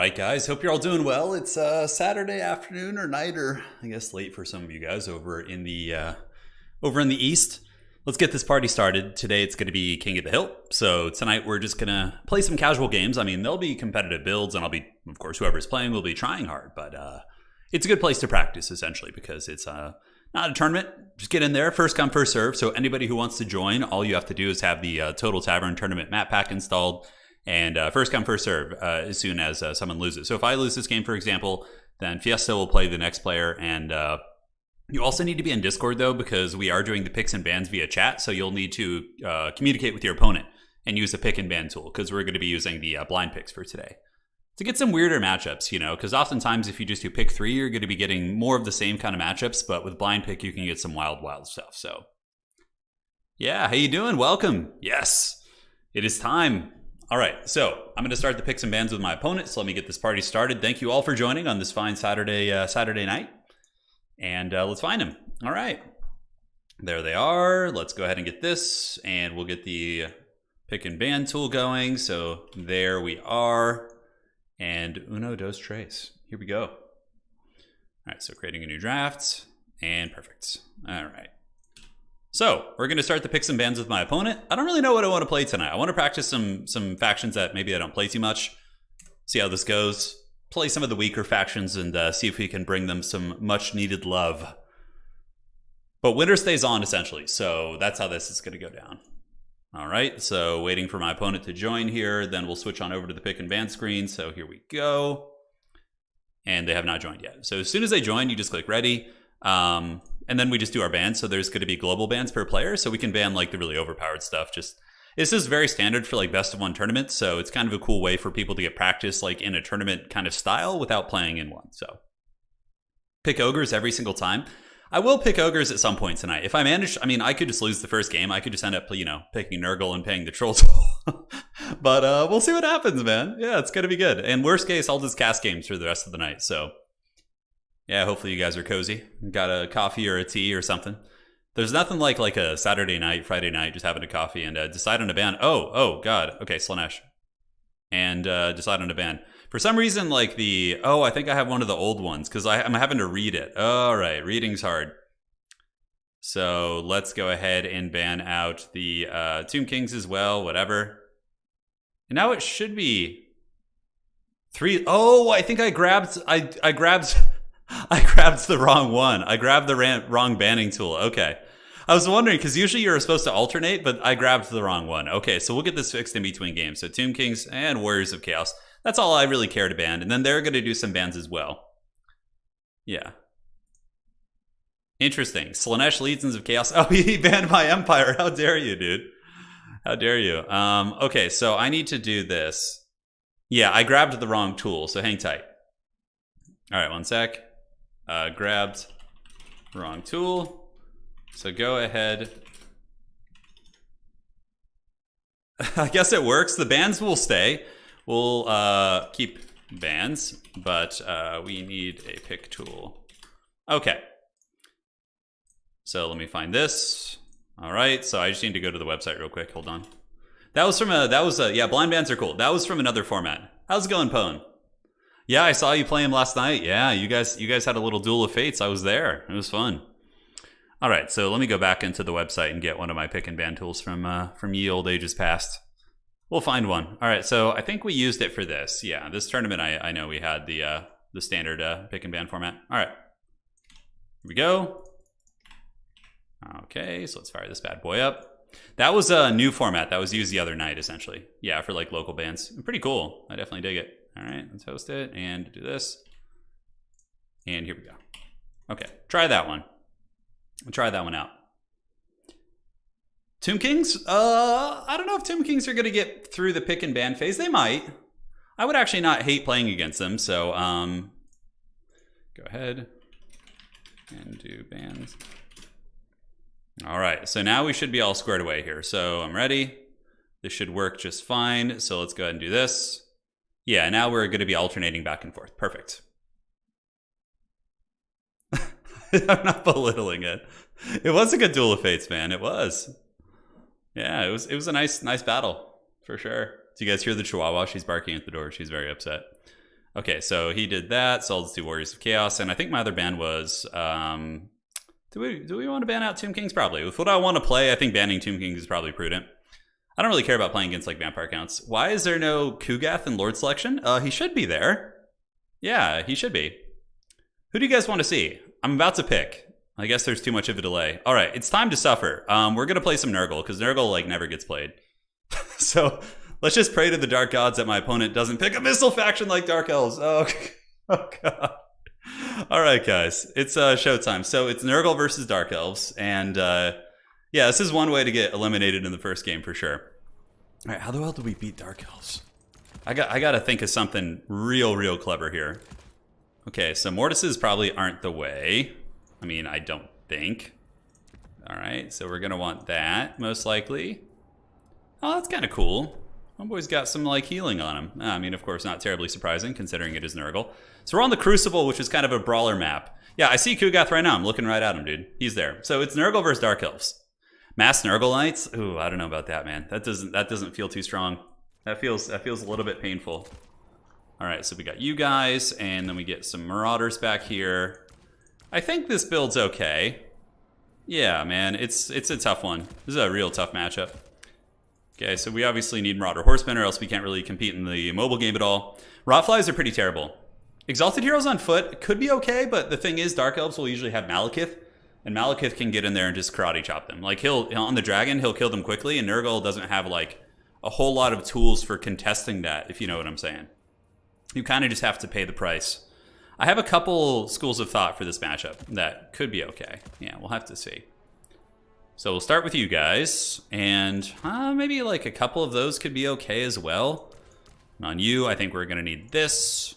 right, guys. Hope you're all doing well. It's Saturday afternoon or night, or I guess late for some of you guys over in the East. Let's get this party started. Today it's going to be King of the Hill. So tonight we're just going to play some casual games. I mean, there'll be competitive builds, and I'll be, of course, whoever's playing will be trying hard. But it's a good place to practice, essentially, because it's not a tournament. Just get in there, first come, first serve. So anybody who wants to join, all you have to do is have the Total Tavern Tournament map pack installed. And first come, first serve as soon as someone loses. So if I lose this game, for example, then Fiesta will play the next player. And you also need to be in Discord, though, because we are doing the picks and bans via chat. So you'll need to communicate with your opponent and use the pick and ban tool, because we're going to be using the blind picks for today to get some weirder matchups, you know, because oftentimes if you just do pick 3, you're going to be getting more of the same kind of matchups. But with blind pick, you can get some wild stuff. So yeah, how you doing? Welcome. Yes, it is time. All right, so I'm going to start the picks and bans with my opponent. So let me get this party started. Thank you all for joining on this fine Saturday night. And let's find them. All right, there they are. Let's go ahead and get this, and we'll get the pick and ban tool going. So there we are. And uno, dos, tres. Here we go. All right, so creating a new draft, and perfect. All right. So we're going to start the picks and bans with my opponent. I don't really know what I want to play tonight. I want to practice some factions that maybe I don't play too much. See how this goes. Play some of the weaker factions and see if we can bring them some much needed love. But winner stays on, essentially. So that's how this is going to go down. All right, so waiting for my opponent to join here. Then we'll switch on over to the pick and ban screen. So here we go. And they have not joined yet. So as soon as they join, you just click ready. And then we just do our bans. So there's going to be global bans per player. So we can ban like the really overpowered stuff. This is very standard for like best of one tournaments. So it's kind of a cool way for people to get practice like in a tournament kind of style without playing in one. So pick ogres every single time. I will pick ogres at some point tonight. If I manage, I mean, I could just lose the first game. I could just end up, you know, picking Nurgle and paying the troll tool. But we'll see what happens, man. Yeah, it's going to be good. And worst case, I'll just cast games for the rest of the night. So yeah, hopefully you guys are cozy. Got a coffee or a tea or something. There's nothing like a Saturday night, Friday night, just having a coffee and decide on a ban. Oh, God. Okay, Slanesh. And decide on a ban. For some reason, like I think I have one of the old ones because I'm having to read it. All right, reading's hard. So let's go ahead and ban out the Tomb Kings as well, whatever. And now it should be 3. Oh, I think I grabbed the wrong one. I grabbed the wrong banning tool. Okay. I was wondering, because usually you're supposed to alternate, but I grabbed the wrong one. Okay, so we'll get this fixed in between games. So Tomb Kings and Warriors of Chaos. That's all I really care to ban. And then they're going to do some bans as well. Yeah. Interesting. Slanesh Legions of Chaos. Oh, he banned my Empire. How dare you, dude? How dare you? Okay, so I need to do this. Yeah, I grabbed the wrong tool, so hang tight. All right, one sec. Grabbed wrong tool. So go ahead. I guess it works. The bans will stay. We'll keep bans, but we need a pick tool. Okay. So let me find this. All right. So I just need to go to the website real quick. Hold on. That was from yeah, blind bans are cool. That was from another format. How's it going, Pone? Yeah, I saw you play him last night. Yeah, you guys had a little duel of fates. I was there. It was fun. All right, so let me go back into the website and get one of my pick and ban tools from ye old ages past. We'll find one. All right, so I think we used it for this. Yeah, this tournament I know we had the standard pick and ban format. All right, here we go. Okay, so let's fire this bad boy up. That was a new format that was used the other night, essentially. Yeah, for like local bans. Pretty cool. I definitely dig it. All right, let's host it and do this. And here we go. Okay, try that one. Try that one out. Tomb Kings? I don't know if Tomb Kings are going to get through the pick and ban phase. They might. I would actually not hate playing against them. So go ahead and do bans. All right, so now we should be all squared away here. So I'm ready. This should work just fine. So let's go ahead and do this. Yeah, now we're going to be alternating back and forth. Perfect. I'm not belittling it. It was a good duel of fates, man. It was. Yeah, it was a nice battle for sure. Do you guys hear the Chihuahua? She's barking at the door. She's very upset. Okay, so he did that. So I'll just do Warriors of Chaos. And I think my other ban was... do we want to ban out Tomb Kings? Probably. With what I want to play, I think banning Tomb Kings is probably prudent. I don't really care about playing against like vampire counts. Why is there no Kugath in Lord selection? He should be there. Yeah, he should be. Who do you guys want to see? I'm about to pick. I guess there's too much of a delay. All right, it's time to suffer. We're going to play some Nurgle, because Nurgle like never gets played. So let's just pray to the dark gods that my opponent doesn't pick a missile faction like Dark Elves. Oh God. All right, guys. It's showtime. So it's Nurgle versus Dark Elves. And yeah, this is one way to get eliminated in the first game for sure. All right, how the hell do we beat Dark Elves? I got to think of something real clever here. Okay, so Mortises probably aren't the way. I mean, I don't think. All right, so we're going to want that, most likely. Oh, that's kind of cool. Homeboy's got some, like, healing on him. I mean, of course, not terribly surprising, considering it is Nurgle. So we're on the Crucible, which is kind of a brawler map. Yeah, I see Kugath right now. I'm looking right at him, dude. He's there. So it's Nurgle versus Dark Elves. Mass Nurgle Knights? Ooh, I don't know about that, man. That doesn't feel too strong. That feels a little bit painful. All right, so we got you guys, and then we get some Marauders back here. I think this build's okay. Yeah, man, it's a tough one. This is a real tough matchup. Okay, so we obviously need Marauder Horsemen, or else we can't really compete in the mobile game at all. Rotflies are pretty terrible. Exalted Heroes on foot could be okay, but the thing is, Dark Elves will usually have Malekith, and Malekith can get in there and just karate chop them. Like, on the dragon, he'll kill them quickly, and Nurgle doesn't have, like, a whole lot of tools for contesting that, if you know what I'm saying. You kind of just have to pay the price. I have a couple schools of thought for this matchup that could be okay. Yeah, we'll have to see. So we'll start with you guys, and maybe like a couple of those could be okay as well. And on you, I think we're going to need this.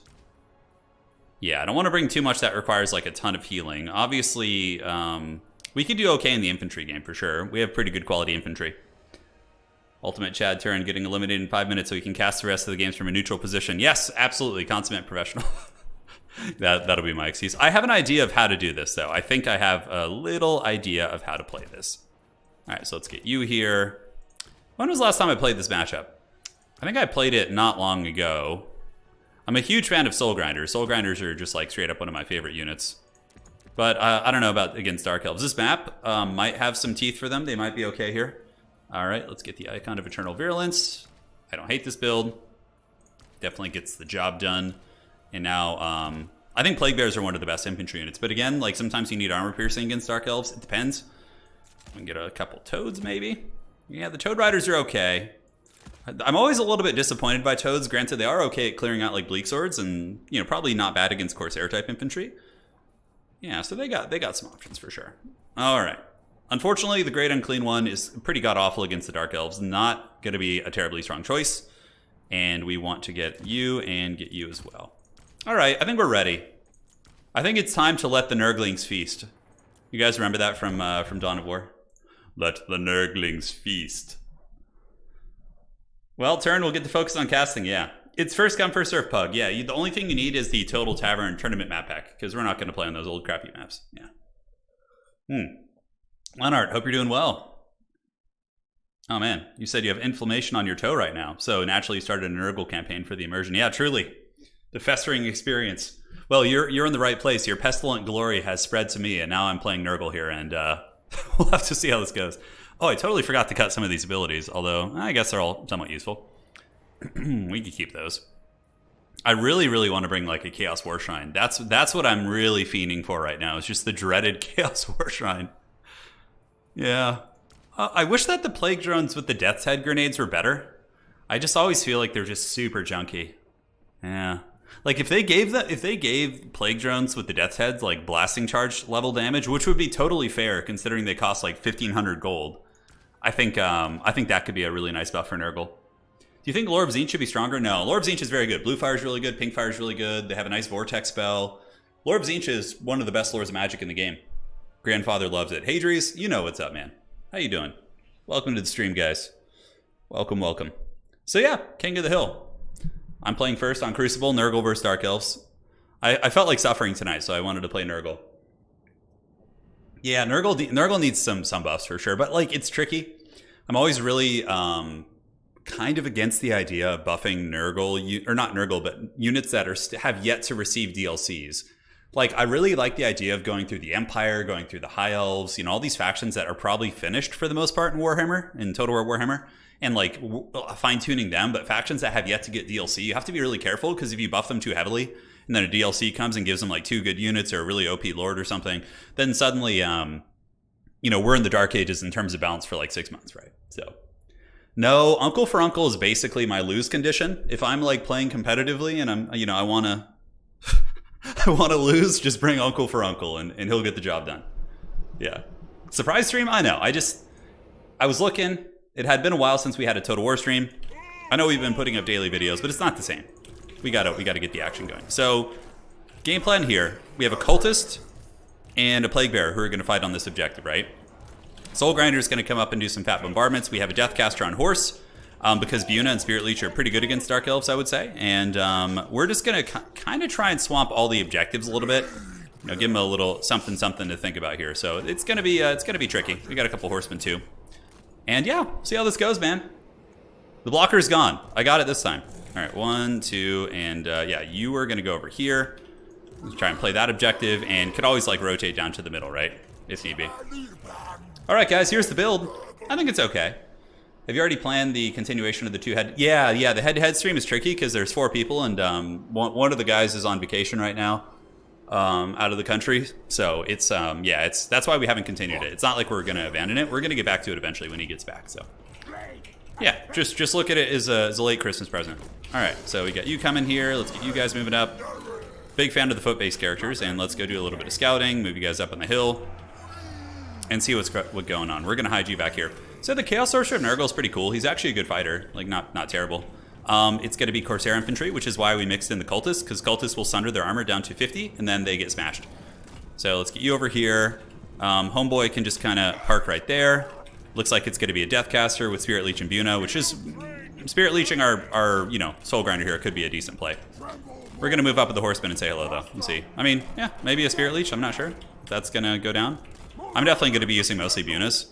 Yeah, I don't want to bring too much that requires like a ton of healing. Obviously, we could do okay in the infantry game for sure. We have pretty good quality infantry. Ultimate Chad Turin getting eliminated in 5 minutes so he can cast the rest of the games from a neutral position. Yes, absolutely, consummate professional. That'll be my excuse. I have an idea of how to do this, though. I think I have a little idea of how to play this. All right, so let's get you here. When was the last time I played this matchup? I think I played it not long ago. I'm a huge fan of Soul Grinders. Soul Grinders are just like straight up one of my favorite units. But I don't know about against Dark Elves. This map might have some teeth for them. They might be okay here. All right, let's get the Icon of Eternal Virulence. I don't hate this build. Definitely gets the job done. And now, I think Plague Bears are one of the best infantry units. But again, like sometimes you need armor piercing against Dark Elves. It depends. We can get a couple Toads maybe. Yeah, the Toad Riders are okay. I'm always a little bit disappointed by Toads. Granted, they are okay at clearing out like Bleak Swords and, you know, probably not bad against Corsair type infantry. Yeah, so they got some options for sure. All right. Unfortunately, the Great Unclean One is pretty god-awful against the Dark Elves. Not going to be a terribly strong choice. And we want to get you and get you as well. All right, I think we're ready. I think it's time to let the Nurglings feast. You guys remember that from Dawn of War? Let the Nurglings feast. Well, Turn, we'll get to focus on casting, yeah. It's first come, first serve, Pug. Yeah, the only thing you need is the Total Tavern Tournament map pack, because we're not going to play on those old crappy maps. Yeah. Leonard, hope you're doing well. Oh man, you said you have inflammation on your toe right now, so naturally you started a Nurgle campaign for the immersion. Yeah, truly. The festering experience. Well, you're in the right place. Your pestilent glory has spread to me, and now I'm playing Nurgle here, and we'll have to see how this goes. Oh, I totally forgot to cut some of these abilities, although I guess they're all somewhat useful. We could keep those. I really want to bring like a Chaos War Shrine. That's what I'm really fiending for right now. It's just the dreaded Chaos War Shrine. Yeah. I wish that the Plague Drones with the Death's Head grenades were better. I just always feel like they're just super junky. Yeah. Like if they gave Plague Drones with the Death's Heads like blasting charge level damage, which would be totally fair considering they cost like 1,500 gold. I think that could be a really nice buff for Nurgle. Do you think Lore of Tzeentch should be stronger? No, Lore of Tzeentch is very good. Blue Fire is really good. Pink Fire is really good. They have a nice Vortex spell. Lore of Tzeentch is one of the best Lores of Magic in the game. Grandfather loves it. Hey, Dries, you know what's up, man. How you doing? Welcome to the stream, guys. Welcome. So yeah, King of the Hill. I'm playing first on Crucible, Nurgle versus Dark Elves. I felt like suffering tonight, so I wanted to play Nurgle. Yeah, Nurgle needs some buffs for sure, but like it's tricky. I'm always really kind of against the idea of buffing Nurgle, or not Nurgle, but units that are have yet to receive DLCs. Like, I really like the idea of going through the Empire, going through the High Elves, you know, all these factions that are probably finished for the most part in Warhammer, in Total War Warhammer, and like fine-tuning them. But factions that have yet to get DLC, you have to be really careful, because if you buff them too heavily, and then a DLC comes and gives them like 2 good units or a really OP Lord or something, then suddenly, you know, we're in the Dark Ages in terms of balance for like 6 months, right? So, no, Uncle for Uncle is basically my lose condition. If I'm like playing competitively and I'm, you know, I want to lose, just bring Uncle for Uncle and he'll get the job done. Yeah. Surprise stream? I know. I was looking. It had been a while since we had a Total War stream. I know we've been putting up daily videos, but it's not the same. We gotta get the action going. So, game plan here. We have a Cultist and a Plague Bearer who are going to fight on this objective, right? Soul Grinder is going to come up and do some fat bombardments. We have a Deathcaster on horse, because Buna and Spirit Leech are pretty good against Dark Elves, I would say. And we're just going to kind of try and swamp all the objectives a little bit. You know, give them a little something to think about here. So it's going to be tricky. We got a couple horsemen too. And yeah, see how this goes, man. The blocker is gone. I got it this time. All right, 1, 2, and yeah, you are going to go over here. Let's try and play that objective, and could always like rotate down to the middle, right? If need be. All right, guys, here's the build. I think it's okay. Have you already planned the continuation of the 2-head? Yeah, the head-to-head stream is tricky because there's 4 people, and one of the guys is on vacation right now, out of the country. So it's yeah, that's why we haven't continued it. It's not like we're gonna abandon it. We're gonna get back to it eventually when he gets back. So yeah, just look at it as a late Christmas present. All right, so we got you coming here. Let's get you guys moving up. Big fan of the foot-based characters, and let's go do a little bit of scouting. Move you guys up on the hill and see what's going on. We're gonna hide you back here. So the Chaos Sorcerer of Nurgle is pretty cool. He's actually a good fighter, like not terrible. It's gonna be Corsair Infantry, which is why we mixed in the Cultists, because Cultists will sunder their armor down to 50, and then they get smashed. So let's get you over here. Homeboy can just kind of park right there. Looks like it's gonna be a Deathcaster with Spirit Leech and Buna, which is Spirit Leeching our you know, Soul Grinder here could be a decent play. We're gonna move up with the Horseman and say hello though. Let's see. I mean, yeah, maybe a Spirit Leech. I'm not sure if that's gonna go down. I'm definitely gonna be using mostly Bunas.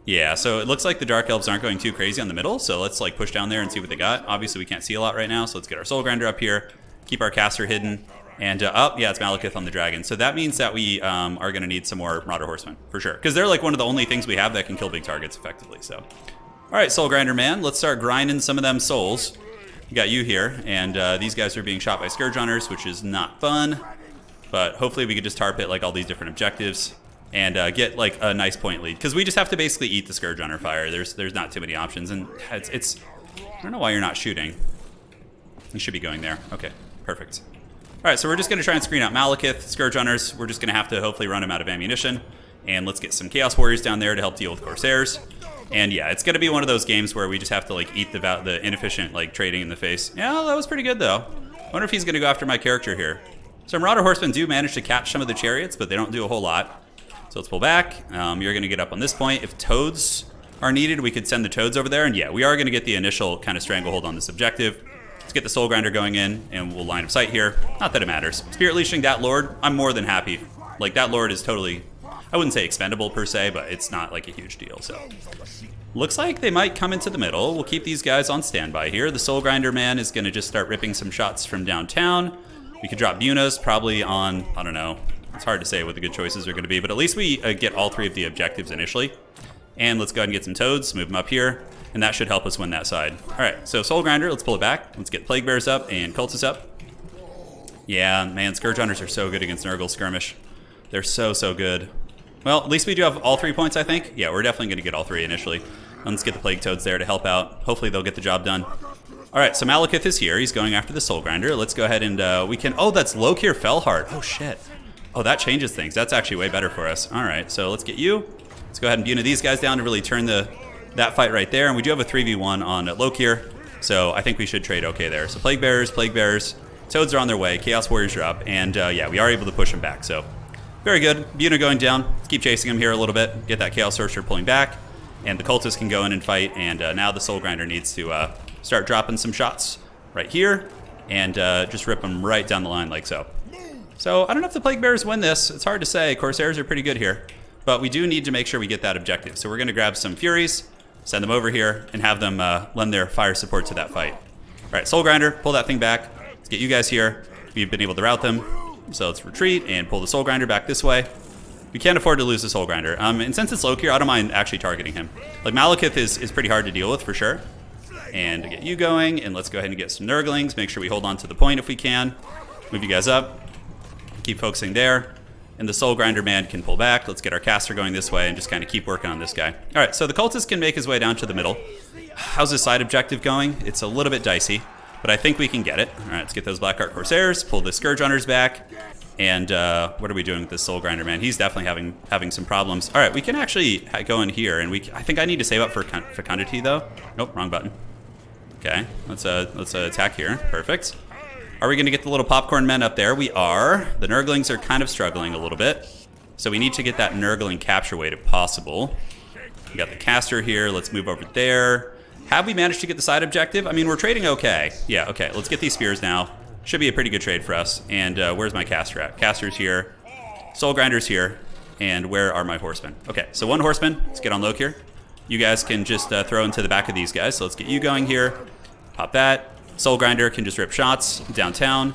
Yeah, so it looks like the Dark Elves aren't going too crazy on the middle, so let's like push down there and see what they got. Obviously, we can't see a lot right now, so let's get our Soul Grinder up here, keep our caster hidden, and oh, yeah, it's Malekith on the Dragon. So that means that we are going to need some more Marauder Horsemen, for sure, because they're like one of the only things we have that can kill big targets effectively, so. All right, Soul Grinder man, let's start grinding some of them souls. You got you here, and these guys are being shot by Scourge Hunters, which is not fun, but hopefully we could just tar pit like all these different objectives and get like a nice point lead, because we just have to basically eat the Scourge Hunter fire. There's not too many options, and it's I don't know why you're not shooting. You should be going there. Okay, perfect. All right, so we're just going to try and screen out Malekith, Scourge Hunters. We're just going to have to hopefully run him out of ammunition, and let's get some Chaos Warriors down there to help deal with Corsairs. And yeah, it's going to be one of those games where we just have to like eat the inefficient like trading in the face. Yeah, that was pretty good though. I wonder if he's going to go after my character here. So Marauder Horsemen do manage to catch some of the chariots, but they don't do a whole lot. So let's pull back. You're going to get up on this point. If toads are needed, we could send the toads over there. And yeah, we are going to get the initial kind of stranglehold on this objective. Let's get the Soul Grinder going in, and we'll line of sight here. Not that it matters. Spirit Leashing that Lord, I'm more than happy. Like, that Lord is totally, I wouldn't say expendable per se, but it's not like a huge deal. So looks like they might come into the middle. We'll keep these guys on standby here. The Soul Grinder man is going to just start ripping some shots from downtown. We could drop Bunas probably on, I don't know. It's hard to say what the good choices are going to be, but at least we get all 3 of the objectives initially. And let's go ahead and get some toads, move them up here, and that should help us win that side. All right, so Soul Grinder, let's pull it back. Let's get Plague Bears up and Cultists up. Yeah, man, Scourge Hunters are so good against Nurgle Skirmish. They're so good. Well, at least we do have all 3 points, I think. Yeah, we're definitely going to get all 3 initially. And let's get the Plague Toads there to help out. Hopefully they'll get the job done. All right, so Malekith is here. He's going after the Soul Grinder. Let's go ahead and we can... Oh, that's Lokir Fellheart. Oh, shit. Oh, that changes things. That's actually way better for us. All right, so let's get you. Let's go ahead and Buna these guys down to really turn that fight right there. And we do have a 3v1 on Lokir, so I think we should trade okay there. So Plague Bearers, Toads are on their way, Chaos Warriors are up, and yeah, we are able to push them back. So very good. Buna going down. Let's keep chasing him here a little bit. Get that Chaos Sorcerer pulling back, and the Cultists can go in and fight. And now the Soul Grinder needs to start dropping some shots right here, and just rip them right down the line like so. So I don't know if the Plague Bearers win this. It's hard to say. Corsairs are pretty good here. But we do need to make sure we get that objective. So we're going to grab some Furies. send them over here, and have them lend their fire support to that fight. All right, Soul Grinder, pull that thing back. Let's get you guys here. We've been able to rout them. So let's retreat and pull the Soul Grinder back this way. We can't afford to lose the Soul Grinder. And since it's low here, I don't mind actually targeting him. Like, Malekith is pretty hard to deal with for sure. And to get you going, and let's go ahead and get some Nurglings. Make sure we hold on to the point if we can. Move you guys up. Keep focusing there. And the Soul Grinder man can pull back. Let's get our caster going this way and just kind of keep working on this guy. All right, so the cultist can make his way down to the middle. How's his side objective going? It's a little bit dicey, but I think we can get it. All right, let's get those Black Art Corsairs, pull the Scourge Hunters back. And what are we doing with this Soul Grinder man? He's definitely having some problems. All right, we can actually go in here, and I think I need to save up for fecundity though. Nope, wrong button. Okay, let's attack here. Perfect. Are we going to get the little popcorn men up there? We are. The Nurglings are kind of struggling a little bit, so we need to get that Nurgling capture weight if possible. We got the caster here. Let's move over there. Have we managed to get the side objective? I mean, we're trading okay. Yeah, okay. Let's get these spears now. Should be a pretty good trade for us. And where's my caster at? Caster's here. Soul Grinder's here. And where are my horsemen? Okay, so one horseman. Let's get on low here. You guys can just throw into the back of these guys. So let's get you going here. Pop that. Soul Grinder can just rip shots downtown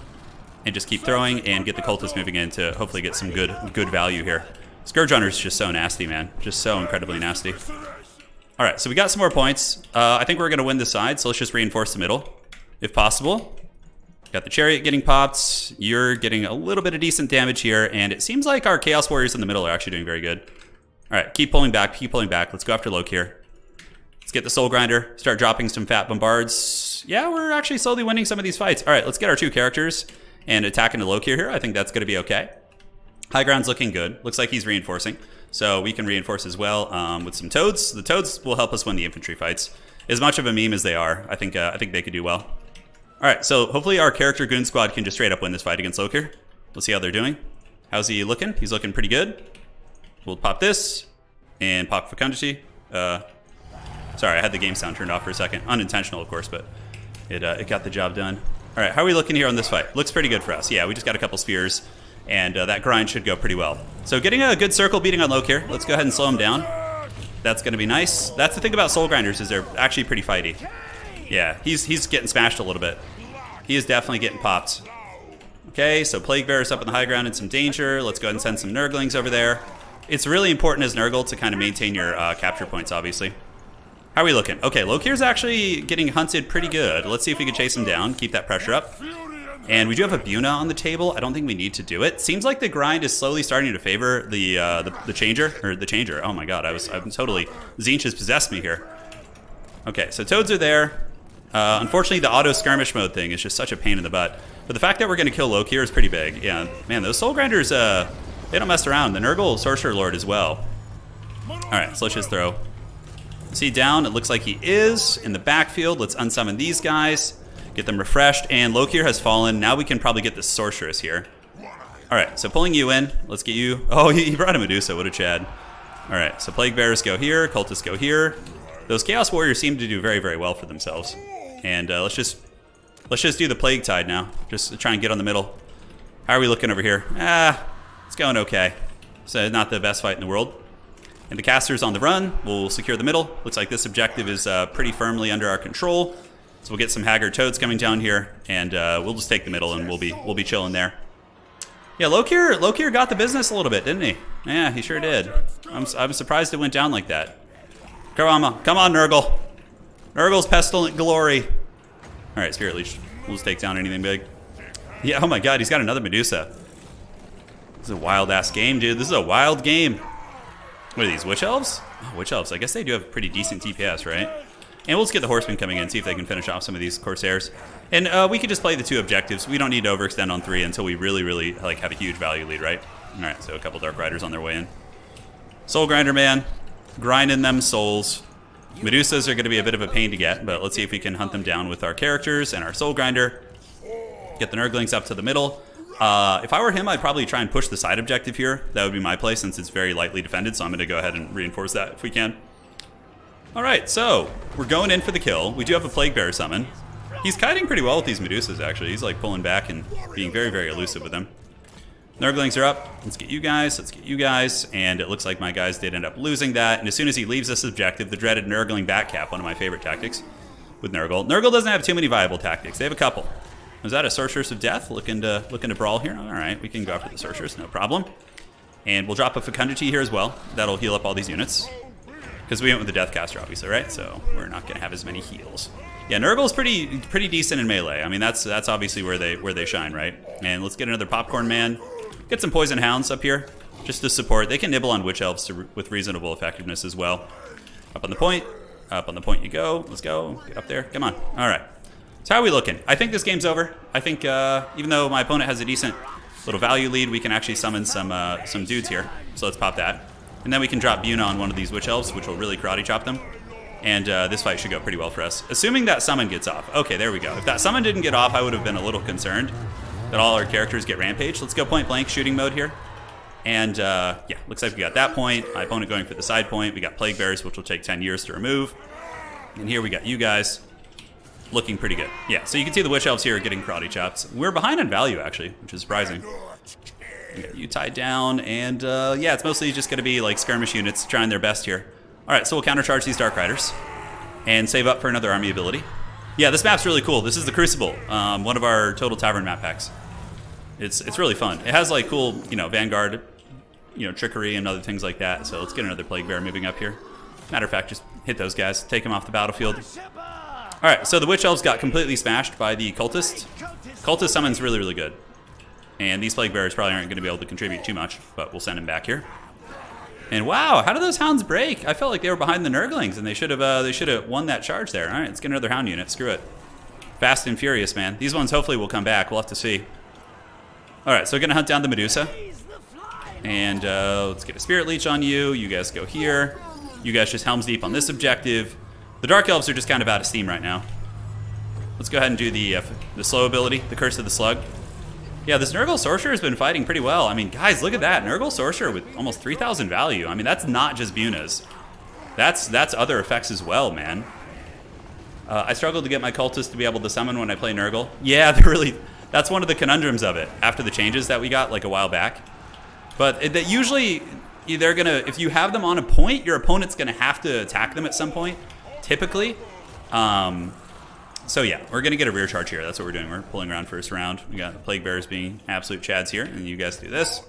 and just keep throwing and get the cultists moving in to hopefully get some good value here. Scourge Hunter's just so nasty, man. Just so incredibly nasty. All right, so we got some more points. I think we're going to win this side, so let's just reinforce the middle if possible. Got the Chariot getting popped. You're getting a little bit of decent damage here, and it seems like our Chaos Warriors in the middle are actually doing very good. All right, keep pulling back, keep pulling back. Let's go after Loke here. Let's get the Soul Grinder, start dropping some fat bombards. Yeah, we're actually slowly winning some of these fights. All right, let's get our two characters and attack into Loki here. I think that's going to be okay. High ground's looking good. Looks like he's reinforcing. So we can reinforce as well with some Toads. The Toads will help us win the infantry fights. As much of a meme as they are, I think they could do well. All right, so hopefully our character Goon Squad can just straight up win this fight against Loki. Let's see how they're doing. How's he looking? He's looking pretty good. We'll pop this and pop Fecundity. Sorry, I had the game sound turned off for a second. Unintentional, of course, but it got the job done. All right, how are we looking here on this fight? Looks pretty good for us. Yeah, we just got a couple spears, and that grind should go pretty well. So getting a good circle beating on Loki here. Let's go ahead and slow him down. That's going to be nice. That's the thing about Soul Grinders is they're actually pretty fighty. Yeah, he's getting smashed a little bit. He is definitely getting popped. Okay, so Plague Bear's up in the high ground in some danger. Let's go ahead and send some Nurglings over there. It's really important as Nurgle to kind of maintain your capture points, obviously. How are we looking? Okay, Lokir's actually getting hunted pretty good. Let's see if we can chase him down, keep that pressure up. And we do have a Buna on the table. I don't think we need to do it. Seems like the grind is slowly starting to favor the changer, or the changer. Oh my god, I'm totally, Tzeentch has possessed me here. Okay, so Toads are there. Unfortunately, the auto skirmish mode thing is just such a pain in the butt. But the fact that we're going to kill Lokir is pretty big. Yeah, man, those Soul Grinders, they don't mess around. The Nurgle Sorcerer Lord as well. All right, so let's just throw. Is he down? It looks like he is in the backfield. Let's unsummon these guys, get them refreshed, and Lokir has fallen. Now we can probably get the Sorceress here. All right, so pulling you in. Let's get you. Oh, he brought a Medusa. What a Chad. All right, so Plague Bearers go here, Cultists go here. Those Chaos Warriors seem to do very, very well for themselves. And let's just do the Plague Tide now. Just try and get on the middle. How are we looking over here? It's going okay. So not the best fight in the world. And the caster's on the run. We'll secure the middle. Looks like this objective is pretty firmly under our control. So we'll get some Haggard Toads coming down here, and we'll just take the middle, and we'll be chilling there. Yeah, Lokir got the business a little bit, didn't he? Yeah, he sure did. I'm surprised it went down like that. Come on, Nurgle. Nurgle's pestilent glory. All right, Spirit Leech. We'll just take down anything big. Yeah, oh my god, he's got another Medusa. This is a wild-ass game, dude. This is a wild game. What are these, Witch Elves? Oh, Witch Elves. I guess they do have pretty decent DPS, right? And we'll just get the Horsemen coming in, see if they can finish off some of these Corsairs. And we could just play the two objectives. We don't need to overextend on 3 until we really, really like have a huge value lead, right? All right, so a couple Dark Riders on their way in. Soul Grinder, man. Grinding them souls. Medusas are going to be a bit of a pain to get, but let's see if we can hunt them down with our characters and our Soul Grinder. Get the Nurglings up to the middle. If I were him, I'd probably try and push the side objective here. That would be my play since it's very lightly defended, so I'm going to go ahead and reinforce that if we can. All right, so we're going in for the kill. We do have a Plague Bearer summon. He's kiting pretty well with these Medusas, actually. He's like pulling back and being very, very elusive with them. Nurglings are up. Let's get you guys. Let's get you guys. And it looks like my guys did end up losing that. And as soon as he leaves this objective, the dreaded Nurgling back cap, one of my favorite tactics with Nurgle. Nurgle doesn't have too many viable tactics. They have a couple. Is that a Sorceress of Death looking to brawl here? All right, we can go after the Sorceress, no problem. And we'll drop a Fecundity here as well. That'll heal up all these units. Because we went with the Deathcaster, obviously, right? So we're not going to have as many heals. Yeah, Nurgle's pretty decent in melee. I mean, that's obviously where they shine, right? And let's get another Popcorn Man. Get some Poison Hounds up here, just to support. They can nibble on Witch Elves with reasonable effectiveness as well. Up on the point. Up on the point you go. Let's go. Get up there. Come on. All right. So how are we looking? I think this game's over. I think even though my opponent has a decent little value lead, we can actually summon some dudes here. So let's pop that. And then we can drop Buna on one of these Witch Elves, which will really karate chop them. And this fight should go pretty well for us. Assuming that summon gets off. Okay, there we go. If that summon didn't get off, I would have been a little concerned that all our characters get rampaged. Let's go point blank shooting mode here. And yeah, looks like we got that point. My opponent going for the side point. We got Plague Bears, which will take 10 years to remove. And here we got you guys looking pretty good. Yeah, so you can see the Witch Elves here getting karate chops. We're behind on value, actually, which is surprising. We got you tied down. And yeah, it's mostly just going to be like skirmish units trying their best here. All right, so we'll countercharge these Dark Riders and save up for another army ability. Yeah, this map's really cool. This is the Crucible, one of our Total Tavern map packs. It's really fun. It has like cool, Vanguard, trickery and other things like that. So let's get another Plague Bear moving up here. Matter of fact, just hit those guys, take them off the battlefield. All right, so the Witch Elves got completely smashed by the Cultist. Cultist summon's really, really good. And these Plague Bears probably aren't going to be able to contribute too much, but we'll send them back here. And wow, how did those hounds break? I felt like they were behind the Nurglings, and they should have won that charge there. All right, let's get another hound unit. Screw it. Fast and furious, man. These ones hopefully will come back. We'll have to see. All right, so we're gonna hunt down the Medusa, and let's get a Spirit Leech on you. You guys go here. You guys just Helm's Deep on this objective. The Dark Elves are just kind of out of steam right now. Let's go ahead and do the slow ability, the Curse of the Slug. Yeah, this Nurgle Sorcerer has been fighting pretty well. I mean, guys, look at that. Nurgle Sorcerer with almost 3,000 value. I mean, that's not just Bunas. That's other effects as well, man. I struggled to get my Cultists to be able to summon when I play Nurgle. Yeah, that's one of the conundrums of it after the changes that we got like a while back. But that usually, they're going to, if you have them on a point, your opponent's going to have to attack them at some point, typically. So yeah, we're going to get a rear charge here. That's what we're doing. We're pulling around first round. We got the Plague Bears being absolute chads here, and you guys do this.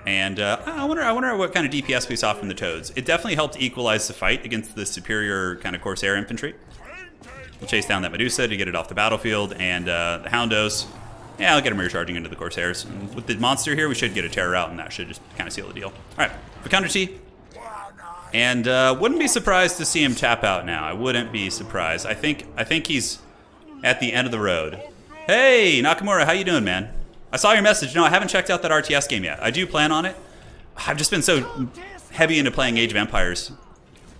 And I wonder what kind of DPS we saw from the Toads. It definitely helped equalize the fight against the superior kind of Corsair infantry. We'll chase down that Medusa to get it off the battlefield, and the Houndos. Yeah, I'll get them rear charging into the Corsairs. And with the monster here, we should get a terror out, and that should just kind of seal the deal. All right, Fecundity. And wouldn't be surprised to see him tap out now. I wouldn't be surprised. I think he's at the end of the road. Hey, Nakamura, how you doing, man? I saw your message. No, I haven't checked out that RTS game yet. I do plan on it. I've just been so heavy into playing Age of Empires.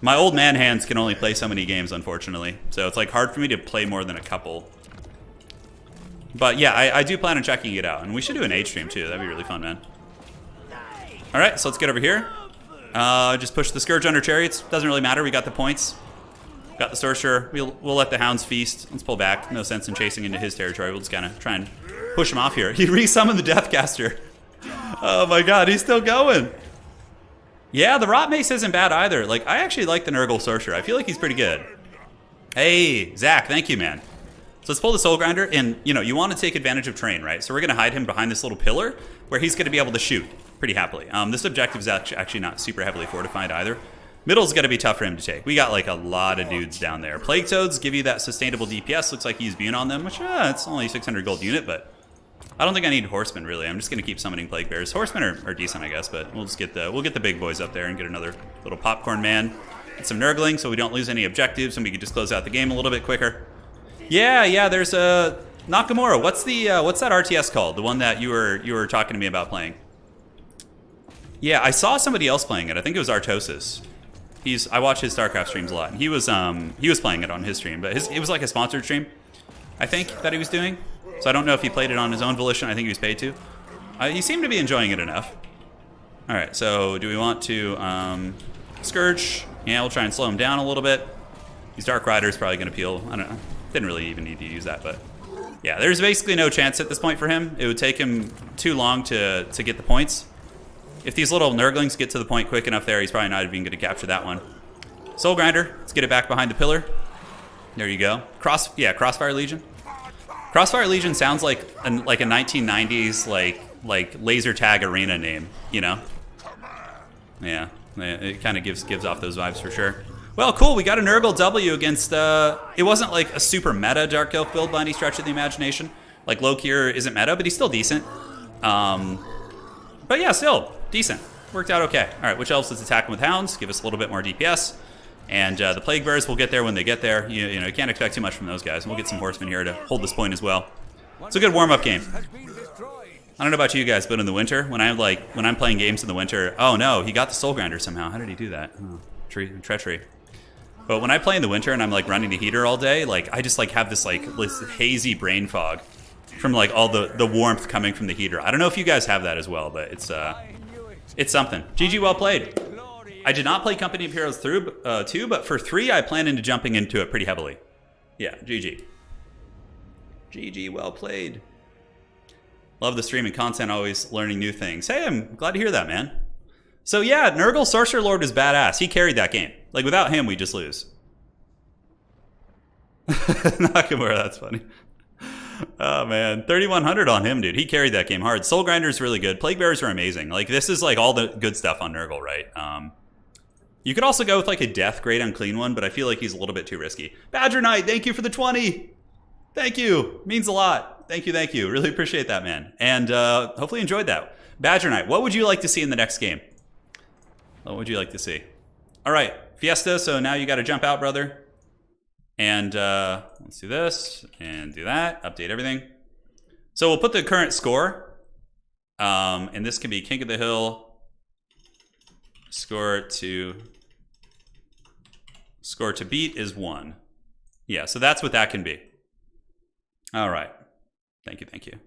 My old man hands can only play so many games, unfortunately. So it's like hard for me to play more than a couple. But yeah, I do plan on checking it out. And we should do an Age stream too. That'd be really fun, man. All right, so let's get over here. Just push the Scourge under Chariots. Doesn't really matter. We got the points. Got the Sorcerer. We'll let the Hounds feast. Let's pull back. No sense in chasing into his territory. We'll just kind of try and push him off here. He resummoned the Deathcaster. Oh my god, he's still going. Yeah, the Rot Mace isn't bad either. Like, I actually like the Nurgle Sorcerer. I feel like he's pretty good. Hey, Zach, thank you, man. So let's pull the Soul Grinder, and you want to take advantage of terrain, right? So we're going to hide him behind this little pillar where he's going to be able to shoot pretty happily. This objective is actually not super heavily fortified either. Middle's going to be tough for him to take. We got like a lot of dudes down there. Plague Toads give you that sustainable DPS. Looks like he's Bune on them, which it's only a 600 gold unit, but I don't think I need Horsemen really. I'm just going to keep summoning Plague Bears. Horsemen are decent, I guess, but we'll get the big boys up there and get another little Popcorn Man and some Nurgling so we don't lose any objectives and we can just close out the game a little bit quicker. Yeah. There's a Nakamura. What's that RTS called? The one that you were talking to me about playing? Yeah, I saw somebody else playing it. I think it was Artosis. I watch his StarCraft streams a lot, and he was playing it on his stream, but it was like a sponsored stream, I think, that he was doing. So I don't know if he played it on his own volition. I think he was paid to. He seemed to be enjoying it enough. All right, so do we want to Scourge? Yeah, we'll try and slow him down a little bit. These Dark Riders probably going to peel. I don't know. Didn't really even need to use that, but Yeah, there's basically no chance at this point for him. It would take him too long to get the points. If these little Nurglings get to the point quick enough there, he's probably not even going to capture that one. Soul Grinder, let's get it back behind the pillar. There you go. Crossfire Legion. Crossfire Legion sounds like a 1990s like laser tag arena name, you know? Yeah, it kind of gives off those vibes for sure. Well, cool, we got a Nurgle W against, it wasn't like a super meta Dark Elf build by any stretch of the imagination. Like Lokir isn't meta, but he's still decent. But yeah, still decent. Worked out okay. All right, which elves let's attack him with hounds, give us a little bit more DPS. And the Plague Bears will get there when they get there. You know, you can't expect too much from those guys. And we'll get some horsemen here to hold this point as well. It's a good warm-up game. I don't know about you guys, but in the winter, when I'm playing games in the winter, oh no, he got the Soul Grinder somehow. How did he do that? Oh, treachery. But when I play in the winter and I'm like running the heater all day, like I just like have this hazy brain fog from like all the warmth coming from the heater. I don't know if you guys have that as well, but it's something. GG, well played. I did not play Company of Heroes 2, but for 3, I plan into jumping into it pretty heavily. Yeah, GG. GG, well played. Love the streaming content, always learning new things. Hey, I'm glad to hear that, man. So yeah, Nurgle Sorcerer Lord is badass. He carried that game. Like, without him, we just lose. Nakamura, that's funny. Oh, man. 3,100 on him, dude. He carried that game hard. Soul Grinder is really good. Plague Bearers are amazing. Like, this is, like, all the good stuff on Nurgle, right? You could also go with, like, a Death Great Unclean one, but I feel like he's a little bit too risky. Badger Knight, thank you for the 20. Thank you. Means a lot. Thank you, thank you. Really appreciate that, man. And hopefully you enjoyed that. Badger Knight, what would you like to see in the next game? What would you like to see? All right, Fiesta, so now you got to jump out, brother. And let's do this and do that. Update everything. So we'll put the current score. And this can be King of the Hill. Score to beat is 1. Yeah, so that's what that can be. All right. Thank you, thank you.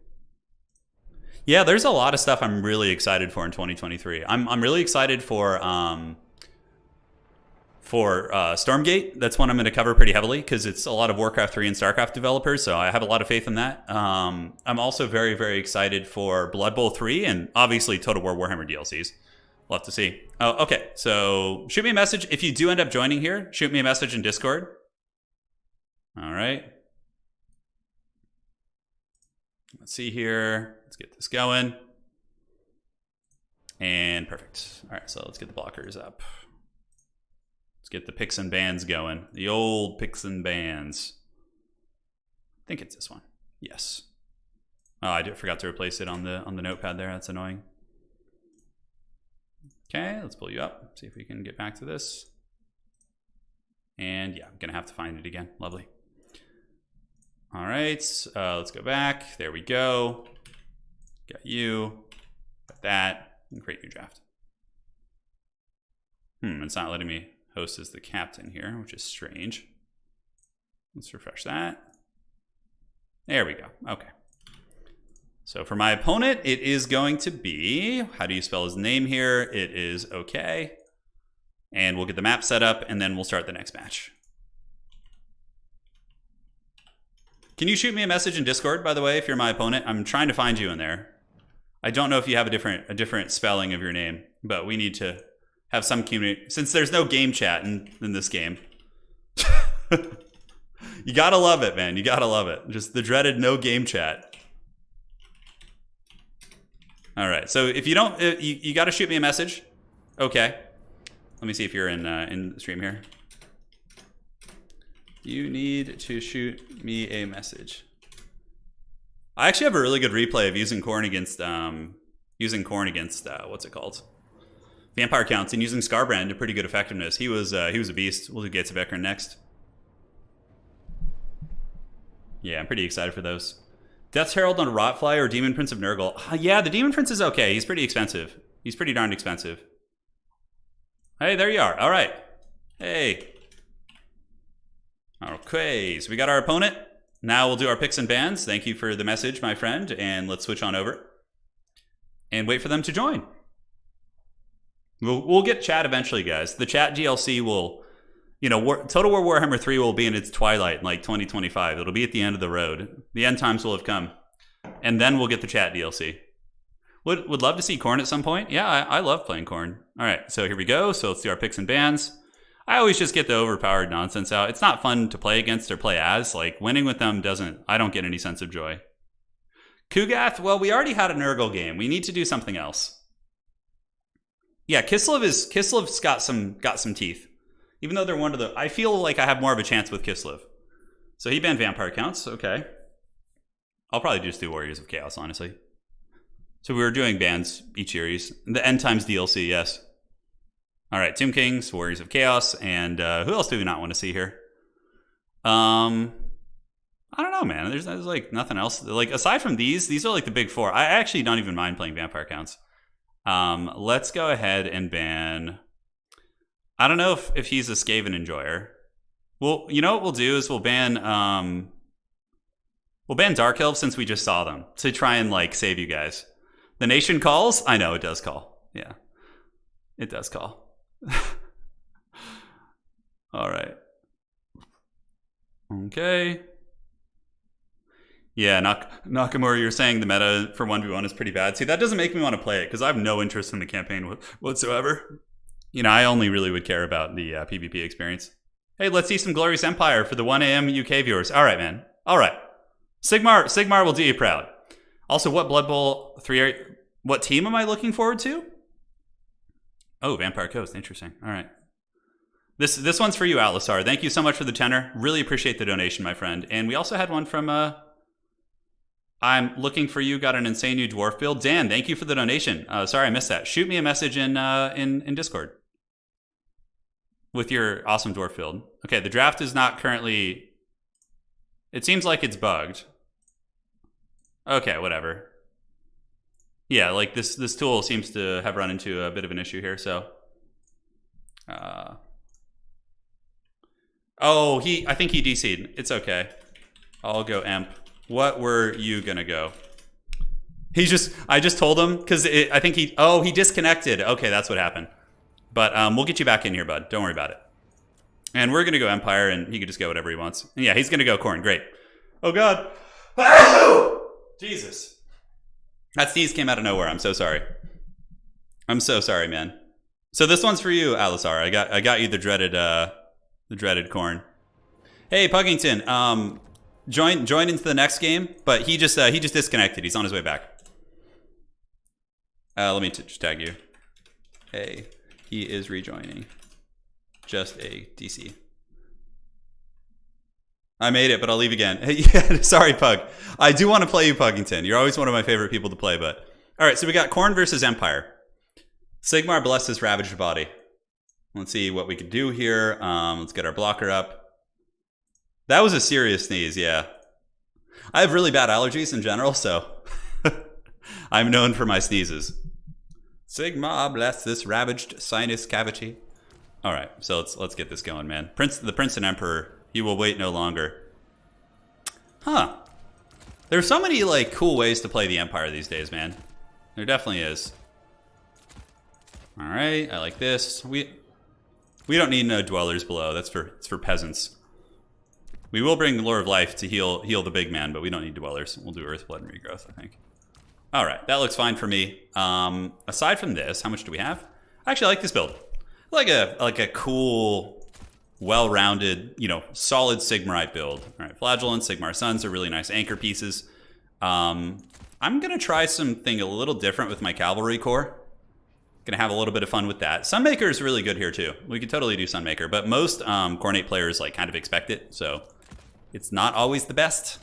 Yeah, there's a lot of stuff I'm really excited for in 2023. I'm really excited for Stormgate. That's one I'm going to cover pretty heavily because it's a lot of Warcraft 3 and StarCraft developers, so I have a lot of faith in that. I'm also very, very excited for Blood Bowl 3 and obviously Total War Warhammer DLCs. We'll have to see. Oh, okay, so shoot me a message. If you do end up joining here, shoot me a message in Discord. All right. Let's see here. Let's get this going. And perfect. All right, so let's get the blockers up. Let's get the picks and bands going. The old picks and bands. I think it's this one. Yes. Oh, I forgot to replace it on the notepad there. That's annoying. Okay, let's pull you up. See if we can get back to this. And yeah, I'm gonna have to find it again. Lovely. All right, let's go back. There we go. Got you. Got that. And create new draft. It's not letting me host as the captain here, which is strange. Let's refresh that. There we go. Okay. So for my opponent, it is going to be, how do you spell his name here? It is okay. And we'll get the map set up, and then we'll start the next match. Can you shoot me a message in Discord, by the way, if you're my opponent? I'm trying to find you in there. I don't know if you have a different spelling of your name, but we need to have some community. Since there's no game chat in this game. You gotta love it, man. You gotta love it. Just the dreaded no game chat. All right, so if you don't, you gotta shoot me a message. Okay. Let me see if you're in the stream here. You need to shoot me a message. I actually have a really good replay of using Khorne against what's it called? Vampire Counts, and using Scarbrand to pretty good effectiveness. He was a beast. We'll do Gates of Ekron next. Yeah, I'm pretty excited for those. Death's Herald on a Rotfly or Demon Prince of Nurgle. Yeah, the Demon Prince is okay. He's pretty expensive. He's pretty darn expensive. Hey, there you are. All right. Hey. Okay, so we got our opponent. Now we'll do our picks and bans. Thank you for the message, my friend. And let's switch on over and wait for them to join. We'll get chat eventually, guys. The chat DLC will You know, Total War Warhammer 3 will be in its twilight in like 2025. It'll be at the end of the road. The end times will have come. And then we'll get the chat DLC. Would love to see Khorne at some point. Yeah, I love playing Khorne. All right, so here we go. So let's do our picks and bans. I always just get the overpowered nonsense out. It's not fun to play against or play as. Like, winning with them I don't get any sense of joy. Kugath, well, we already had a Nurgle game. We need to do something else. Yeah, Kislev's got some teeth. Even though they're one of the... I feel like I have more of a chance with Kislev. So he banned Vampire Counts. Okay. I'll probably just do Warriors of Chaos, honestly. So we were doing bans each series. The End Times DLC, yes. All right, Tomb Kings, Warriors of Chaos, and who else do we not want to see here? I don't know, man. There's like nothing else. Like, aside from these are like the big four. I actually don't even mind playing Vampire Counts. Let's go ahead and ban... I don't know if he's a Skaven enjoyer. Well, you know what we'll do is we'll ban Dark Elves since we just saw them to try and like save you guys. The nation calls? I know it does call. Yeah. It does call. All right. Okay. Yeah, Nakamura, you're saying the meta for 1v1 is pretty bad. See, that doesn't make me want to play it because I have no interest in the campaign whatsoever. You know, I only really would care about the PvP experience. Hey, let's see some Glorious Empire for the 1 a.m. UK viewers. All right, man. All right. Sigmar will do you proud. Also, what Blood Bowl 3... What team am I looking forward to? Oh, Vampire Coast. Interesting. All right. This one's for you, Alisar. Thank you so much for the tenor. Really appreciate the donation, my friend. And we also had one from... I'm looking for you. Got an insane new dwarf build. Dan, thank you for the donation. Sorry I missed that. Shoot me a message in Discord with your awesome dwarf build. Okay, the draft is not currently... It seems like it's bugged. Okay, whatever. Yeah, like this tool seems to have run into a bit of an issue here, so... Oh, I think he DC'd. It's okay. I'll go Emp. What were you gonna go? I just told him, because I think he disconnected. Okay, that's what happened. But we'll get you back in here, bud. Don't worry about it. And we're gonna go Empire, and he can just go whatever he wants. And yeah, he's gonna go Khorne. Great. Oh, God. Jesus. That sneeze came out of nowhere. I'm so sorry. I'm so sorry, man. So this one's for you, Alisar. I got you the dreaded Khorne. Hey, Puggington. Join into the next game, but he just disconnected. He's on his way back. Let me just tag you. Hey, he is rejoining. Just a DC. I made it, but I'll leave again. Yeah, sorry, Pug. I do want to play you, Puggington. You're always one of my favorite people to play, but... All right, so we got Khorne versus Empire. Sigmar bless his ravaged body. Let's see what we can do here. Let's get our blocker up. That was a serious sneeze, yeah. I have really bad allergies in general, so... I'm known for my sneezes. Sigmar bless this ravaged sinus cavity. All right, so let's get this going, man. The Prince and Emperor... He will wait no longer. Huh. There's so many, like, cool ways to play the Empire these days, man. There definitely is. All right, I like this. We don't need no dwellers below. It's for peasants. We will bring the Lore of Life to heal the big man, but we don't need dwellers. We'll do Earth, Blood, and Regrowth, I think. All right, that looks fine for me. Aside from this, how much do we have? I actually like this build. Like a cool... well-rounded, solid Sigmarite build. All right, Flagellant, Sigmar Suns are really nice anchor pieces. I'm going to try something a little different with my Cavalry Corps. Going to have a little bit of fun with that. Sunmaker is really good here, too. We could totally do Sunmaker, but most Khornate players kind of expect it, so it's not always the best.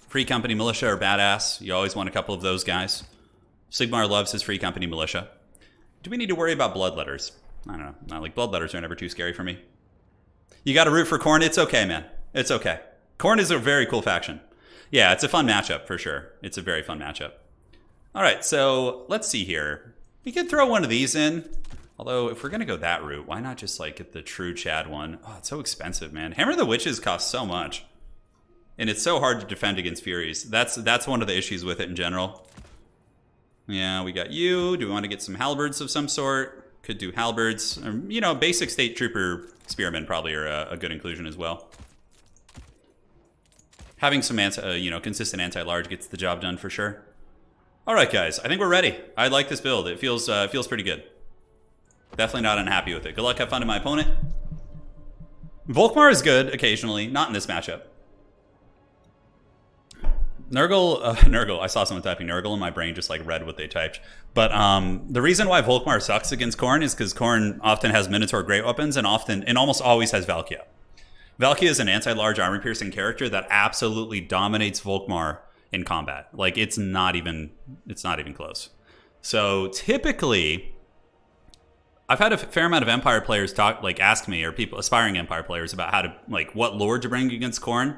Free Company Militia are badass. You always want a couple of those guys. Sigmar loves his Free Company Militia. Do we need to worry about Bloodletters? I don't know. Not like Bloodletters are never too scary for me. You got to root for Khorne. It's okay, man. It's okay. Khorne is a very cool faction. Yeah, it's a fun matchup for sure. It's a very fun matchup. All right, so let's see here. We could throw one of these in. Although, if we're going to go that route, why not just get the true Chad one? Oh, it's so expensive, man. Hammer of the Witches costs so much. And it's so hard to defend against Furies. That's one of the issues with it in general. Yeah, we got you. Do we want to get some halberds of some sort? Could do halberds. You know, basic state trooper spearmen probably are a good inclusion as well. Having some you know, consistent anti-large gets the job done for sure. All right, guys, I think we're ready. I like this build. It feels pretty good. Definitely not unhappy with it. Good luck, have fun to my opponent. Volkmar is good occasionally, not in this matchup. Nurgle, I saw someone typing Nurgle and my brain just like read what they typed. But the reason why Volkmar sucks against Khorne is because Khorne often has Minotaur great weapons and almost always has Valkia. Valkia is an anti-large armor-piercing character that absolutely dominates Volkmar in combat. Like, it's not even close. So typically, I've had a fair amount of Empire players ask me, or people aspiring Empire players, about how to what lord to bring against Khorne.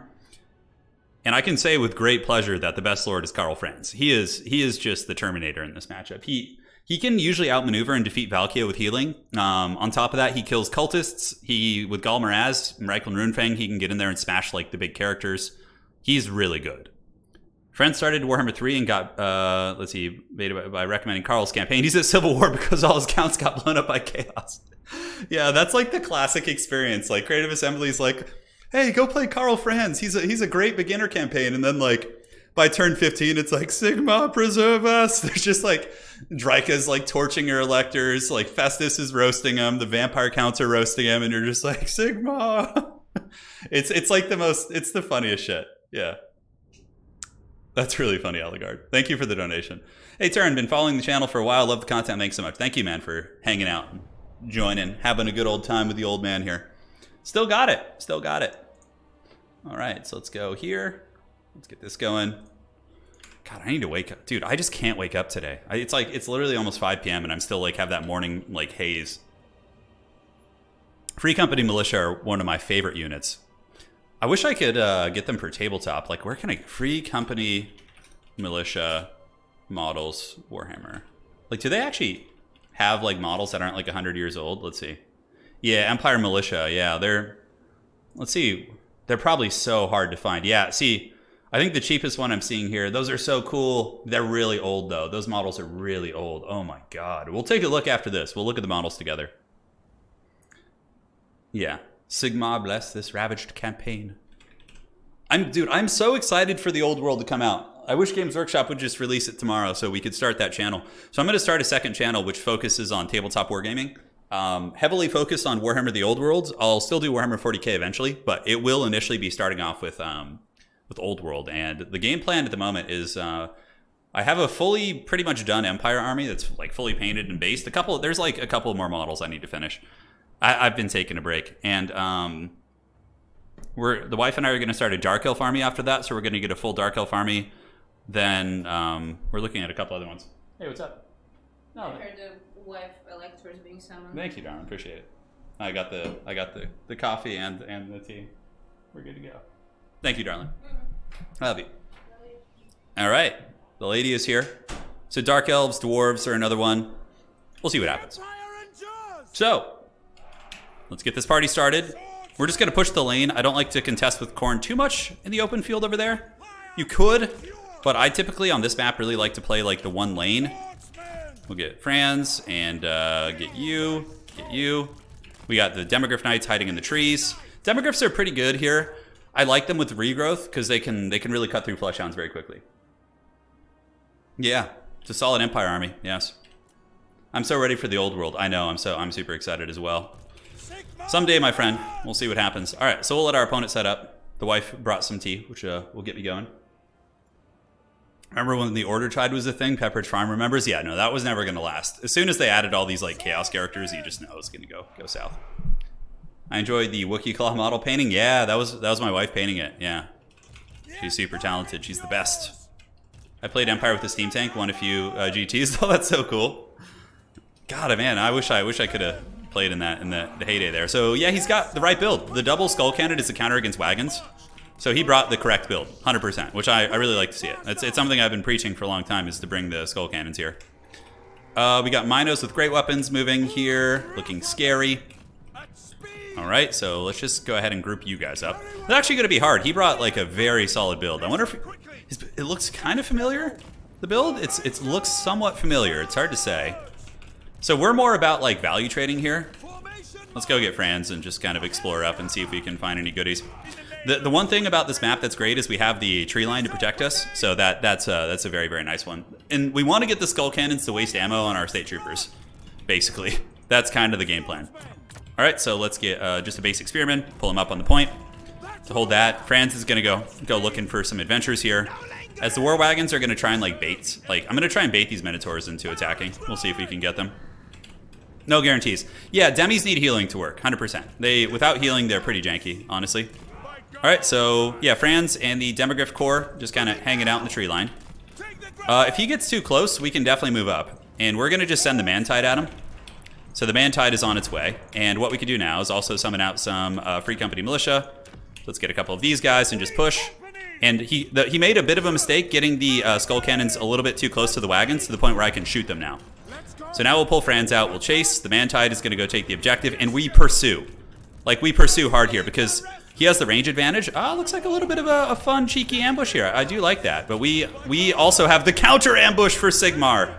And I can say with great pleasure that the best lord is Karl Franz. He is just the Terminator in this matchup. He can usually outmaneuver and defeat Valkia with healing. On top of that, he kills cultists. With Gal Maraz and Reichel and Runefang, he can get in there and smash like the big characters. He's really good. Franz started Warhammer 3 and got, beta by recommending Karl's campaign. He's at Civil War because all his counts got blown up by chaos. Yeah, that's like the classic experience. Like, Creative Assembly's like, hey, go play Karl Franz. He's a great beginner campaign. And then by turn 15, it's like, Sigma, preserve us. There's just Draika's torching her electors. Festus is roasting him. The vampire counts are roasting him. And you're just like, Sigma. It's the funniest shit. Yeah. That's really funny, Aligard. Thank you for the donation. Hey, Turin, been following the channel for a while. Love the content. Thanks so much. Thank you, man, for hanging out and joining, having a good old time with the old man here. Still got it. Still got it. All right, so let's go here. Let's get this going. God, I need to wake up. Dude, I just can't wake up today. It's literally almost 5 p.m. and I'm still have that morning haze. Free Company Militia are one of my favorite units. I wish I could get them for tabletop. Where can I Free Company Militia models Warhammer? Do they actually have models that aren't 100 years old? Let's see. Yeah, Empire Militia. Yeah, let's see. They're probably so hard to find. Yeah, see, I think the cheapest one I'm seeing here, those are so cool. They're really old, though. Those models are really old. Oh, my God. We'll take a look after this. We'll look at the models together. Yeah. Sigma bless this ravaged campaign. I'm so excited for the old world to come out. I wish Games Workshop would just release it tomorrow so we could start that channel. So I'm going to start a second channel which focuses on tabletop wargaming. Heavily focused on Warhammer the Old Worlds. I'll still do Warhammer 40k eventually, but it will initially be starting off with Old World. And the game plan at the moment is I have a pretty much done Empire army that's fully painted and based. There's a couple more models I need to finish. I've been taking a break, and the wife and I are going to start a Dark Elf army after that. So we're going to get a full Dark Elf army. Then we're looking at a couple other ones. Hey, what's up? No, I heard the wife electors being summoned. Thank you, darling. Appreciate it. I got the coffee and the tea. We're good to go. Thank you, darling. I love you. All right, the lady is here. So Dark Elves, Dwarves are another one. We'll see what happens. So let's get this party started. We're just going to push the lane. I don't like to contest with Khorne too much in the open field over there. You could, but I typically on this map really like to play the one lane. We'll get Franz and get you. We got the Demogryph Knights hiding in the trees. Demogryphs are pretty good here. I like them with regrowth because they can really cut through Fleshhounds very quickly. Yeah, it's a solid Empire army. Yes, I'm so ready for the old world. I know. I'm super excited as well. Someday, my friend, we'll see what happens. All right, so we'll let our opponent set up. The wife brought some tea, which will get me going. Remember when the Order Tide was a thing? Pepperidge Farm remembers? Yeah, no, that was never going to last. As soon as they added all these chaos characters, you just know it's going to go south. I enjoyed the Wookiee Claw model painting. Yeah, that was my wife painting it. Yeah, she's super talented. She's the best. I played Empire with the Steam Tank, won a few GTs. Oh, that's so cool. God, man, I wish I could have played in the heyday there. So yeah, he's got the right build. The double skull cannon is a counter against wagons. So he brought the correct build, 100%, which I really like to see it. It's something I've been preaching for a long time, is to bring the skull cannons here. We got Minos with great weapons moving here, looking scary. All right, so let's just go ahead and group you guys up. It's actually going to be hard. He brought a very solid build. I wonder if it looks kind of familiar. The build, it looks somewhat familiar. It's hard to say. So we're more about like value trading here. Let's go get Franz and just kind of explore up and see if we can find any goodies. The one thing about this map that's great is we have the tree line to protect us, so that's a very, very nice one. And we want to get the skull cannons to waste ammo on our state troopers, basically. That's kind of the game plan. All right, so let's get just a basic spearman, pull him up on the point. To hold that, Franz is gonna go looking for some adventures here. As the war wagons are gonna try and like bait, I'm gonna try and bait these minotaurs into attacking. We'll see if we can get them. No guarantees. Yeah, demis need healing to work, 100%. Without healing, they're pretty janky, honestly. All right, so yeah, Franz and the Demogryph Corps just kind of hanging out in the tree line. If he gets too close, we can definitely move up. And we're gonna just send the Man-Tide at him. So the Man-Tide is on its way. And what we can do now is also summon out some Free Company Militia. Let's get a couple of these guys and just push. And he made a bit of a mistake getting the skull cannons a little bit too close to the wagons to the point where I can shoot them now. So now we'll pull Franz out, we'll chase, the Man-Tide is gonna go take the objective, and we pursue. We pursue hard here because he has the range advantage. Looks like a little bit of a fun, cheeky ambush here. I do like that, but we also have the counter ambush for Sigmar.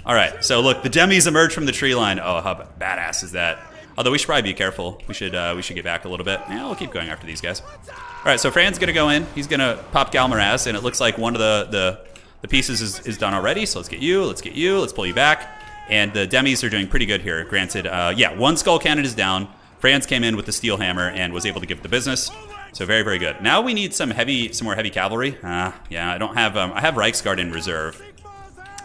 All right, so look, the demis emerge from the tree line. Oh, how badass is that? Although we should probably be careful. We should get back a little bit. Yeah, we'll keep going after these guys. All right, so Fran's gonna go in. He's gonna pop Galmaraz, and it looks like one of the pieces is done already. So let's get you, let's pull you back. And the demis are doing pretty good here. Granted, yeah, one skull cannon is down. Franz came in with the steel hammer and was able to give the business. So very, very good. Now we need some more heavy cavalry. Yeah, I don't have, I have Reichsguard in reserve.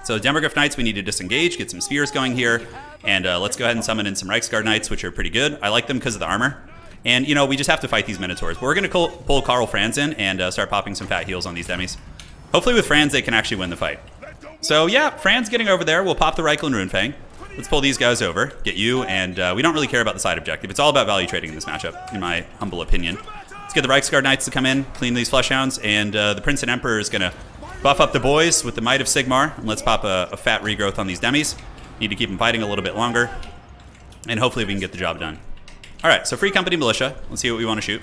So Demogryph Knights, we need to disengage, get some spears going here. And let's go ahead and summon in some Reichsguard Knights, which are pretty good. I like them because of the armor. And, you know, we just have to fight these Minotaurs. But we're going to pull Karl Franz in and start popping some fat heals on these demis. Hopefully with Franz, they can actually win the fight. So yeah, Franz getting over there. We'll pop the Reichlin Runefang. Let's pull these guys over, get you, and we don't really care about the side objective. It's all about value trading in this matchup, in my humble opinion. Let's get the Reichsguard Knights to come in, clean these Fleshhounds, and the Prince and Emperor is going to buff up the boys with the Might of Sigmar. And let's pop a fat regrowth on these demis. Need to keep them fighting a little bit longer, and hopefully we can get the job done. All right, so Free Company Militia. Let's see what we want to shoot.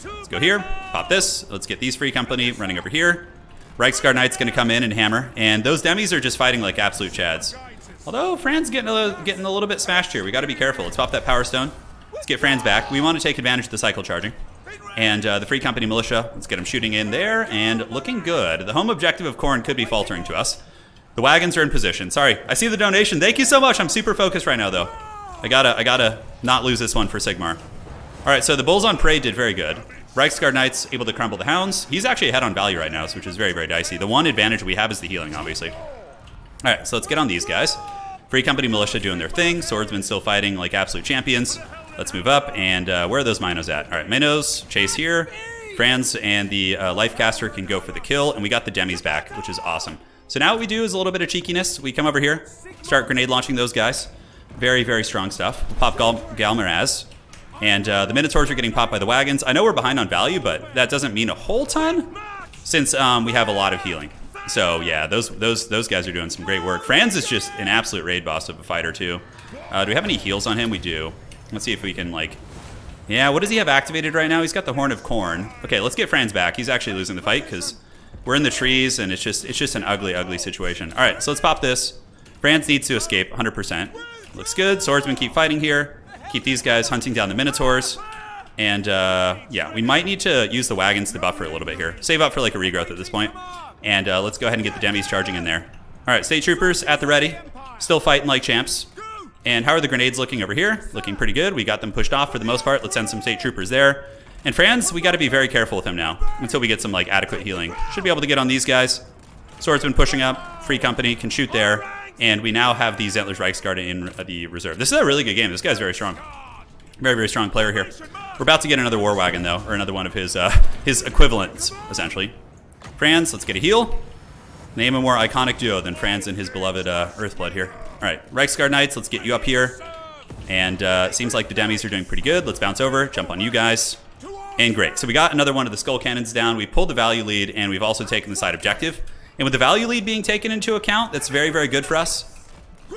Let's go here, pop this. Let's get these Free Company running over here. Reichsguard Knight's going to come in and hammer, and those demis are just fighting like absolute chads. Although Fran's getting a little bit smashed here. We got to be careful. Let's pop that Power Stone. Let's get Franz back. We want to take advantage of the cycle charging. And the Free Company Militia, let's get them shooting in there, and looking good. The home objective of Khorne could be faltering to us. The wagons are in position. Sorry, I see the donation. Thank you so much. I'm super focused right now, though. I gotta not lose this one for Sigmar. All right, so the Bulls on Parade did very good. Reichsguard Knight's able to crumble the Hounds. He's actually ahead on value right now, which is very, very dicey. The one advantage we have is the healing, obviously. All right, so let's get on these guys. Free Company Militia doing their thing. Swordsmen still fighting like absolute champions. Let's move up, and where are those Minos at? All right, Minos, chase here. Franz and the Lifecaster can go for the kill, and we got the demis back, which is awesome. So now what we do is a little bit of cheekiness. We come over here, start grenade launching those guys. Very, very strong stuff. We'll pop Galmaraz. And the Minotaurs are getting popped by the wagons. I know we're behind on value, but that doesn't mean a whole ton since we have a lot of healing. So yeah, those guys are doing some great work. Franz is just an absolute raid boss of a fighter too. Do we have any heals on him? We do. Let's see if we can yeah, what does he have activated right now? He's got the Horn of Khorne. Okay, let's get Franz back. He's actually losing the fight because we're in the trees and it's just an ugly, ugly situation. All right, so let's pop this. Franz needs to escape 100%. Looks good. Swordsmen keep fighting here. Keep these guys hunting down the Minotaurs. And yeah, we might need to use the wagons to buffer a little bit here. Save up for like a regrowth at this point. And let's go ahead and get the demis charging in there. All right, state troopers at the ready. Still fighting like champs. And how are the grenades looking over here? Looking pretty good. We got them pushed off for the most part. Let's send some state troopers there. And Franz, we got to be very careful with him now until we get some like adequate healing. Should be able to get on these guys. Swordsman pushing up. Free Company can shoot there. And we now have the Zentler's Reichsguard in the reserve. This is a really good game. This guy's very strong. Very, very strong player here. We're about to get another War Wagon, though, or another one of his equivalents, essentially. Franz, let's get a heal. Name a more iconic duo than Franz and his beloved Earthblood here. All right, Reichsguard Knights, let's get you up here. And it seems like the demis are doing pretty good. Let's bounce over, jump on you guys. And great. So we got another one of the Skull Cannons down. We pulled the value lead, and we've also taken the side objective. And with the value lead being taken into account, that's very, very good for us.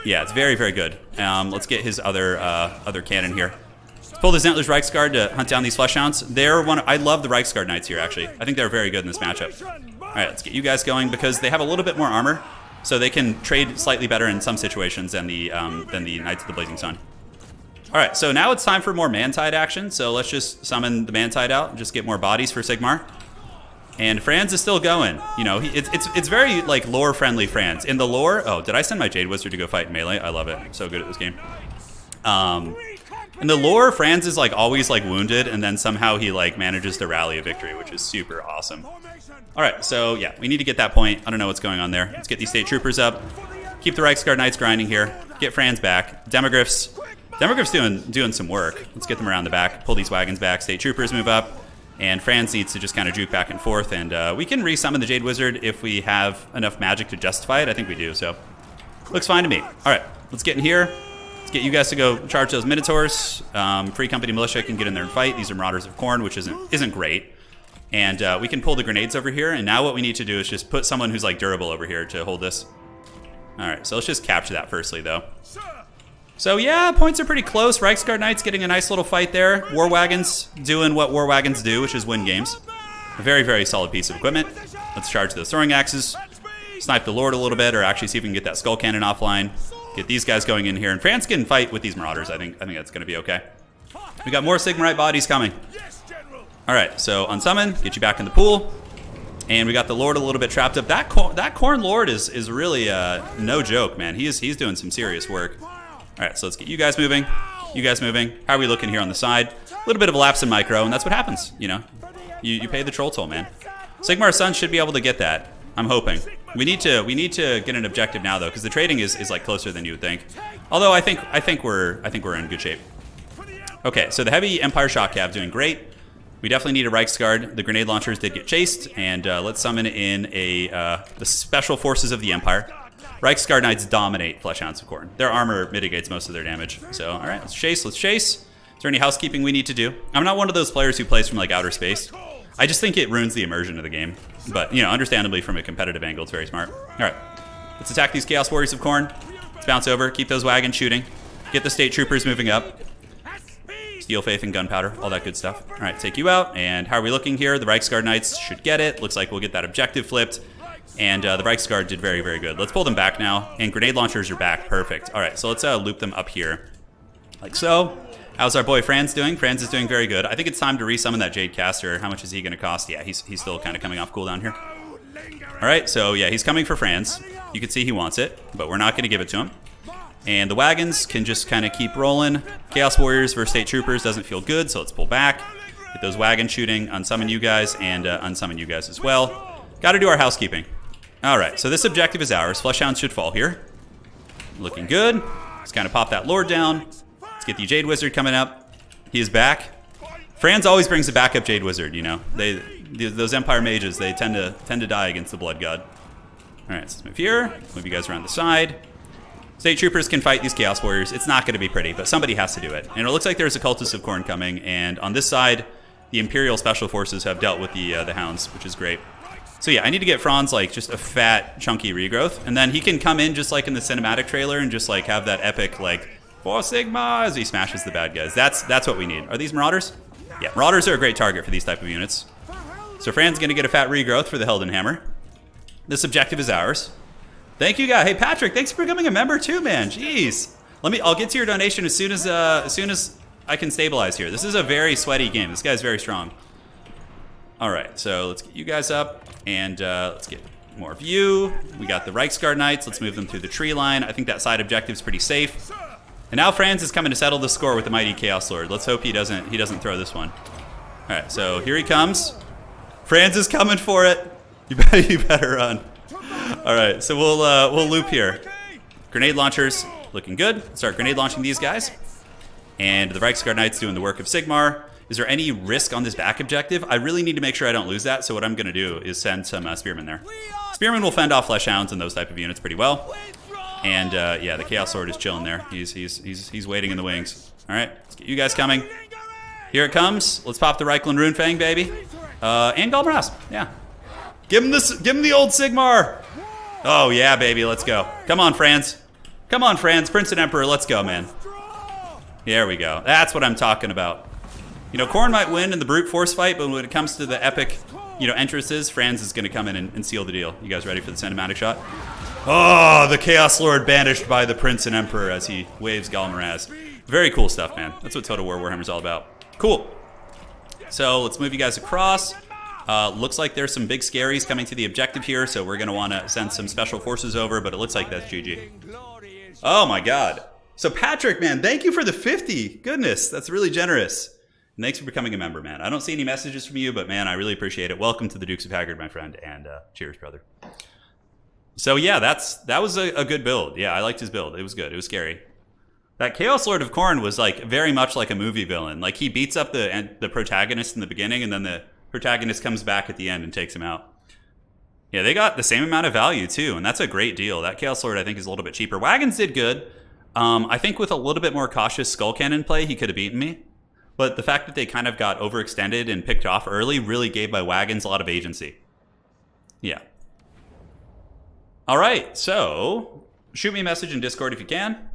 Yeah, it's very, very good. Let's get his other cannon here. Let's pull the Zentler's Reichsguard to hunt down these Fleshhounds. I love the Reichsguard Knights here, actually. I think they're very good in this matchup. All right, let's get you guys going because they have a little bit more armor. so they can trade slightly better in some situations than the Knights of the Blazing Sun. All right, so now it's time for more Mantide action. So let's just summon the Mantide out and just get more bodies for Sigmar. And Franz is still going. You know, it's very like lore friendly Franz. In the lore, oh, did I send my Jade Wizard to go fight in melee? I love it. I'm so good at this game. In the lore, Franz is like always like wounded, and then somehow he like manages to rally a victory, which is super awesome. All right, so yeah, we need to get that point. I don't know what's going on there. Let's get these state troopers up. Keep the Reiksguard Knights grinding here. Get Franz back. Demogryphs doing some work. Let's get them around the back. Pull these wagons back. State troopers move up. And Franz needs to just kind of juke back and forth. And we can resummon the Jade Wizard if we have enough magic to justify it. I think we do, so looks fine to me. All right, let's get in here. Let's get you guys to go charge those Minotaurs. Free Company Militia can get in there and fight. These are Marauders of Khorne, which isn't great. And we can pull the grenades over here. And now what we need to do is just put someone who's like durable over here to hold this. All right, so let's just capture that firstly, though. So yeah, points are pretty close. Reiksguard Knights getting a nice little fight there. War Wagons doing what War Wagons do, which is win games. A very, very solid piece of equipment. Let's charge those throwing axes. Snipe the Lord a little bit, or actually see if we can get that Skull Cannon offline. Get these guys going in here. And France can fight with these Marauders. I think that's going to be okay. We got more Sigmarite bodies coming. All right, so unsummon, get you back in the pool. And we got the Lord a little bit trapped up. That Khorne Lord is really no joke, man. He's doing some serious work. All right, so let's get you guys moving. You guys moving. How are we looking here on the side? A little bit of a lapse in micro, and that's what happens, you know. You pay the troll toll, man. Sigmar's Son should be able to get that. I'm hoping. We need to get an objective now, though, because the trading is like closer than you would think. Although I think we're in good shape. Okay, so the heavy Empire Shock Cav doing great. We definitely need a Reiksguard. The grenade launchers did get chased, and let's summon in the Special Forces of the Empire. Reiksguard Knights dominate Fleshhounds of Khorne. Their armor mitigates most of their damage. So, all right, let's chase. Is there any housekeeping we need to do? I'm not one of those players who plays from like outer space. I just think it ruins the immersion of the game. But, you know, understandably from a competitive angle, it's very smart. All right, let's attack these Chaos Warriors of Khorne. Let's bounce over, keep those wagons shooting. Get the state troopers moving up. Steel Faith and Gunpowder, all that good stuff. All right, take you out. And how are we looking here? The Reiksguard Knights should get it. Looks like we'll get that objective flipped. And the Reiksguard did very, very good. Let's pull them back now. And grenade launchers are back. Perfect. All right, so let's loop them up here. Like so. How's our boy Franz doing? Franz is doing very good. I think it's time to resummon that Jade Caster. How much is he going to cost? Yeah, he's still kind of coming off cooldown here. All right, so yeah, he's coming for Franz. You can see he wants it, but we're not going to give it to him. And the wagons can just kind of keep rolling. Chaos Warriors versus State Troopers doesn't feel good, so let's pull back. Get those wagons shooting, unsummon you guys, and unsummon you guys as well. Got to do our housekeeping. All right, so this objective is ours. Fleshhounds should fall here. Looking good. Let's kind of pop that Lord down. Let's get the Jade Wizard coming up. He is back. Franz always brings a backup Jade Wizard, you know. Those Empire mages, they tend to die against the Blood God. All right, so let's move here. Move you guys around the side. State Troopers can fight these Chaos Warriors. It's not going to be pretty, but somebody has to do it. And it looks like there's a Cultist of Khorne coming, and on this side, the Imperial Special Forces have dealt with the Hounds, which is great. So yeah, I need to get Franz like just a fat, chunky regrowth, and then he can come in just like in the cinematic trailer and just like have that epic like for Sigma as he smashes the bad guys. That's what we need. Are these Marauders? Yeah, Marauders are a great target for these type of units. So Fran's gonna get a fat regrowth for the Heldenhammer. This objective is ours. Thank you, guys. Hey Patrick, thanks for becoming a member too, man. Jeez. I'll get to your donation as soon as I can stabilize here. This is a very sweaty game. This guy's very strong. All right, so let's get you guys up, and let's get more of you. We got the Reiksguard Knights. Let's move them through the tree line. I think that side objective's pretty safe. And now Franz is coming to settle the score with the mighty Chaos Lord. Let's hope he doesn't throw this one. All right, so here he comes. Franz is coming for it. You better run. All right, so we'll loop here. Grenade launchers looking good. Start grenade launching these guys. And the Reiksguard Knights doing the work of Sigmar. Is there any risk on this back objective? I really need to make sure I don't lose that, so what I'm going to do is send some Spearmen there. Spearmen will fend off Fleshhounds and those type of units pretty well. And yeah, the Chaos Sword is chilling there. He's waiting in the wings. All right, let's get you guys coming. Here it comes. Let's pop the Reikland Runefang, baby. And Galbrass, yeah. Give him the old Sigmar. Oh yeah, baby, let's go. Come on, Franz. Come on, Franz, Prince and Emperor, let's go, man. There we go. That's what I'm talking about. You know, Khorne might win in the brute force fight, but when it comes to the epic, you know, entrances, Franz is going to come in and seal the deal. You guys ready for the cinematic shot? Oh, the Chaos Lord banished by the Prince and Emperor as he waves Galmaraz. Very cool stuff, man. That's what Total War Warhammer's all about. Cool. So let's move you guys across. Looks like there's some big scaries coming to the objective here, so we're going to want to send some special forces over, but it looks like that's GG. Oh my god. So Patrick, man, thank you for the 50. Goodness, that's really generous. And thanks for becoming a member, man. I don't see any messages from you, but man, I really appreciate it. Welcome to the Dukes of Haggard, my friend, and cheers, brother. So yeah, that was a good build. Yeah, I liked his build. It was good. It was scary. That Chaos Lord of Khorne was like very much like a movie villain. Like he beats up the protagonist in the beginning, and then the protagonist comes back at the end and takes him out. Yeah, they got the same amount of value too, and that's a great deal. That Chaos Lord I think is a little bit cheaper. Wagons did good. I think with a little bit more cautious Skull Cannon play, he could have beaten me. But the fact that they kind of got overextended and picked off early really gave my Wagons a lot of agency. Yeah. All right, so shoot me a message in Discord if you can.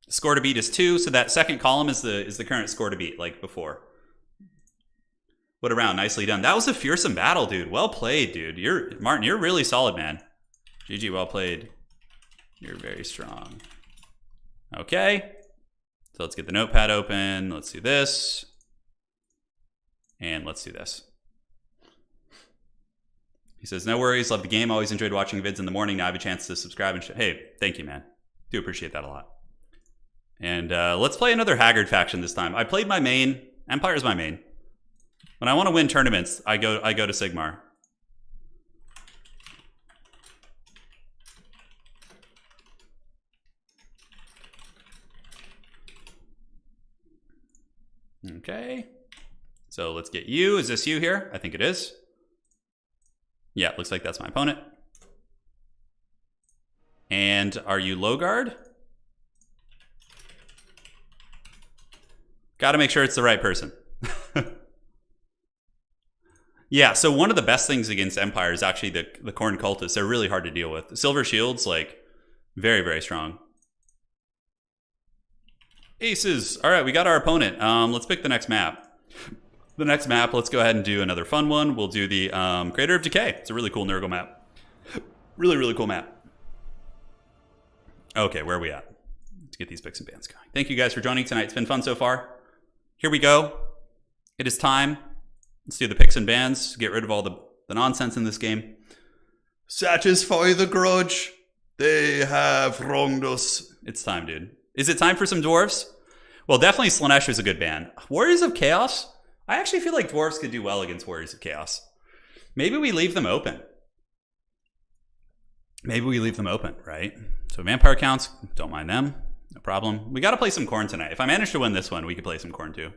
Score to beat is 2, so that second column is the current score to beat, like before. What a round, nicely done. That was a fearsome battle, dude. Well played, dude. Martin, you're really solid, man. GG, well played. You're very strong. Okay, so let's get the notepad open. Let's do this, and let's do this. He says, no worries, love the game. Always enjoyed watching vids in the morning. Now I have a chance to subscribe and hey, thank you, man. Do appreciate that a lot. And let's play another Haggard faction this time. I played my main. Empire's my main. When I want to win tournaments, I go to Sigmar. Okay. So let's get you. Is this you here? I think it is. Yeah, looks like that's my opponent. And are you low guard? Got to make sure it's the right person. Yeah, so one of the best things against Empire is actually the Khorne cultists. They're really hard to deal with. The Silver Shields, like, very, very strong. Aces. All right, we got our opponent. Let's pick the next map. The next map, let's go ahead and do another fun one. We'll do the Crater of Decay. It's a really cool Nurgle map. Really, really cool map. Okay, where are we at? Let's get these picks and bans going. Thank you guys for joining tonight. It's been fun so far. Here we go. It is time. Let's do the picks and bans. Get rid of all the nonsense in this game. Satisfy the grudge. They have wronged us. It's time, dude. Is it time for some Dwarfs? Well, definitely Slaanesh is a good ban. Warriors of Chaos? I actually feel like Dwarfs could do well against Warriors of Chaos. Maybe we leave them open. Maybe we leave them open, right? So Vampire counts, don't mind them. No problem. We got to play some Khorne tonight. If I manage to win this one, we could play some Khorne too.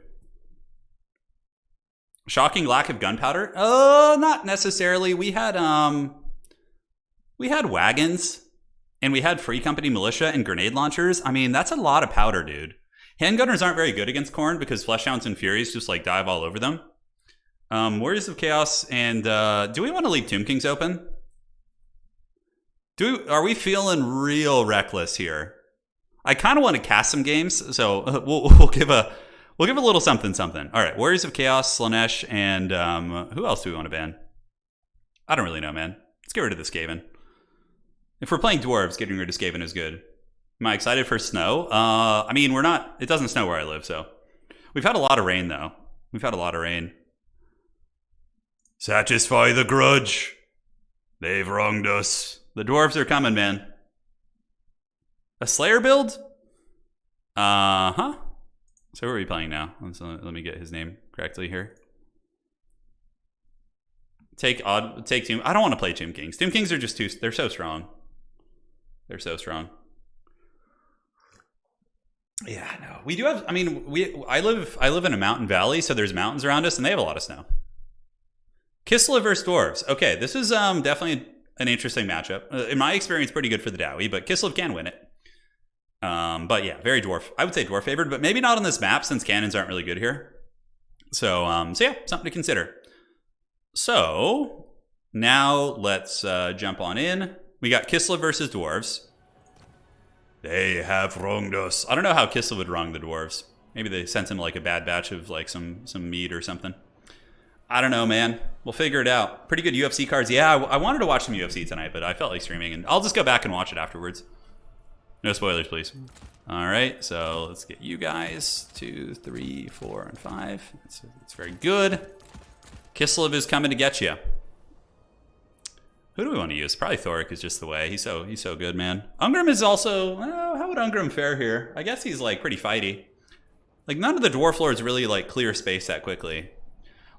Shocking lack of gunpowder? Not necessarily. We had wagons, and we had Free Company militia and grenade launchers. I mean, that's a lot of powder, dude. Handgunners aren't very good against Khorne because Fleshhounds and Furies just like dive all over them. Warriors of Chaos and do we want to leave Tomb Kings open? Are we feeling real reckless here? I kind of want to cast some games, so we'll give a little something. All right, Warriors of Chaos, Slaanesh, and who else do we want to ban? I don't really know, man. Let's get rid of the Skaven. If we're playing Dwarves, getting rid of Skaven is good. Am I excited for snow? I mean, we're not. It doesn't snow where I live, so. We've had a lot of rain, though. We've had a lot of rain. Satisfy the grudge. They've wronged us. The Dwarves are coming, man. A Slayer build? Uh-huh. So who are we playing now? Let me get his name correctly here. Take Tomb. I don't want to play Tomb Kings. Tomb Kings are just they're so strong. They're so strong. Yeah, no. We do have, I mean, I live in a mountain valley, so there's mountains around us, and they have a lot of snow. Kislev versus Dwarves. Okay, this is definitely an interesting matchup. In my experience, pretty good for the Dowie, but Kislev can win it. But yeah, very dwarf. I would say dwarf favored, but maybe not on this map since cannons aren't really good here. So yeah, something to consider. So now let's jump on in. We got Kislev versus Dwarves. They have wronged us. I don't know how Kislev would wrong the Dwarves. Maybe they sent him like a bad batch of like some meat or something. I don't know, man. We'll figure it out. Pretty good UFC cards. Yeah, I wanted to watch some UFC tonight, but I felt like streaming, and I'll just go back and watch it afterwards. No spoilers, please. All right, so let's get you guys 2, 3, 4, and 5. It's very good. Kislev is coming to get you. Who do we want to use? Probably Thoric is just the way. He's so good, man. Ungrim is also... how would Ungrim fare here? I guess he's like pretty fighty. Like none of the Dwarf Lords really like clear space that quickly.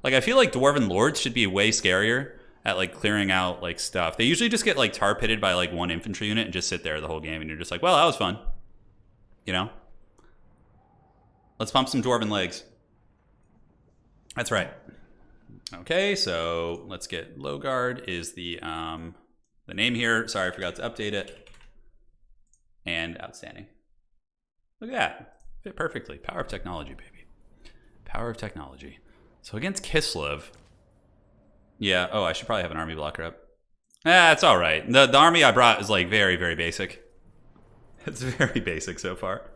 Like I feel like Dwarven Lords should be way scarier at like clearing out like stuff. They usually just get like tar pitted by like one infantry unit and just sit there the whole game, and you're just like, well, that was fun. You know? Let's pump some Dwarven legs. That's right. Okay, so let's get Logard is the name here. Sorry, I forgot to update it. And outstanding. Look at that. Fit perfectly. Power of technology, baby. Power of technology. So against Kislev. Yeah, oh, I should probably have an army blocker up. It's all right. The army I brought is like very, very basic. It's very basic so far.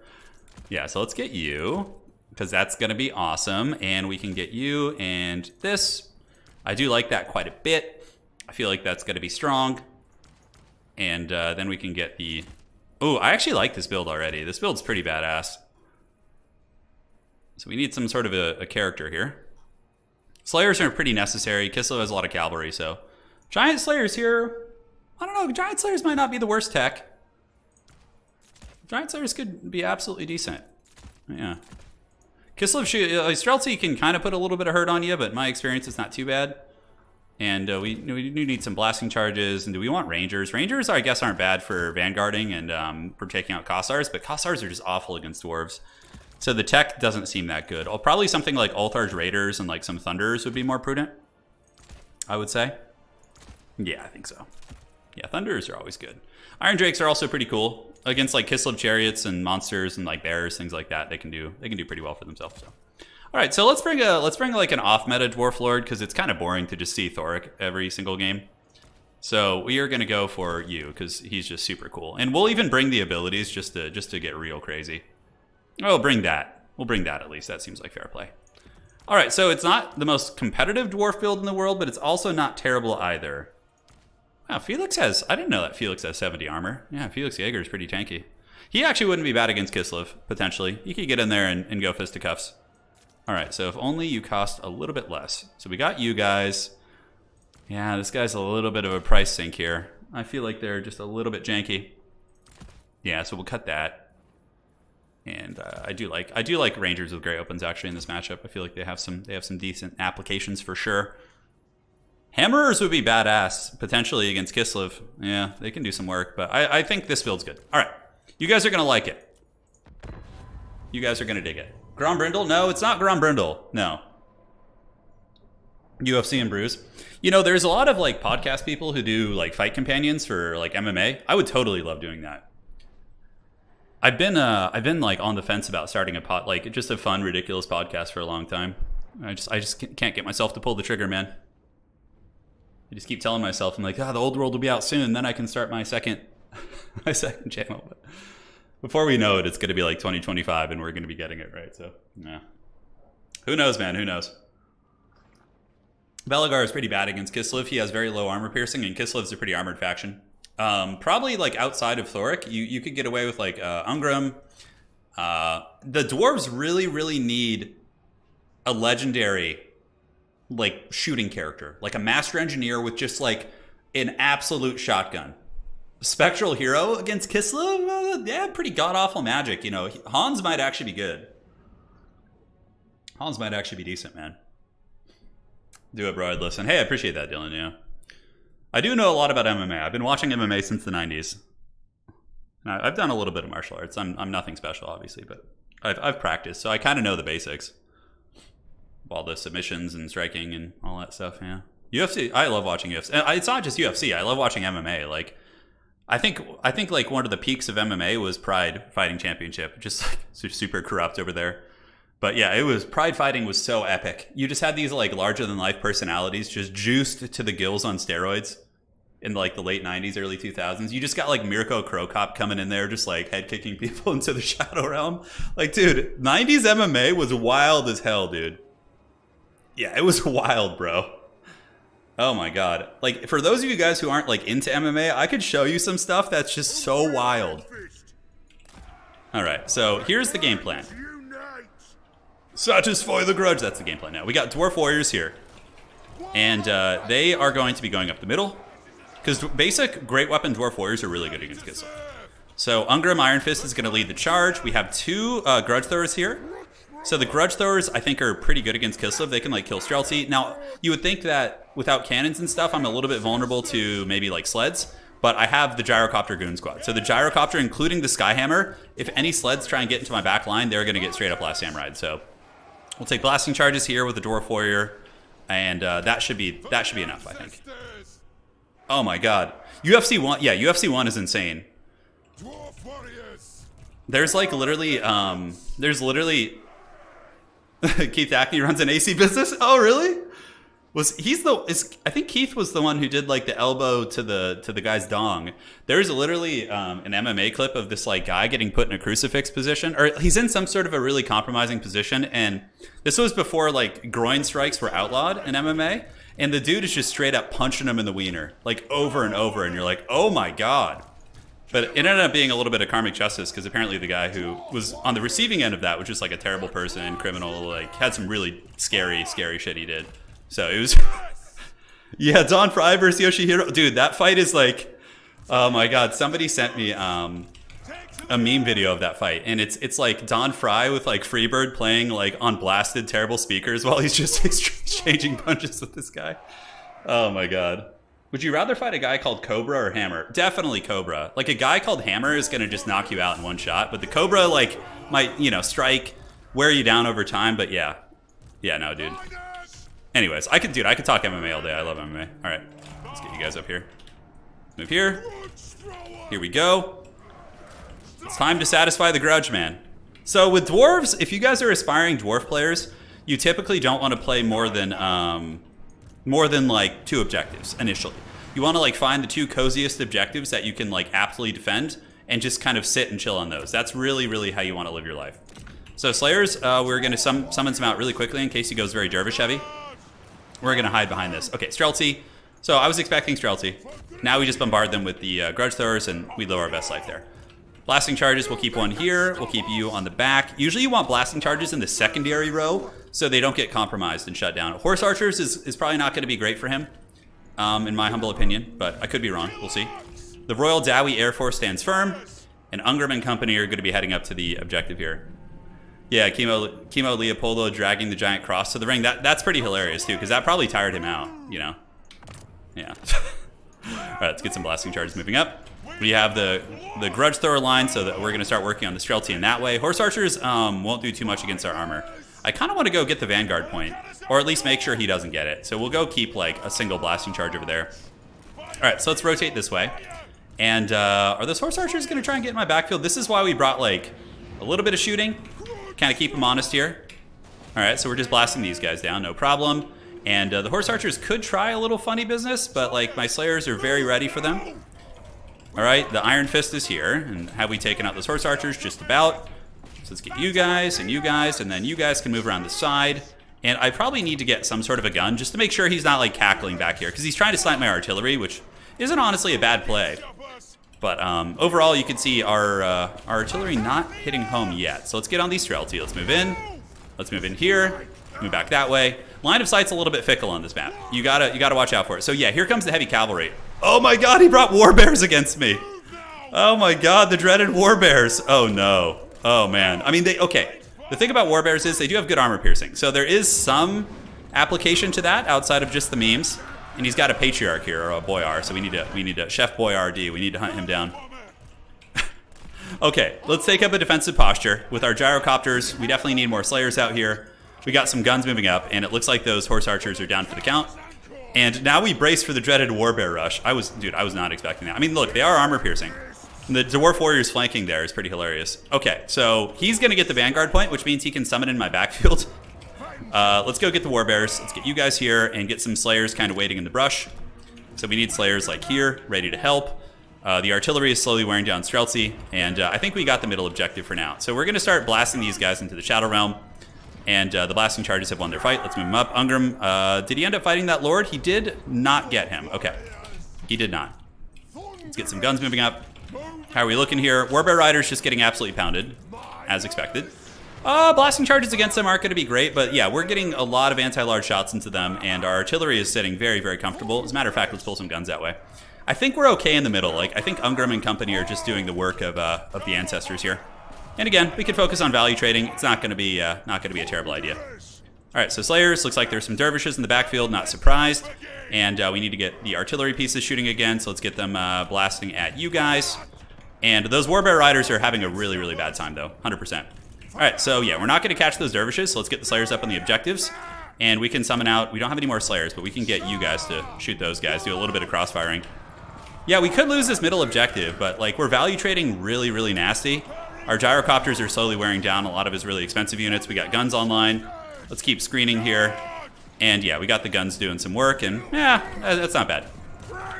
Yeah, so let's get you, because that's going to be awesome. And we can get you and this. I do like that quite a bit. I feel like that's going to be strong. And then we can get the... Oh, I actually like this build already. This build's pretty badass. So we need some sort of a character here. Slayers are pretty necessary. Kislev has a lot of cavalry, so... Giant Slayers here... I don't know, Giant Slayers might not be the worst tech. Giant Slayers could be absolutely decent. Yeah. Kislev, Streltsy can kind of put a little bit of hurt on you, but in my experience, it's not too bad. And we do need some blasting charges. And do we want Rangers? Rangers, I guess, aren't bad for vanguarding and for taking out Kossars, but Kossars are just awful against Dwarves. So the tech doesn't seem that good. Probably something like Ulthar's Raiders and like some Thunderers would be more prudent, I would say. Yeah, I think so. Yeah, Thunderers are always good. Iron Drakes are also pretty cool. Against like Kislev chariots and monsters and like bears, things like that, they can do pretty well for themselves. So, all right, so let's bring like an off meta Dwarf Lord, because it's kind of boring to just see Thoric every single game. So we are gonna go for you because he's just super cool, and we'll even bring the abilities just to get real crazy. Oh, bring that. We'll bring that at least. That seems like fair play. All right, so it's not the most competitive dwarf build in the world, but it's also not terrible either. Wow, Felix has... I didn't know that Felix has 70 armor. Yeah, Felix Jaeger is pretty tanky. He actually wouldn't be bad against Kislev, potentially. He could get in there and go fisticuffs. All right, so if only you cost a little bit less. So we got you guys. Yeah, this guy's a little bit of a price sink here. I feel like they're just a little bit janky. Yeah, so we'll cut that. And I do like Rangers with Grey Opens actually in this matchup. I feel like they have some decent applications for sure. Hammerers would be badass, potentially, against Kislev. Yeah, they can do some work, but I think this build's good. All right, you guys are going to like it. You guys are going to dig it. Grombrindle? No, it's not Grombrindle. No. UFC and Brews. You know, there's a lot of, like, podcast people who do, like, fight companions for, like, MMA. I would totally love doing that. I've been like, on the fence about starting just a fun, ridiculous podcast for a long time. I just can't get myself to pull the trigger, man. I just keep telling myself, I'm like, the old world will be out soon. Then I can start my second channel. But before we know it, it's going to be like 2025 and we're going to be getting it right. So, yeah. Who knows, man? Who knows? Belagar is pretty bad against Kislev. He has very low armor piercing, and Kislev's a pretty armored faction. Probably like outside of Thoric, you could get away with like Ungrim. The dwarves really, really need a legendary like shooting character, like a master engineer with just like an absolute shotgun. Spectral hero against Kislev, yeah, pretty god-awful magic. You know, Hans might actually be good. Hans might actually be decent, man. Do it, bro. I'd listen. Hey, I appreciate that, Dylan. Yeah, I do know a lot about MMA. I've been watching MMA since the 90s. I've done a little bit of martial arts. I'm nothing special, obviously, but I've practiced, so I kind of know the basics. All the submissions and striking and all that stuff, yeah. UFC, I love watching UFC. It's not just UFC. I love watching MMA. Like, I think like one of the peaks of MMA was Pride Fighting Championship, just like super corrupt over there. But yeah, it was Pride Fighting was so epic. You just had these like larger than life personalities just juiced to the gills on steroids in like the late 90s, early 2000s. You just got like Mirko Krokop coming in there, just like head kicking people into the Shadow Realm. Like, dude, 90s MMA was wild as hell, dude. Yeah, it was wild, bro. Oh my god. Like, for those of you guys who aren't, like, into MMA, I could show you some stuff that's just so wild. Alright, so here's the game plan. Satisfy the grudge. That's the game plan now. We got Dwarf Warriors here. And they are going to be going up the middle. Because basic Great Weapon Dwarf Warriors are really good against Kislev. So Ungrim Iron Fist is going to lead the charge. We have 2 Grudge Throwers here. So the Grudge Throwers, I think, are pretty good against Kislev. They can, like, kill Streltsy. Now, you would think that without cannons and stuff, I'm a little bit vulnerable to maybe, like, sleds. But I have the Gyrocopter Goon Squad. So the Gyrocopter, including the Skyhammer, if any sleds try and get into my back line, they're going to get straight up Last Samurai. So we'll take blasting charges here with the Dwarf Warrior. And that should be enough, I think. Oh, my God. UFC 1, yeah, UFC 1 is insane. There's, like, literally, Keith Acne runs an AC business. Oh, really? I think Keith was the one who did, like, the elbow to the guy's dong. There's literally an MMA clip of this, like, guy getting put in a crucifix position, or he's in some sort of a really compromising position. And this was before, like, groin strikes were outlawed in MMA, and the dude is just straight up punching him in the wiener, like, over and over, and you're like, oh my god. But it ended up being a little bit of karmic justice, because apparently the guy who was on the receiving end of that was just, like, a terrible person, criminal, like, had some really scary shit he did. So it was... yeah, Don Fry versus Yoshihiro. Dude, that fight is, like... oh my god, somebody sent me a meme video of that fight, and it's like Don Fry with, like, Freebird playing, like, on blasted terrible speakers while he's just exchanging punches with this guy. Oh my god. Would you rather fight a guy called Cobra or Hammer? Definitely Cobra. Like, a guy called Hammer is going to just knock you out in one shot, but the Cobra, like, might, you know, strike, wear you down over time, but yeah. Yeah, no, dude. Anyways, I could talk MMA all day. I love MMA. All right, let's get you guys up here. Move here. Here we go. It's time to satisfy the grudge, man. So with dwarves, if you guys are aspiring dwarf players, you typically don't want to play more than like 2 objectives initially. You want to, like, find the 2 coziest objectives that you can, like, aptly defend and just kind of sit and chill on those. That's really how you want to live your life. So Slayers, we're going to summon some out really quickly in case he goes very Dervish heavy. We're going to hide behind this. Okay, Streltsy. So I was expecting Streltsy. Now we just bombard them with the Grudge Throwers, and we live our best life there. Blasting charges, we'll keep one here. We'll keep you on the back. Usually you want blasting charges in the secondary row so they don't get compromised and shut down. Horse Archers is probably not going to be great for him, in my humble opinion, but I could be wrong. We'll see. The Royal Dowie Air Force stands firm, and Ungrim and company are going to be heading up to the objective here. Yeah, Chemo Leopoldo dragging the giant cross to the ring. That's pretty hilarious, too, because that probably tired him out, you know? Yeah. All right, let's get some blasting charges moving up. We have the Grudge Thrower line, so that we're going to start working on the Streltsy in that way. Horse Archers won't do too much against our armor. I kind of want to go get the Vanguard point, or at least make sure he doesn't get it. So we'll go keep, like, a single blasting charge over there. All right, so let's rotate this way. And are those Horse Archers going to try and get in my backfield? This is why we brought, like, a little bit of shooting. Kind of keep them honest here. All right, so we're just blasting these guys down, no problem. And the Horse Archers could try a little funny business, but, like, my Slayers are very ready for them. All right, the Iron Fist is here, and have we taken out those Horse Archers? Just about. So let's get you guys, and then you guys can move around the side. And I probably need to get some sort of a gun just to make sure he's not, like, cackling back here, because he's trying to snipe my artillery, which isn't honestly a bad play. But overall, you can see our artillery not hitting home yet. So let's get on these Streltsy. Let's move in. Let's move in here. Move back that way. Line of sight's a little bit fickle on this map. You gotta watch out for it. So yeah, here comes the heavy cavalry. Oh my god, he brought war bears against me. Oh my god, the dreaded war bears. Oh no. Oh man. I mean, okay. The thing about war bears is they do have good armor piercing. So there is some application to that outside of just the memes. And he's got a patriarch here, or a boyar, so we need to Chef Boyar D. We need to hunt him down. Okay, let's take up a defensive posture with our gyrocopters. We definitely need more Slayers out here. We got some guns moving up, and it looks like those Horse Archers are down for the count. And now we brace for the dreaded Warbear rush. I was not expecting that. I mean, look, they are armor piercing. And the Dwarf Warriors flanking there is pretty hilarious. Okay, so he's going to get the Vanguard point, which means he can summon in my backfield. Let's go get the Warbears. Let's get you guys here and get some Slayers kind of waiting in the brush. So we need Slayers like here, ready to help. The artillery is slowly wearing down Streltsy, and I think we got the middle objective for now. So we're going to start blasting these guys into the Shadow Realm. And the blasting charges have won their fight. Let's move him up. Ungrim, did he end up fighting that lord? He did not get him. Okay. He did not. Let's get some guns moving up. How are we looking here? Warbear Riders just getting absolutely pounded, as expected. Blasting charges against them aren't going to be great, but yeah, we're getting a lot of anti-large shots into them, and our artillery is sitting very, very comfortable. As a matter of fact, let's pull some guns that way. I think we're okay in the middle. Like, I think Ungrim and company are just doing the work of the ancestors here. And again, we could focus on value trading. It's not going to be a terrible idea. All right, so Slayers, looks like there's some dervishes in the backfield, not surprised. And we need to get the artillery pieces shooting again, so let's get them blasting at you guys. And those Warbear Riders are having a really, really bad time, though, 100%. All right, so yeah, we're not going to catch those dervishes, so let's get the Slayers up on the objectives. And we can summon out, we don't have any more Slayers, but we can get you guys to shoot those guys, do a little bit of crossfiring. Yeah, we could lose this middle objective, but like we're value trading really, really nasty. Our gyrocopters are slowly wearing down a lot of his really expensive units. We got guns online. Let's keep screening here. And yeah, we got the guns doing some work, and yeah, that's not bad.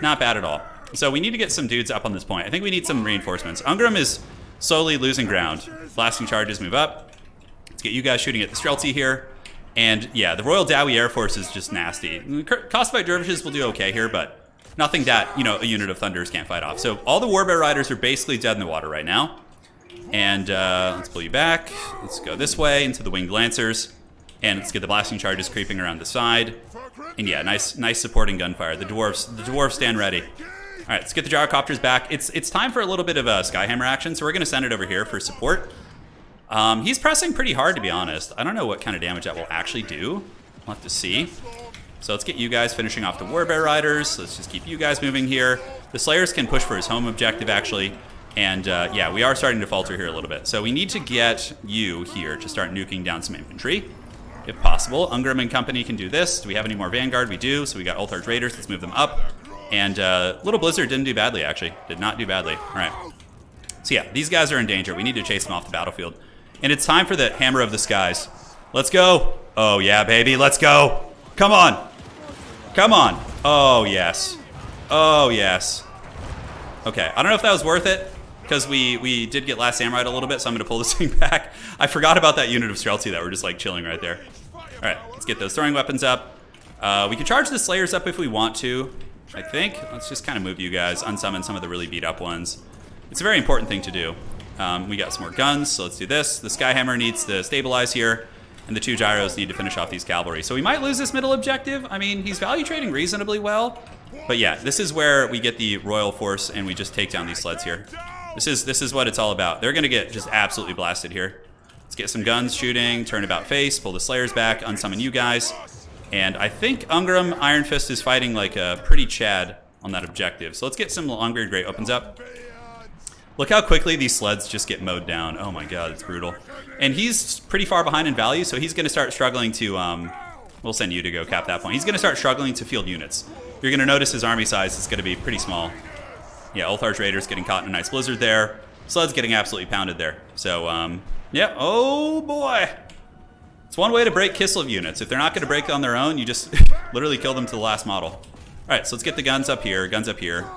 Not bad at all. So we need to get some dudes up on this point. I think we need some reinforcements. Ungrim is slowly losing ground. Blasting charges move up. Let's get you guys shooting at the Streltsy here. And yeah, the Royal Dowie Air Force is just nasty. Costfight Dervishes will do okay here, but nothing that, you know, a unit of Thunders can't fight off. So all the Warbear Riders are basically dead in the water right now. And let's pull you back. Let's go this way into the Winged Lancers. And let's get the blasting charges creeping around the side. And yeah, nice supporting gunfire. The dwarves stand ready. All right, let's get the gyrocopters back. It's time for a little bit of a Skyhammer action, so we're going to send it over here for support. He's pressing pretty hard, to be honest. I don't know what kind of damage that will actually do. We'll have to see. So let's get you guys finishing off the Warbear Riders. Let's just keep you guys moving here. The Slayers can push for his home objective, actually. And yeah, we are starting to falter here a little bit. So we need to get you here to start nuking down some infantry, if possible. Ungrim and company can do this. Do we have any more Vanguard? We do. So we got Ulthar's Raiders. Let's move them up. And Little Blizzard didn't do badly, actually. Did not do badly. All right. So yeah, these guys are in danger. We need to chase them off the battlefield. And it's time for the Hammer of the Skies. Let's go. Oh, yeah, baby. Let's go. Come on. Come on. Oh, yes. Oh, yes. Okay. I don't know if that was worth it, because we did get Last Samurai a little bit, so I'm going to pull this thing back. I forgot about that unit of Streltsy that were just, like, chilling right there. All right. Let's get those throwing weapons up. We can charge the Slayers up if we want to, I think. Let's just kind of move you guys, unsummon some of the really beat up ones. It's a very important thing to do. We got some more guns, so let's do this. The Skyhammer needs to stabilize here, and the two gyros need to finish off these cavalry. So we might lose this middle objective. I mean, he's value trading reasonably well, but yeah, this is where we get the Royal Force and we just take down these sleds here. This is what it's all about. They're gonna get just absolutely blasted here. Let's get some guns shooting, turn about face, pull the Slayers back, unsummon you guys. And I think Ungrim Iron Fist is fighting like a pretty Chad on that objective. So let's get some Longbeard Great Opens up. Look how quickly these sleds just get mowed down. Oh my god, it's brutal. And he's pretty far behind in value, so he's going to start struggling to... we'll send you to go cap that point. He's going to start struggling to field units. You're going to notice his army size is going to be pretty small. Yeah, Ulthar's Raiders getting caught in a nice blizzard there. Sled's getting absolutely pounded there. So, yeah. Oh boy! It's one way to break Kislev units. If they're not going to break on their own, you just literally kill them to the last model. All right, so let's get the guns up here,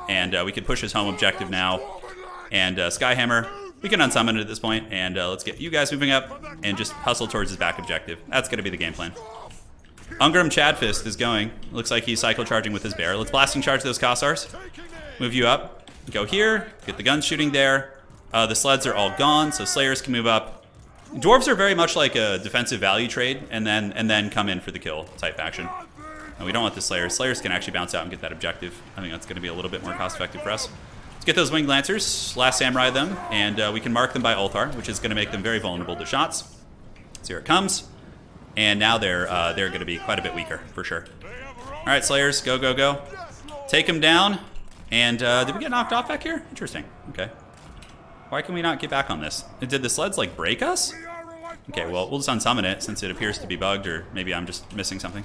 and we can push his home objective now. And Skyhammer, we can unsummon it at this point, and let's get you guys moving up and just hustle towards his back objective. That's going to be the game plan. Ungrim Chadfist is going. Looks like he's cycle charging with his bear. Let's blasting charge those Kossars. Move you up. Go here. Get the guns shooting there. The sleds are all gone, so Slayers can move up. Dwarves are very much like a defensive value trade, and then come in for the kill type action. And we don't want the Slayers. Slayers can actually bounce out and get that objective. I think that's going to be a little bit more cost effective for us. Let's get those Winged Lancers, Last Samurai them, and we can mark them by Ulthar, which is going to make them very vulnerable to shots. So here it comes. And now they're going to be quite a bit weaker, for sure. All right, Slayers, go, go, go. Take them down. And did we get knocked off back here? Interesting. Okay. Why can we not get back on this? Did the sleds, like, break us? Okay, well, we'll just unsummon it since it appears to be bugged, or maybe I'm just missing something.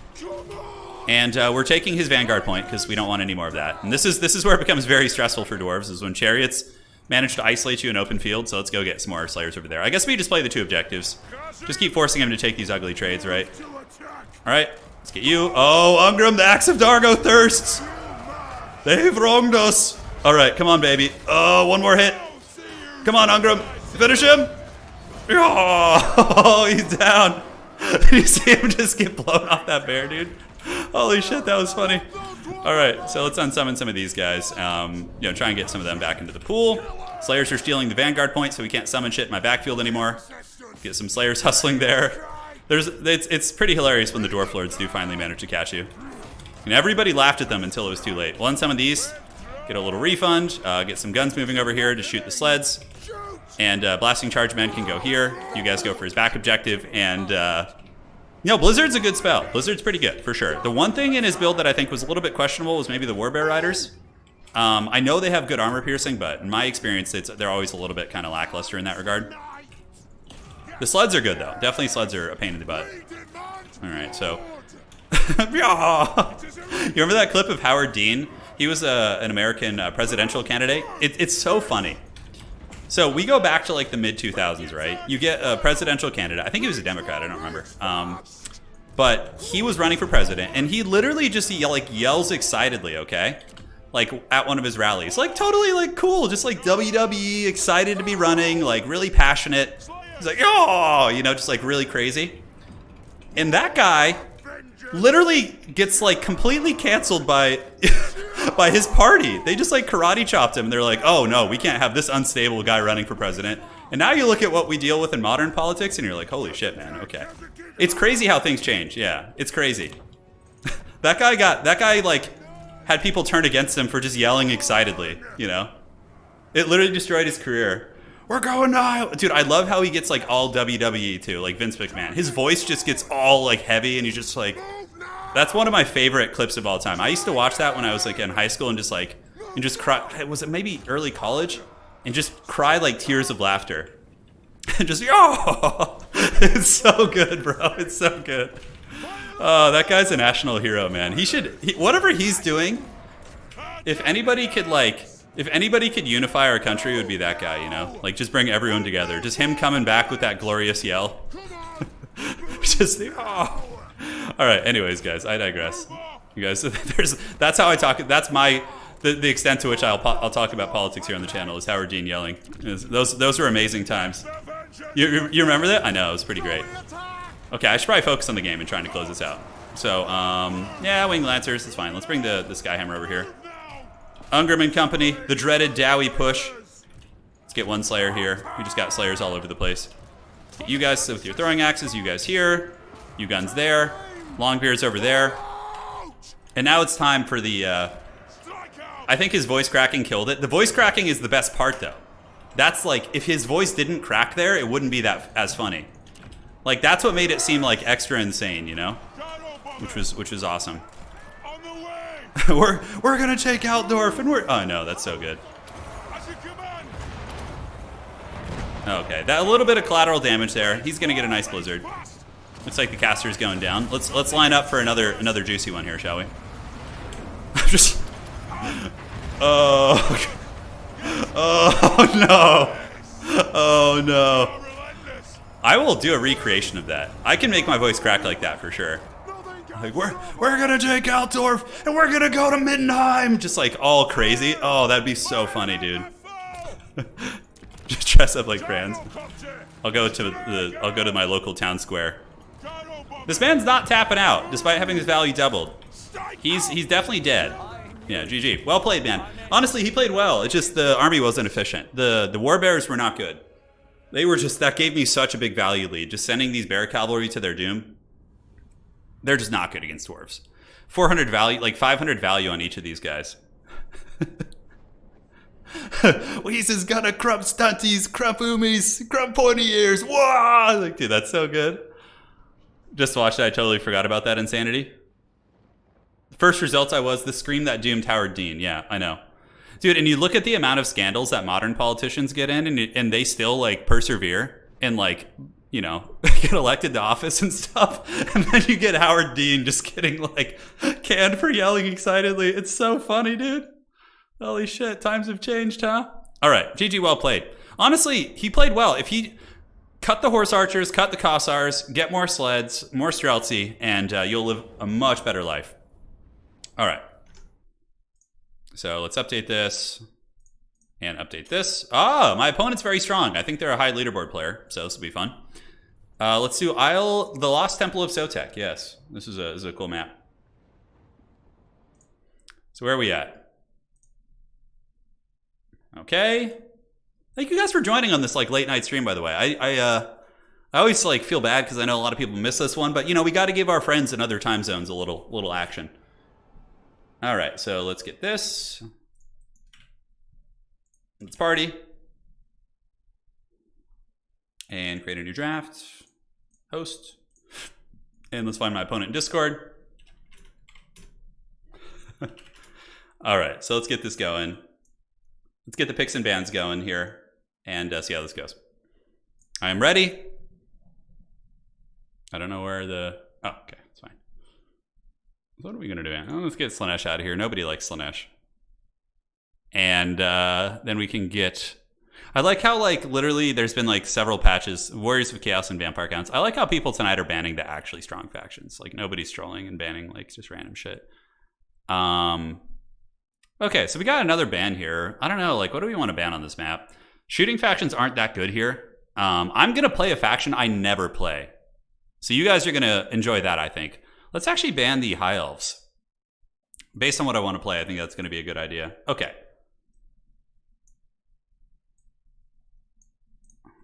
And we're taking his Vanguard point because we don't want any more of that. And this is where it becomes very stressful for Dwarves, is when Chariots manage to isolate you in open field. So let's go get some more Slayers over there. I guess we just play the two objectives. Just keep forcing him to take these ugly trades, right? All right, let's get you. Oh, Ungrim, the Axe of Dargo thirsts. They've wronged us. All right, come on, baby. Oh, one more hit. Come on, Ungrim. Finish him. Oh, he's down. Did you see him just get blown off that bear, dude? Holy shit, that was funny. All right, so let's unsummon some of these guys. Try and get some of them back into the pool. Slayers are stealing the Vanguard point, so we can't summon shit in my backfield anymore. Get some Slayers hustling there. It's pretty hilarious when the Dwarf Lords do finally manage to catch you. And everybody laughed at them until it was too late. We'll unsummon these, get a little refund, get some guns moving over here to shoot the sleds. And Blasting Charge Men can go here. You guys go for his back objective. And, Blizzard's a good spell. Blizzard's pretty good, for sure. The one thing in his build that I think was a little bit questionable was maybe the Warbear Riders. I know they have good armor piercing, but in my experience, they're always a little bit kind of lackluster in that regard. The sleds are good, though. Definitely sleds are a pain in the butt. All right, so... You remember that clip of Howard Dean? He was an American presidential candidate. It's so funny. So we go back to like the mid-2000s, right? You get a presidential candidate. I think he was a Democrat. I don't remember. But he was running for president, and he literally just yells excitedly, okay? Like at one of his rallies. Like totally like cool, just like WWE, excited to be running, like really passionate. He's like, oh, just like really crazy. And that guy literally gets like completely canceled by by his party. They just like karate chopped him. They're like, oh no, we can't have this unstable guy running for president. And now you look at what we deal with in modern politics and you're like, holy shit, man, okay. It's crazy how things change. Yeah, it's crazy. That guy like had people turn against him for just yelling excitedly, It literally destroyed his career. We're going now. Dude, I love how he gets like all WWE too, like Vince McMahon. His voice just gets all like heavy and he's just like, that's one of my favorite clips of all time. I used to watch that when I was like in high school and just cry. Was it maybe early college? And just cry like tears of laughter. And just, it's so good, bro. It's so good. Oh, that guy's a national hero, man. Whatever he's doing, if anybody could unify our country, it would be that guy, Like, just bring everyone together. Just him coming back with that glorious yell. All right, anyways, guys, I digress. You guys, that's how I talk. That's the extent to which I'll talk about politics here on the channel is Howard Dean yelling. Those were amazing times. You remember that? I know, it was pretty great. Okay, I should probably focus on the game and trying to close this out. So, Winged Lancers, it's fine. Let's bring the Skyhammer over here. Ungerman and Company, the dreaded Dowie push. Let's get one Slayer here. We just got Slayers all over the place. Get you guys with your throwing axes, you guys here. You guns there. Longbeard's over there. And now it's time for the... I think his voice cracking killed it. The voice cracking is the best part, though. That's like, if his voice didn't crack there, it wouldn't be that as funny. Like, that's what made it seem like extra insane, Which was awesome. we're gonna take out Dwarf, and oh no, that's so good. Okay, that a little bit of collateral damage there. He's gonna get a nice blizzard. Looks like the caster's going down. Let's line up for another juicy one here, shall we? Just oh no. Oh no. I will do a recreation of that. I can make my voice crack like that for sure. Like, we're gonna take out Dwarf and we're gonna go to Middenheim. Just like all crazy. Oh, that'd be so funny, dude. Just dress up like friends. I'll go to my local town square. This man's not tapping out, despite having his value doubled. He's definitely dead. Yeah, GG. Well played, man. Honestly, he played well. It's just the army wasn't efficient. The Warbears were not good. They were just, that gave me such a big value lead. Just sending these bear cavalry to their doom. They're just not good against dwarves. 400 value, like 500 value on each of these guys. Weez is gonna crump stunties, crump oomies, crump pointy ears. Whoa! Like, dude, that's so good. Just watched it. I totally forgot about that insanity. First results the scream that doomed Howard Dean. Yeah, I know. Dude, and you look at the amount of scandals that modern politicians get in, and they still, like, persevere and, like, get elected to office and stuff. And then you get Howard Dean just getting, like, canned for yelling excitedly. It's so funny, dude. Holy shit, times have changed, huh? All right, GG, well played. Honestly, he played well. If he cut the horse archers, cut the Kossars, get more sleds, more Streltsy, and you'll live a much better life. All right. So let's update this and update this. Ah, my opponent's very strong. I think they're a high leaderboard player, so this will be fun. Let's do the Lost Temple of Sotek. Yes, this is a cool map. So where are we at? Okay. Thank you guys for joining on this like late night stream, by the way. I always like feel bad because I know a lot of people miss this one, but you know we got to give our friends in other time zones a little action. All right, so let's get this. Let's party and create a new draft. Host, and let's find my opponent in Discord. All right, so let's get this going. Let's get the picks and bans going here and see how this goes. I am ready. I don't know where the... Oh, okay, it's fine. What are we going to do? Oh, let's get Slaanesh out of here. Nobody likes Slaanesh. And then we can get... I like how, like, literally there's been, like, several patches, Warriors of Chaos and Vampire counts. I like how people tonight are banning the actually strong factions. Like, nobody's trolling and banning, like, just random shit. Okay, so we got another ban here. I don't know, like, what do we want to ban on this map? Shooting factions aren't that good here. I'm going to play a faction I never play. So you guys are going to enjoy that, I think. Let's actually ban the High Elves. Based on what I want to play, I think that's going to be a good idea. Okay.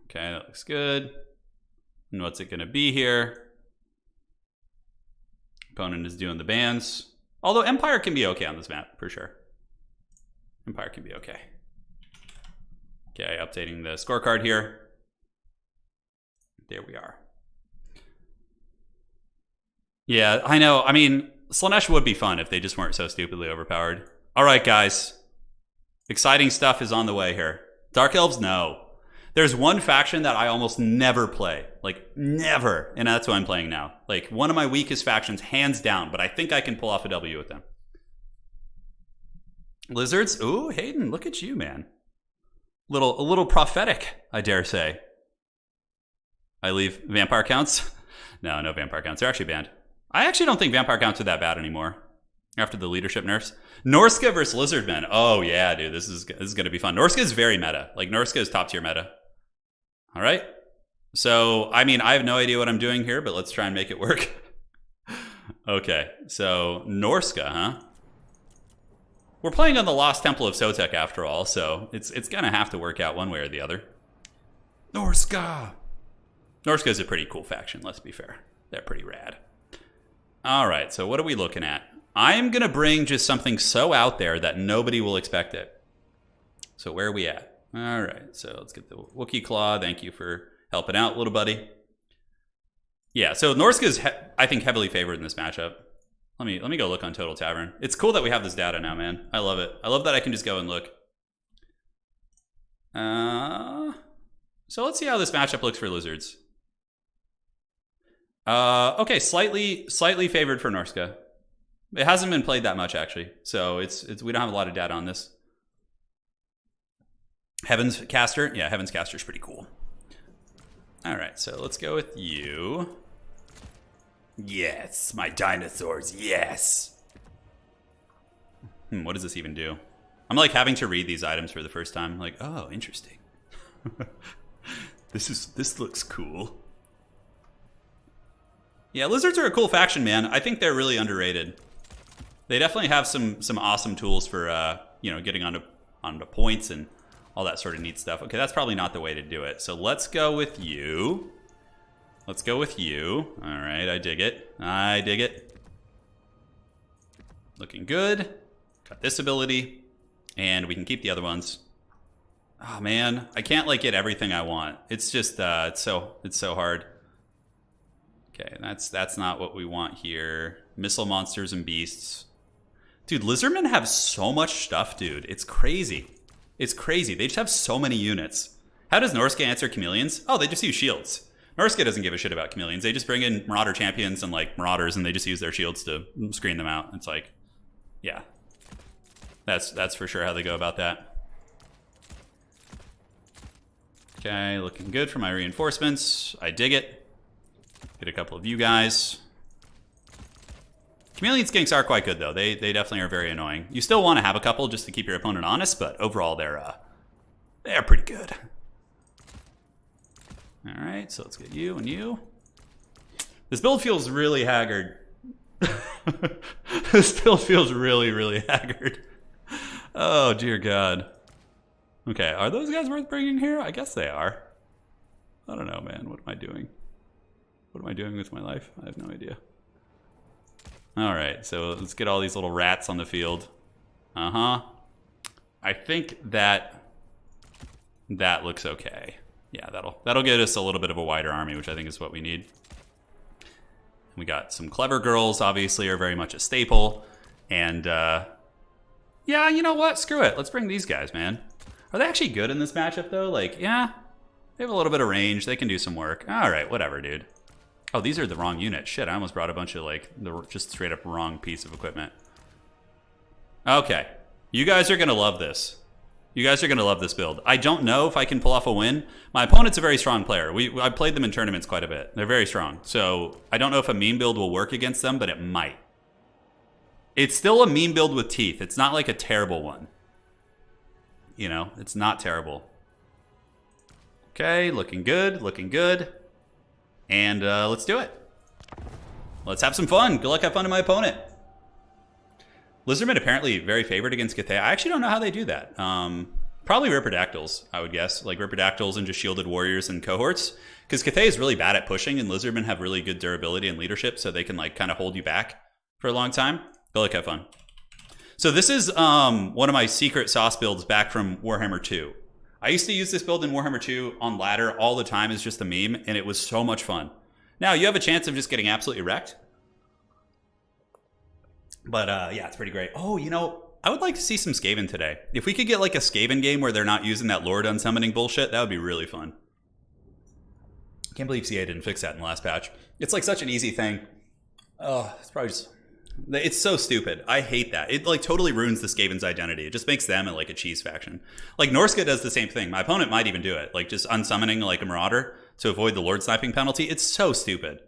Okay, that looks good. And what's it going to be here? Opponent is doing the bans. Although Empire can be okay on this map, for sure. Empire can be okay. Okay, updating the scorecard here. There we are. Yeah, I know. I mean, Slaanesh would be fun if they just weren't so stupidly overpowered. All right, guys. Exciting stuff is on the way here. Dark Elves, no. There's one faction that I almost never play. Like, never. And that's what I'm playing now. Like, one of my weakest factions, hands down. But I think I can pull off a W with them. Lizards? Ooh, Hayden, look at you, man. A little prophetic, I dare say. I leave Vampire counts. No Vampire counts. They're actually banned. I actually don't think Vampire counts are that bad anymore. After the leadership nerfs. Norska versus Lizardmen. Oh, yeah, dude. This is going to be fun. Norska is very meta. Like, Norska is top tier meta. All right. So, I mean, I have no idea what I'm doing here, but let's try and make it work. Okay. So, Norska, huh? We're playing on the Lost Temple of Sotek after all, so it's going to have to work out one way or the other. Norska! Norska is a pretty cool faction, let's be fair. They're pretty rad. All right, so what are we looking at? I'm going to bring just something so out there that nobody will expect it. So where are we at? All right, so let's get the Wookiee Claw. Thank you for helping out, little buddy. Yeah, so Norska is, I think, heavily favored in this matchup. Let me go look on Total Tavern. It's cool that we have this data now, man. I love it. I love that I can just go and look. So let's see how this matchup looks for Lizards. Okay, slightly favored for Norska. It hasn't been played that much, actually. So it's we don't have a lot of data on this. Heaven's Caster. Yeah, Heaven's Caster is pretty cool. All right, so let's go with you. Yes, my dinosaurs, yes. What does this even do? I'm like having to read these items for the first time. Like, oh, interesting. This looks cool. Yeah, Lizards are a cool faction, man. I think they're really underrated. They definitely have some awesome tools for you know, getting onto points and all that sort of neat stuff. Okay, that's probably not the way to do it. So let's go with you. Let's go with you. All right, I dig it. I dig it. Looking good. Got this ability, and we can keep the other ones. Oh man, I can't like get everything I want. It's just it's so hard. Okay, that's not what we want here. Missile monsters and beasts. Dude, Lizardmen have so much stuff, dude. It's crazy. It's crazy. They just have so many units. How does Norska answer chameleons? Oh, they just use shields. Norska doesn't give a shit about chameleons. They just bring in Marauder champions and like Marauders, and they just use their shields to screen them out. It's like, yeah. That's for sure how they go about that. Okay, looking good for my reinforcements. I dig it. Get a couple of you guys. Chameleon skinks are quite good, though. They definitely are very annoying. You still want to have a couple just to keep your opponent honest, but overall they're pretty good. All right, so let's get you and you. This build feels really haggard. This build feels really, really haggard. Oh, dear God. Okay, are those guys worth bringing here? I guess they are. I don't know, man. What am I doing? What am I doing with my life? I have no idea. All right, so let's get all these little rats on the field. Uh-huh. I think that looks okay. Yeah, that'll get us a little bit of a wider army, which I think is what we need. We got some clever girls, obviously, are very much a staple. And, yeah, you know what? Screw it. Let's bring these guys, man. Are they actually good in this matchup, though? Like, yeah, they have a little bit of range. They can do some work. All right, whatever, dude. Oh, these are the wrong unit. Shit, I almost brought a bunch of, like, the just straight up wrong piece of equipment. Okay. You guys are going to love this. You guys are going to love this build. I don't know if I can pull off a win. My opponent's a very strong player. I've played them in tournaments quite a bit. They're very strong. So I don't know if a meme build will work against them, but it might. It's still a meme build with teeth. It's not like a terrible one. You know, it's not terrible. Okay, looking good, looking good. And let's do it. Let's have some fun. Good luck, have fun to my opponent. Lizardmen apparently very favored against KOTH. I actually don't know how they do that. Probably Riperdactyls, I would guess. Like Riperdactyls and just shielded warriors and cohorts. Because KOTH is really bad at pushing, and Lizardmen have really good durability and leadership, so they can like kind of hold you back for a long time. Go like have fun. So this is one of my secret sauce builds back from Warhammer 2. I used to use this build in Warhammer 2 on ladder all the time as just a meme, and it was so much fun. Now, you have a chance of just getting absolutely wrecked. But yeah, it's pretty great. Oh, you know, I would like to see some Skaven today. If we could get like a Skaven game where they're not using that Lord unsummoning bullshit, that would be really fun. Can't believe CA didn't fix that in the last patch. It's like such an easy thing. Oh, it's probably just... It's so stupid. I hate that. It like totally ruins the Skaven's identity. It just makes them like a cheese faction. Like Norska does the same thing. My opponent might even do it. Like just unsummoning like a Marauder to avoid the Lord sniping penalty. It's so stupid.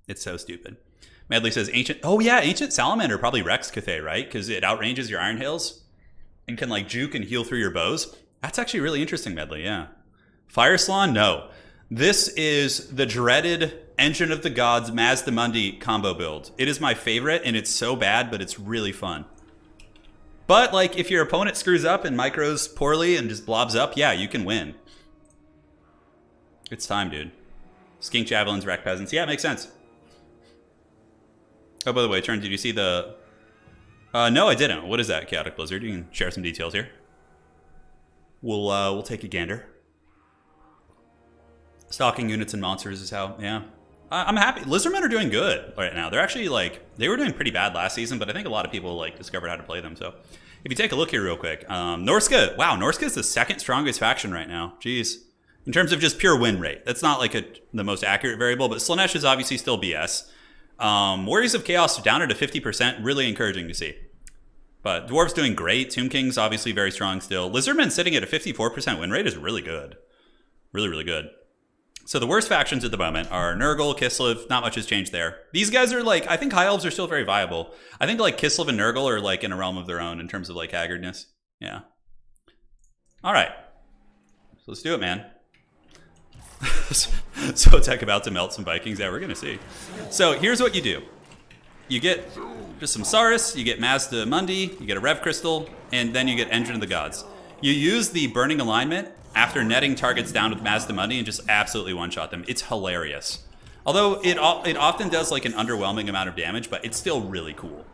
It's so stupid. Medley says ancient. Oh yeah, ancient salamander probably wrecks KOTH, right? Because it outranges your iron hails and can like juke and heal through your bows. That's actually really interesting, Medley. Yeah. Fire Slan, no. This is the dreaded Engine of the Gods Mazdamundi combo build. It is my favorite, and it's so bad, but it's really fun. But like, if your opponent screws up and micros poorly and just blobs up, yeah, you can win. It's time, dude. Skink javelins, wreck peasants. Yeah, it makes sense. Oh, by the way, Turn, did you see the... no, I didn't. What is that, Chaotic Blizzard? You can share some details here. We'll take a gander. Stalking units and monsters is how, yeah. I'm happy. Lizardmen are doing good right now. They're actually, like, they were doing pretty bad last season, but I think a lot of people, like, discovered how to play them. So if you take a look here real quick. Norska, wow, Norska is the second strongest faction right now. Jeez. In terms of just pure win rate. That's not, like, the most accurate variable, but Slaanesh is obviously still BS. Warriors of Chaos down at a 50%, really encouraging to see. But Dwarfs doing great. Tomb King's obviously very strong still. Lizardmen sitting at a 54% win rate is really good. Really, really good. So the worst factions at the moment are Nurgle, Kislev. Not much has changed there. These guys are like, I think High Elves are still very viable. I think like Kislev and Nurgle are like in a realm of their own in terms of like haggardness. Yeah. All right. So let's do it, man. So Tech about to melt some Vikings. Yeah, we're going to see. So here's what you do. You get just some Saurus, you get Mazdamundi, you get a Rev Crystal, and then you get Engine of the Gods. You use the Burning Alignment after netting targets down with Mazdamundi and just absolutely one-shot them. It's hilarious. Although it often does like an underwhelming amount of damage, but it's still really cool.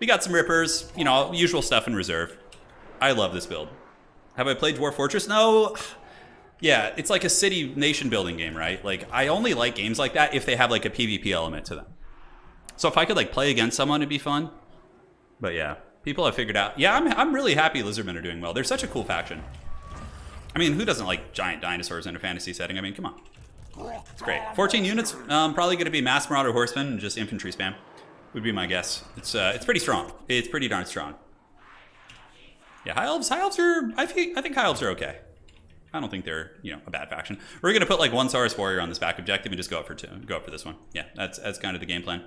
We got some Rippers, you know, usual stuff in reserve. I love this build. Have I played Dwarf Fortress? No. Yeah, it's like a city nation building game, right? Like I only like games like that if they have like a PvP element to them. So if I could like play against someone, it'd be fun. But yeah, people have figured out. Yeah, I'm really happy Lizardmen are doing well. They're such a cool faction. I mean, who doesn't like giant dinosaurs in a fantasy setting? I mean, come on. It's great. 14 units, probably going to be Mass Marauder Horsemen and just infantry spam, would be my guess. It's pretty strong. It's pretty darn strong. Yeah, High Elves are, I think High Elves are okay. I don't think they're, you know, a bad faction. We're going to put like one Saurus Warrior on this back objective and just go up for this one. Yeah, that's kind of the game plan.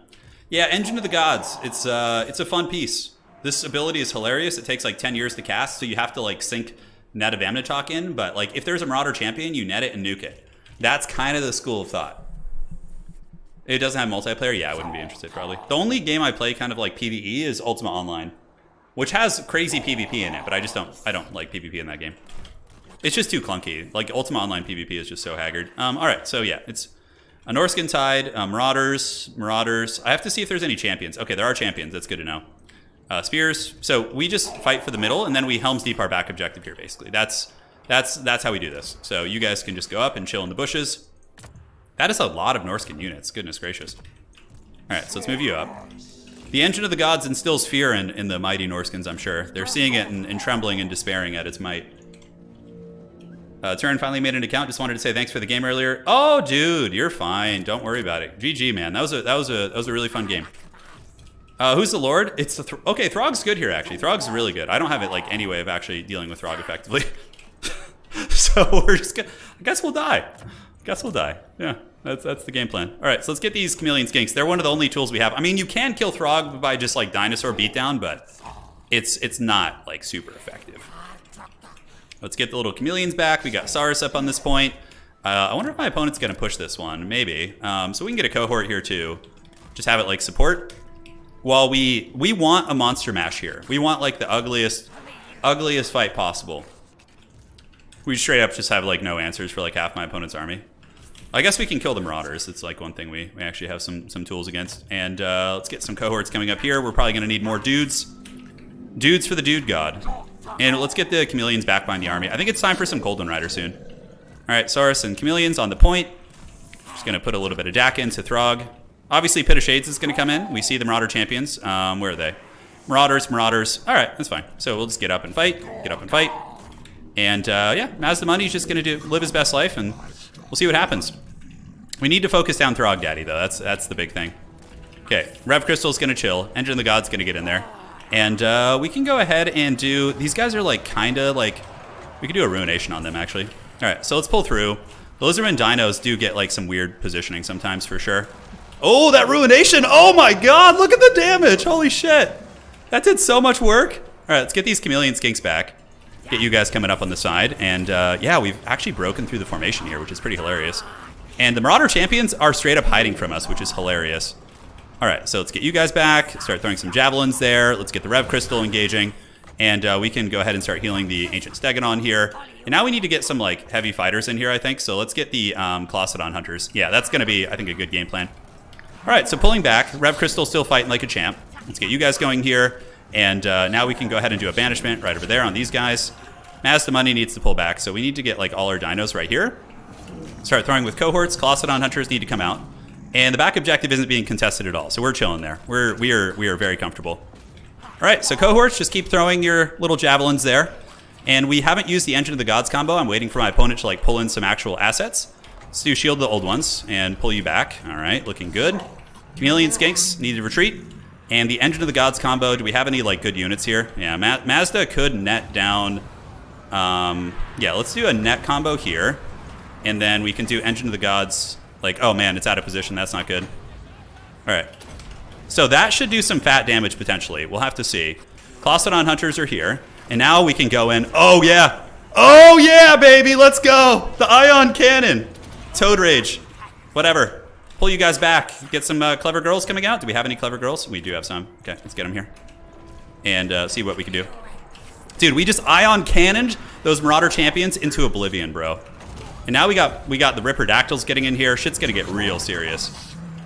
Yeah, Engine of the Gods. It's a fun piece. This ability is hilarious. It takes like 10 years to cast, so you have to like sink Net of Amnitok in, but like if there's a Marauder champion, you net it and nuke it. That's kind of the school of thought. It doesn't have multiplayer? Yeah, I wouldn't be interested probably. The only game I play kind of like PvE is Ultima Online, which has crazy PvP in it, but I don't like PvP in that game. It's just too clunky. Like Ultima Online PvP is just so haggard. All right, so yeah, it's a Norskan Tide, Marauders. I have to see if there's any champions. Okay, there are champions. That's good to know. Spears. So we just fight for the middle, and then we Helm's Deep our back objective here. Basically, that's how we do this. So you guys can just go up and chill in the bushes. That is a lot of Norskan units. Goodness gracious. All right, so let's move you up. The engine of the gods instills fear in the mighty Norskans, I'm sure. They're seeing it and trembling and despairing at its might. Turin finally made an account. Just wanted to say thanks for the game earlier. Oh, dude, you're fine. Don't worry about it. GG, man. That was a really fun game. Who's the Lord? It's the okay. Throg's good here actually. Throg's really good. I don't have it like any way of actually dealing with Throg effectively. So we're just gonna. I guess we'll die. Yeah, that's the game plan. All right, so let's get these chameleon skinks. They're one of the only tools we have. I mean, you can kill Throg by just like dinosaur beatdown, but it's not like super effective. Let's get the little chameleons back. We got Saurus up on this point. I wonder if my opponent's going to push this one. Maybe. So we can get a cohort here too. Just have it like support. While we want a monster mash here. We want like the ugliest fight possible. We straight up just have like no answers for like half my opponent's army. I guess we can kill the Marauders. It's like one thing we actually have some tools against. And let's get some cohorts coming up here. We're probably going to need more dudes. Dudes for the dude god. And let's get the chameleons back behind the army. I think it's time for some Golden Rider soon. All right, Saurus and chameleons on the point. Just going to put a little bit of Dak into Throg. Obviously, Pit of Shades is going to come in. We see the Marauder champions. Where are they? Marauders. All right, that's fine. So we'll just get up and fight. And yeah, Mazdamundi's just going to live his best life, and we'll see what happens. We need to focus down Throg Daddy, though. That's the big thing. Okay, Rev Crystal's going to chill. Engine of the Gods going to get in there. And we can go ahead and do... These guys are like kind of like... We could do a Ruination on them, actually. All right, so let's pull through. The Lizardmen dinos do get like some weird positioning sometimes, for sure. Oh, that Ruination! Oh my god, look at the damage! Holy shit! That did so much work. All right, let's get these chameleon skinks back. Get you guys coming up on the side. And yeah, we've actually broken through the formation here, which is pretty hilarious. And the Marauder champions are straight up hiding from us, which is hilarious. All right, so let's get you guys back. Start throwing some javelins there. Let's get the Rev Crystal engaging. And we can go ahead and start healing the Ancient Stegodon here. And now we need to get some like heavy fighters in here, I think. So let's get the Clostodon Hunters. Yeah, that's going to be, I think, a good game plan. All right, so pulling back. Rev Crystal still fighting like a champ. Let's get you guys going here. And now we can go ahead and do a banishment right over there on these guys. Mazdamundi needs to pull back, so we need to get like all our dinos right here. Start throwing with cohorts. Clostodon Hunters need to come out. And the back objective isn't being contested at all, so we're chilling there. We are very comfortable. All right, so cohorts, just keep throwing your little javelins there. And we haven't used the Engine of the Gods combo. I'm waiting for my opponent to like pull in some actual assets. Let's do Shield the Old Ones and pull you back. All right, looking good. Chameleon Skinks need to retreat. And the Engine of the Gods combo, do we have any like good units here? Yeah, Mazda could net down. Yeah, let's do a net combo here. And then we can do Engine of the Gods. Like, oh man, it's out of position. That's not good. All right. So that should do some fat damage potentially. We'll have to see. Clostodon Hunters are here. And now we can go in. Oh yeah. Oh yeah, baby. Let's go. The Ion Cannon. Toad Rage. Whatever. Pull you guys back. Get some clever girls coming out. Do we have any clever girls? We do have some. Okay, let's get them here. And see what we can do. Dude, we just Ion Cannoned those Marauder champions into oblivion, bro. And now we got the Ripperdactyls getting in here. Shit's gonna get real serious.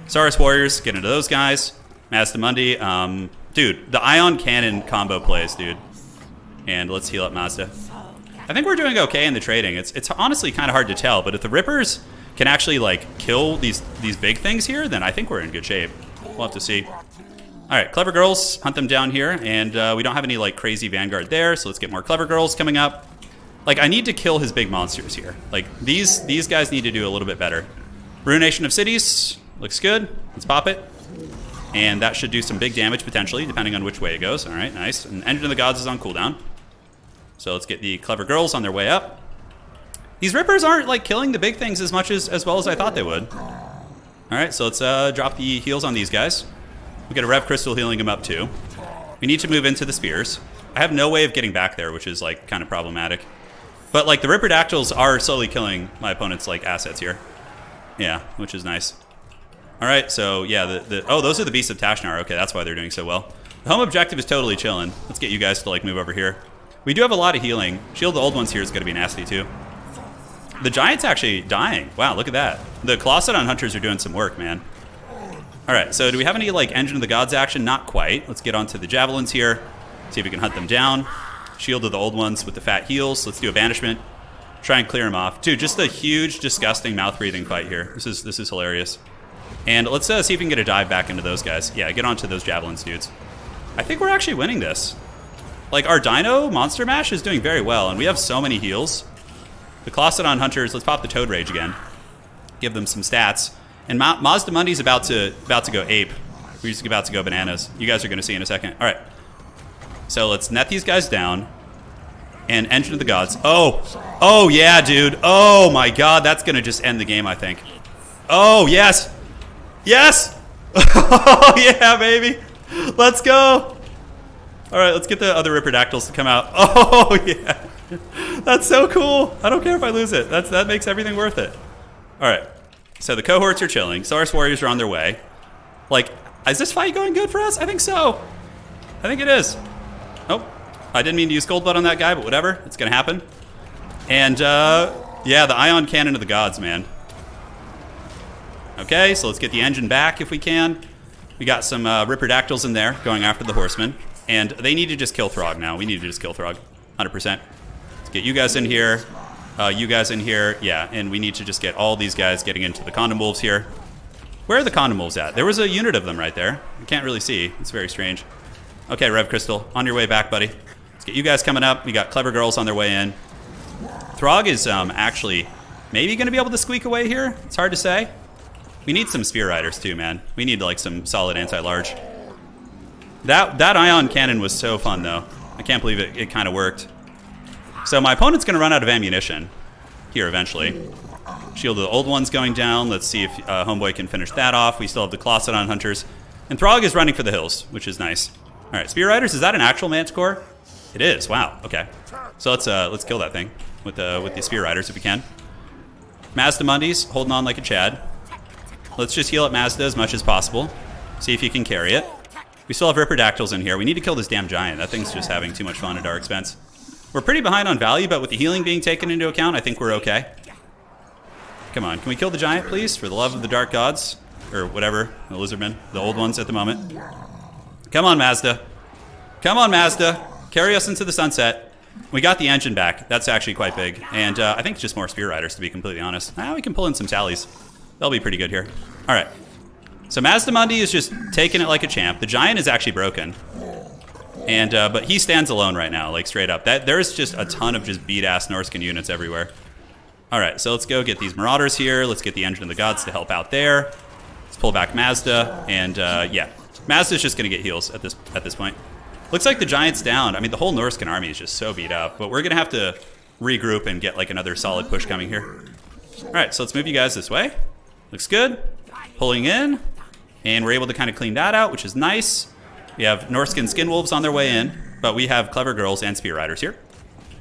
Saurus Warriors, get into those guys. Mazdamundi. Dude, the Ion Cannon combo plays, dude. And let's heal up Mazda. I think we're doing okay in the trading. It's honestly kind of hard to tell, but if the Rippers can actually like kill these big things here, then I think we're in good shape. We'll have to see. All right, clever girls, hunt them down here, and we don't have any like crazy vanguard there, so let's get more clever girls coming up. Like I need to kill his big monsters here. Like these guys need to do a little bit better. Ruination of Cities looks good. Let's pop it, and that should do some big damage potentially, depending on which way it goes. All right, nice. And Engine of the Gods is on cooldown, so let's get the clever girls on their way up. These Rippers aren't like killing the big things as much as well as I thought they would. All right, so let's drop the heals on these guys. We get a Rev Crystal healing them up too. We need to move into the spears. I have no way of getting back there, which is like kind of problematic. But like the Ripperdactyls are slowly killing my opponent's like assets here. Yeah, which is nice. All right, so yeah, oh, those are the Beasts of Tashnar. Okay, that's why they're doing so well. The home objective is totally chilling. Let's get you guys to like move over here. We do have a lot of healing. Shield the Old Ones here is going to be nasty too. The Giant's actually dying. Wow, look at that. The Colossadon Hunters are doing some work, man. All right, so do we have any like Engine of the Gods action? Not quite. Let's get onto the Javelins here. See if we can hunt them down. Shield of the Old Ones with the fat heals. Let's do a Banishment. Try and clear them off. Dude, just a huge, disgusting mouth-breathing fight here. This is hilarious. And let's see if we can get a dive back into those guys. Yeah, get onto those Javelins, dudes. I think we're actually winning this. Like, our Dino Monster Mash is doing very well, and we have so many heals. The Colossadon Hunters, let's pop the Toad Rage again. Give them some stats. And Mazdamundi's about to go ape. We're just about to go bananas. You guys are going to see in a second. All right. So let's net these guys down. And Engine of the Gods. Oh, yeah, dude. Oh, my God. That's going to just end the game, I think. Oh, yes. Yes. Oh, yeah, baby. Let's go. All right, let's get the other Ripperdactyls to come out. Oh, yeah. That's so cool. I don't care if I lose it. That makes everything worth it. All right. So the cohorts are chilling. Saurus Warriors are on their way. Like, is this fight going good for us? I think so. I think it is. Oh, I didn't mean to use Cold Blood on that guy, but whatever. It's going to happen. And, yeah, the Ion Cannon of the Gods, man. Okay, so let's get the engine back if we can. We got some Ripperdactyls in there going after the Horsemen. And they need to just kill Throg now. We need to just kill Throg, 100%. Let's get you guys in here. You guys in here. Yeah, and we need to just get all these guys getting into the Condom Wolves here. Where are the Condom Wolves at? There was a unit of them right there. I can't really see. It's very strange. Okay, Rev Crystal, on your way back, buddy. Let's get you guys coming up. We got Clever Girls on their way in. Throg is actually maybe going to be able to squeak away here. It's hard to say. We need some Spear Riders too, man. We need like some solid anti-large. That Ion Cannon was so fun, though. I can't believe it kind of worked. So my opponent's going to run out of ammunition here eventually. Shield of the Old Ones going down. Let's see if Homeboy can finish that off. We still have the Colossadon Hunters. And Throg is running for the hills, which is nice. All right, Spear Riders, is that an actual Manticore? It is. Wow, okay. So let's kill that thing with the Spear Riders if we can. Mazdamundis holding on like a Chad. Let's just heal up Mazda as much as possible. See if you can carry it. We still have Ripperdactyls in here. We need to kill this damn giant. That thing's just having too much fun at our expense. We're pretty behind on value, but with the healing being taken into account, I think we're okay. Come on, can we kill the giant, please? For the love of the dark gods. Or whatever, the lizardmen, the old ones at the moment. Come on, Mazda. Come on, Mazda. Carry us into the sunset. We got the engine back. That's actually quite big. And I think it's just more Spear Riders, to be completely honest. We can pull in some tallies. They'll be pretty good here. All right. So Mazdamundi is just taking it like a champ. The giant is actually broken. And but he stands alone right now, like straight up. There's just a ton of just beat-ass Norscan units everywhere. All right, so let's go get these Marauders here. Let's get the Engine of the Gods to help out there. Let's pull back Mazda. And yeah, Mazda's just going to get heals at this point. Looks like the giant's down. I mean, the whole Norscan army is just so beat up. But we're going to have to regroup and get like another solid push coming here. All right, so let's move you guys this way. Looks good. Pulling in. And we're able to kind of clean that out, which is nice. We have Norscan Skin Wolves on their way in, but we have Clever Girls and Spear Riders here.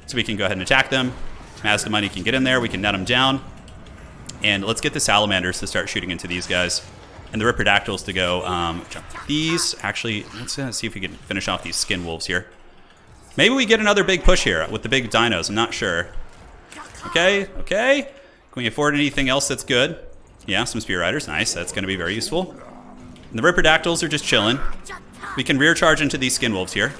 So we can go ahead and attack them. Mazdamundi can get in there. We can net them down. And let's get the Salamanders to start shooting into these guys. And the Ripperdactyls to go jump these. Actually, let's see if we can finish off these Skin Wolves here. Maybe we get another big push here with the big dinos. I'm not sure. Okay, okay. Can we afford anything else that's good? Yeah, some Spear Riders. Nice. That's going to be very useful. And the Ripperdactyls are just chilling. We can rear charge into these Skin Wolves here.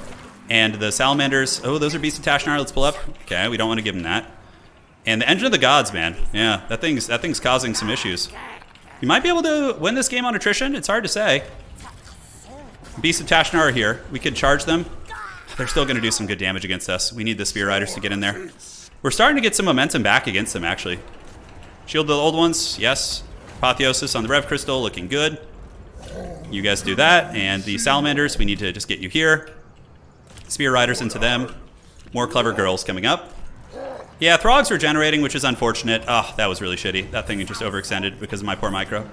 And the Salamanders, oh, those are Beasts of Tashnar. Let's pull up. Okay, we don't want to give them that. And the Engine of the Gods, man. Yeah, that thing's causing some issues. You might be able to win this game on attrition. It's hard to say. Beasts of Tashnar are here. We could charge them. They're still going to do some good damage against us. We need the Spear Riders to get in there. We're starting to get some momentum back against them, actually. Shield the Old Ones, yes. Apotheosis on the Rev Crystal, looking good. You guys do that. And the Salamanders, we need to just get you here. Spear Riders into them. More Clever Girls coming up. Yeah, Throgs were generating, which is unfortunate. Oh, that was really shitty. That thing just overextended because of my poor micro.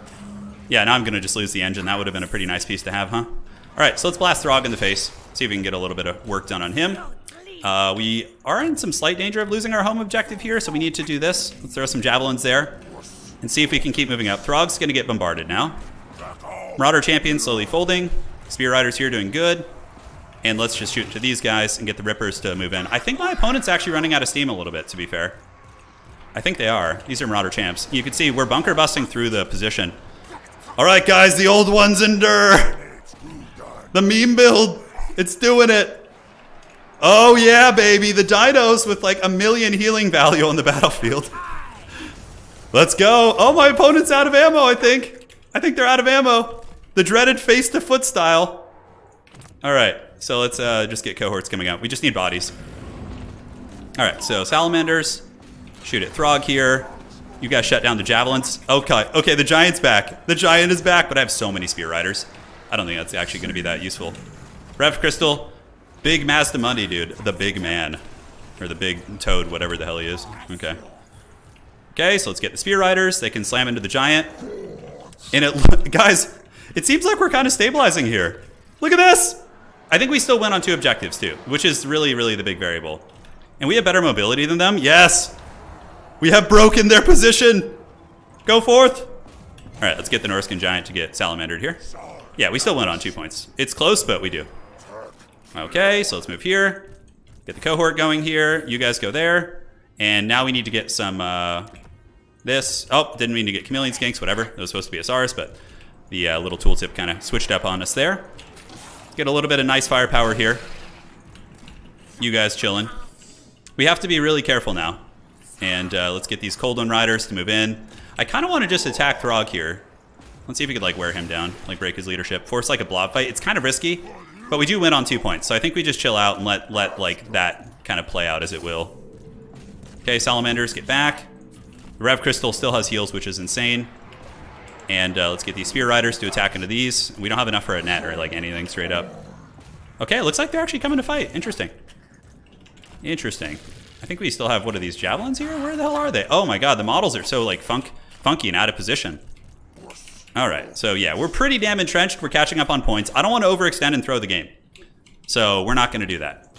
Yeah, now I'm going to just lose the engine. That would have been a pretty nice piece to have, huh? All right, so let's blast Throg in the face. See if we can get a little bit of work done on him. We are in some slight danger of losing our home objective here, so we need to do this. Let's throw some javelins there and see if we can keep moving up. Throg's going to get bombarded now. Marauder champion slowly folding. Spear Riders here doing good. And let's just shoot into these guys and get the Rippers to move in. I think my opponent's actually running out of steam a little bit, to be fair. I think they are. These are Marauder champs. You can see we're bunker busting through the position. All right, guys, the old ones endure. The meme build, it's doing it. Oh, yeah, baby. The dinos with like 1 million healing value on the battlefield. Let's go. Oh, my opponent's out of ammo, I think. I think they're out of ammo. The dreaded face-to-foot style. All right, so let's just get cohorts coming out. We just need bodies. All right, so salamanders. Shoot at Throg here. You guys shut down the javelins. Okay, the giant's back. The giant is back, but I have so many spear riders. I don't think that's actually going to be that useful. Rev Crystal. Big Mazda Money, dude. The big man. Or the big toad, whatever the hell he is. Okay. Okay, so let's get the spear riders. They can slam into the giant. And it, guys, it seems like we're kind of stabilizing here. Look at this. I think we still win on 2 objectives too, which is really, really the big variable. And we have better mobility than them. Yes. We have broken their position. Go forth. All right, let's get the Norskan giant to get salamandered here. Yeah, we still win on 2 points. It's close, but we do. Okay, so let's move here. Get the cohort going here. You guys go there. And now we need to get some, this. Oh, didn't mean to get chameleon skinks, whatever. It was supposed to be a SARS, but the little tooltip kind of switched up on us there. Let's get a little bit of nice firepower here. You guys chilling. We have to be really careful now. And let's get these Cold One Riders to move in. I kind of want to just attack Throg here. Let's see if we could like wear him down, like break his leadership. Force like a blob fight. It's kind of risky, but we do win on 2 points. So I think we just chill out and let like that kind of play out as it will. Okay, salamanders, get back. The Rev Crystal still has heals, which is insane. And let's get these Spear Riders to attack into these. We don't have enough for a net or like anything straight up. Okay, it looks like they're actually coming to fight. Interesting. Interesting. I think we still have, what are these, javelins here? Where the hell are they? Oh my god, the models are so like funky and out of position. All right, so yeah, we're pretty damn entrenched. We're catching up on points. I don't want to overextend and throw the game. So we're not going to do that.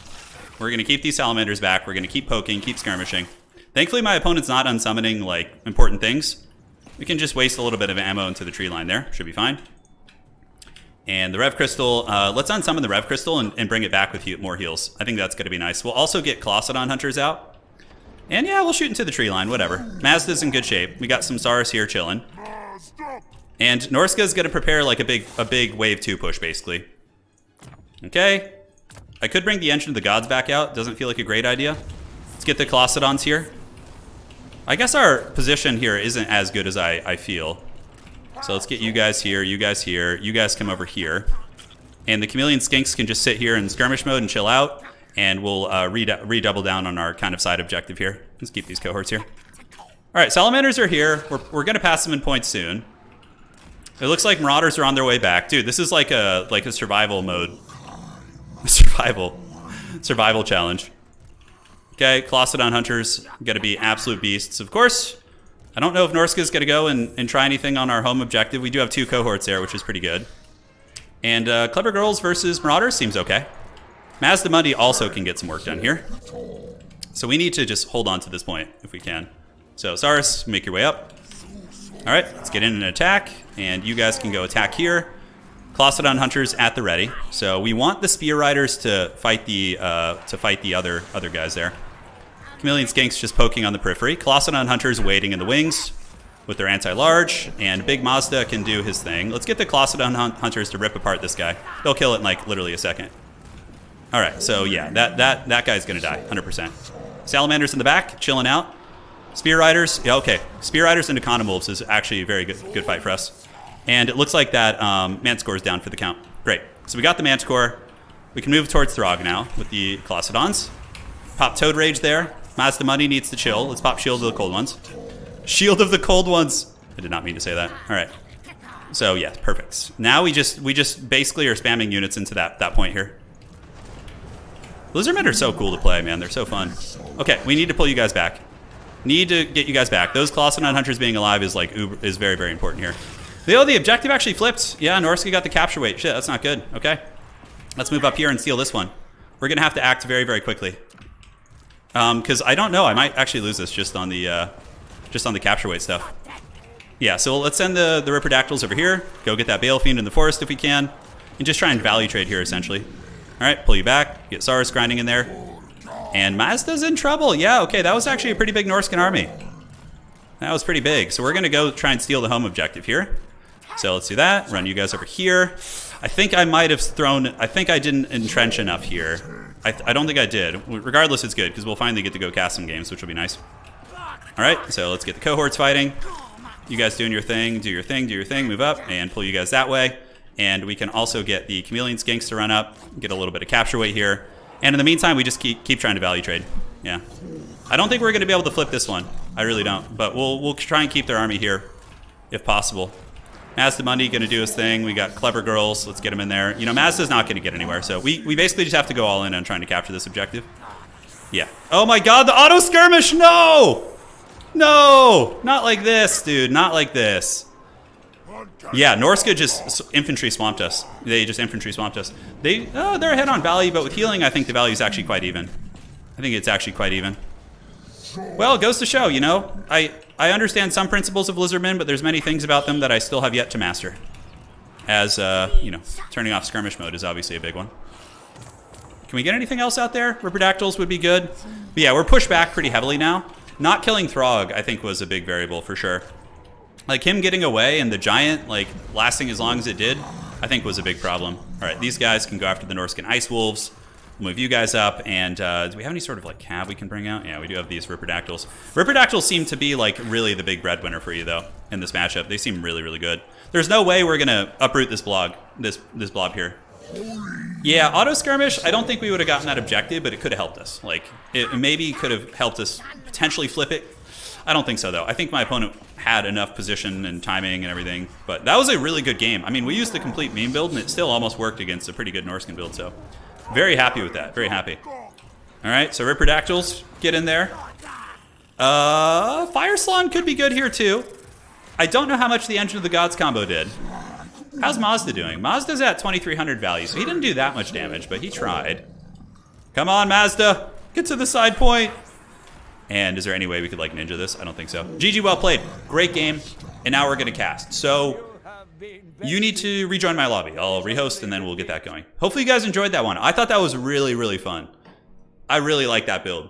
We're going to keep these salamanders back. We're going to keep poking, keep skirmishing. Thankfully, my opponent's not unsummoning like important things. We can just waste a little bit of ammo into the tree line there. Should be fine. And the Rev Crystal, let's unsummon the Rev Crystal and bring it back with more heals. I think that's going to be nice. We'll also get Colossadon Hunters out. And yeah, we'll shoot into the tree line, whatever. Mazda's in good shape. We got some SARS here chilling. And Norska's going to prepare like a big wave 2 push, basically. Okay. I could bring the Engine of the Gods back out. Doesn't feel like a great idea. Let's get the Colossadons here. I guess our position here isn't as good as I feel. So let's get you guys here, you guys here, you guys come over here. And the Chameleon Skinks can just sit here in skirmish mode and chill out. And we'll redouble down on our kind of side objective here. Let's keep these cohorts here. All right, Salamanders are here. We're going to pass them in points soon. It looks like Marauders are on their way back. Dude, this is like a survival mode. Survival challenge. Okay, Colossadon Hunters got to be absolute beasts. Of course, I don't know if Norska is going to go and try anything on our home objective. We do have 2 cohorts there, which is pretty good. And Clever Girls versus Marauders seems okay. Mazda Money also can get some work done here. So we need to just hold on to this point if we can. So Saurus, make your way up. All right, let's get in and attack. And you guys can go attack here. Colossadon Hunters at the ready. So we want the Spear Riders to fight the other guys there. Chameleon Skinks just poking on the periphery. Colossadon Hunters waiting in the wings with their anti-large. And Big Mazda can do his thing. Let's get the Colossadon Hunters to rip apart this guy. They'll kill it in like literally a second. All right, so yeah, that guy's gonna die, 100%. Salamanders in the back, chilling out. Spear Riders, yeah, okay. Spear Riders into Condomolves is actually a very good fight for us. And it looks like that Manticore is down for the count. Great. So we got the Manticore. We can move towards Throg now with the Colossadons. Pop Toad Rage there. Mazda Money needs to chill. Let's pop Shield of the Cold Ones. Shield of the Cold Ones. I did not mean to say that. All right. So yeah, perfect. Now we just basically are spamming units into that point here. Lizardmen are so cool to play, man. They're so fun. Okay, we need to pull you guys back. Need to get you guys back. Those Colossadon Hunters being alive is like is very, very important here. The objective actually flipped. Yeah, Norska got the capture weight. Shit, that's not good. Okay. Let's move up here and steal this one. We're going to have to act very, very quickly. Because I don't know. I might actually lose this just on the capture weight stuff. Yeah, so let's send the Ripperdactyls over here. Go get that Bale Fiend in the forest if we can. And just try and value trade here, essentially. All right, pull you back. Get Saurus grinding in there. And Mazda's in trouble. Yeah, okay, that was actually a pretty big Norskan army. That was pretty big. So we're going to go try and steal the home objective here. So let's do that. Run you guys over here. I think I might have thrown... I think I didn't entrench enough here. I don't think I did. Regardless, it's good, because we'll finally get to go cast some games, which will be nice. All right, so let's get the cohorts fighting. You guys doing your thing, do your thing, do your thing, move up, and pull you guys that way. And we can also get the Chameleon Skinks to run up, get a little bit of capture weight here. And in the meantime, we just keep trying to value trade. Yeah. I don't think we're going to be able to flip this one. I really don't. But we'll try and keep their army here, if possible. Mazda Mundi going to do his thing. We got Clever Girls. Let's get him in there. You know, Mazda's not going to get anywhere. So we basically just have to go all in on trying to capture this objective. Yeah. Oh my god, the auto skirmish! No! No! Not like this, dude. Not like this. Yeah, Norska just infantry swamped us. They just infantry swamped us. They're ahead on value, but with healing, I think the value is actually quite even. I think it's actually quite even. Well, it goes to show, you know, I understand some principles of Lizardmen, but there's many things about them that I still have yet to master. As, you know, turning off skirmish mode is obviously a big one. Can we get anything else out there? Ripperdactyls would be good. But yeah, we're pushed back pretty heavily now. Not killing Throg, I think, was a big variable for sure. Like, him getting away and the giant, like, lasting as long as it did, I think was a big problem. All right, these guys can go after the Norskan Ice Wolves. We'll move you guys up, and do we have any sort of, like, cab we can bring out? Yeah, we do have these Ripperdactyls. Ripperdactyls seem to be, like, really the big breadwinner for you, though, in this matchup. They seem really, really good. There's no way we're going to uproot this blob here. Yeah, auto skirmish, I don't think we would have gotten that objective, but it could have helped us. Like, it maybe could have helped us potentially flip it. I don't think so, though. I think my opponent had enough position and timing and everything. But that was a really good game. I mean, we used the complete meme build, and it still almost worked against a pretty good Norskan build. So very happy with that. Very happy. All right, so Ripperdactyls, get in there. Fire Salon could be good here, too. I don't know how much the Engine of the Gods combo did. How's Mazda doing? Mazda's at 2,300 value, so he didn't do that much damage, but he tried. Come on, Mazda. Get to the side point. And is there any way we could, like, ninja this? I don't think so. GG, well played. Great game. And now we're going to cast. So you need to rejoin my lobby. I'll rehost, and then we'll get that going. Hopefully you guys enjoyed that one. I thought that was really, really fun. I really like that build.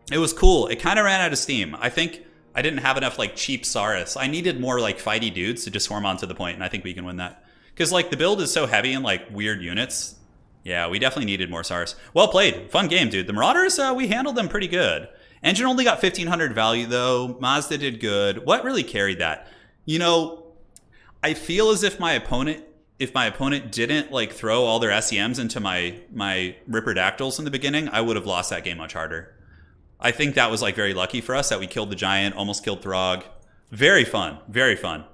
It was cool. It kind of ran out of steam. I think I didn't have enough, like, cheap Saurus. I needed more, like, fighty dudes to just swarm onto the point, and I think we can win that. Because, like, the build is so heavy in, like, weird units. Yeah, we definitely needed more Saurus. Well played. Fun game, dude. The Marauders, we handled them pretty good. Engine only got 1,500 value, though. Mazda did good. What really carried that? You know, I feel as if my opponent didn't, like, throw all their SEMs into my Ripperdactyls in the beginning, I would have lost that game much harder. I think that was, like, very lucky for us that we killed the giant, almost killed Throg. Very fun. Very fun.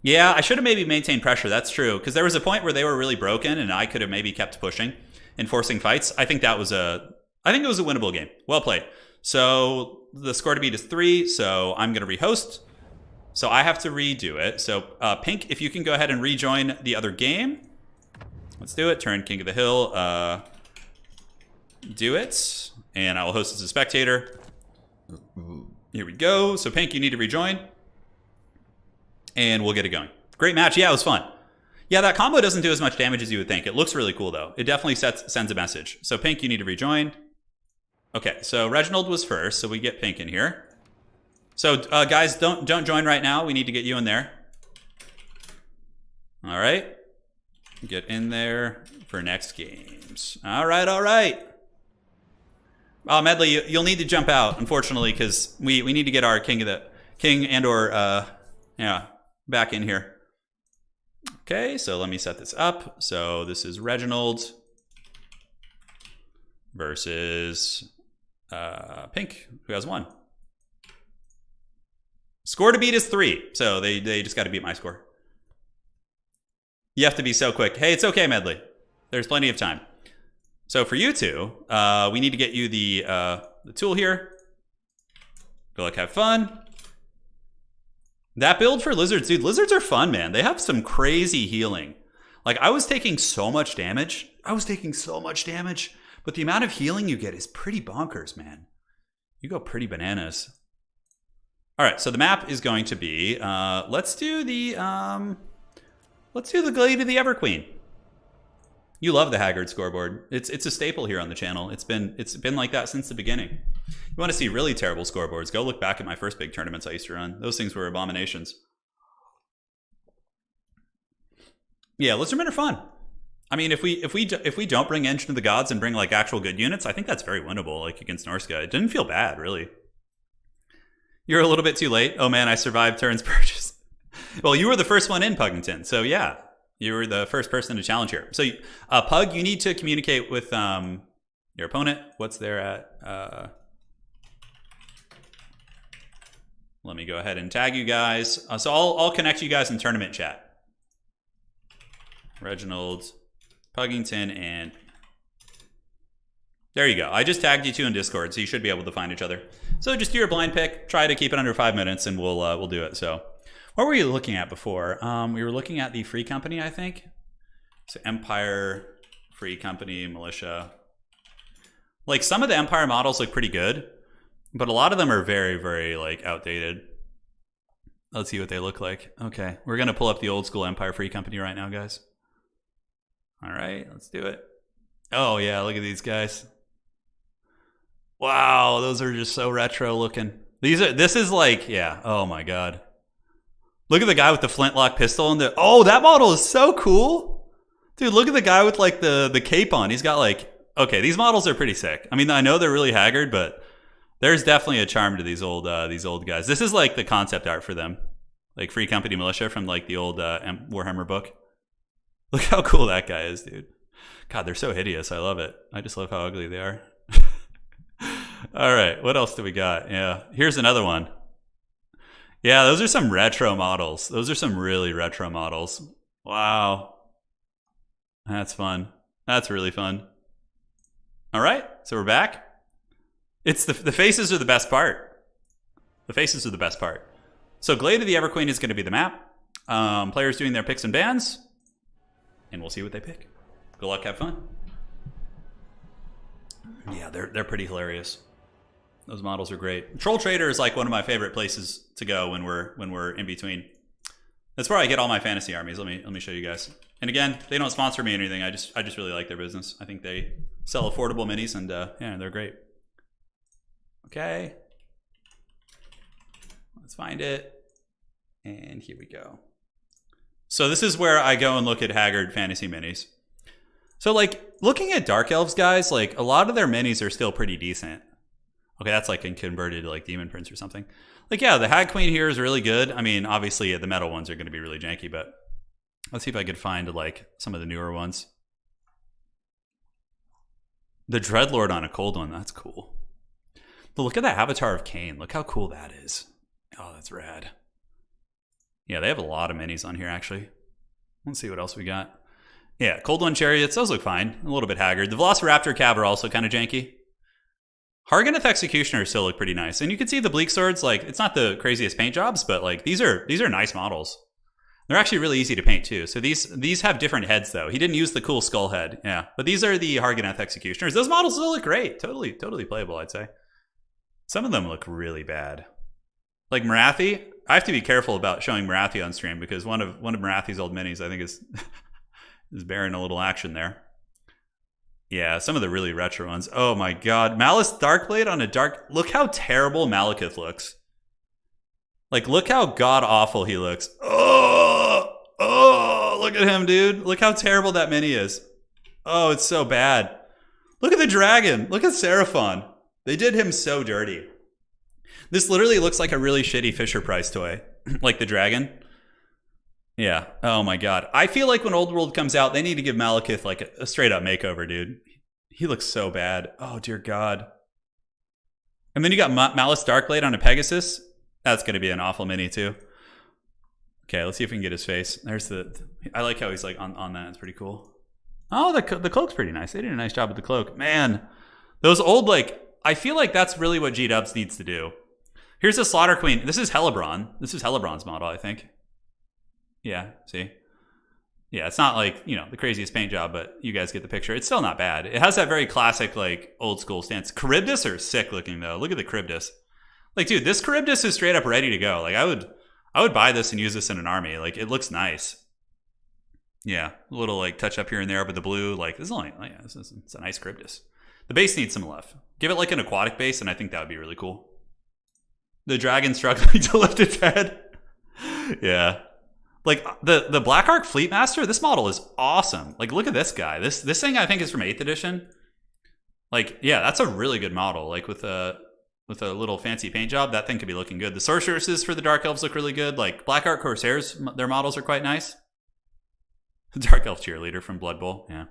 Yeah, I should have maybe maintained pressure. That's true. Because there was a point where they were really broken, and I could have maybe kept pushing and forcing fights. I think it was a winnable game. Well played. So the score to beat is 3, so I'm going to rehost. So I have to redo it. So Pink, if you can go ahead and rejoin the other game. Let's do it. Turn King of the Hill. Do it. And I will host as a spectator. Here we go. So Pink, you need to rejoin. And we'll get it going. Great match. Yeah, it was fun. Yeah, that combo doesn't do as much damage as you would think. It looks really cool, though. It definitely sends a message. So Pink, you need to rejoin. Okay, so Reginald was first, so we get Pink in here. So guys, don't join right now. We need to get you in there. All right, get in there for next games. All right, all right. Oh, Medley, you'll need to jump out, unfortunately, because we need to get our king back in here. Okay, so let me set this up. So this is Reginald versus Pink, who has 1. Score to beat is 3, so they just got to beat my score. You have to be so quick. Hey, it's okay, Medley. There's plenty of time. So for you two, we need to get you the tool here. Good luck, have fun. That build for lizards, dude, lizards are fun, man. They have some crazy healing. Like, I was taking so much damage. But the amount of healing you get is pretty bonkers, man. You go pretty bananas. All right, so the map is going to be, let's do the Glade of the Everqueen. You love the Haggard scoreboard. It's a staple here on the channel. It's been like that since the beginning. You want to see really terrible scoreboards? Go look back at my first big tournaments I used to run. Those things were abominations. Yeah, Lizardmen are fun. I mean, if we don't bring Engine of the Gods and bring like actual good units, I think that's very winnable. Like against Norska, it didn't feel bad really. You're a little bit too late. Oh man, I survived Turin's purchase. Well, you were the first one in Pugington, so yeah, you were the first person to challenge here. So, Pug, you need to communicate with your opponent. What's there at? Let me go ahead and tag you guys. So I'll connect you guys in tournament chat. Reginald, Pugington, and there you go. I just tagged you two in Discord, so you should be able to find each other. So just do your blind pick. Try to keep it under 5 minutes, and we'll do it. So, what were you looking at before? We were looking at the Free Company, I think. So Empire, Free Company, Militia. Like some of the Empire models look pretty good, but a lot of them are very, very like outdated. Let's see what they look like. Okay, we're gonna pull up the old school Empire Free Company right now, guys. All right, let's do it. Oh yeah, look at these guys. Wow, those are just so retro looking. This is like, yeah, oh my god. Look at the guy with the flintlock pistol and oh, that model is so cool. Dude, look at the guy with like the cape on. He's got like, okay, these models are pretty sick. I mean, I know they're really haggard, but there's definitely a charm to these old guys. This is like the concept art for them. Like Free Company Militia from like the old Warhammer book. Look how cool that guy is, dude. God, they're so hideous. I love it. I just love how ugly they are. All right, what else do we got? Yeah, here's another one. Yeah, those are some retro models. Those are some really retro models. Wow. That's fun. That's really fun. All right, so we're back. It's the faces are the best part. The faces are the best part. So Glade of the Everqueen is going to be the map. Players doing their picks and bans. And we'll see what they pick. Good luck, have fun. Yeah, they're pretty hilarious. Those models are great. Troll Trader is like one of my favorite places to go when we're in between. That's where I get all my fantasy armies. Let me show you guys. And again, they don't sponsor me or anything. I just really like their business. I think they sell affordable minis and yeah, they're great. Okay. Let's find it. And here we go. So this is where I go and look at Haggard fantasy minis. So like looking at Dark Elves guys, like a lot of their minis are still pretty decent. Okay, that's like in converted like Demon Prince or something. Like yeah, the Hag Queen here is really good. I mean, obviously the metal ones are going to be really janky, but let's see if I could find like some of the newer ones. The Dreadlord on a cold one, that's cool. But look at that Avatar of Cain. Look how cool that is. Oh, that's rad. Yeah, they have a lot of minis on here, actually. Let's see what else we got. Yeah, Cold One Chariots, those look fine. A little bit haggard. The Velociraptor Cav are also kind of janky. Harganeth Executioners still look pretty nice. And you can see the Bleak Swords, like, it's not the craziest paint jobs, but like these are nice models. They're actually really easy to paint too. So these have different heads though. He didn't use the cool skull head. Yeah. But these are the Harganeth Executioners. Those models still look great. Totally playable, I'd say. Some of them look really bad. Like Marathi, I have to be careful about showing Marathi on stream because one of Marathi's old minis I think is bearing a little action there. Yeah, some of the really retro ones. Oh my god. Malice Darkblade on a dark... Look how terrible Malekith looks. Like, look how god-awful he looks. Oh, look at him, dude. Look how terrible that mini is. Oh, it's so bad. Look at the dragon. Look at Seraphon. They did him so dirty. This literally looks like a really shitty Fisher-Price toy. Like the dragon. Yeah. Oh my god. I feel like when Old World comes out, they need to give Malekith like a straight-up makeover, dude. He looks so bad. Oh, dear god. And then you got Malice Darkblade on a Pegasus. That's going to be an awful mini, too. Okay, let's see if we can get his face. There's the... I like how he's like on that. It's pretty cool. Oh, the cloak's pretty nice. They did a nice job with the cloak. Man, those old, like... I feel like that's really what G-Dubs needs to do. Here's the Slaughter Queen. This is Hellebron. This is Hellebron's model, I think. Yeah, see? Yeah, it's not like, you know, the craziest paint job, but you guys get the picture. It's still not bad. It has that very classic, like, old school stance. Charybdis are sick looking, though. Look at the Charybdis. Like, dude, this Charybdis is straight up ready to go. Like, I would buy this and use this in an army. Like, it looks nice. Yeah, a little, like, touch up here and there with the blue. Like, this is only, yeah, it's a nice Charybdis. The base needs some love. Give it, like, an aquatic base, and I think that would be really cool. The dragon struggling to lift its head. Yeah. Like, the Black Ark Fleetmaster, this model is awesome. Like, look at this guy. This thing, I think, is from 8th edition. Like, yeah, that's a really good model. Like, with a little fancy paint job, that thing could be looking good. The Sorceresses for the Dark Elves look really good. Like, Black Ark Corsairs, their models are quite nice. The Dark Elf Cheerleader from Blood Bowl, yeah.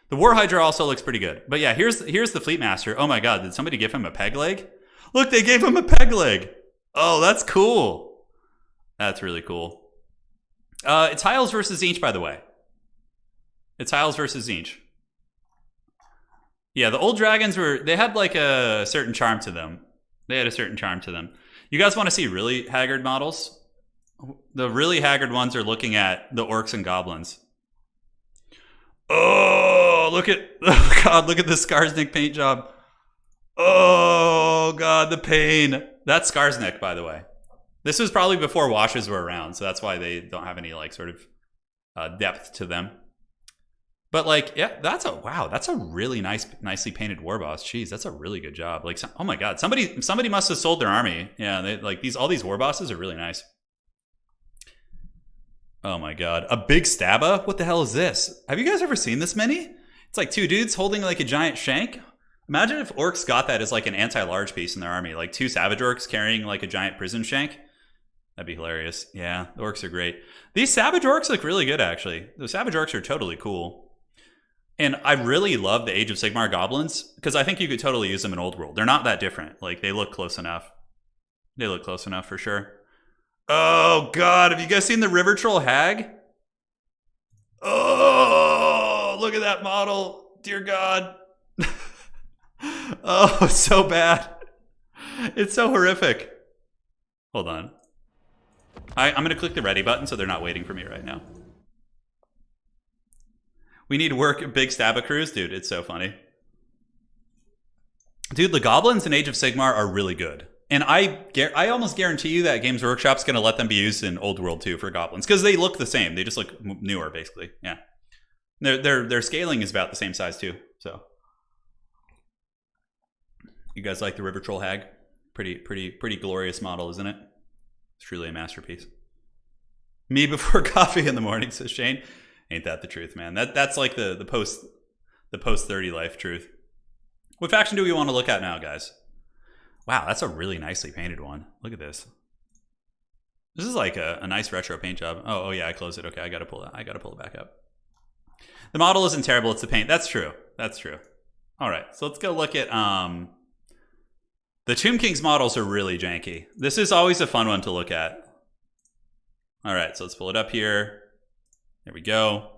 The War Hydra also looks pretty good. But yeah, here's the Fleetmaster. Oh my god, did somebody give him a peg leg? Look, they gave him a peg leg. Oh, that's cool. That's really cool. It's Hiles versus Zinch, by the way. It's Hiles versus Zinch. Yeah, the old dragons they had like a certain charm to them. They had a certain charm to them. You guys want to see really haggard models? The really haggard ones are looking at the orcs and goblins. Oh, look at the Skarsnik paint job. Oh god, the pain. That's Skarsnik, by the way. This was probably before washes were around, so that's why they don't have any like sort of depth to them. But like, yeah, that's a really nicely painted war boss. Jeez, that's a really good job. Like, oh my god, somebody must have sold their army. Yeah, they like all these war bosses are really nice. Oh my god, a big Stabba? What the hell is this? Have you guys ever seen this many? It's like two dudes holding like a giant shank. Imagine if orcs got that as like an anti-large piece in their army, like two savage orcs carrying like a giant prison shank. That'd be hilarious. Yeah, the orcs are great. These savage orcs look really good, actually. The savage orcs are totally cool. And I really love the Age of Sigmar goblins, because I think you could totally use them in Old World. They're not that different. Like, they look close enough. They look close enough for sure. Oh, God. Have you guys seen the River Troll Hag? Oh, look at that model. Dear God. Oh, it's so bad. It's so horrific. Hold on. I'm going to click the ready button so they're not waiting for me right now. We need to work big Stabba crews. Dude, it's so funny. Dude, the goblins in Age of Sigmar are really good. And I almost guarantee you that Games Workshop's going to let them be used in Old World too for goblins. Because they look the same. They just look newer, basically. Yeah. Their scaling is about the same size too. So, you guys like the River Troll Hag? Pretty glorious model, isn't it? It's truly a masterpiece. Me before coffee in the morning, says Shane. Ain't that the truth, man? That's like the post 30 life truth. What faction do we want to look at now, guys? Wow, that's a really nicely painted one. Look at this. This is like a nice retro paint job. Oh yeah, I closed it. Okay, I gotta pull it back up. The model isn't terrible, it's the paint. That's true. That's true. All right, so let's go look at the Tomb King's models are really janky. This is always a fun one to look at. All right, so let's pull it up here. There we go.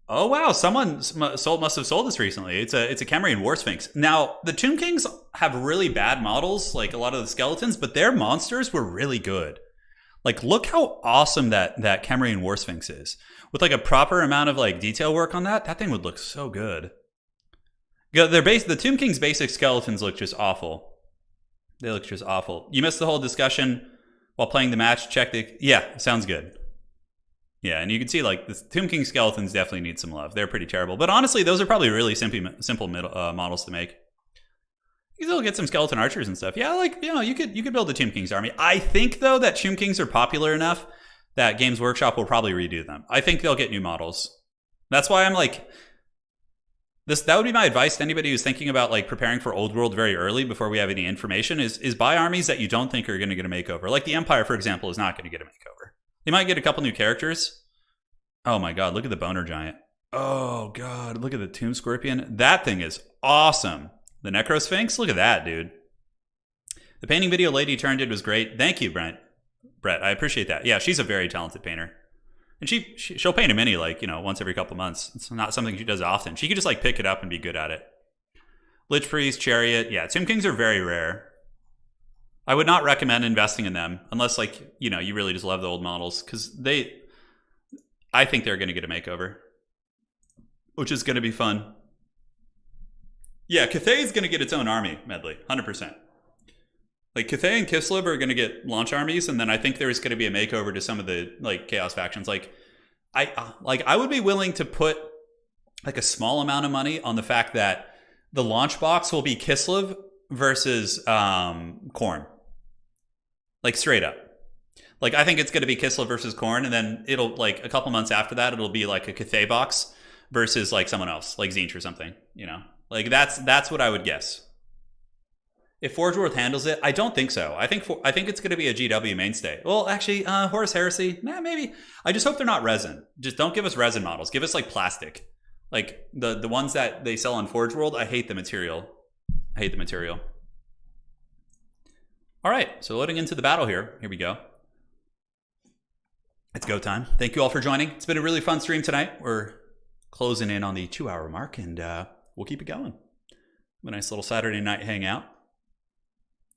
Oh wow, someone must have sold this recently. It's a Camarine War Sphinx. Now, the Tomb Kings have really bad models, like a lot of the skeletons, but their monsters were really good. Like, look how awesome that Camarine War Sphinx is. With like a proper amount of like detail work on that thing would look so good. The Tomb King's basic skeletons look just awful. They look just awful. You missed the whole discussion while playing the match. Check the... Yeah, sounds good. Yeah, and you can see like the Tomb King skeletons definitely need some love. They're pretty terrible. But honestly, those are probably really simple models to make. You can still get some skeleton archers and stuff. Yeah, like, you know, you could build the Tomb King's army. I think, though, that Tomb Kings are popular enough that Games Workshop will probably redo them. I think they'll get new models. That's why I'm like... That would be my advice to anybody who's thinking about like preparing for Old World very early before we have any information is buy armies that you don't think are going to get a makeover. Like the Empire, for example, is not going to get a makeover. They might get a couple new characters. Oh my god, look at the Boner Giant. Oh god, look at the Tomb Scorpion. That thing is awesome. The Necro Sphinx, look at that, dude. The painting video Lady Turn did was great. Thank you, Brett, I appreciate that. Yeah, she's a very talented painter. And she'll paint a mini like, you know, once every couple months. It's not something she does often. She could just like pick it up and be good at it. Lich Priest, Chariot. Yeah, Tomb Kings are very rare. I would not recommend investing in them unless like, you know, you really just love the old models because I think they're going to get a makeover, which is going to be fun. Yeah, KOTH is going to get its own army, Medley, 100%. Like, KOTH and Kislev are going to get launch armies, and then I think there's going to be a makeover to some of the, like, Chaos factions. Like, I would be willing to put, like, a small amount of money on the fact that the launch box will be Kislev versus Khorne. Like, straight up. Like, I think it's going to be Kislev versus Khorne, and then it'll, like, a couple months after that, it'll be, like, a KOTH box versus, like, someone else, like Tzeentch or something, you know? Like, that's what I would guess. If Forge World handles it, I don't think so. I think it's going to be a GW mainstay. Well, actually, Horus Heresy, maybe. I just hope they're not resin. Just don't give us resin models. Give us, like, plastic. Like, the ones that they sell on Forge World, I hate the material. I hate the material. All right, so loading into the battle here. Here we go. It's go time. Thank you all for joining. It's been a really fun stream tonight. We're closing in on the 2-hour mark, and we'll keep it going. Have a nice little Saturday night hangout.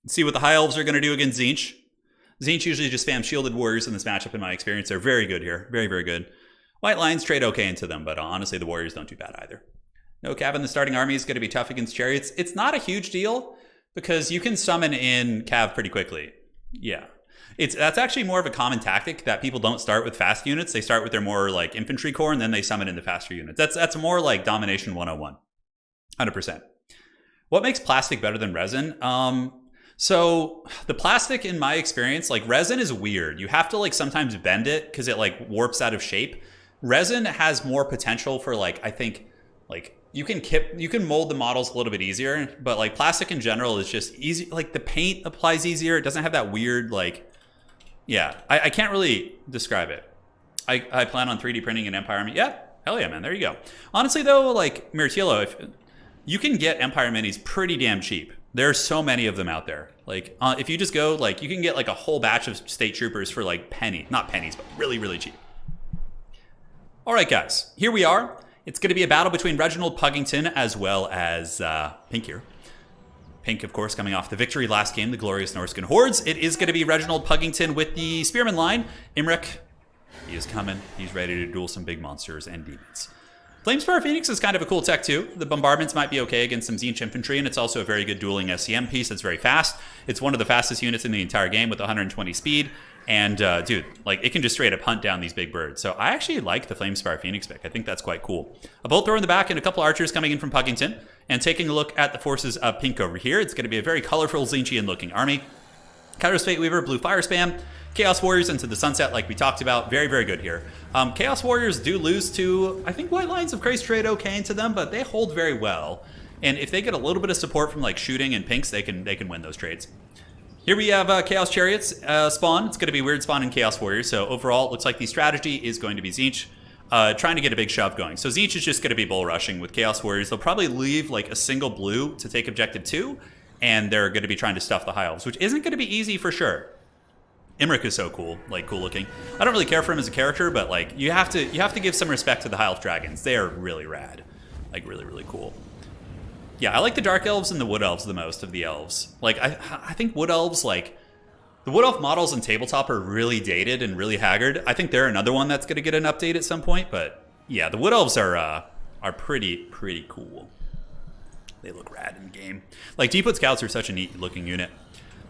Let's see what the High Elves are going to do against Tzeentch. Tzeentch usually just spams Shielded Warriors in this matchup, in my experience. They're very good here. Very, very good. White Lions trade okay into them, but honestly, the Warriors don't do bad either. No Cav in the starting army is going to be tough against Chariots. It's not a huge deal because you can summon in Cav pretty quickly. Yeah. That's actually more of a common tactic that people don't start with fast units. They start with their more like infantry core and then they summon into faster units. That's more like Domination 101. 100%. What makes plastic better than resin? So the plastic, in my experience, like resin is weird. You have to like sometimes bend it because it like warps out of shape. Resin has more potential for like, I think like you can mold the models a little bit easier, but like plastic in general is just easy. Like the paint applies easier. It doesn't have that weird like, yeah, I can't really describe it. I plan on 3D printing an Empire Army. Yeah, hell yeah, man. There you go. Honestly, though, like Mirtillo, if you can get Empire Minis pretty damn cheap. There's so many of them out there. Like, if you just go, like, you can get like a whole batch of State Troopers for like not pennies, but really, really cheap. All right, guys, here we are. It's going to be a battle between Reginald Puggington as well as Pink here. Pink, of course, coming off the victory last game, the glorious Norskan Hordes. It is going to be Reginald Puggington with the Spearman line. Imric, he is coming. He's ready to duel some big monsters and demons. Flamespire Phoenix is kind of a cool tech, too. The bombardments might be okay against some Tzeentch infantry, and it's also a very good dueling SCM piece that's very fast. It's one of the fastest units in the entire game with 120 speed. And, dude, like, it can just straight up hunt down these big birds. So I actually like the Flamespire Phoenix pick. I think that's quite cool. A bolt thrower in the back and a couple archers coming in from Puggington. And taking a look at the forces of Pink over here, it's going to be a very colorful Tzeentchian-looking army. Kairos Fate Weaver, Blue Fire Spam. Chaos Warriors into the Sunset, like we talked about. Very, very good here. Chaos Warriors do lose to, I think White Lions of Christ trade okay into them, but they hold very well. And if they get a little bit of support from like shooting and pinks, they can win those trades. Here we have Chaos Chariots spawn. It's going to be weird spawn in Chaos Warriors. So overall, it looks like the strategy is going to be Tzeentch trying to get a big shove going. So Tzeentch is just going to be bull rushing with Chaos Warriors. They'll probably leave like a single blue to take objective 2, and they're going to be trying to stuff the High Elves, which isn't going to be easy for sure. Imric is so cool, like cool looking. I don't really care for him as a character, but like you have to give some respect to the High Elf Dragons. They are really rad, like really, really cool. Yeah, I like the Dark Elves and the Wood Elves the most of the Elves. Like I think Wood Elves, like the Wood Elf models in tabletop are really dated and really haggard. I think they're another one that's going to get an update at some point, but yeah, the Wood Elves are pretty cool. They look rad in the game. Like Deepwood Scouts are such a neat looking unit.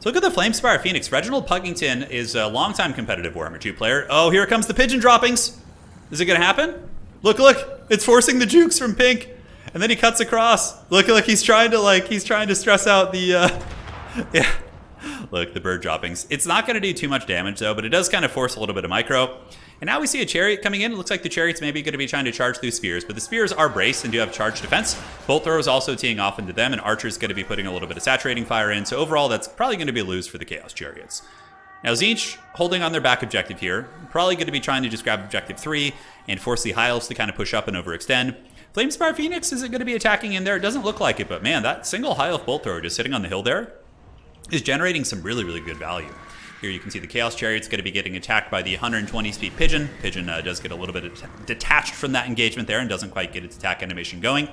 So look at the Flamespire Phoenix. Reginald Puggington is a longtime competitive Warhammer 2 player. Oh, here comes the pigeon droppings. Is it going to happen? Look, it's forcing the jukes from Pink. And then he cuts across. Look, he's trying to stress out the, yeah. Look, the bird droppings. It's not going to do too much damage, though, but it does kind of force a little bit of micro. And now we see a chariot coming in. It looks like the chariot's maybe going to be trying to charge through spears, but the spears are braced and do have charge defense. Bolt thrower is also teeing off into them, and Archer's going to be putting a little bit of saturating fire in. So overall, that's probably going to be a lose for the Chaos Chariots. Now Tzeentch holding on their back objective here. Probably going to be trying to just grab objective 3 and force the High Elves to kind of push up and overextend. Flamespire Phoenix isn't going to be attacking in there. It doesn't look like it, but man, that single High Elf Bolt thrower just sitting on the hill there is generating some really, really good value. Here you can see the Chaos Chariot's going to be getting attacked by the 120 speed Pigeon. Pigeon does get a little bit detached from that engagement there and doesn't quite get its attack animation going.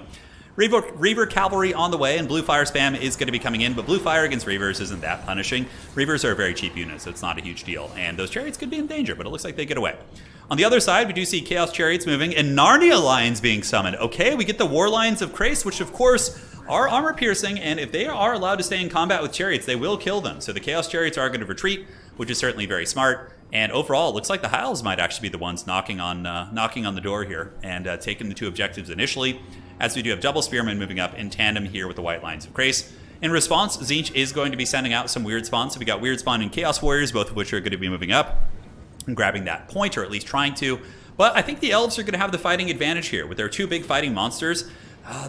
Reaver Cavalry on the way, and Blue Fire spam is going to be coming in, but Blue Fire against Reavers isn't that punishing. Reavers are a very cheap unit, so it's not a huge deal, and those Chariots could be in danger, but it looks like they get away. On the other side, we do see Chaos Chariots moving, and Narnia Lions being summoned. Okay, we get the War Lions of Krace, which of course are armor piercing, and if they are allowed to stay in combat with Chariots, they will kill them. So the Chaos Chariots are going to retreat, which is certainly very smart. And overall, it looks like the Hiles might actually be the ones knocking on the door here and taking the 2 objectives initially, as we do have double Spearmen moving up in tandem here with the White Lions of Krace. In response, Tzeentch is going to be sending out some Weird Spawn. So we got Weird Spawn and Chaos Warriors, both of which are going to be moving up and grabbing that point, or at least trying to. But I think the Elves are going to have the fighting advantage here with their 2 big fighting monsters.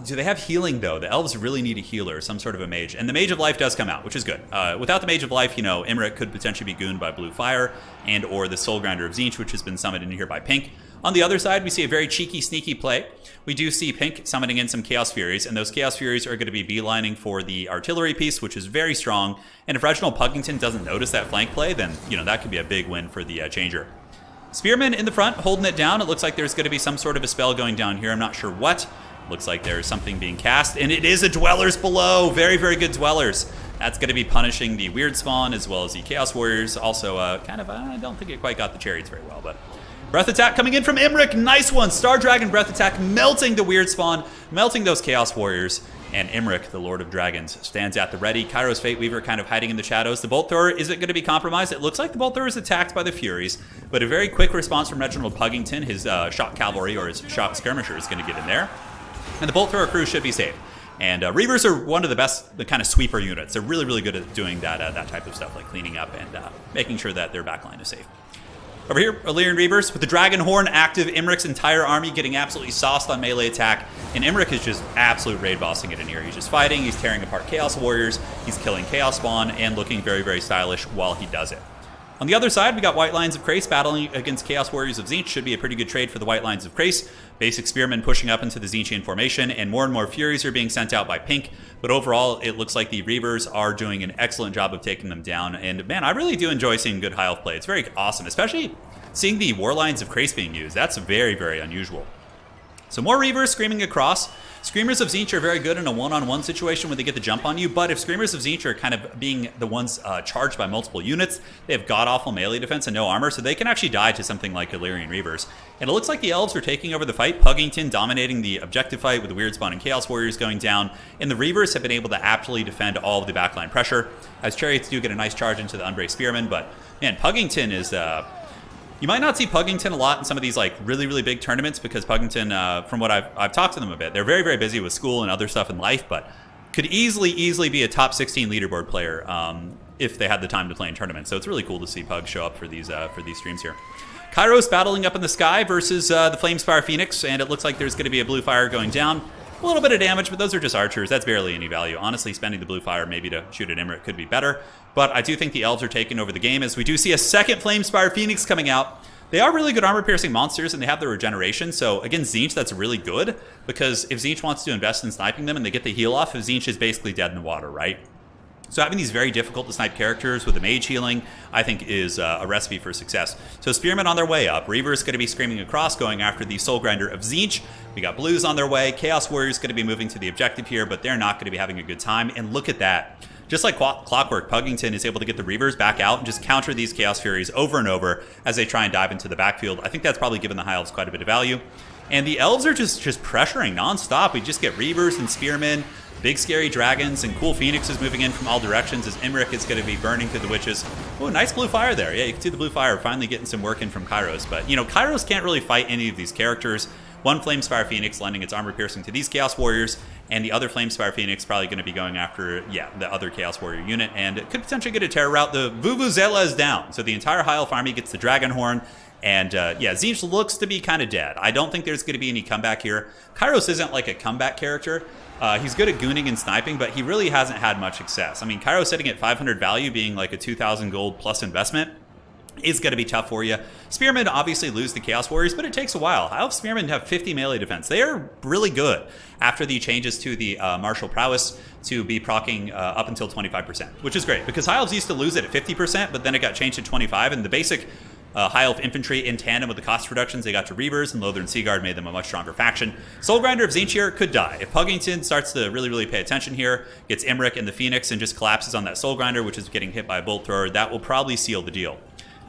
Do they have healing, though? The Elves really need a healer, some sort of a mage. And the Mage of Life does come out, which is good. Without the Mage of Life, Imrik could potentially be gooned by Blue Fire and or the Soul Grinder of Tzeentch, which has been summoned in here by Pink. On the other side, we see a very cheeky, sneaky play. We do see Pink summoning in some Chaos Furies, and those Chaos Furies are going to be beelining for the artillery piece, which is very strong. And if Reginald Puggington doesn't notice that flank play, then, that could be a big win for the Changer. Spearmen in the front, holding it down. It looks like there's going to be some sort of a spell going down here. I'm not sure what. Looks like there's something being cast, and it is a Dwellers below. Very, very good Dwellers. That's going to be punishing the Weird Spawn as well as the Chaos Warriors. Also, I don't think it quite got the Chariots very well, but Breath Attack coming in from Imrik. Nice one. Star Dragon Breath Attack melting the Weird Spawn, melting those Chaos Warriors. And Imrik, the Lord of Dragons, stands at the ready. Kairos Fate Weaver kind of hiding in the shadows. The Bolt Thrower isn't going to be compromised. It looks like the Bolt Thrower is attacked by the Furies, but a very quick response from Reginald Puggington. His Shock Cavalry or his Shock Skirmisher is going to get in there. And the Bolt Thrower crew should be safe. And Reavers are one of the best, the kind of sweeper units. They're really, really good at doing that type of stuff, like cleaning up and making sure that their backline is safe. Over here, Illyrian Reavers with the Dragon Horn active. Imrik's entire army getting absolutely sauced on melee attack. And Imrik is just absolute raid bossing it in here. He's just fighting, he's tearing apart Chaos Warriors, he's killing Chaos Spawn, and looking very, very stylish while he does it. On the other side, we got White Lions of Krace battling against Chaos Warriors of Tzeentch. Should be a pretty good trade for the White Lions of Krace. Basic Spearmen pushing up into the Tzeentchian formation, and more Furies are being sent out by Pink. But overall, it looks like the Reavers are doing an excellent job of taking them down. And man, I really do enjoy seeing good high elf play. It's very awesome, especially seeing the War Lions of Krace being used. That's very, very unusual. So more Reavers screaming across. Screamers of Tzeentch are very good in a one-on-one situation when they get the jump on you, but if Screamers of Tzeentch are kind of being the ones charged by multiple units, they have god-awful melee defense and no armor, so they can actually die to something like Illyrian Reavers. And it looks like the Elves are taking over the fight, Puggington dominating the objective fight with the Weird Spawn and Chaos Warriors going down, and the Reavers have been able to aptly defend all of the backline pressure, as Chariots do get a nice charge into the Unbraced Spearmen, but man, Puggington is... You might not see Puggington a lot in some of these like really, really big tournaments because Puggington, from what I've talked to them a bit, they're very, very busy with school and other stuff in life, but could easily be a top 16 leaderboard player if they had the time to play in tournaments. So it's really cool to see Pug show up for these streams here. Kairos battling up in the sky versus the Flamespire Phoenix, and it looks like there's going to be a blue fire going down. A little bit of damage, but those are just archers. That's barely any value. Honestly, spending the blue fire maybe to shoot at Imrik could be better. But I do think the Elves are taking over the game as we do see a second Flamespire Phoenix coming out. They are really good armor-piercing monsters, and they have the regeneration. So against Tzeentch, that's really good, because if Tzeentch wants to invest in sniping them and they get the heal off, Tzeentch is basically dead in the water, right? So having these very difficult to snipe characters with the mage healing, I think is a recipe for success. So Spearmen on their way up. Reaver's going to be screaming across, going after the Soul Grinder of Tzeentch. We got Blues on their way. Chaos Warriors going to be moving to the objective here, but they're not going to be having a good time. And look at that. Just like clockwork, Puggington is able to get the Reavers back out and just counter these Chaos Furies over and over as they try and dive into the backfield. I think that's probably given the High Elves quite a bit of value. And the Elves are just pressuring nonstop. We just get Reavers and Spearmen, big scary dragons, and cool phoenixes moving in from all directions as Imrik is going to be burning through the witches. Oh, nice blue fire there. Yeah, you can see the blue fire finally getting some work in from Kairos. But, Kairos can't really fight any of these characters. One Flamespire Phoenix lending its armor piercing to these Chaos Warriors, and the other Flamespire Phoenix probably going to be going after, the other Chaos Warrior unit, and it could potentially get a terror route. The Vuvuzela is down, so the entire High Elf army gets the Dragon Horn, and Tzeentch looks to be kind of dead. I don't think there's going to be any comeback here. Kairos isn't like a comeback character. He's good at gooning and sniping, but he really hasn't had much success. I mean, Kairos sitting at 500 value, being like a 2,000 gold plus investment, is going to be tough for you. Spearmen obviously lose the Chaos Warriors, but it takes a while. High Elf Spearmen have 50 melee defense. They are really good after the changes to the martial prowess to be proccing up until 25%, which is great because High Elves used to lose it at 50%, but then it got changed to 25, and the basic High Elf Infantry in tandem with the cost reductions they got to Reavers, and Lothar and Seaguard made them a much stronger faction. Soulgrinder of Tzeentch here could die. If Puggington starts to really pay attention here, gets Imric and the Phoenix and just collapses on that Soulgrinder, which is getting hit by a Bolt Thrower, that will probably seal the deal.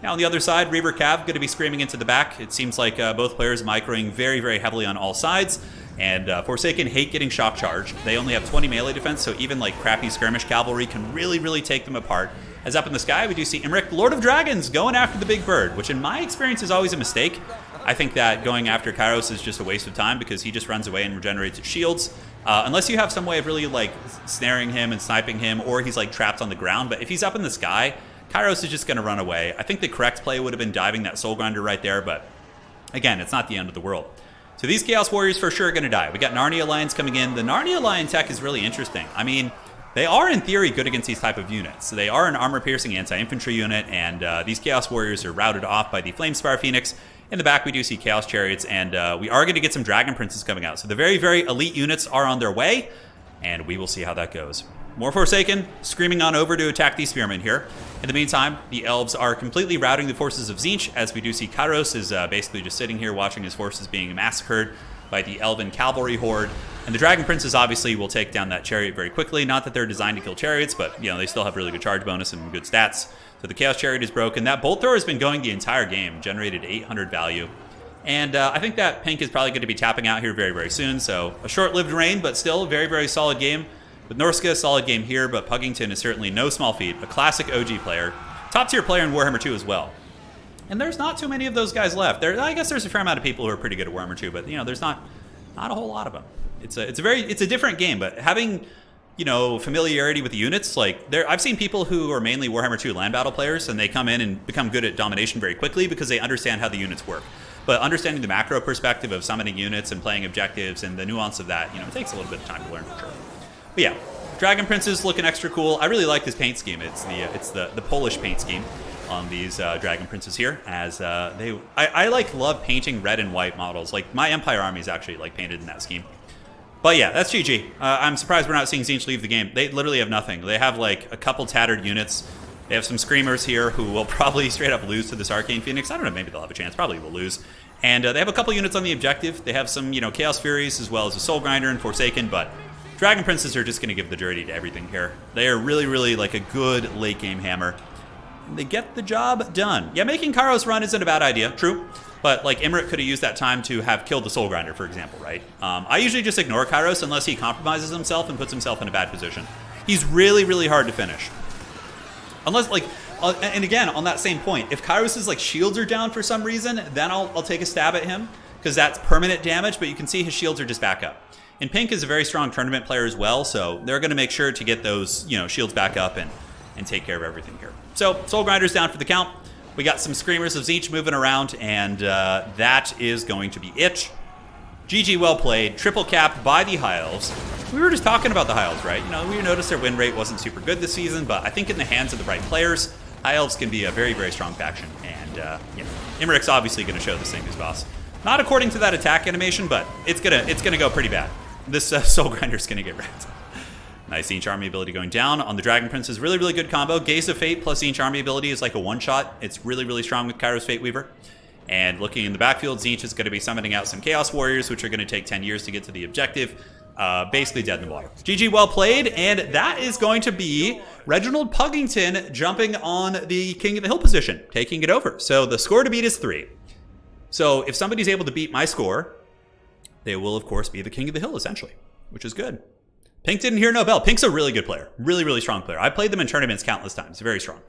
Now on the other side, Reaver Cav going to be screaming into the back. It seems like both players microing very heavily on all sides. And Forsaken hate getting shock charged. They only have 20 melee defense, so even like crappy skirmish cavalry can really take them apart. As up in the sky, we do see Imric, Lord of Dragons, going after the big bird, which in my experience is always a mistake. I think that going after Kairos is just a waste of time because he just runs away and regenerates his shields. Unless you have some way of really like snaring him and sniping him, or he's like trapped on the ground. But if he's up in the sky, Kairos is just going to run away. I think the correct play would have been diving that Soulgrinder right there, but again, it's not the end of the world. So these Chaos Warriors for sure are going to die. We got Narnia Lions coming in. The Narnia Lion tech is really interesting. I mean, they are in theory good against these type of units. So they are an armor-piercing anti-infantry unit, and these Chaos Warriors are routed off by the Flamespire Phoenix. In the back, we do see Chaos Chariots, and we are going to get some Dragon Princes coming out. So the very elite units are on their way, and we will see how that goes. More Forsaken, screaming on over to attack these Spearmen here. In the meantime, the Elves are completely routing the forces of Tzeentch, as we do see Kairos is basically just sitting here watching his forces being massacred by the Elven Cavalry Horde. And the Dragon Princes obviously will take down that Chariot very quickly. Not that they're designed to kill Chariots, but you know they still have really good charge bonus and good stats. So the Chaos Chariot is broken. That Bolt Thrower has been going the entire game, generated 800 value. And I think that Pink is probably going to be tapping out here very soon. So a short-lived reign, but still a very solid game. With Norska, solid game here, but Puggington is certainly no small feat. A classic OG player. Top-tier player in Warhammer 2 as well. And there's not too many of those guys left. I guess there's a fair amount of people who are pretty good at Warhammer 2, but you know, there's not a whole lot of them. It's a different game, but having, you know, familiarity with the units, like I've seen people who are mainly Warhammer 2 land battle players, and they come in and become good at domination very quickly because they understand how the units work. But understanding the macro perspective of summoning units and playing objectives and the nuance of that, you know, it takes a little bit of time to learn for sure. But yeah, Dragon Princes looking extra cool. I really like this paint scheme. It's the Polish paint scheme on these Dragon Princes here, as I love painting red and white models. Like my Empire army is actually like painted in that scheme. But yeah, that's GG. I'm surprised we're not seeing Tzeentch leave the game. They literally have nothing. They have like a couple tattered units. They have some Screamers here who will probably straight up lose to this Arcane Phoenix. I don't know, maybe they'll have a chance. Probably will lose. And they have a couple units on the objective. They have some, you know, Chaos Furies as well as a Soul Grinder and Forsaken, but Dragon Princes are just going to give the dirty to everything here. They are really like a good late game hammer. They get the job done. Yeah, making Kairos run isn't a bad idea, true. But like Imric could have used that time to have killed the Soul Grinder, for example, right? I usually just ignore Kairos unless he compromises himself and puts himself in a bad position. He's really hard to finish. Unless like, and again, on that same point, if Kairos' like shields are down for some reason, then I'll take a stab at him because that's permanent damage, but you can see his shields are just back up. And Pink is a very strong tournament player as well, so they're going to make sure to get those, you know, shields back up and take care of everything here. So Soul Grinder's down for the count. We got some Screamers of Tzeentch moving around, and that is going to be it. GG, well played. Triple capped by the High Elves. We were just talking about the High Elves, right? You know, we noticed their win rate wasn't super good this season, but I think in the hands of the right players, High Elves can be a very strong faction. And yeah, Imric's obviously going to show this thing to his boss. Not according to that attack animation, but it's gonna go pretty bad. This Soul Grinder's gonna get wrecked. Nice Tzeentch army ability going down on the Dragon Princes. Really good combo. Gaze of Fate plus Tzeentch army ability is like a one-shot. It's really strong with Kairos Fate Weaver. And looking in the backfield, Tzeentch is going to be summoning out some Chaos Warriors, which are going to take 10 years to get to the objective. Basically dead in the water. GG, well played. And that is going to be Reginald Puggington jumping on the King of the Hill position, taking it over. So the score to beat is 3. So if somebody's able to beat my score, they will, of course, be the King of the Hill, essentially, which is good. Pink didn't hear no bell. Pink's a really good player. Really strong player. I played them in tournaments countless times. Very strong.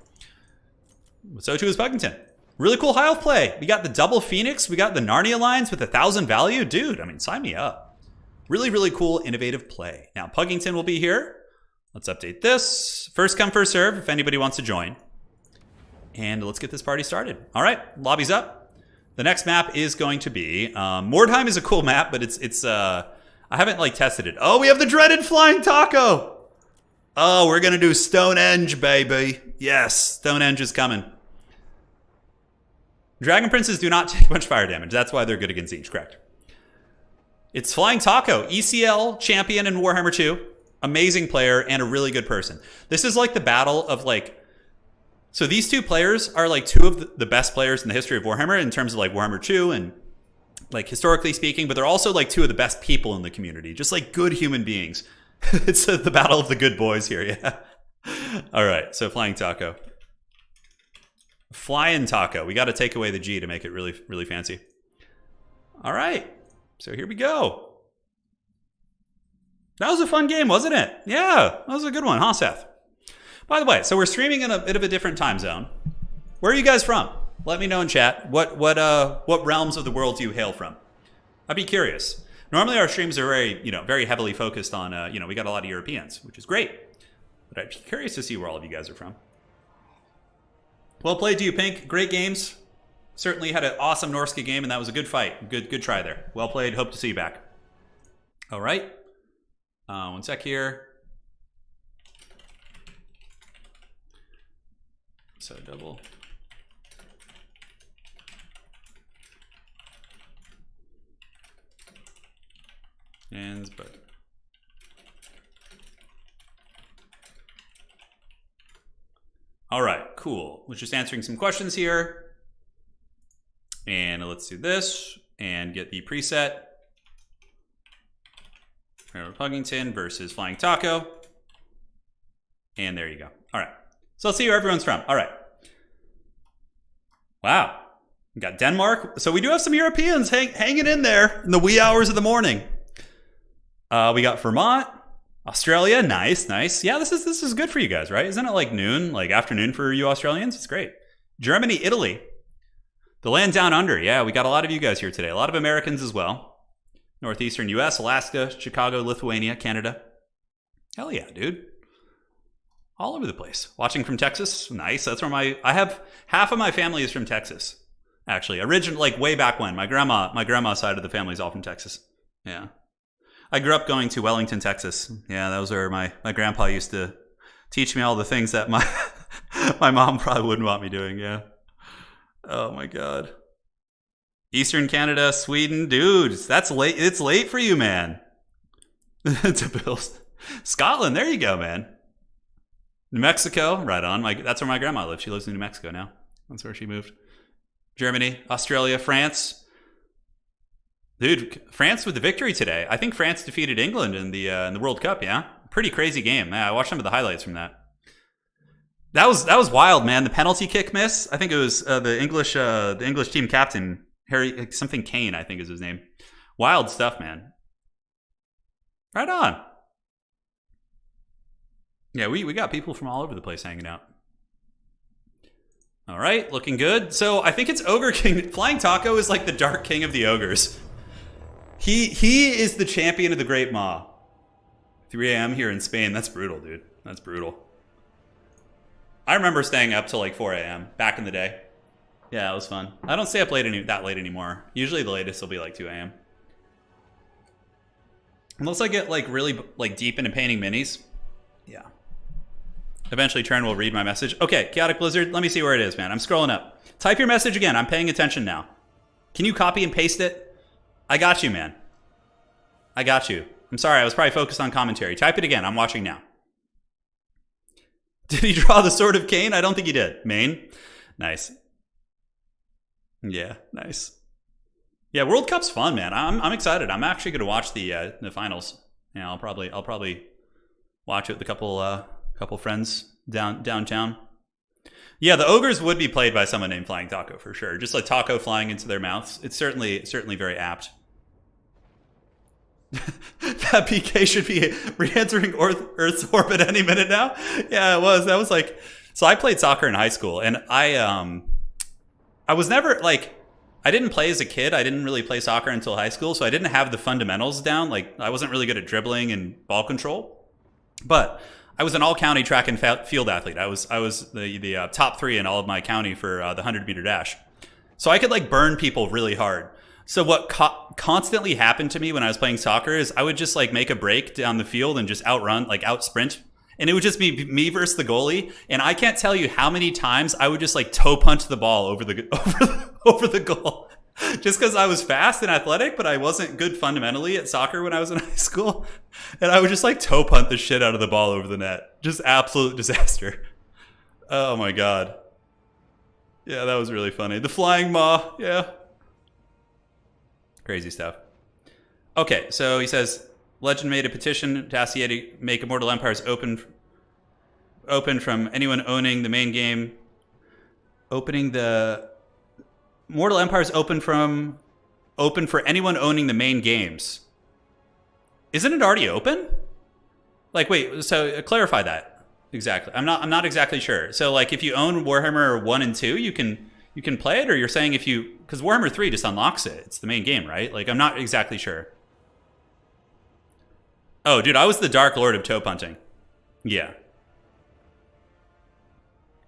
So too is Puggington. Really cool high elf play. We got the double Phoenix. We got the Narnia Alliance with 1,000 value. Dude, I mean, sign me up. Really cool, innovative play. Now, Puggington will be here. Let's update this. First come, first serve if anybody wants to join. And let's get this party started. All right, lobby's up. The next map is going to be... Mordheim is a cool map, but it's I haven't, like, tested it. Oh, we have the dreaded Flying Taco! Oh, we're going to do Stonehenge, baby. Yes, Stonehenge is coming. Dragon Princes do not take much fire damage. That's why they're good against Tzeentch, correct? It's Flying Taco, ECL champion in Warhammer 2. Amazing player and a really good person. This is like the battle of, like, So these two players are like two of the best players in the history of Warhammer in terms of like Warhammer 2 and like historically speaking, but they're also like two of the best people in the community, just like good human beings. It's the battle of the good boys here, yeah. All right, so Flying Taco. Flying Taco. We got to take away the G to make it really, really fancy. All right, so here we go. That was a fun game, wasn't it? Yeah, that was a good one, huh, Seth? By the way, so we're streaming in a bit of a different time zone. Where are you guys from? Let me know in chat. What realms of the world do you hail from? I'd be curious. Normally our streams are very heavily focused on, we got a lot of Europeans, which is great. But I'd be curious to see where all of you guys are from. Well played to you, Pink. Great games. Certainly had an awesome Norska game, and that was a good fight. Good try there. Well played. Hope to see you back. All right. One sec here. So double. And but. All right, cool. We're just answering some questions here. And let's do this and get the preset. Harold Puggington versus Flying Taco. And there you go. All right. So let's see where everyone's from. All right. Wow. We got Denmark. So we do have some Europeans hanging in there in the wee hours of the morning. We got Vermont, Australia. Nice. Yeah, this is good for you guys, right? Isn't it like noon, like afternoon for you Australians? It's great. Germany, Italy. The land down under. Yeah, we got a lot of you guys here today. A lot of Americans as well. Northeastern US, Alaska, Chicago, Lithuania, Canada. Hell yeah, dude. All over the place. Watching from Texas. Nice. That's where I have half of my family is from Texas. Actually, originally, like way back when. My grandma's side of the family is all from Texas. Yeah. I grew up going to Wellington, Texas. Yeah, that was where my grandpa used to teach me all the things that my my mom probably wouldn't want me doing. Yeah. Oh my God. Eastern Canada, Sweden, dude, that's late. It's late for you, man. To Bills. Scotland, there you go, man. New Mexico, right on. That's where my grandma lives. She lives in New Mexico now. That's where she moved. Germany, Australia, France. Dude, France with the victory today. I think France defeated England in the World Cup. Yeah, pretty crazy game. Yeah, I watched some of the highlights from that. That was wild, man. The penalty kick miss. I think it was the English team captain. Harry something Kane, I think is his name. Wild stuff, man. Right on. Yeah, we got people from all over the place hanging out. All right, looking good. So I think it's Ogre King. Flying Taco is like the Dark King of the Ogres. He is the champion of the Great Maw. 3 a.m. here in Spain. That's brutal, dude. That's brutal. I remember staying up till like 4 a.m. back in the day. Yeah, it was fun. I don't stay up that late anymore. Usually the latest will be like 2 a.m. Unless I get like really like deep into painting minis. Yeah. Eventually Turin will read my message. Okay, Chaotic Blizzard, let me see where it is, man. I'm scrolling up. Type your message again. I'm paying attention now. Can you copy and paste it? I got you, man. I got you. I'm sorry, I was probably focused on commentary. Type it again. I'm watching now. Did he draw the Sword of Cain? I don't think he did. Maine? Nice. Yeah, nice. Yeah, World Cup's fun, man. I'm excited. I'm actually going to watch the finals. Yeah, I'll probably watch it with a couple friends downtown. Yeah, the ogres would be played by someone named Flying Taco for sure. Just like taco flying into their mouths. It's certainly very apt. That PK should be re-entering Earth's orbit any minute now. Yeah, it was. That was like. So I played soccer in high school, and I was never like. I didn't play as a kid. I didn't really play soccer until high school, so I didn't have the fundamentals down. Like I wasn't really good at dribbling and ball control, but I was an all-county track and field athlete. I was the top 3 in all of my county for the 100-meter dash. So I could like burn people really hard. So what constantly happened to me when I was playing soccer is I would just like make a break down the field and just outrun, like out sprint. And it would just be me versus the goalie. And I can't tell you how many times I would just like toe punch the ball over the goal. Just because I was fast and athletic, but I wasn't good fundamentally at soccer when I was in high school. And I would just like toe punt the shit out of the ball over the net. Just absolute disaster. Oh my god. Yeah, that was really funny. The flying maw. Yeah. Crazy stuff. Okay, so he says, Legend made a petition to ask EA to make Immortal Empires open from anyone owning the main game. Opening the Mortal Empires open for anyone owning the main games. Isn't it already open? Like, wait, so clarify that exactly. I'm not exactly sure. So, like, if you own Warhammer 1 and 2, you can play it, or you're saying because Warhammer 3 just unlocks it. It's the main game, right? Like, I'm not exactly sure. Oh, dude, I was the Dark Lord of Toe Punting. Yeah.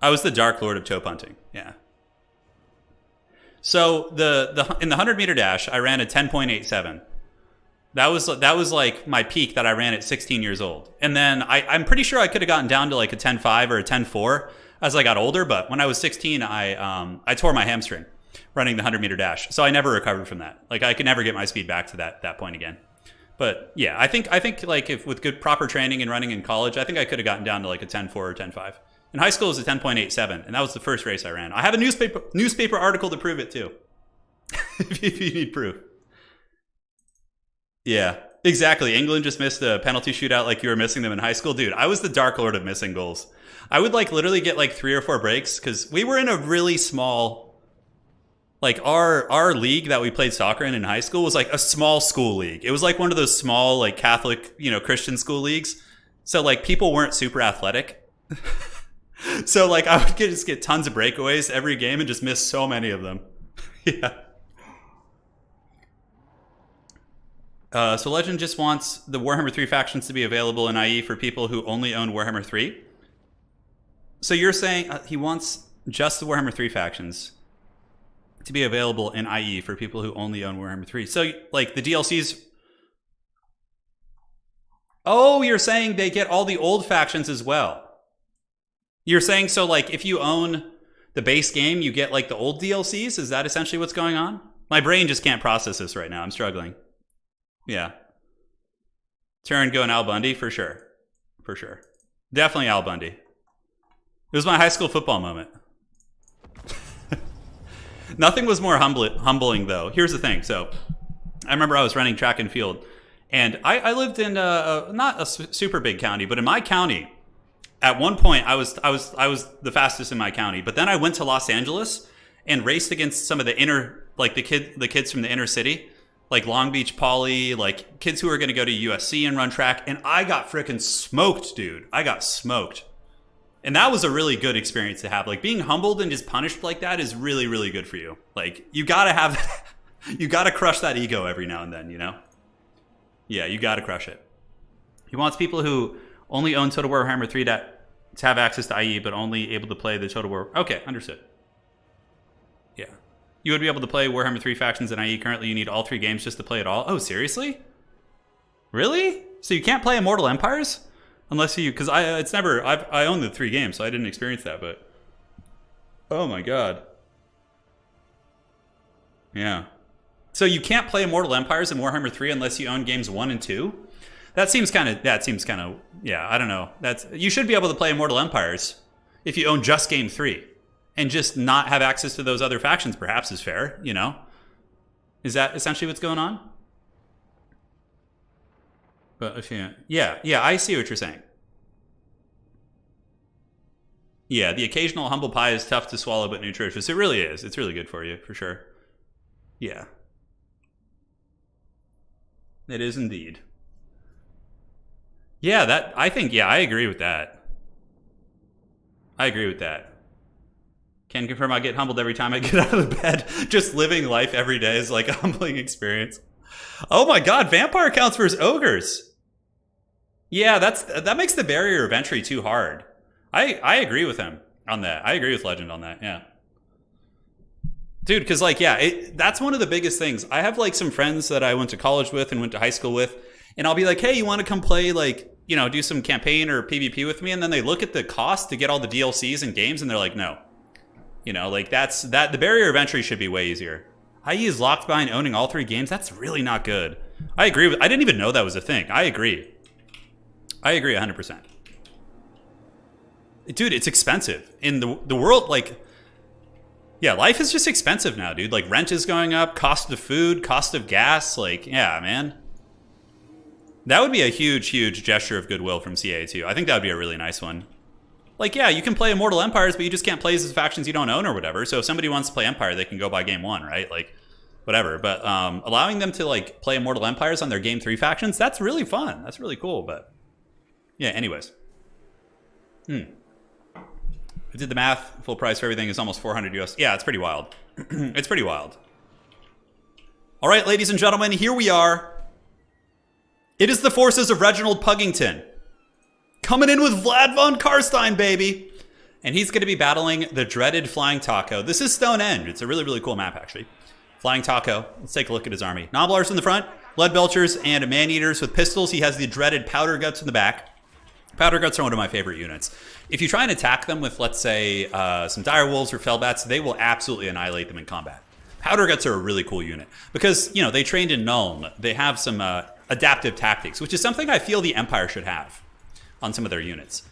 I was the Dark Lord of Toe Punting. Yeah. So in the 100-meter dash, I ran a 10.87. That was like my peak that I ran at 16 years old. And then I'm pretty sure I could have gotten down to like a 10.5 or a 10.4 as I got older. But when I was 16, I tore my hamstring running the 100-meter dash. So I never recovered from that. Like, I could never get my speed back to that point again. But yeah, I think like if with good proper training and running in college, I think I could have gotten down to like a 10.4 or 10.5. In high school, it was a 10.87, and that was the first race I ran. I have a newspaper article to prove it too, if you need proof. Yeah, exactly. England just missed a penalty shootout like you were missing them in high school. Dude, I was the Dark Lord of missing goals. I would like literally get like 3 or 4 breaks because we were in a really small, like our league that we played soccer in high school was like a small school league. It was like one of those small like Catholic, Christian school leagues. So like people weren't super athletic. So like I would just get tons of breakaways every game and just miss so many of them. Yeah. So Legend just wants the Warhammer 3 factions to be available in IE for people who only own Warhammer 3. So you're saying he wants just the Warhammer 3 factions to be available in IE for people who only own Warhammer 3. So like the DLCs... Oh, you're saying they get all the old factions as well. You're saying, so like if you own the base game, you get like the old DLCs? Is that essentially what's going on? My brain just can't process this right now. I'm struggling. Yeah. Turin going Al Bundy for sure. For sure. Definitely Al Bundy. It was my high school football moment. Nothing was more humbling though. Here's the thing. So I remember I was running track and field, and I lived in not a super big county, but in my county, at one point, I was the fastest in my county, but then I went to Los Angeles and raced against some of the inner, like the kids from the inner city, like Long Beach Poly, like kids who are going to go to USC and run track, and I got freaking smoked, dude. I got smoked, and that was a really good experience to have. Like being humbled and just punished like that is really, really good for you. Like you gotta have, you gotta crush that ego every now and then, Yeah, you gotta crush it. He wants people who only own Total Warhammer 3 to have access to IE, but only able to play the Total War. Okay, understood. Yeah. You would be able to play Warhammer 3 factions in IE. Currently, you need all 3 games just to play it all. Oh, seriously? Really? So you can't play Immortal Empires? Unless because I own the 3 games, so I didn't experience that, but... Oh my god. Yeah. So you can't play Immortal Empires in Warhammer 3 unless you own games 1 and 2? That seems kind of, yeah, I don't know. You should be able to play Immortal Empires if you own just game 3 and just not have access to those other factions, perhaps is fair, Is that essentially what's going on? But if yeah, I see what you're saying. Yeah, the occasional humble pie is tough to swallow but nutritious. It really is. It's really good for you, for sure. Yeah. It is indeed. Yeah, I agree with that. Can confirm I get humbled every time I get out of bed. Just living life every day is like a humbling experience. Oh my god, vampire counts versus ogres. Yeah, that makes the barrier of entry too hard. I agree with him on that. I agree with Legend on that, yeah. Dude, because that's one of the biggest things. I have like some friends that I went to college with and went to high school with, and I'll be like, hey, you want to come play do some campaign or PvP with me? And then they look at the cost to get all the DLCs and games, and they're like, no. The barrier of entry should be way easier. IE is locked behind owning all 3 games. That's really not good. I agree. I didn't even know that was a thing. I agree 100%. Dude, it's expensive. In the world, like, yeah, life is just expensive now, dude. Like, rent is going up, cost of food, cost of gas. Like, yeah, man. That would be a huge, huge gesture of goodwill from CA too. I think that would be a really nice one. Like, yeah, you can play Immortal Empires, but you just can't play as factions you don't own or whatever. So if somebody wants to play Empire, they can go buy Game 1, right? Like, whatever. But allowing them to, like, play Immortal Empires on their Game 3 factions, that's really fun. That's really cool. But, yeah, anyways. I did the math. Full price for everything is almost 400 US. Yeah, it's pretty wild. It's pretty wild. All right, ladies and gentlemen, here we are. It is the forces of Reginald Puggington coming in with Vlad von Karstein, baby. And he's going to be battling the dreaded Flying Taco. This is Stonehenge. It's a really, really cool map, actually. Flying Taco. Let's take a look at his army. Gnoblars in the front, Lead Belchers, and Man-Eaters with pistols. He has the dreaded Powder Guts in the back. Powder Guts are one of my favorite units. If you try and attack them with, let's say, some Direwolves or Fellbats, they will absolutely annihilate them in combat. Powder Guts are a really cool unit because, you know, they trained in Nuln. They have some adaptive tactics, which is something I feel the Empire should have on some of their units.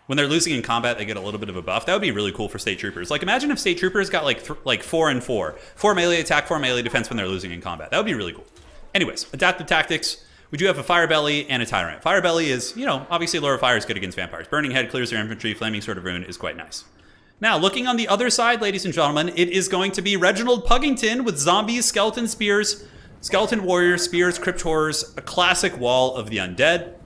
When they're losing in combat, they get a little bit of a buff. That would be really cool for State Troopers. Like, imagine if State Troopers got like 4 and 4. 4 melee attack, 4 melee defense when they're losing in combat. That would be really cool. Anyways, adaptive tactics. We do have a Fire Belly and a Tyrant. Fire Belly is, you know, obviously Lure of Fire is good against vampires. Burning Head clears their infantry. Flaming Sword of Ruin is quite nice. Now, looking on the other side, ladies and gentlemen, it is going to be Reginald Puggington with zombies, skeleton spears, skeleton warriors, spears, crypt horrors, a classic wall of the undead.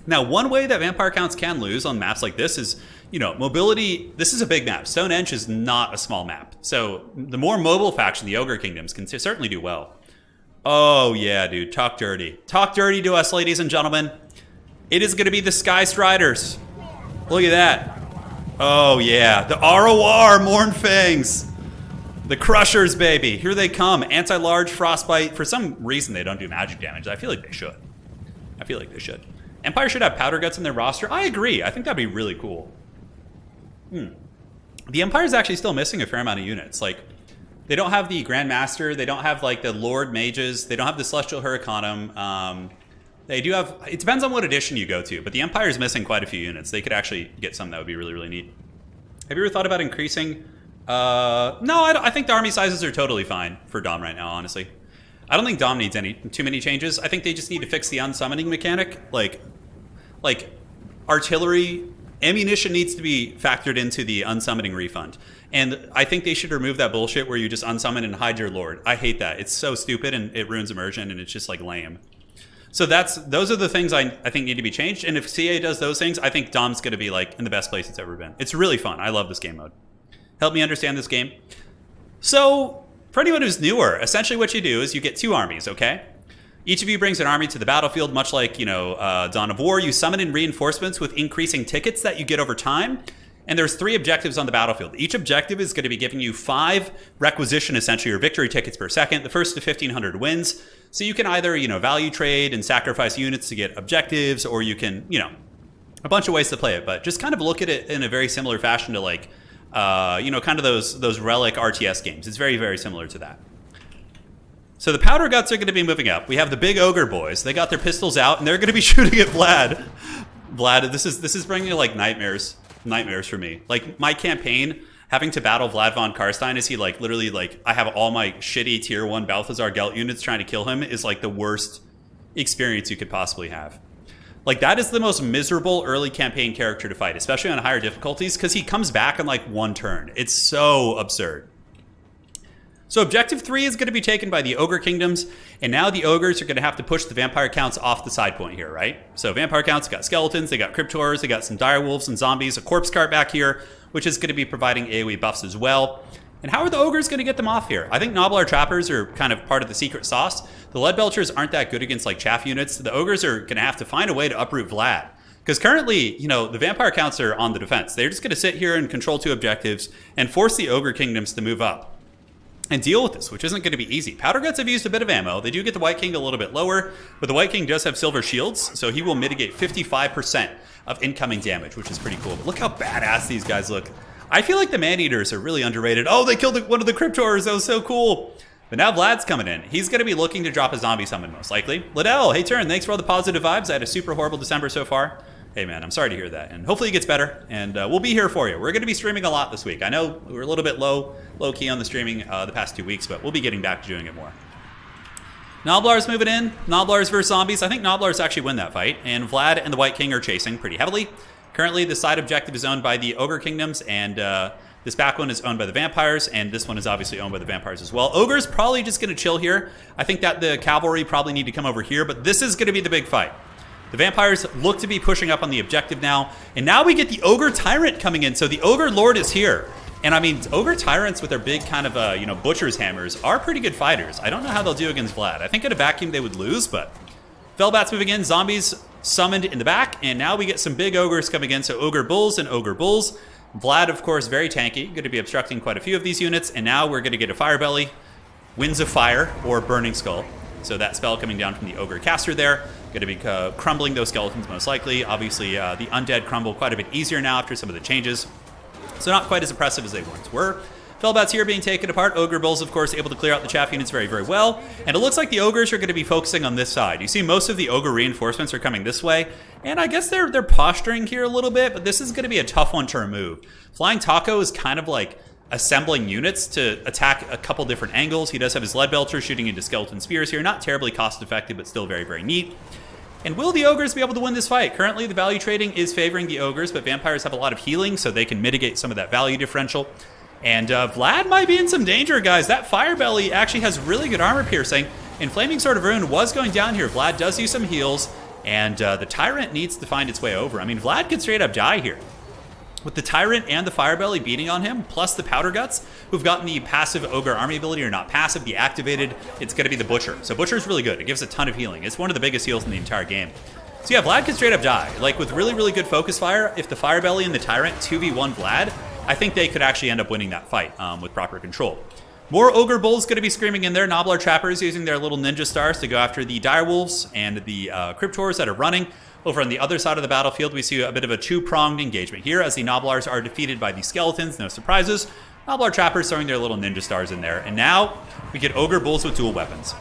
Now, one way that vampire counts can lose on maps like this is, you know, mobility. This is a big map. Stonehenge is not a small map. So the more mobile faction, the Ogre Kingdoms, can certainly do well. Oh, yeah, dude. Talk dirty. Talk dirty to us, ladies and gentlemen. It is going to be the Sky Striders. Look at that. Oh, yeah. The ROR, Mournfangs. The Crushers, baby. Here they come. Anti-large, Frostbite. For some reason, they don't do magic damage. I feel like they should. I feel like they should. Empire should have Powder Guts in their roster. I agree. I think that'd be really cool. The Empire's actually still missing a fair amount of units. Like, they don't have the Grandmaster. They don't have, like, the Lord Mages. They don't have the Celestial Hurricanum. They do have... It depends on what edition you go to, but the Empire's missing quite a few units. They could actually get some that would be really, really neat. Have you ever thought about increasing... No, I think the army sizes are totally fine for Dom right now, honestly. I don't think Dom needs too many changes. I think they just need to fix the unsummoning mechanic. Like artillery... Ammunition needs to be factored into the unsummoning refund. And I think they should remove that bullshit where you just unsummon and hide your lord. I hate that. It's so stupid and it ruins immersion and it's just like lame. So those are the things I think need to be changed. And if CA does those things, I think Dom's going to be like in the best place it's ever been. It's really fun. I love this game mode. Help me understand this game. So for anyone who's newer, essentially what you do is you get 2 armies, okay? Each of you brings an army to the battlefield, much like, you know, Dawn of War. You summon in reinforcements with increasing tickets that you get over time. And there's 3 objectives on the battlefield. Each objective is going to be giving you 5 requisition, essentially, or victory tickets per second. The first to 1,500 wins. So you can either, you know, value trade and sacrifice units to get objectives, or you can, you know, a bunch of ways to play it. But just kind of look at it in a very similar fashion to, like, you know, kind of those relic RTS games. It's very, very similar to that. So the Powder Guts are going to be moving up. We have the big Ogre boys. They got their pistols out, and they're going to be shooting at Vlad. Vlad, this is bringing like nightmares for me. Like my campaign, having to battle Vlad von Karstein as he like literally like I have all my shitty tier 1 Balthazar Gelt units trying to kill him is like the worst experience you could possibly have. Like that is the most miserable early campaign character to fight, especially on higher difficulties, because he comes back in like 1 turn. It's so absurd. So objective 3 is going to be taken by the Ogre Kingdoms, and now the Ogres are going to have to push the vampire counts off the side point here, right? So vampire counts got skeletons, they got crypt horrors, they got some direwolves and zombies, a corpse cart back here, which is going to be providing AoE buffs as well. And how are the Ogres going to get them off here? I think Gnoblar Trappers are kind of part of the secret sauce. The Lead Belchers aren't that good against like chaff units. The Ogres are going to have to find a way to uproot Vlad. Because currently, you know, the vampire counts are on the defense. They're just going to sit here and control 2 objectives and force the Ogre Kingdoms to move up and deal with this, which isn't going to be easy. Powder Guts have used a bit of ammo. They do get the White King a little bit lower, but the White King does have silver shields, so he will mitigate 55% of incoming damage, which is pretty cool. But look how badass these guys look. I feel like the Man-Eaters are really underrated. Oh, they killed one of the Crypt Horrors. That was so cool. But now Vlad's coming in. He's going to be looking to drop a zombie summon, most likely. Liddell, hey, Turin, thanks for all the positive vibes. I had a super horrible December so far. Hey man, I'm sorry to hear that, and hopefully it gets better, and we'll be here for you. We're going to be streaming a lot this week. I know we were a little bit low key on the streaming the past 2 weeks, but we'll be getting back to doing it more. Gnoblar's moving in. Gnoblar's versus zombies. I think Gnoblar's actually win that fight, and Vlad and the White King are chasing pretty heavily. Currently, the side objective is owned by the Ogre Kingdoms, and this back one is owned by the Vampires, and this one is obviously owned by the Vampires as well. Ogre's probably just going to chill here. I think that the Cavalry probably need to come over here, but this is going to be the big fight. The Vampires look to be pushing up on the objective now, and now we get the Ogre Tyrant coming in. So the Ogre Lord is here. And I mean, Ogre Tyrants with their big kind of, butcher's hammers are pretty good fighters. I don't know how they'll do against Vlad. I think in a vacuum they would lose, but Felbats moving in, zombies summoned in the back, and now we get some big ogres coming in. So Ogre Bulls and Ogre Bulls. Vlad, of course, very tanky, going to be obstructing quite a few of these units, and now we're going to get a Fire Belly, Winds of Fire, or Burning Skull. So that spell coming down from the Ogre Caster there. Going to be crumbling those skeletons most likely. Obviously, the undead crumble quite a bit easier now after some of the changes. So not quite as impressive as they once were. Felbats here being taken apart. Ogre Bulls, of course, able to clear out the chaff units very, very well. And it looks like the Ogres are going to be focusing on this side. You see most of the Ogre reinforcements are coming this way. And I guess they're posturing here a little bit, but this is going to be a tough one to remove. Flying Taco is kind of like assembling units to attack a couple different angles. He does have his Leadbelcher shooting into skeleton spears here. Not terribly cost effective, but still very, very neat. And will the Ogres be able to win this fight? Currently, the value trading is favoring the Ogres, but Vampires have a lot of healing, so they can mitigate some of that value differential. And Vlad might be in some danger, guys. That Fire Belly actually has really good armor piercing, and Flaming Sword of Ruin was going down here. Vlad does use some heals, and the Tyrant needs to find its way over. I mean, Vlad could straight up die here. With the Tyrant and the Fire Belly beating on him, plus the Powder Guts, who've gotten the passive Ogre Army ability, or not passive, the activated, it's going to be the Butcher. So Butcher's really good. It gives a ton of healing. It's one of the biggest heals in the entire game. So yeah, Vlad can straight up die. Like, with really, really good focus fire, if the Fire Belly and the Tyrant 2v1 Vlad, I think they could actually end up winning that fight with proper control. More Ogre Bulls going to be screaming in there. Gnoblar Trappers using their little ninja stars to go after the Direwolves and the Cryptors that are running. Over on the other side of the battlefield, we see a bit of a two-pronged engagement here as the Gnoblars are defeated by the Skeletons. No surprises. Gnoblar Trappers throwing their little ninja stars in there. And now we get Ogre Bulls with dual weapons.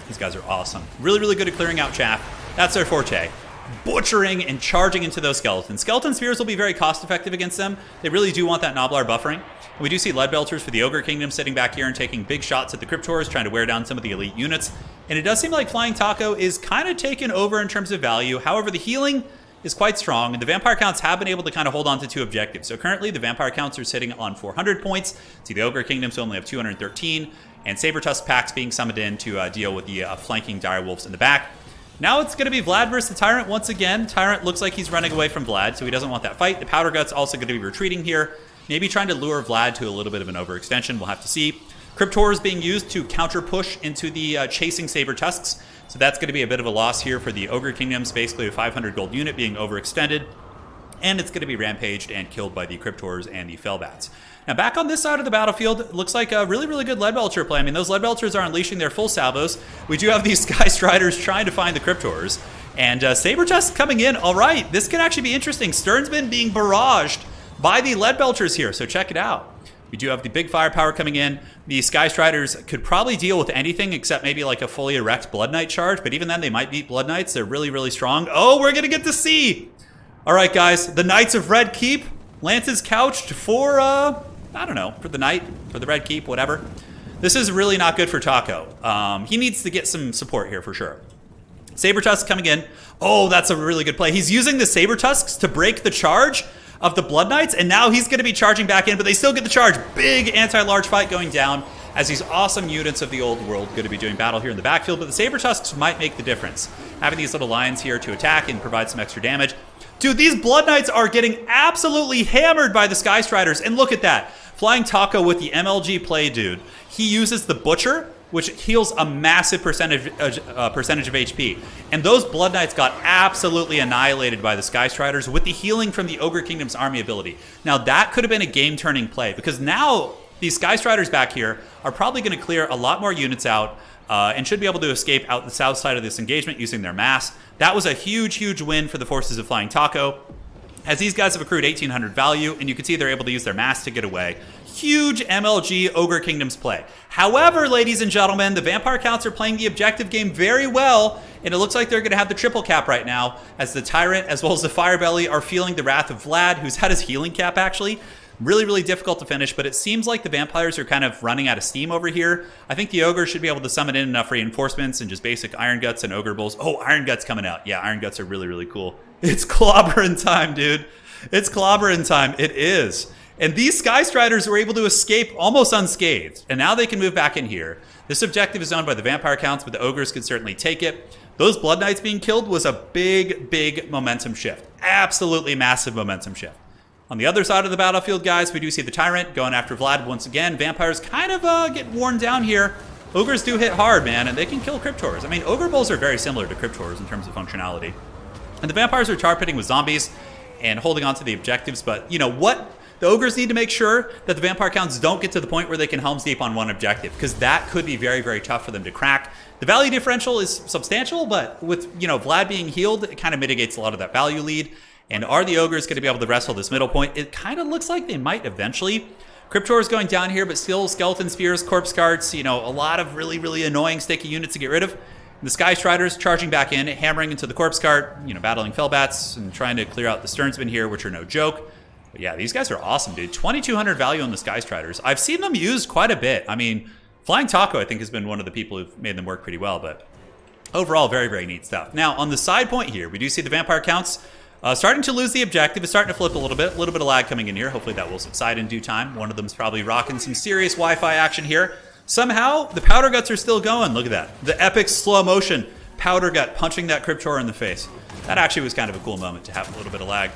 These guys are awesome. Really, really good at clearing out chaff. That's their forte. Butchering and charging into those skeletons. Skeleton Spears will be very cost-effective against them. They really do want that Gnoblar buffering. We do see Leadbelchers for the Ogre Kingdom sitting back here and taking big shots at the Cryptors, trying to wear down some of the elite units. And it does seem like Flying Taco is kind of taken over in terms of value. However, the healing is quite strong, and the Vampire counts have been able to kind of hold on to two objectives. So currently, the Vampire counts are sitting on 400 points. See, the Ogre Kingdoms only have 213, and Saber-Tusk packs being summoned in to deal with the flanking Direwolves in the back. Now it's going to be Vlad versus the Tyrant once again. Tyrant looks like he's running away from Vlad, so he doesn't want that fight. The Powder Gut's also going to be retreating here. Maybe trying to lure Vlad to a little bit of an overextension. We'll have to see. Cryptors being used to counter push into the chasing Saber-Tusks. So that's going to be a bit of a loss here for the Ogre Kingdoms. Basically a 500 gold unit being overextended. And it's going to be rampaged and killed by the Cryptors and the Felbats. Now back on this side of the battlefield, it looks like a really, really good Leadbelcher play. I mean, those Leadbelchers are unleashing their full salvos. We do have these Sky Striders trying to find the Cryptors. And Saber-Tusk coming in. All right, this could actually be interesting. Sternsman being barraged by the Leadbelchers here, so check it out. We do have the big firepower coming in. The Sky Striders could probably deal with anything except maybe like a fully erect Blood Knight charge, but even then they might beat Blood Knights. They're really, really strong. Oh, we're going to get to see. All right, guys, the Knights of Red Keep. Lance's couched for, I don't know, for the Knight, for the Red Keep, whatever. This is really not good for Taco. He needs to get some support here for sure. Saber-Tusk coming in. Oh, that's a really good play. He's using the Saber-Tusks to break the charge of the Blood Knights, and now he's going to be charging back in, but they still get the charge. Big anti-large fight going down as these awesome units of the old world going to be doing battle here in the backfield, but the Saber-Tusks might make the difference. Having these little lions here to attack and provide some extra damage. Dude, these Blood Knights are getting absolutely hammered by the Sky Striders, and look at that. Flying Taco with the MLG play, dude. He uses the Butcher, which heals a massive percentage of HP. And those Blood Knights got absolutely annihilated by the Sky Striders with the healing from the Ogre Kingdom's army ability. Now, that could have been a game-turning play, because now these Sky Striders back here are probably going to clear a lot more units out and should be able to escape out the south side of this engagement using their mass. That was a huge, huge win for the forces of Flying Taco. as these guys have accrued 1,800 value, and you can see they're able to use their mass to get away. Huge MLG Ogre Kingdoms play. However, ladies and gentlemen, the Vampire Counts are playing the objective game very well, and it looks like they're going to have the triple cap right now, as the Tyrant as well as the Firebelly are feeling the wrath of Vlad, who's had his healing cap actually. Really, really difficult to finish, but it seems like the Vampires are kind of running out of steam over here. I think the Ogre should be able to summon in enough reinforcements and just basic Iron Guts and Ogre Bulls. Oh, Iron Guts coming out. Yeah, Iron Guts are really, really cool. It's clobbering time, dude. It's clobbering time. It is. And these Sky Striders were able to escape almost unscathed, and now they can move back in here. This objective is owned by the Vampire Counts, but the Ogres could certainly take it. Those Blood Knights being killed was a big, big momentum shift. Absolutely massive momentum shift. On the other side of the battlefield, guys, we do see the Tyrant going after Vlad once again. Vampires kind of get worn down here. Ogres do hit hard, man, and they can kill Cryptors. I mean, Ogre Bulls are very similar to Cryptors in terms of functionality. And the Vampires are tar pitting with zombies and holding on to the objectives, but you know what? The Ogres need to make sure that the Vampire Counts don't get to the point where they can Helm's Deep on one objective, because that could be very, very tough for them to crack. The value differential is substantial, but with, you know, Vlad being healed, it kind of mitigates a lot of that value lead. And are the Ogres going to be able to wrestle this middle point? It kind of looks like they might eventually. Cryptor is going down here, but still Skeleton Spears, Corpse Carts, you know, a lot of really, really annoying sticky units to get rid of. The Sky Striders charging back in, hammering into the Corpse Cart, you know, battling Fellbats and trying to clear out the Sternsmen here, which are no joke. But yeah, these guys are awesome, dude. 2,200 value on the Sky Striders. I've seen them used quite a bit. I mean, Flying Taco, I think, has been one of the people who've made them work pretty well, but overall, very, very neat stuff. Now, on the side point here, we do see the Vampire Counts starting to lose the objective. It's starting to flip a little bit of lag coming in here. Hopefully that will subside in due time. One of them's probably rocking some serious Wi-Fi action here. Somehow, the Powder Guts are still going. Look at that. The epic slow motion Powder Gut punching that Cryptor in the face. That actually was kind of a cool moment to have a little bit of lag.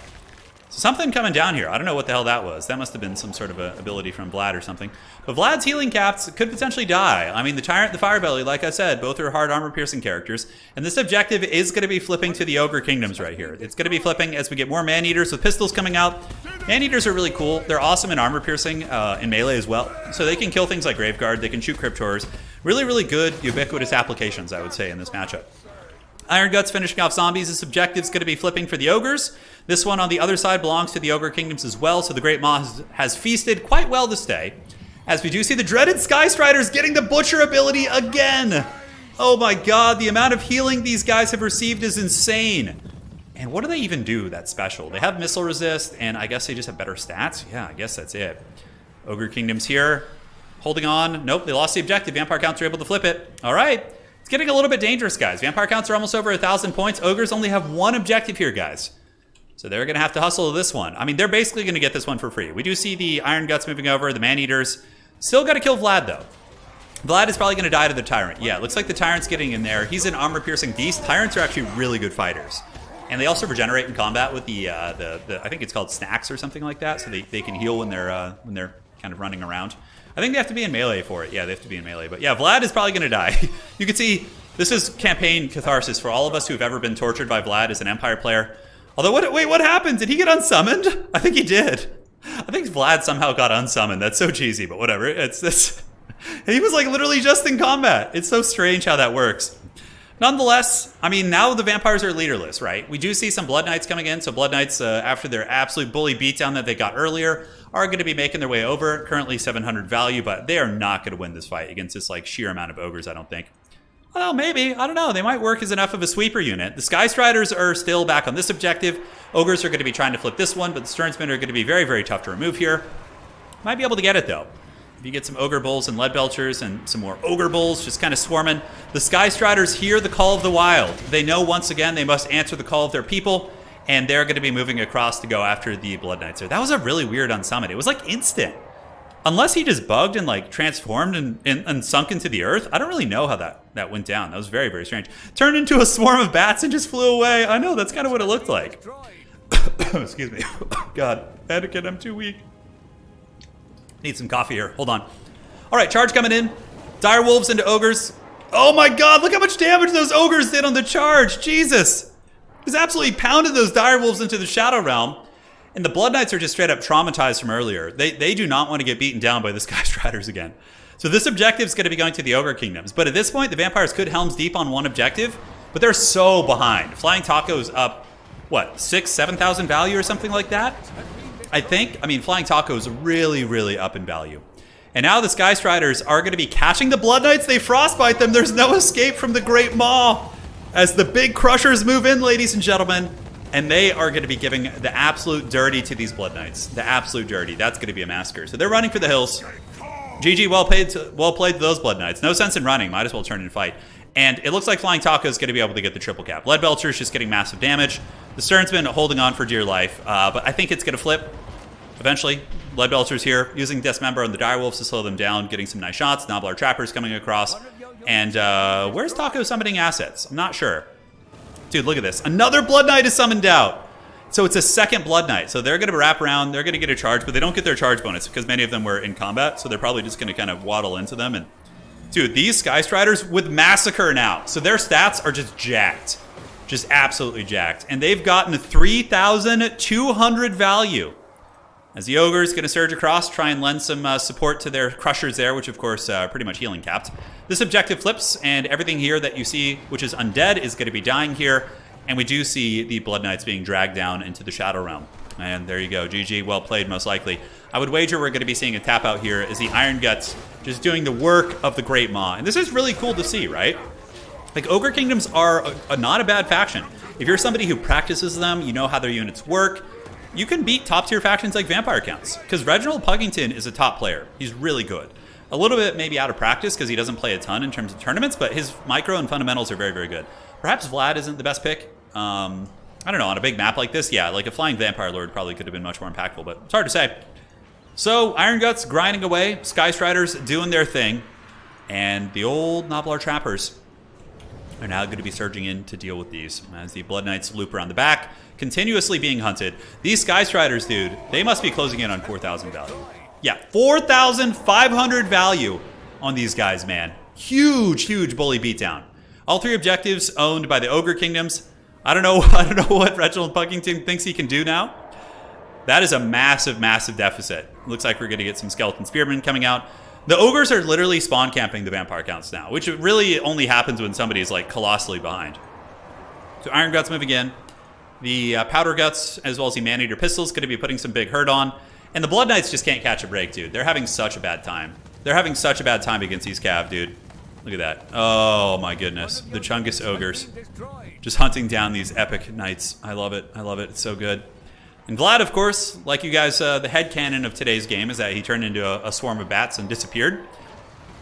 So something coming down here. I don't know what the hell that was. That must have been some sort of a ability from Vlad or something. But Vlad's healing caps could potentially die. I mean, the Tyrant and the Firebelly, like I said, both are hard armor-piercing characters. And this objective is going to be flipping to the Ogre Kingdoms right here. It's going to be flipping as we get more Man-Eaters with pistols coming out. Man-Eaters are really cool. They're awesome in armor-piercing in melee as well. So they can kill things like Graveguard. They can shoot Cryptors. Really, really good, ubiquitous applications, I would say, in this matchup. Iron Guts finishing off zombies. This objective is going to be flipping for the Ogres. This one on the other side belongs to the Ogre Kingdoms as well, so the Great Maw has feasted quite well this day. As we do see the dreaded Sky Striders getting the Butcher ability again. Oh my god, the amount of healing these guys have received is insane. And what do they even do that's special? They have missile resist, and I guess they just have better stats? Yeah, I guess that's it. Ogre Kingdoms here, holding on. Nope, they lost the objective. Vampire Counts are able to flip it. All right. It's getting a little bit dangerous, guys. Vampire Counts are almost over 1,000 points. Ogres only have one objective here, guys. So they're going to have to hustle this one. I mean, they're basically going to get this one for free. We do see the Iron Guts moving over, the Man-Eaters. Still got to kill Vlad, though. Vlad is probably going to die to the Tyrant. Yeah, it looks like the Tyrant's getting in there. He's an armor-piercing beast. Tyrants are actually really good fighters. And they also regenerate in combat with the I think it's called snacks or something like that. So they can heal when they're kind of running around. I think they have to be in melee for it. Yeah, they have to be in melee. But yeah, Vlad is probably going to die. You can see this is campaign catharsis for all of us who have ever been tortured by Vlad as an Empire player. Although, what happened? Did he get unsummoned? I think he did. I think Vlad somehow got unsummoned. That's so cheesy, but whatever. It's this. He was like literally just in combat. It's so strange how that works. Nonetheless, I mean, now the Vampires are leaderless, right? We do see some Blood Knights coming in. So Blood Knights, after their absolute bully beatdown that they got earlier, are going to be making their way over. Currently 700 value, but they are not going to win this fight against this like sheer amount of Ogres, I don't think. Well, maybe. I don't know. They might work as enough of a sweeper unit. The Sky Striders are still back on this objective. Ogres are going to be trying to flip this one, but the Sternsmen are going to be very, very tough to remove here. Might be able to get it, though. If you get some Ogre Bulls and Lead Belchers and some more Ogre Bulls just kind of swarming. The Sky Striders hear the call of the wild. They know once again they must answer the call of their people, and they're going to be moving across to go after the Blood Knights. That was a really weird unsummon. It was like instant. Unless he just bugged and like transformed and sunk into the earth. I don't really know how that went down. That was very, very strange. Turned into a swarm of bats and just flew away. I know, that's kind of what it looked like. Excuse me. God, etiquette, I'm too weak. Need some coffee here. Hold on. All right, charge coming in. Dire Wolves into Ogres. Oh my god, look how much damage those Ogres did on the charge. Jesus. He's absolutely pounded those Dire Wolves into the Shadow Realm. And the Blood Knights are just straight up traumatized from earlier. They do not want to get beaten down by the Sky Striders again. So this objective is going to be going to the Ogre Kingdoms. But at this point, the Vampires could Helm's Deep on one objective, but they're so behind. Flying Taco's up what, 6,000, 7,000 value or something like that? I think. I mean, Flying Taco is really, really up in value. And now the Sky Striders are going to be catching the Blood Knights. They frostbite them. There's no escape from the Great Maw as the big crushers move in, ladies and gentlemen. And they are going to be giving the absolute dirty to these Blood Knights. The absolute dirty. That's going to be a massacre. So they're running for the hills. GG, well played to those Blood Knights. No sense in running. Might as well turn and fight. And it looks like Flying Taco is going to be able to get the triple cap. Lead Belcher is just getting massive damage. The Stern's been holding on for dear life. But I think it's going to flip eventually. Lead Belcher's here, using Dismember on the Direwolves to slow them down, getting some nice shots. Nobbler Trappers coming across. And where's Taco summoning assets? I'm not sure. Dude, look at this. Another Blood Knight is summoned out. So it's a second Blood Knight. So they're going to wrap around. They're going to get a charge, but they don't get their charge bonus because many of them were in combat. So they're probably just going to kind of waddle into them. And dude, these Sky Striders with Massacre now. So their stats are just jacked. Just absolutely jacked. And they've gotten 3,200 value. As the Ogre is going to surge across, try and lend some support to their Crushers there, which of course pretty much healing capped. This objective flips, and everything here that you see, which is undead, is going to be dying here. And we do see the Blood Knights being dragged down into the Shadow Realm. And there you go. GG, well played, most likely. I would wager we're going to be seeing a tap out here as the Iron Guts just doing the work of the Great Maw. And this is really cool to see, right? Like, Ogre Kingdoms are not a bad faction. If you're somebody who practices them, you know how their units work, you can beat top-tier factions like Vampire Counts. Because Reginald Puggington is a top player. He's really good. A little bit maybe out of practice because he doesn't play a ton in terms of tournaments, but his micro and fundamentals are very, very good. Perhaps Vlad isn't the best pick. I don't know, on a big map like this, yeah, like a Flying Vampire Lord probably could have been much more impactful, but it's hard to say. So, Iron Guts grinding away, Sky Striders doing their thing, and the old Nobbler Trappers are now going to be surging in to deal with these as the Blood Knights loop around the back, continuously being hunted. These Sky Striders, dude, they must be closing in on 4,000 value. Yeah, 4,500 value on these guys, man. Huge, huge bully beatdown. All three objectives owned by the Ogre Kingdoms. I don't know what Reginald Puggington thinks he can do now. That is a massive, massive deficit. Looks like we're going to get some Skeleton Spearmen coming out. The Ogres are literally spawn camping the Vampire Counts now, which really only happens when somebody's like colossally behind. So Iron Guts moving in. The Powder Guts, as well as the Man-Eater Pistols, going to be putting some big hurt on. And the Blood Knights just can't catch a break, dude. They're having such a bad time. They're having such a bad time against these Cav, dude. Look at that. Oh my goodness. The Chungus Ogres. Just hunting down these epic knights. I love it. I love it. It's so good. And Vlad, of course, like you guys, the headcanon of today's game is that he turned into a swarm of bats and disappeared.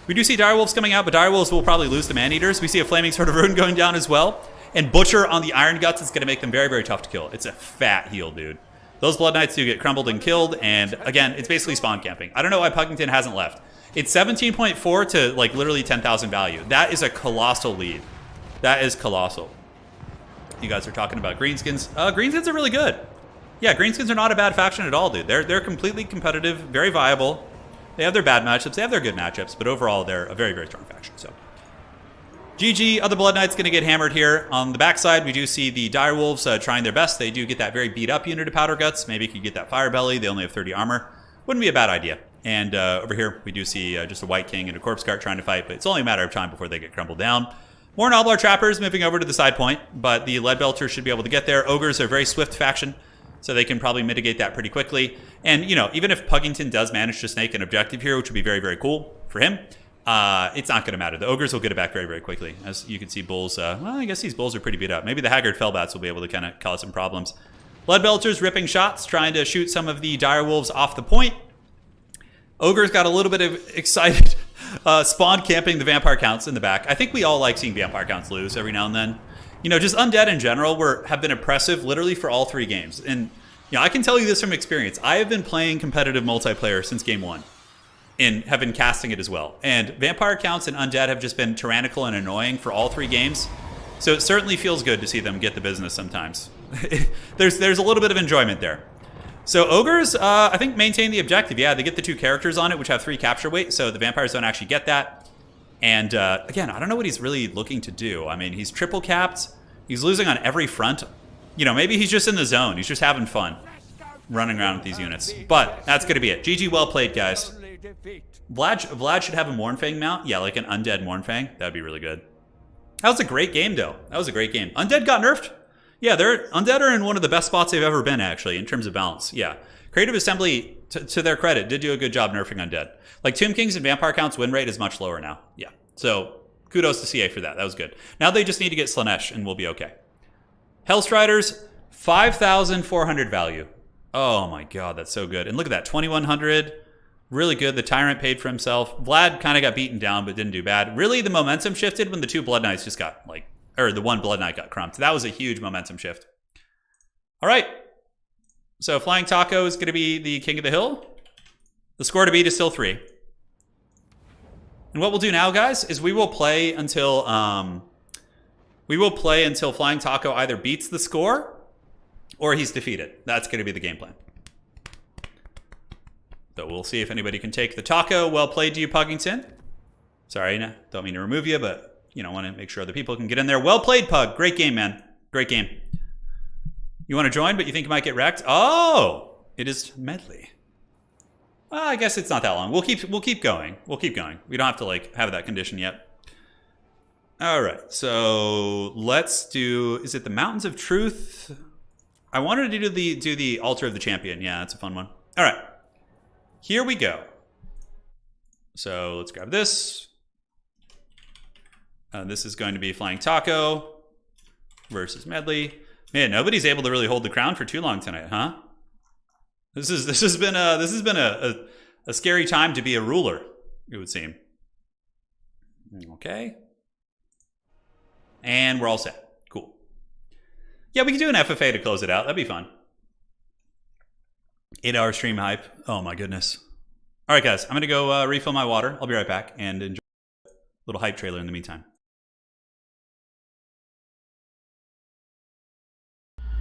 We do see Direwolves coming out, but Direwolves will probably lose to Man-Eaters. We see a Flaming Sword of Ruin going down as well. And Butcher on the Iron Guts is going to make them very, very tough to kill. It's a fat heal, dude. Those Blood Knights do get crumbled and killed, and again, it's basically spawn camping. I don't know why Puggington hasn't left. It's 17.4 to like literally 10,000 value. That is a colossal lead. That is colossal. You guys are talking about Greenskins. Greenskins are really good. Yeah, Greenskins are not a bad faction at all, dude. They're completely competitive, very viable. They have their bad matchups, they have their good matchups, but overall they're a very, very strong faction. So, GG, other Blood Knights going to get hammered here. On the backside, we do see the Direwolves trying their best. They do get that very beat up unit of Powder Guts. Maybe could get that Fire Belly. They only have 30 armor. Wouldn't be a bad idea. And over here, we do see just a White King and a Corpse Cart trying to fight, but it's only a matter of time before they get crumbled down. More Nobbler Trappers moving over to the side point, but the Lead Belcher should be able to get there. Ogres are a very swift faction, so they can probably mitigate that pretty quickly. And, you know, even if Puggington does manage to snake an objective here, which would be very, very cool for him, it's not going to matter. The Ogres will get it back very, very quickly. As you can see, Bulls, well, I guess these Bulls are pretty beat up. Maybe the Haggard Fellbats will be able to kind of cause some problems. Lead Belcher's ripping shots, trying to shoot some of the Direwolves off the point. Ogre's got a little bit of excited spawn camping the Vampire Counts in the back. I think we all like seeing Vampire Counts lose every now and then. You know, just Undead in general have been oppressive literally for all three games. And, you know, I can tell you this from experience. I have been playing competitive multiplayer since game one and have been casting it as well. And Vampire Counts and Undead have just been tyrannical and annoying for all three games. So it certainly feels good to see them get the business sometimes. There's a little bit of enjoyment there. So Ogres, I think, maintain the objective. Yeah, they get the two characters on it, which have 3 capture weight, so the Vampires don't actually get that. And, again, I don't know what he's really looking to do. I mean, he's triple capped. He's losing on every front. You know, maybe he's just in the zone. He's just having fun running around with these units. But that's going to be it. GG, well played, guys. Vlad should have a Mournfang mount. Yeah, like an Undead Mournfang. That would be really good. That was a great game, though. That was a great game. Undead got nerfed. Yeah, they're Undead are in one of the best spots they've ever been, actually, in terms of balance. Yeah. Creative Assembly, to their credit, did do a good job nerfing Undead. Like, Tomb Kings and Vampire Count's win rate is much lower now. Yeah. So, kudos to CA for that. That was good. Now they just need to get Slanesh, and we'll be okay. Hellstriders, 5,400 value. Oh my god, that's so good. And look at that, 2,100. Really good. The Tyrant paid for himself. Vlad kind of got beaten down, but didn't do bad. Really, the momentum shifted when the two Blood Knights just got, like, or the one Blood Knight got crumped. That was a huge momentum shift. All right. So Flying Taco is going to be the King of the Hill. The score to beat is still 3. And what we'll do now, guys, is we will play until Flying Taco either beats the score or he's defeated. That's going to be the game plan. So we'll see if anybody can take the taco. Well played to you, Puggington. Sorry, don't mean to remove you, but want to make sure other people can get in there. Well played, Pug. Great game, man. Great game. You want to join, but you think you might get wrecked? Oh, it is medley. Well, I guess it's not that long. We'll keep going. We'll keep going. We don't have to have that condition yet. All right. So let's do. Is it the Mountains of Truth? I wanted to do the Altar of the Champion. Yeah, that's a fun one. All right. Here we go. So let's grab this. This is going to be Flying Taco versus Medley. Man, nobody's able to really hold the crown for too long tonight, huh? This has been a scary time to be a ruler, it would seem. Okay. And we're all set. Cool. Yeah, we can do an FFA to close it out. That'd be fun. 8-hour stream hype. Oh my goodness. All right, guys. I'm going to go refill my water. I'll be right back and enjoy a little hype trailer in the meantime.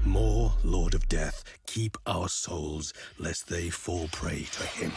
More, Lord of Death, keep our souls, lest they fall prey to him.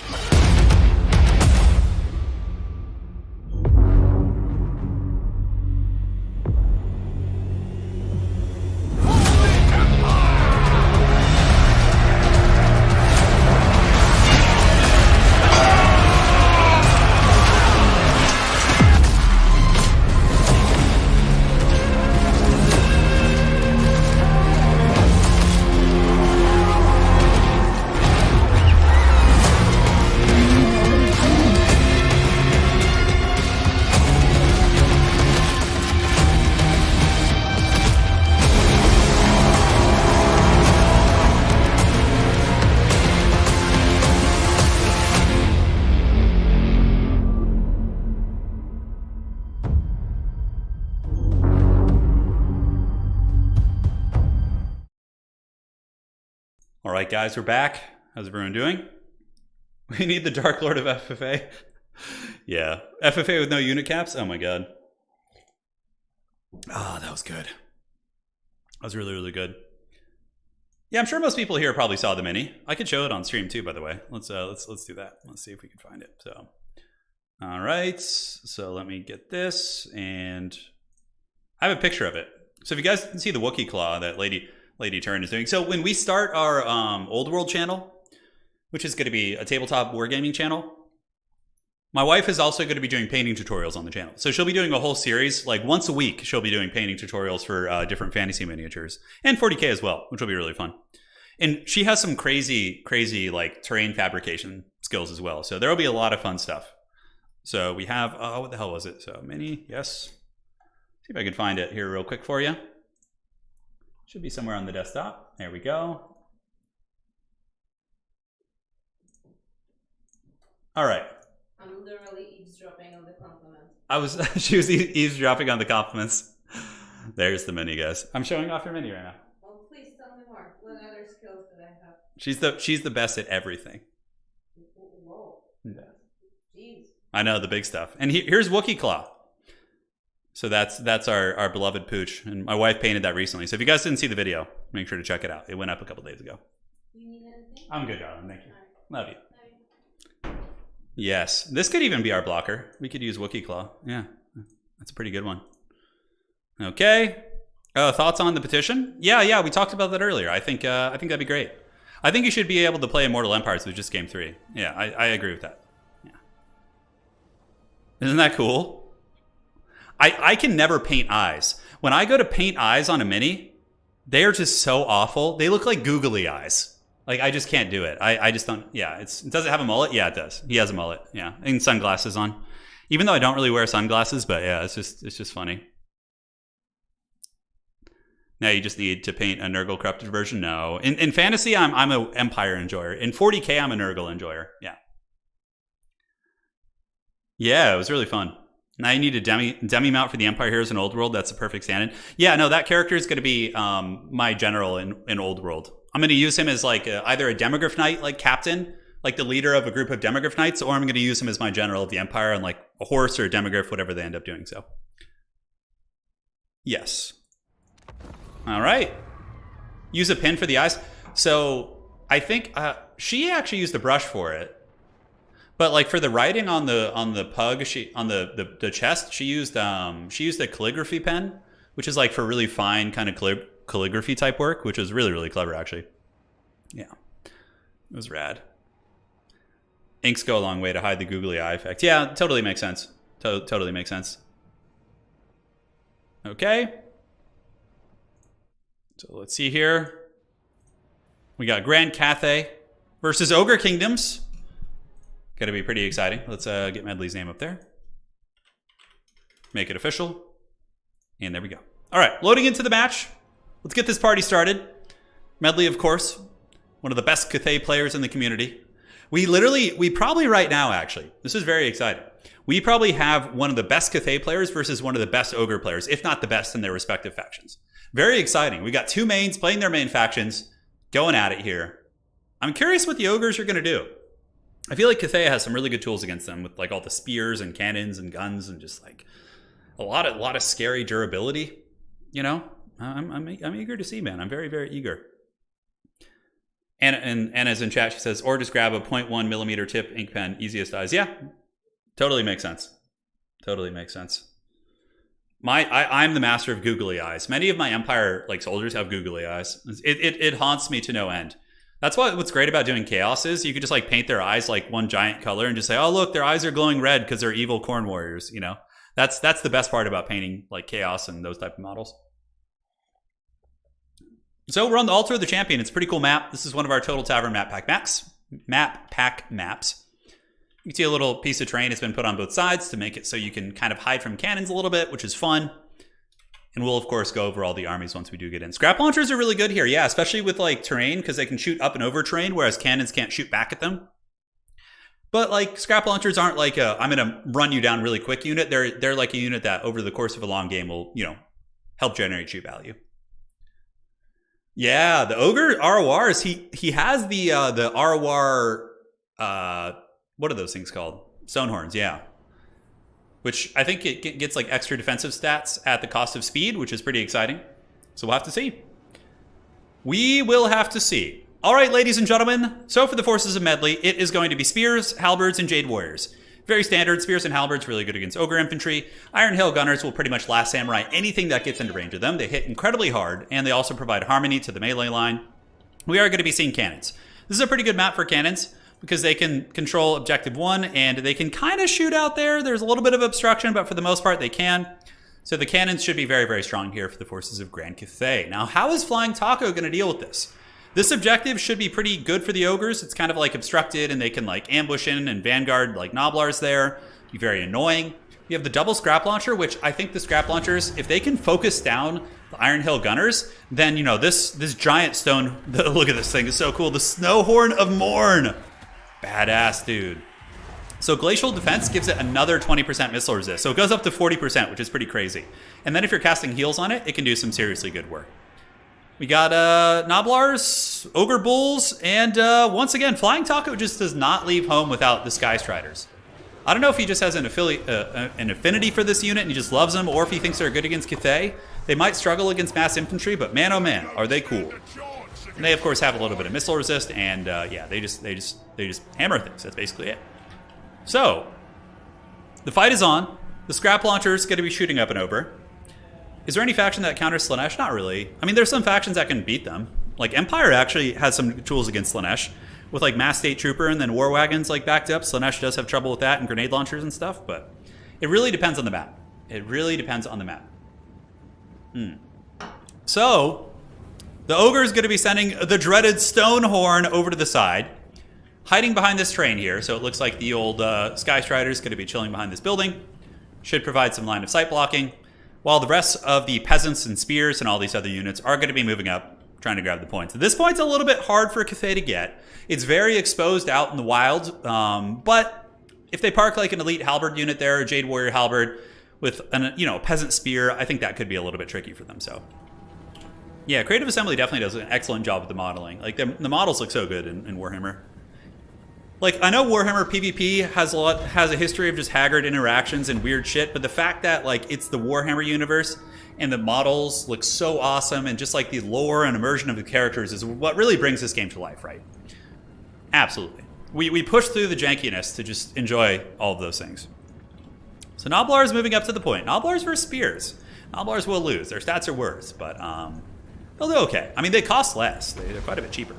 All right, guys, we're back. How's everyone doing? We need the Dark Lord of FFA. Yeah, FFA with no unit caps. Oh my god. Ah, that was good. That was really, really good. Yeah, I'm sure most people here probably saw the mini. I could show it on stream too, by the way. Let's do that. Let's see if we can find it. So, all right. So let me get this, and I have a picture of it. So if you guys can see the Wookiee claw that Lady Turin is doing. So when we start our Old World channel, which is going to be a tabletop wargaming channel, my wife is also going to be doing painting tutorials on the channel. So she'll be doing a whole series, like once a week, she'll be doing painting tutorials for different fantasy miniatures and 40K as well, which will be really fun. And she has some crazy like terrain fabrication skills as well. So there will be a lot of fun stuff. So we have, what the hell was it? So mini, yes. See if I can find it here real quick for you. Should be somewhere on the desktop. There we go. All right. I'm literally eavesdropping on the compliments. She was eavesdropping on the compliments. There's the mini, guys. I'm showing off your mini right now. Well, please tell me more. What other skills do I have? She's the best at everything. Whoa. Yeah. Jeez. I know, the big stuff. And here's Wookiee Claw. So that's our beloved pooch. And my wife painted that recently. So if you guys didn't see the video, make sure to check it out. It went up a couple days ago. You need anything? I'm good, darling. Thank you. Right. Love you. Yes. This could even be our blocker. We could use Wookiee Claw. Yeah. That's a pretty good one. Okay. Thoughts on the petition? Yeah. We talked about that earlier. I think that'd be great. I think you should be able to play Immortal Empires with just Game 3. Yeah, I agree with that. Yeah. Isn't that cool? I can never paint eyes. When I go to paint eyes on a mini, They are just so awful. They look like googly eyes. Like, I just can't do it. I just don't. Yeah, does it have a mullet? Yeah, it does. He has a mullet. Yeah, and sunglasses on. Even though I don't really wear sunglasses, but yeah, it's just funny. Now you just need to paint a Nurgle corrupted version. No, in fantasy, I'm a Empire enjoyer. In 40K, I'm a Nurgle enjoyer. Yeah, yeah, it was really fun. Now you need a demi mount for the Empire Heroes in Old World. That's the perfect stand-in. Yeah, no, that character is going to be my general in Old World. I'm going to use him as like either a Demogryph Knight, like captain, like the leader of a group of Demogryph Knights, or I'm going to use him as my general of the Empire and like a horse or a Demogryph, whatever they end up doing. So, yes. All right. Use a pin for the eyes. So I think she actually used the brush for it. But like for the writing on the pug, on the chest, she used a calligraphy pen, which is like for really fine kind of calligraphy type work, which was really, really clever actually. Yeah, it was rad. Inks go a long way to hide the googly eye effect. Yeah, totally makes sense. Totally makes sense. Okay. So let's see here. We got Grand KOTH versus Ogre Kingdoms. Going to be pretty exciting. Let's get Medley's name up there. Make it official. And there we go. All right, loading into the match. Let's get this party started. Medley, of course, one of the best KOTH players in the community. We probably right now, actually, this is very exciting. We probably have one of the best KOTH players versus one of the best Ogre players, if not the best in their respective factions. Very exciting. We got two mains playing their main factions, going at it here. I'm curious what the Ogres are going to do. I feel like KOTH has some really good tools against them with like all the spears and cannons and guns and just like a lot of scary durability. You know, I'm eager to see, man. I'm very, very eager. And as in chat, she says, or just grab a 0.1 millimeter tip ink pen, easiest eyes. Yeah, totally makes sense. Totally makes sense. I'm the master of googly eyes. Many of my Empire like soldiers have googly eyes. It haunts me to no end. That's what's great about doing Chaos is you could just like paint their eyes like one giant color and just say, oh, look, their eyes are glowing red because they're evil Khorne warriors. You know, that's the best part about painting like Chaos and those type of models. So we're on the Altar of the Champion. It's a pretty cool map. This is one of our Total Tavern map pack maps. You can see a little piece of terrain has been put on both sides to make it so you can kind of hide from cannons a little bit, which is fun. And we'll, of course, go over all the armies once we do get in. Scrap launchers are really good here, yeah, especially with like terrain, because they can shoot up and over terrain, whereas cannons can't shoot back at them. But like scrap launchers aren't like a I'm going to run you down really quick unit. They're like a unit that over the course of a long game will, you know, help generate shoot value. Yeah, the Ogre RORs, he has the ROR, what are those things called? Stonehorns, yeah. Which I think it gets like extra defensive stats at the cost of speed, which is pretty exciting. So we'll have to see. We will have to see. All right, ladies and gentlemen. So for the forces of Medley, it is going to be Spears, Halberds, and Jade Warriors. Very standard. Spears and Halberds really good against Ogre Infantry. Iron Hill Gunners will pretty much last Samurai anything that gets into range of them. They hit incredibly hard, and they also provide harmony to the melee line. We are going to be seeing cannons. This is a pretty good map for cannons, because they can control Objective 1, and they can kind of shoot out there. There's a little bit of obstruction, but for the most part, they can. So the cannons should be very, very strong here for the forces of Grand KOTH. Now, how is Flying Taco going to deal with this? This objective should be pretty good for the Ogres. It's kind of like obstructed, and they can like ambush in and vanguard like Noblars there. Be very annoying. You have the double scrap launcher, which I think the scrap launchers, if they can focus down the Iron Hill Gunners, then, you know, this giant stone, look at this thing, it's so cool. The Snowhorn of Morn. Badass, dude. So Glacial Defense gives it another 20% missile resist. So it goes up to 40%, which is pretty crazy. And then if you're casting heals on it, it can do some seriously good work. We got Noblars, Ogre Bulls, and once again, Flying Taco just does not leave home without the Sky Striders. I don't know if he just has an affinity for this unit and he just loves them, or if he thinks they're good against KOTH. They might struggle against mass infantry, but man, oh man, are they cool. And they, of course, have a little bit of missile resist, and yeah, they just hammer things. That's basically it. So, the fight is on. The scrap launcher is going to be shooting up and over. Is there any faction that counters Slaanesh? Not really. I mean, there's some factions that can beat them. Like, Empire actually has some tools against Slaanesh, with like Mass State Trooper and then War Wagons like backed up. Slaanesh does have trouble with that, and grenade launchers and stuff, but it really depends on the map. It really depends on the map. So, The Ogre is going to be sending the dreaded Stonehorn over to the side, hiding behind this train here. So it looks like the old Sky Strider is going to be chilling behind this building. Should provide some line of sight blocking, while the rest of the peasants and spears and all these other units are going to be moving up, trying to grab the points. This point's a little bit hard for KOTH to get. It's very exposed out in the wild, but if they park like an elite halberd unit there, a Jade Warrior halberd with a peasant spear, I think that could be a little bit tricky for them. So yeah, Creative Assembly definitely does an excellent job with the modeling. Like the models look so good in Warhammer. Like, I know Warhammer PvP has a history of just haggard interactions and weird shit, but the fact that, like, it's the Warhammer universe and the models look so awesome and just, like, the lore and immersion of the characters is what really brings this game to life, right? Absolutely. We push through the jankiness to just enjoy all of those things. So Noblars moving up to the point. Noblars versus Spears. Noblars will lose. Their stats are worse, but they'll do okay. I mean, they cost less. They're quite a bit cheaper.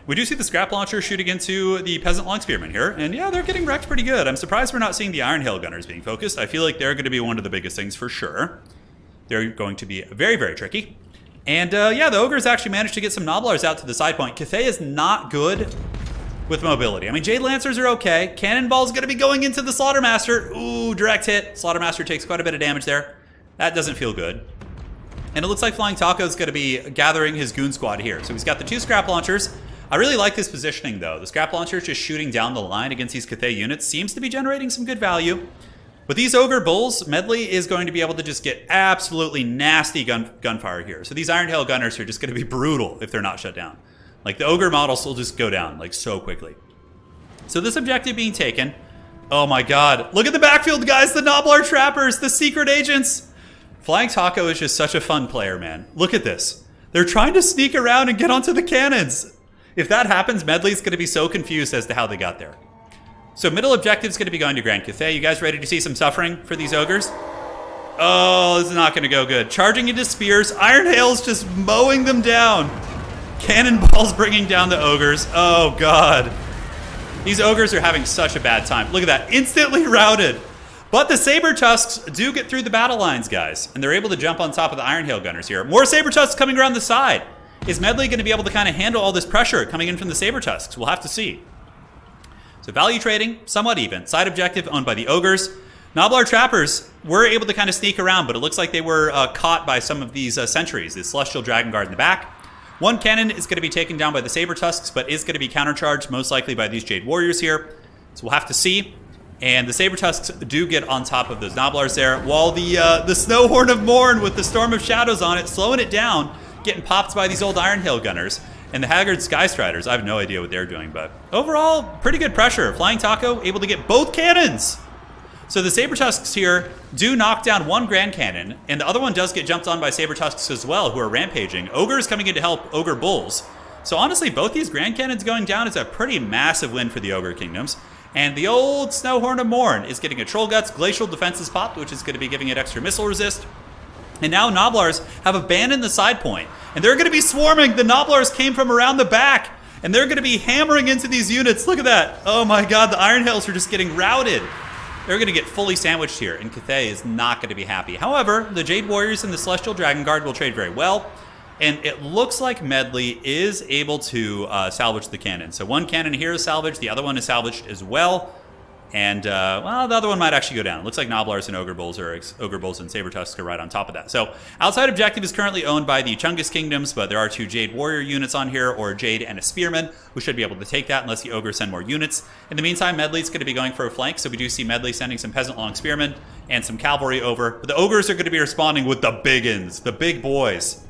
We do see the scrap launcher shooting into the peasant long spearmen here, and yeah, they're getting wrecked pretty good. I'm surprised we're not seeing the Iron Hail gunners being focused. I feel like they're going to be one of the biggest things for sure. They're going to be very, very tricky. And yeah, the Ogres actually managed to get some Noblars out to the side point. KOTH is not good with mobility. I mean, Jade Lancers are okay. Cannonball's going to be going into the Slaughtermaster. Ooh, direct hit. Slaughtermaster takes quite a bit of damage there. That doesn't feel good. And it looks like Flying Taco is going to be gathering his goon squad here. So he's got the 2 scrap launchers. I really like this positioning, though. The scrap launcher just shooting down the line against these KOTH units seems to be generating some good value. With these Ogre Bulls, Medley is going to be able to just get absolutely nasty gunfire here. So these Iron Hail gunners are just going to be brutal if they're not shut down. Like, the Ogre models will just go down, like, so quickly. So this objective being taken. Oh my god. Look at the backfield, guys! The Noblar Trappers! The secret agents! Flying Taco is just such a fun player, man. Look at this. They're trying to sneak around and get onto the cannons. If that happens, Medley's going to be so confused as to how they got there. So middle objective is going to be going to Grand KOTH. You guys ready to see some suffering for these Ogres? Oh, this is not going to go good. Charging into spears. Iron Hail's just mowing them down. Cannonballs bringing down the Ogres. Oh, God. These Ogres are having such a bad time. Look at that. Instantly routed. But the Saber Tusks do get through the battle lines, guys. And they're able to jump on top of the Iron Hail gunners here. More Saber Tusks coming around the side. Is Medley going to be able to kind of handle all this pressure coming in from the Saber Tusks? We'll have to see. So value trading, somewhat even. Side objective owned by the Ogres. Noblar Trappers were able to kind of sneak around, but it looks like they were caught by some of these sentries. The Celestial Dragon Guard in the back. One cannon is going to be taken down by the Saber Tusks, but is going to be countercharged most likely by these Jade Warriors here. So we'll have to see. And the Saber Tusks do get on top of those Noblars there, while the Snowhorn of Morn with the Storm of Shadows on it, slowing it down, getting popped by these old Iron Hail gunners. And the Haggard Sky Striders, I have no idea what they're doing, but overall, pretty good pressure. Flying Taco able to get both cannons. So the Saber Tusks here do knock down one Grand Cannon, and the other one does get jumped on by Saber Tusks as well, who are rampaging. Ogres coming in to help Ogre Bulls. So honestly, both these Grand Cannons going down is a pretty massive win for the Ogre Kingdoms. And the old Snowhorn of Morn is getting a Troll Guts Glacial Defenses popped, which is going to be giving it extra missile resist. And now Noblars have abandoned the side point. And they're going to be swarming. The Noblars came from around the back. And they're going to be hammering into these units. Look at that. Oh my god, the Iron Hails are just getting routed. They're going to get fully sandwiched here. And KOTH is not going to be happy. However, the Jade Warriors and the Celestial Dragon Guard will trade very well. And it looks like Medley is able to salvage the cannon. So one cannon here is salvaged. The other one is salvaged as well. And, well, the other one might actually go down. It looks like Noblars and Ogre Bulls, or Ogre Bulls and Saber Tusks are right on top of that. So, outside objective is currently owned by the Chungus Kingdoms, but there are 2 Jade Warrior units on here, or a Jade and a Spearman, who should be able to take that unless the Ogres send more units. In the meantime, Medley's going to be going for a flank, so we do see Medley sending some Peasant Long Spearmen and some Cavalry over. But the Ogres are going to be responding with the biggins, the big boys.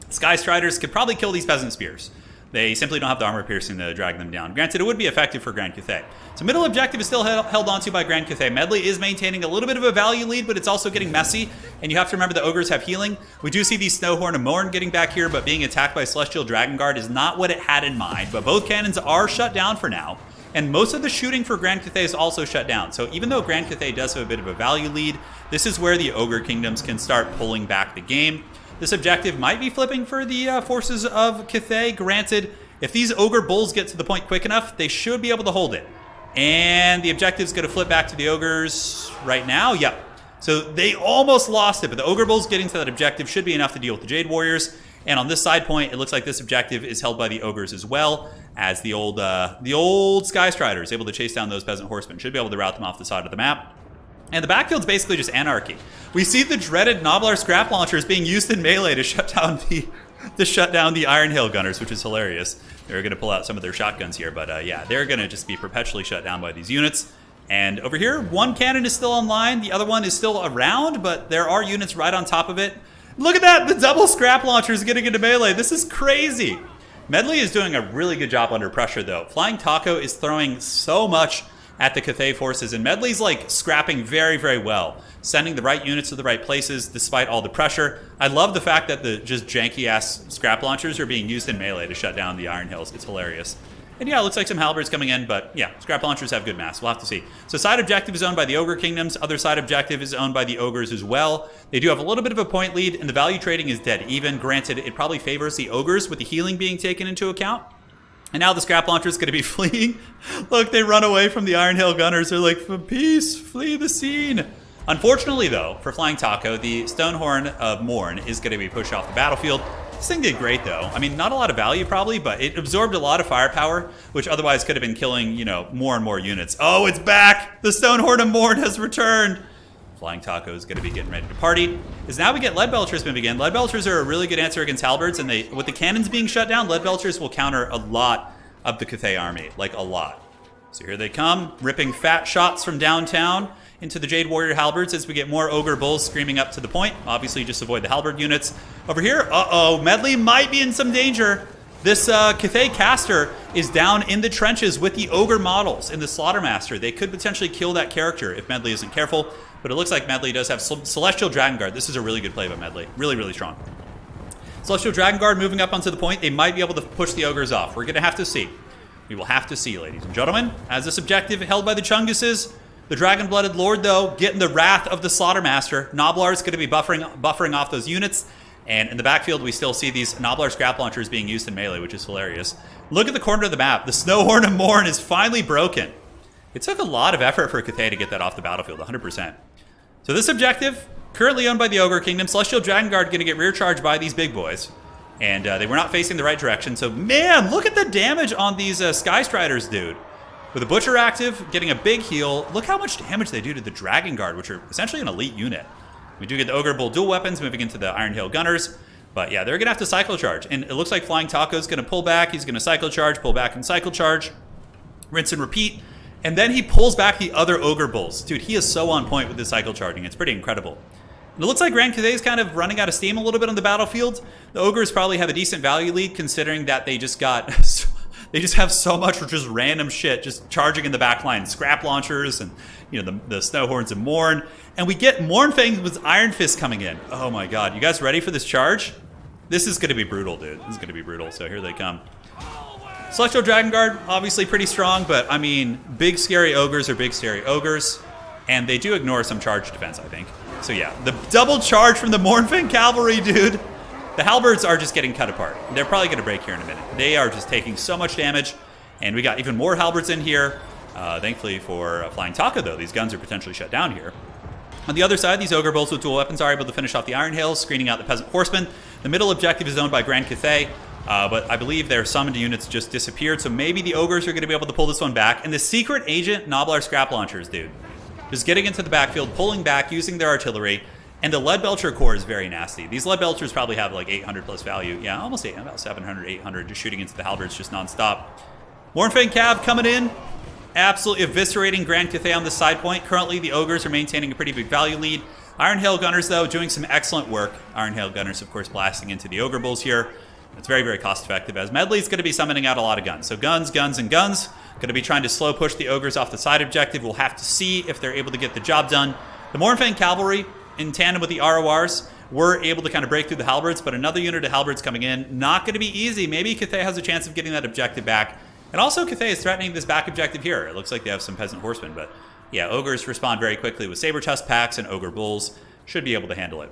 Sky Striders could probably kill these Peasant Spears. They simply don't have the armor piercing to drag them down. Granted, it would be effective for Grand KOTH. So middle objective is still held onto by Grand KOTH. Medley is maintaining a little bit of a value lead, but it's also getting messy. And you have to remember the Ogres have healing. We do see the Snowhorn of Morn getting back here, but being attacked by Celestial Dragon Guard is not what it had in mind. But both cannons are shut down for now. And most of the shooting for Grand KOTH is also shut down. So even though Grand KOTH does have a bit of a value lead, this is where the Ogre Kingdoms can start pulling back the game. This objective might be flipping for the forces of KOTH. Granted, if these Ogre Bulls get to the point quick enough, they should be able to hold it. And the objective is going to flip back to the Ogres right now. Yep. So they almost lost it, but the Ogre Bulls getting to that objective should be enough to deal with the Jade Warriors. And on this side point, it looks like this objective is held by the Ogres as well, as the old Sky Strider is able to chase down those Peasant Horsemen. Should be able to rout them off the side of the map. And the backfield's basically just anarchy. We see the dreaded Nobblar Scrap Launchers being used in melee to shut down the Iron Hail Gunners, which is hilarious. They're going to pull out some of their shotguns here, but yeah, they're going to just be perpetually shut down by these units. And over here, one cannon is still online, the other one is still around, but there are units right on top of it. Look at that! The double Scrap Launchers getting into melee. This is crazy! Medley is doing a really good job under pressure, though. Flying Taco is throwing so much at the KOTH forces, and Medley's like scrapping very, very well, sending the right units to the right places despite all the pressure. I love the fact that the just janky-ass Scrap Launchers are being used in melee to shut down the Iron Hills. It's hilarious. And yeah, it looks like some Halberds coming in, but yeah, Scrap Launchers have good mass. We'll have to see. So side objective is owned by the Ogre Kingdoms. Other side objective is owned by the Ogres as well. They do have a little bit of a point lead, and the value trading is dead even. Granted, it probably favors the Ogres with the healing being taken into account. And now the Scrap Launcher is going to be fleeing. Look, they run away from the Iron Hail Gunners. They're like, for peace, flee the scene. Unfortunately, though, for Flying Taco, the Stonehorn of Morn is going to be pushed off the battlefield. This thing did great, though. I mean, not a lot of value, probably, but it absorbed a lot of firepower, which otherwise could have been killing, you know, more and more units. Oh, it's back! The Stonehorn of Morn has returned! Flying Taco is going to be getting ready to party. As now we get Lead Belchers moving in. Lead Belchers are a really good answer against Halberds, and with the cannons being shut down, Lead Belchers will counter a lot of the KOTH army, like a lot. So here they come, ripping fat shots from downtown into the Jade Warrior Halberds as we get more Ogre Bulls screaming up to the point. Obviously, just avoid the Halberd units. Over here, Medley might be in some danger. This KOTH caster is down in the trenches with the Ogre models in the Slaughtermaster. They could potentially kill that character if Medley isn't careful, but it looks like Medley does have Celestial Dragon Guard. This is a really good play by Medley. Really, really strong. Celestial Dragon Guard moving up onto the point. They might be able to push the Ogres off. We're going to have to see. We will have to see, ladies and gentlemen. As this objective held by the Chunguses, the Dragon-Blooded Lord, though, getting the wrath of the Slaughtermaster. Nobblar is going to be buffering off those units. And in the backfield, we still see these Nobblar Scrap Launchers being used in melee, which is hilarious. Look at the corner of the map. The Snowhorn of Morn is finally broken. It took a lot of effort for KOTH to get that off the battlefield, 100%. So this objective, currently owned by the Ogre Kingdom. Celestial Dragon Guard going to get rear charged by these big boys. And they were not facing the right direction. So, man, look at the damage on these Sky Striders, dude. With the Butcher active, getting a big heal. Look how much damage they do to the Dragon Guard, which are essentially an elite unit. We do get the Ogre Bull dual weapons moving into the Iron Hail Gunners. But yeah, they're going to have to cycle charge. And it looks like Flying Taco's going to pull back. He's going to cycle charge, pull back and cycle charge. Rinse and repeat. And then he pulls back the other Ogre Bulls. Dude, he is so on point with the cycle charging. It's pretty incredible. And it looks like Grand KOTH is kind of running out of steam a little bit on the battlefield. The Ogres probably have a decent value lead considering that they just got... They just have so much for just random shit, just charging in the back line. Scrap Launchers and, you know, the Snowhorns of Morn. And we get Mornfang with Iron Fist coming in. Oh my god. You guys ready for this charge? This is going to be brutal, dude. This is going to be brutal. So here they come. Celestial Dragon Guard, obviously pretty strong, but I mean, big scary Ogres are big scary Ogres. And they do ignore some charge defense, I think. So yeah, the double charge from the Mornfang Cavalry, dude. The Halberds are just getting cut apart. They're probably going to break here in a minute. They are just taking so much damage. And we got even more Halberds in here. Thankfully for Flying Taco, though, these guns are potentially shut down here. On the other side, these Ogre Bulls with dual weapons are able to finish off the Iron Hails, screening out the Peasant Horsemen. The middle objective is owned by Grand KOTH, but I believe their summoned units just disappeared, so maybe the Ogres are going to be able to pull this one back. And the Secret Agent Nobblar Scrap Launchers, dude. Just getting into the backfield, pulling back, using their artillery. And the Lead Belcher core is very nasty. These Lead Belchers probably have like 800 plus value. Yeah, almost about 700, 800, just shooting into the Halberds just nonstop. Mornfang Cav coming in, absolutely eviscerating Grand KOTH on the side point. Currently, the Ogres are maintaining a pretty big value lead. Iron Hail Gunners, though, doing some excellent work. Iron Hail Gunners, of course, blasting into the Ogre Bulls here. It's very, very cost effective as Medley's going to be summoning out a lot of guns. So guns, guns, and guns. Going to be trying to slow push the Ogres off the side objective. We'll have to see if they're able to get the job done. The Mornfang Cavalry, in tandem with the RORs, were able to kind of break through the Halberds, but another unit of Halberds coming in. Not going to be easy. Maybe KOTH has a chance of getting that objective back. And also KOTH is threatening this back objective here. It looks like they have some Peasant Horsemen, but yeah, Ogres respond very quickly with Saber Tusk packs, and Ogre Bulls should be able to handle it.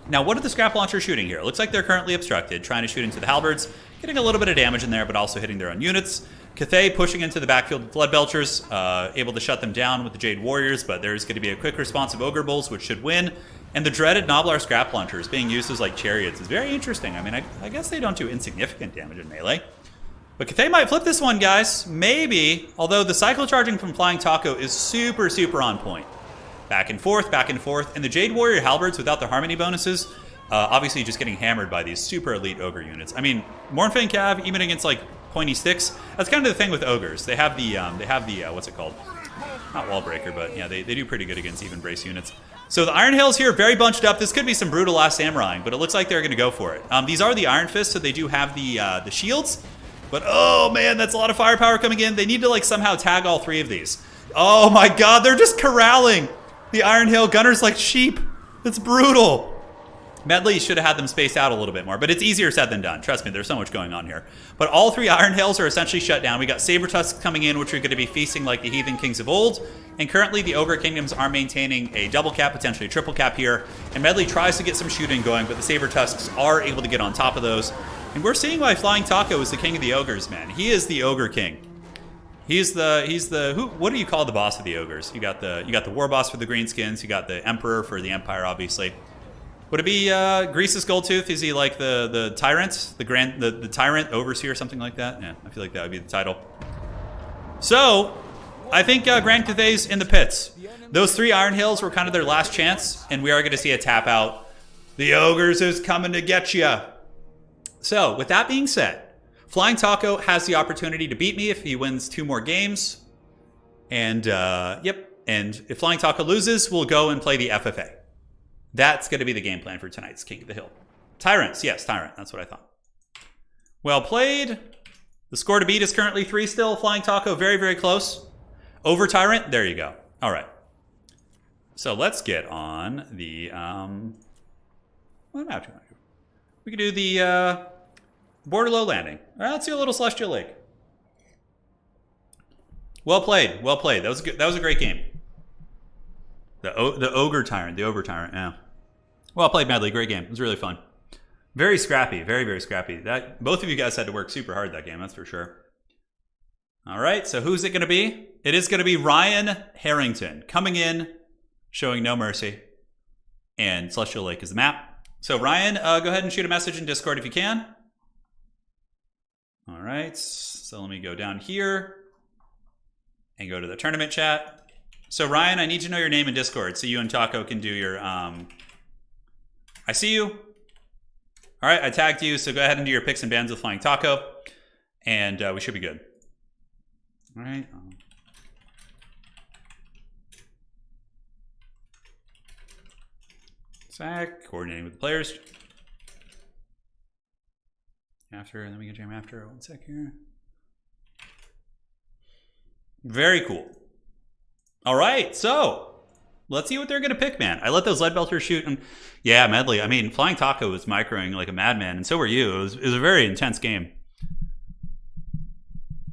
Now, what are the Scrap Launchers shooting here? It looks like they're currently obstructed, trying to shoot into the Halberds, getting a little bit of damage in there, but also hitting their own units. KOTH pushing into the backfield with Blood Belchers, able to shut them down with the Jade Warriors, but there's going to be a quick response of Ogre Bulls, which should win. And the dreaded Noblar Scrap Launchers being used as like chariots is very interesting. I mean, I guess they don't do insignificant damage in melee. But KOTH might flip this one, guys. Maybe. Although the cycle charging from Flying Taco is super, super on point. Back and forth, back and forth. And the Jade Warrior Halberds without their harmony bonuses, obviously just getting hammered by these super elite Ogre units. I mean, Mornfang Cav, even against like pointy sticks, that's kind of the thing with Ogres. They have the, what's it called? Not Wall Breaker, but yeah, they do pretty good against even brace units. So the Iron Hails here, very bunched up. This could be some brutal Last Samurai, but it looks like they're going to go for it. These are the Iron Fists, so they do have the shields. But oh man, that's a lot of firepower coming in. They need to like somehow tag all three of these. Oh my god, they're just corralling the Iron Hail Gunners like sheep. That's brutal. Medley should have had them spaced out a little bit more, but it's easier said than done. Trust me, there's so much going on here. But all three Iron Hails are essentially shut down. We got Saber Tusks coming in, which are going to be feasting like the Heathen Kings of old. And currently, the Ogre Kingdoms are maintaining a double cap, potentially a triple cap here. And Medley tries to get some shooting going, but the Saber Tusks are able to get on top of those. And we're seeing why Flying Taco is the king of the ogres, man. He is the Ogre King. He's the who? What do you call the boss of the ogres? You got the war boss for the greenskins. You got the emperor for the empire, obviously. Would it be Grease's Goldtooth? Is he like the tyrant, the tyrant overseer, or something like that? Yeah, I feel like that would be the title. So, I think Grand Cathay's in the pits. Those three Iron Hills were kind of their last chance, and we are going to see a tap out. The ogres is coming to get ya. So, with that being said, Flying Taco has the opportunity to beat me if he wins 2 more games. And, yep. And if Flying Taco loses, we'll go and play the FFA. That's going to be the game plan for tonight's King of the Hill. Tyrants. Yes, Tyrant. That's what I thought. Well played. The score to beat is currently 3 still. Flying Taco, very, very close. Over Tyrant. There you go. All right. So let's get on the... what map do you want to do? We could do the Borderlow Landing. All right, let's do a little Celestial Lake. Well played. Well played. That was good. That was a great game. The Ogre Tyrant. The Ogre Tyrant, yeah. Well played, Medley. Great game. It was really fun. Very scrappy. Very, very scrappy. Both of you guys had to work super hard that game, that's for sure. All right, so who's it going to be? It is going to be Ryan Harrington coming in, showing no mercy. And Celestial Lake is the map. So Ryan, go ahead and shoot a message in Discord if you can. All right, so let me go down here and go to the tournament chat. So Ryan, I need to know your name in Discord so you and Taco can do your, I see you. All right, I tagged you, so go ahead and do your picks and bans with Flying Taco, and we should be good. All right. Zach, coordinating with the players. After, and then we can jam after. 1 sec here. Very cool. All right, so let's see what they're going to pick, man. I let those lead belters shoot, and yeah, Medley. I mean, Flying Taco was microing like a madman, and so were you. It was a very intense game.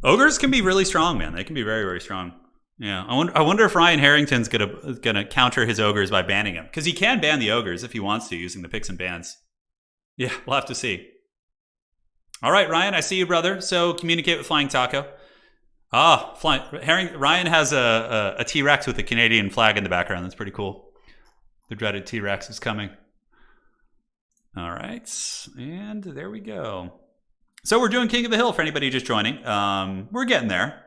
Ogres can be really strong, man. They can be very, very strong. Yeah, I wonder if Ryan Harrington's gonna counter his ogres by banning him, because he can ban the ogres if he wants to using the picks and bans. Yeah, we'll have to see. All right, Ryan, I see you, brother. So communicate with Flying Taco. Ryan has a T-Rex with a Canadian flag in the background. That's pretty cool. The dreaded T-Rex is coming. All right, and there we go. So we're doing King of the Hill for anybody just joining. We're getting there.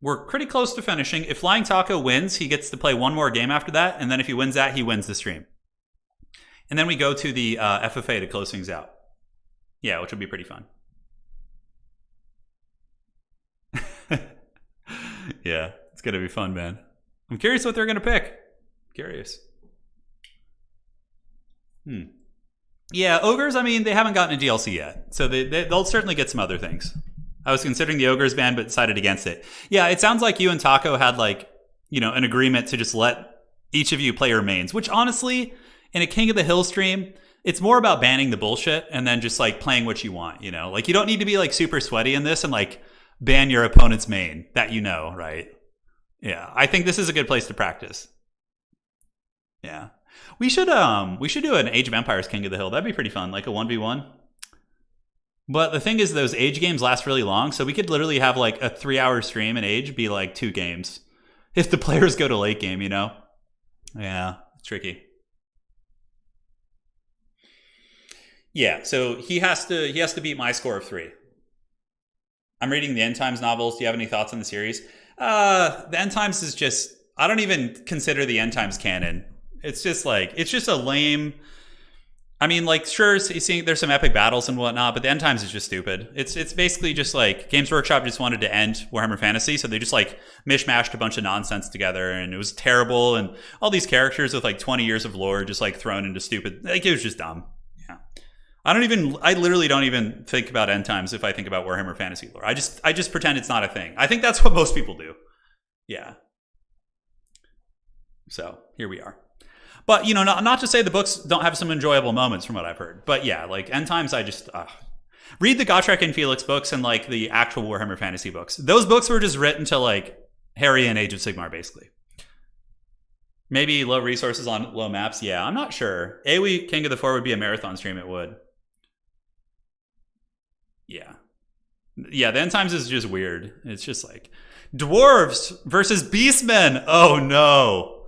We're pretty close to finishing. If Flying Taco wins, he gets to play 1 more game after that, and then if he wins that, he wins the stream. And then we go to the FFA to close things out. Yeah, which will be pretty fun. Yeah, it's going to be fun, man. I'm curious what they're going to pick. Curious. Yeah, ogres, I mean, they haven't gotten a DLC yet. So they'll certainly get some other things. I was considering the ogres ban, but decided against it. Yeah, it sounds like you and Taco had like, an agreement to just let each of you play your mains, which honestly, in a King of the Hill stream, it's more about banning the bullshit and then just like playing what you want, Like you don't need to be like super sweaty in this and like ban your opponent's main that right? Yeah, I think this is a good place to practice. Yeah. We should do an Age of Empires King of the Hill. That'd be pretty fun, like a 1v1. But the thing is, those Age games last really long, so we could literally have like a 3-hour stream in Age be like 2 games. If the players go to late game, you know? Yeah, it's tricky. Yeah, so he has to beat my score of 3. I'm reading the End Times novels. Do you have any thoughts on the series? The End Times is just, I don't even consider the End Times canon. It's just a lame, I mean, like, sure, there's some epic battles and whatnot, but the End Times is just stupid. It's basically just like Games Workshop just wanted to end Warhammer Fantasy, so they just like mishmashed a bunch of nonsense together, and it was terrible, and all these characters with like 20 years of lore just like thrown into stupid, like, it was just dumb. Yeah. I literally don't even think about End Times if I think about Warhammer Fantasy lore. I just pretend it's not a thing. I think that's what most people do. Yeah. So, here we are. But, you know, not to say the books don't have some enjoyable moments from what I've heard. But yeah, like, End Times, I just... read the Gotrek and Felix books and, like, the actual Warhammer Fantasy books. Those books were just written to, like, Harry and Age of Sigmar, basically. Maybe low resources on low maps? Yeah, I'm not sure. AoE King of the Four would be a marathon stream, it would. Yeah. Yeah, the End Times is just weird. It's just like, Dwarves versus Beastmen! Oh, no!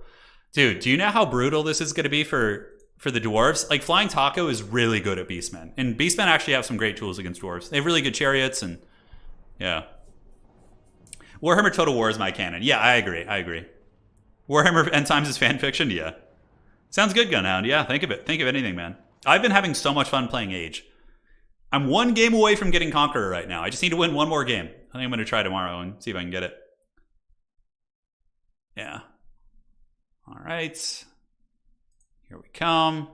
Dude, do you know how brutal this is going to be for the Dwarves? Like, Flying Taco is really good at Beastmen. And Beastmen actually have some great tools against Dwarves. They have really good chariots, and yeah. Warhammer Total War is my canon. Yeah, I agree. Warhammer End Times is fan fiction? Yeah. Sounds good, Gunhound. Yeah, think of it. Think of anything, man. I've been having so much fun playing Age. I'm 1 game away from getting Conqueror right now. I just need to win 1 more game. I think I'm going to try tomorrow and see if I can get it. Yeah. All right. Here we come.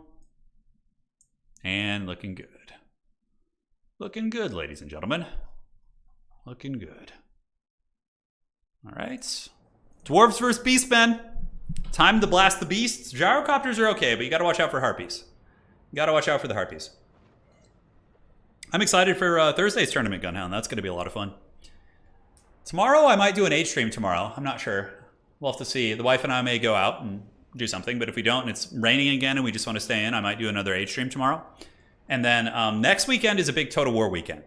And looking good. Looking good, ladies and gentlemen. Looking good. All right. Dwarves versus Beastmen. Time to blast the beasts. Gyrocopters are okay, but you got to watch out for Harpies. You got to watch out for the Harpies. I'm excited for Thursday's tournament, Gunhound. That's going to be a lot of fun. Tomorrow, I might do an Age stream tomorrow. I'm not sure. We'll have to see. The wife and I may go out and do something, but if we don't and it's raining again and we just want to stay in, I might do another Age stream tomorrow. And then next weekend is a big Total War weekend.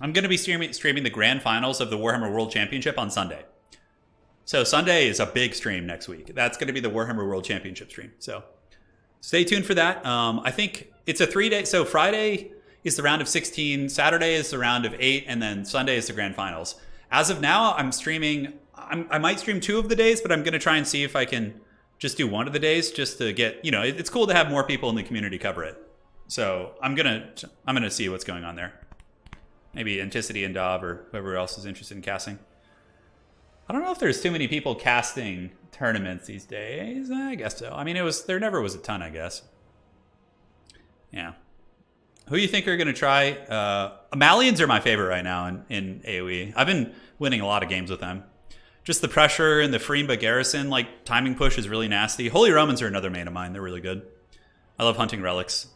I'm going to be streaming the grand finals of the Warhammer World Championship on Sunday. So Sunday is a big stream next week. That's going to be the Warhammer World Championship stream. So stay tuned for that. I think it's a 3-day. So Friday is the round of 16, Saturday is the round of 8, and then Sunday is the grand finals. As of now, I'm streaming... I might stream 2 of the days, but I'm going to try and see if I can just do 1 of the days just to get, you know, it's cool to have more people in the community cover it. So I'm going to see what's going on there. Maybe Anticity and Dov or whoever else is interested in casting. I don't know if there's too many people casting tournaments these days. I guess so. I mean, there never was a ton, I guess. Yeah. Who do you think are going to try? Amalians are my favorite right now in AoE. I've been winning a lot of games with them. Just the pressure and the Freemba Garrison, like, timing push is really nasty. Holy Romans are another main of mine. They're really good. I love hunting relics.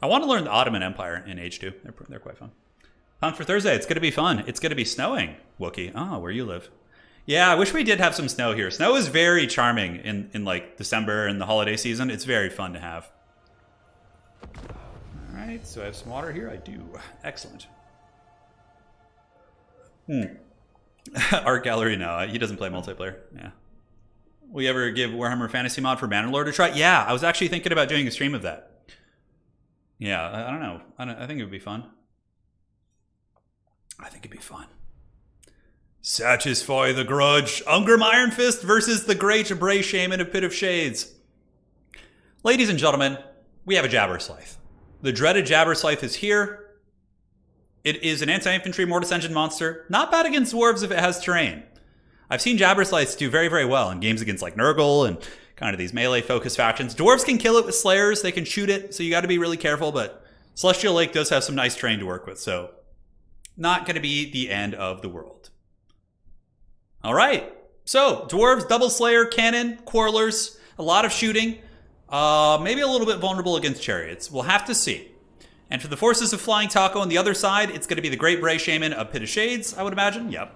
I want to learn the Ottoman Empire in Age 2. They're quite fun. Hunt for Thursday. It's going to be fun. It's going to be snowing, Wookie. Oh, where you live. Yeah, I wish we did have some snow here. Snow is very charming in like, December and the holiday season. It's very fun to have. All right, so I have some water here. I do. Excellent. Art Gallery, no. He doesn't play multiplayer. Yeah. Will you ever give Warhammer Fantasy Mod for Bannerlord a try? Yeah, I was actually thinking about doing a stream of that. Yeah, I don't know. I think it would be fun. I think it'd be fun. Satisfy the grudge. Ungrim Iron Fist versus the great Bray Shaman of Pit of Shades. Ladies and gentlemen, we have a Jabberslythe. The dreaded Jabberslythe is here. It is an anti-infantry Mortis Engine monster. Not bad against dwarves if it has terrain. I've seen Jabberslythes do very, very well in games against like Nurgle and kind of these melee-focused factions. Dwarves can kill it with Slayers. They can shoot it, so you got to be really careful, but Celestial Lake does have some nice terrain to work with, so not going to be the end of the world. All right. So, Dwarves, Double Slayer, Cannon, Quarrelers, a lot of shooting. Maybe a little bit vulnerable against Chariots. We'll have to see. And for the forces of Flying Taco on the other side, it's going to be the Great Bray Shaman of Pit of Shades, I would imagine. Yep.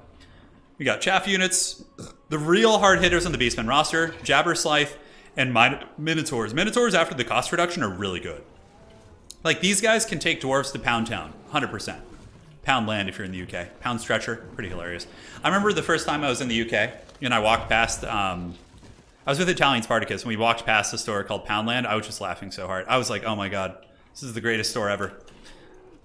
We got Chaff units, the real hard hitters on the Beastmen roster, Jabberslythe, and Minotaurs. Minotaurs, after the cost reduction, are really good. Like, these guys can take dwarves to Pound Town, 100%. Pound Land if you're in the UK. Pound Stretcher, pretty hilarious. I remember the first time I was in the UK, and I walked past, I was with Italian Spartacus, and we walked past a store called Poundland. I was just laughing so hard. I was like, oh my god, this is the greatest store ever.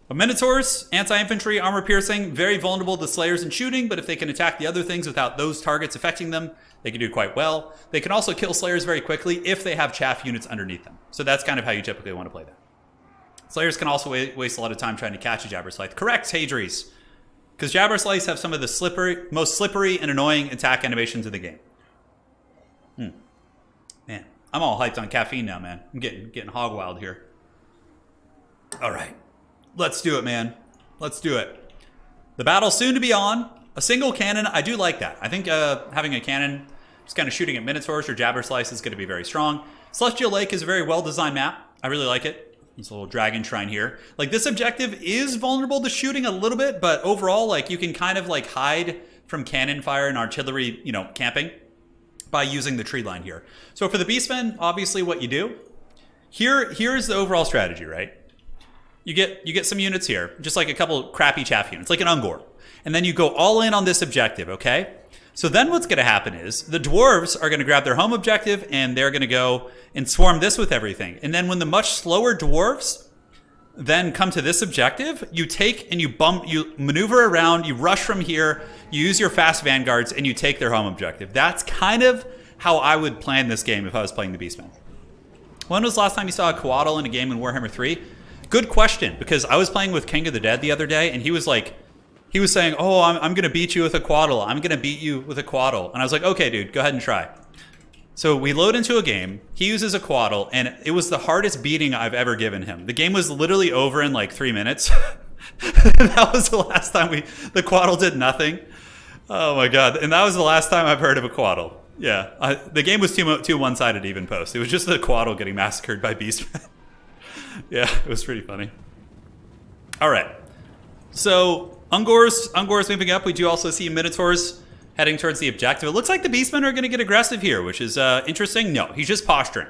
But Minotaurs, anti-infantry, armor-piercing, very vulnerable to slayers and shooting, but if they can attack the other things without those targets affecting them, they can do quite well. They can also kill slayers very quickly if they have chaff units underneath them. So that's kind of how you typically want to play that. Slayers can also waste a lot of time trying to catch a Jabberslythe. Correct, Hadries. Because Jabberslythes have some of the most slippery and annoying attack animations in the game. Man, I'm all hyped on caffeine now, man. I'm getting hog wild here. All right. Let's do it, man. Let's do it. The battle's soon to be on. A single cannon, I do like that. I think having a cannon just kind of shooting at Minotaurs or Jabberslythe is going to be very strong. Celestial Lake is a very well-designed map. I really like it. There's a little dragon shrine here. Like, this objective is vulnerable to shooting a little bit, but overall, like, you can kind of, like, hide from cannon fire and artillery, you know, camping by using the tree line here. So for the Beastmen, obviously what you do, here's the overall strategy, right? You get some units here, just like a couple crappy chaff units, like an Ungor. And then you go all in on this objective, okay? So then what's going to happen is the dwarves are going to grab their home objective and they're going to go and swarm this with everything. And then when the much slower dwarves then come to this objective, you take and you maneuver around, you rush from here, you use your fast vanguards, and you take their home objective. That's kind of how I would plan this game if I was playing the Beastmen. When was the last time you saw a Coatl in a game in Warhammer 3? Good question, because I was playing with King of the Dead the other day, and he was saying, oh, I'm going to beat you with a Coatl. I'm going to beat you with a Coatl. And I was like, okay, dude, go ahead and try. So we load into a game. He uses a Coatl, and it was the hardest beating I've ever given him. The game was literally over in like 3 minutes. That was the last time the Coatl did nothing. Oh my god. And that was the last time I've heard of a Coatl. Yeah. The game was too one-sided to even post. It was just the Coatl getting massacred by Beastmen. Yeah, it was pretty funny. All right. So Ungor's moving up. We do also see Minotaurs heading towards the objective. It looks like the Beastmen are going to get aggressive here, which is interesting. No, he's just posturing.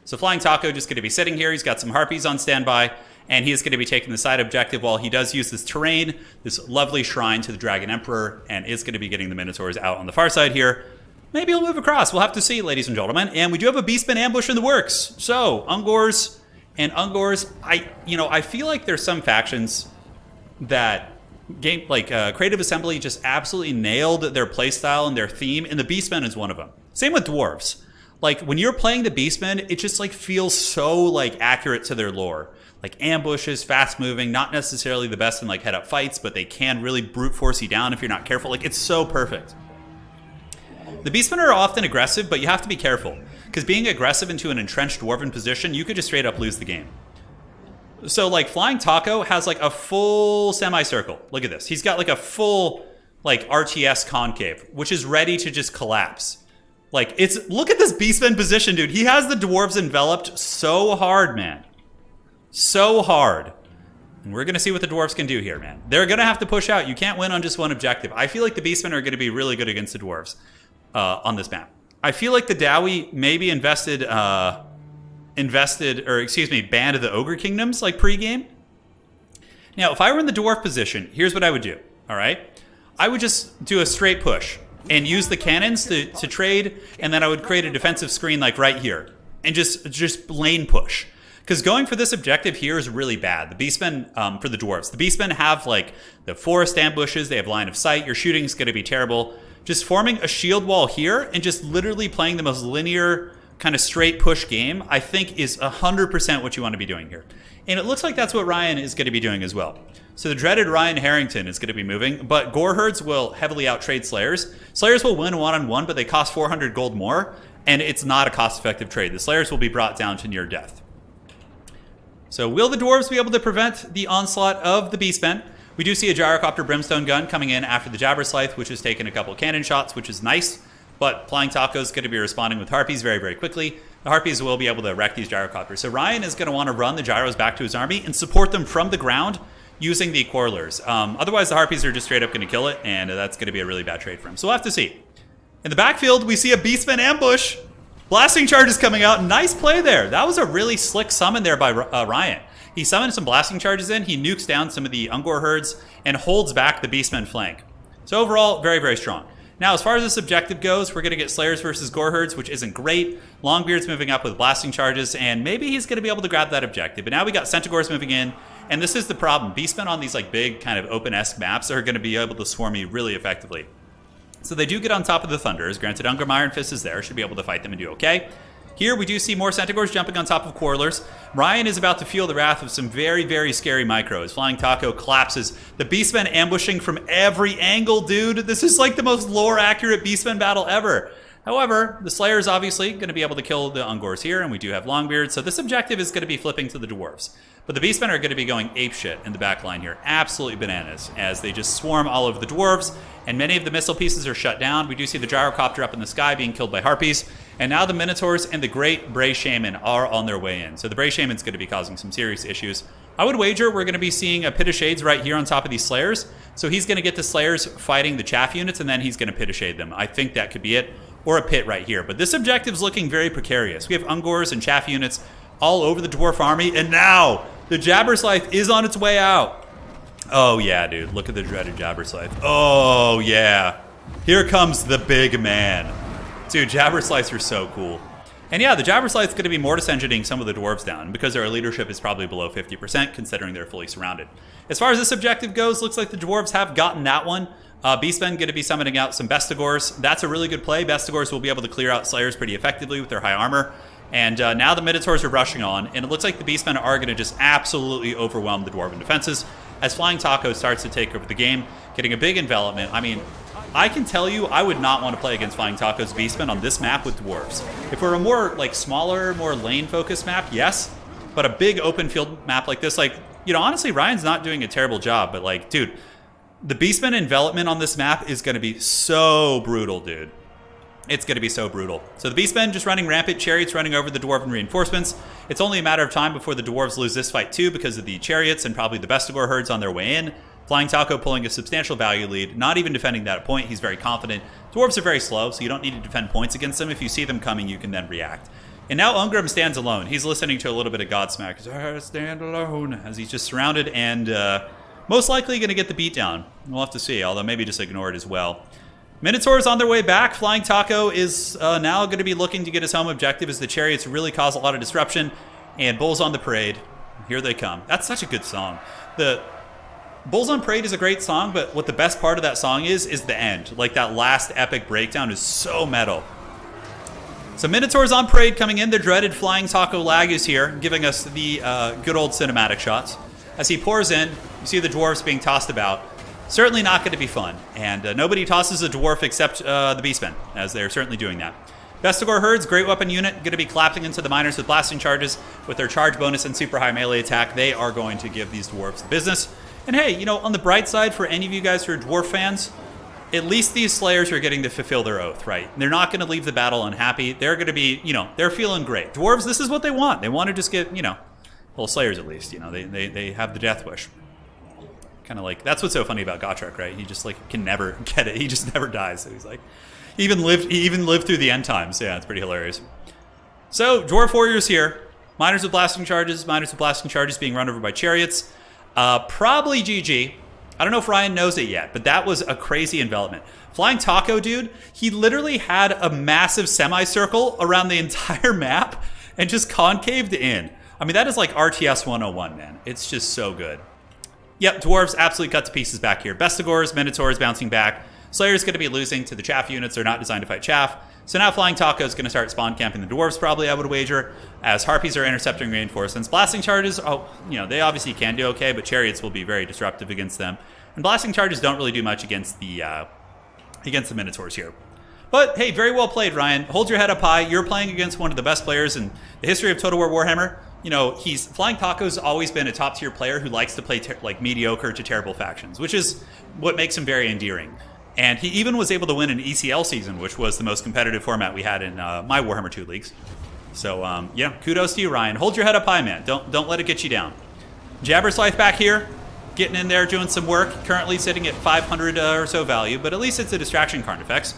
So Flying Taco just going to be sitting here. He's got some Harpies on standby, and he is going to be taking the side objective while he does use this terrain, this lovely shrine to the Dragon Emperor, and is going to be getting the Minotaurs out on the far side here. Maybe he'll move across. We'll have to see, ladies and gentlemen. And we do have a Beastman ambush in the works. So Ungors, I feel like there's some factions that Creative Assembly just absolutely nailed their playstyle and their theme, and the Beastmen is one of them. Same with Dwarves. Like, when you're playing the Beastmen, it just feels so accurate to their lore. Like ambushes, fast moving, not necessarily the best in head up fights, but they can really brute force you down if you're not careful. It's so perfect. The Beastmen are often aggressive, but you have to be careful, because being aggressive into an entrenched dwarven position, you could just straight up lose the game. So Flying Taco has a full semicircle. Look at this. He's got a full RTS concave, which is ready to just collapse. Look at this Beastman position, dude. He has the dwarves enveloped so hard, man. So hard. And we're going to see what the dwarves can do here, man. They're going to have to push out. You can't win on just one objective. I feel like the Beastmen are going to be really good against the dwarves on this map. I feel like the Dowie maybe banned the Ogre Kingdoms pre-game. Now, if I were in the dwarf position, here's what I would do, all right? I would just do a straight push and use the cannons to trade, and then I would create a defensive screen right here and just lane push. Because going for this objective here is really bad. The Beastmen, for the dwarves, the Beastmen have the forest ambushes, they have line of sight, your shooting's going to be terrible. Just forming a shield wall here and just literally playing the most linear kind of straight push game, I think is 100% what you want to be doing here. And it looks like that's what Ryan is going to be doing as well. So the dreaded Ryan Harrington is going to be moving, but Goreherds will heavily outtrade Slayers. Slayers will win one-on-one, but they cost 400 gold more, and it's not a cost-effective trade. The Slayers will be brought down to near death. So will the Dwarves be able to prevent the onslaught of the Beastmen? We do see a Gyrocopter Brimstone gun coming in after the Jabberslythe, which has taken a couple cannon shots, which is nice. But Flying Taco is going to be responding with Harpies very, very quickly. The Harpies will be able to wreck these Gyrocopters. So Ryan is going to want to run the Gyros back to his army and support them from the ground using the Quarrelers. Otherwise, the Harpies are just straight up going to kill it, and that's going to be a really bad trade for him. So we'll have to see. In the backfield, we see a Beastman ambush. Blasting charge is coming out. Nice play there. That was a really slick summon there by Ryan. He summons some blasting charges in, he nukes down some of the Ungor herds, and holds back the Beastmen flank. So overall, very, very strong. Now, as far as this objective goes, we're going to get Slayers versus Gore herds, which isn't great. Longbeard's moving up with blasting charges, and maybe he's going to be able to grab that objective. But now we got Centaurs moving in, and this is the problem. Beastmen on these like big kind of open-esque maps are going to be able to swarm me really effectively. So they do get on top of the Thunders. Granted, Ungrim Iron Fist is there, should be able to fight them and do okay. Here we do see more Centaurs jumping on top of Quarrelers. Ryan is about to feel the wrath of some very, very scary micros. Flying Taco collapses. The Beastmen ambushing from every angle, dude. This is like the most lore-accurate Beastmen battle ever. However, the Slayer is obviously going to be able to kill the Ungors here, and we do have Longbeard, so this objective is going to be flipping to the Dwarves. But the Beastmen are going to be going apeshit in the back line here. Absolutely bananas, as they just swarm all over the Dwarves, and many of the missile pieces are shut down. We do see the Gyrocopter up in the sky being killed by Harpies, and now the Minotaurs and the Great Bray Shaman are on their way in. So the Bray Shaman's going to be causing some serious issues. I would wager we're going to be seeing a Pit of Shades right here on top of these Slayers. So he's going to get the Slayers fighting the Chaff units, and then he's going to Pit of Shade them. I think that could be it, or a pit right here. But this objective's looking very precarious. We have Ungors and Chaff units all over the Dwarf army, and now the Jabberslythe is on its way out. Oh yeah, dude, look at the dreaded Jabberslythe. Oh yeah, here comes the big man. Dude, Jabberslythes are so cool. And yeah, the Jabberslythe's going to be mortis engineering some of the Dwarves down because their leadership is probably below 50% considering they're fully surrounded. As far as this objective goes, looks like the Dwarves have gotten that one. Beastmen going to be summoning out some Bestigors. That's a really good play. Bestigors will be able to clear out Slayers pretty effectively with their high armor. And now the Minotaurs are rushing on, and it looks like the Beastmen are going to just absolutely overwhelm the Dwarven defenses as Flying Taco starts to take over the game, getting a big envelopment. I mean, I can tell you I would not want to play against Flying Taco's Beastmen on this map with Dwarves. If we're a more like smaller, more lane-focused map, yes, but a big open field map like this, like, you know, honestly, Ryan's not doing a terrible job, but like, dude, the Beastmen envelopment on this map is going to be so brutal, dude. It's going to be so brutal. So the Beastmen just running rampant, Chariots running over the Dwarven reinforcements. It's only a matter of time before the Dwarves lose this fight too because of the Chariots and probably the Bestigor herds on their way in. Flying Taco pulling a substantial value lead, not even defending that point. He's very confident. Dwarves are very slow, so you don't need to defend points against them. If you see them coming, you can then react. And now Ungrim stands alone. He's listening to a little bit of Godsmack. He's, I stand alone, as he's just surrounded and most likely going to get the beatdown. We'll have to see, although maybe just ignore it as well. Minotaurs on their way back. Flying Taco is now going to be looking to get his home objective as the Chariots really cause a lot of disruption. And Bulls on the Parade. Here they come. That's such a good song. The Bulls on Parade is a great song, but what the best part of that song is the end. Like that last epic breakdown is so metal. So Minotaurs on Parade coming in. The dreaded Flying Taco lag is here, giving us the good old cinematic shots. As he pours in, you see the Dwarves being tossed about. Certainly not going to be fun, and nobody tosses a dwarf except the Beastmen, as they're certainly doing that. Bestigor herds, great weapon unit, going to be collapsing into the miners with blasting charges. With their charge bonus and super high melee attack, they are going to give these dwarves the business. And hey, you know, on the bright side, for any of you guys who are dwarf fans, at least these Slayers are getting to fulfill their oath, right? They're not going to leave the battle unhappy. They're going to be, you know, they're feeling great. Dwarves, this is what they want. They want to just get, you know, well, Slayers at least, you know, they have the death wish. Kind of like, that's what's so funny about Gotrek, right? He just like can never get it. He just never dies. So he's like, he even lived through the end times. Yeah, it's pretty hilarious. So Dwarf Warriors here. Miners with blasting charges being run over by Chariots. Probably GG. I don't know if Ryan knows it yet, but that was a crazy envelopment. Flying Taco, dude, he literally had a massive semicircle around the entire map and just concaved in. I mean, that is like RTS 101, man. It's just so good. Yep, Dwarves absolutely cut to pieces back here. Bestigors, Minotaurs bouncing back. Slayer's going to be losing to the Chaff units. They're not designed to fight Chaff. So now Flying Taco is going to start spawn camping the Dwarves probably, I would wager, as Harpies are intercepting reinforcements. Blasting charges, oh, you know, they obviously can do okay, but Chariots will be very disruptive against them. And blasting charges don't really do much against the Minotaurs here. But hey, very well played, Ryan. Hold your head up high. You're playing against one of the best players in the history of Total War Warhammer. You know, Flying Taco's always been a top tier player who likes to play like mediocre to terrible factions, which is what makes him very endearing. And he even was able to win an ECL season, which was the most competitive format we had in my Warhammer 2 leagues. So yeah, kudos to you, Ryan. Hold your head up high, man. Don't let it get you down. Jabberslythe back here, getting in there, doing some work. Currently sitting at 500 or so value, but at least it's a distraction card effects.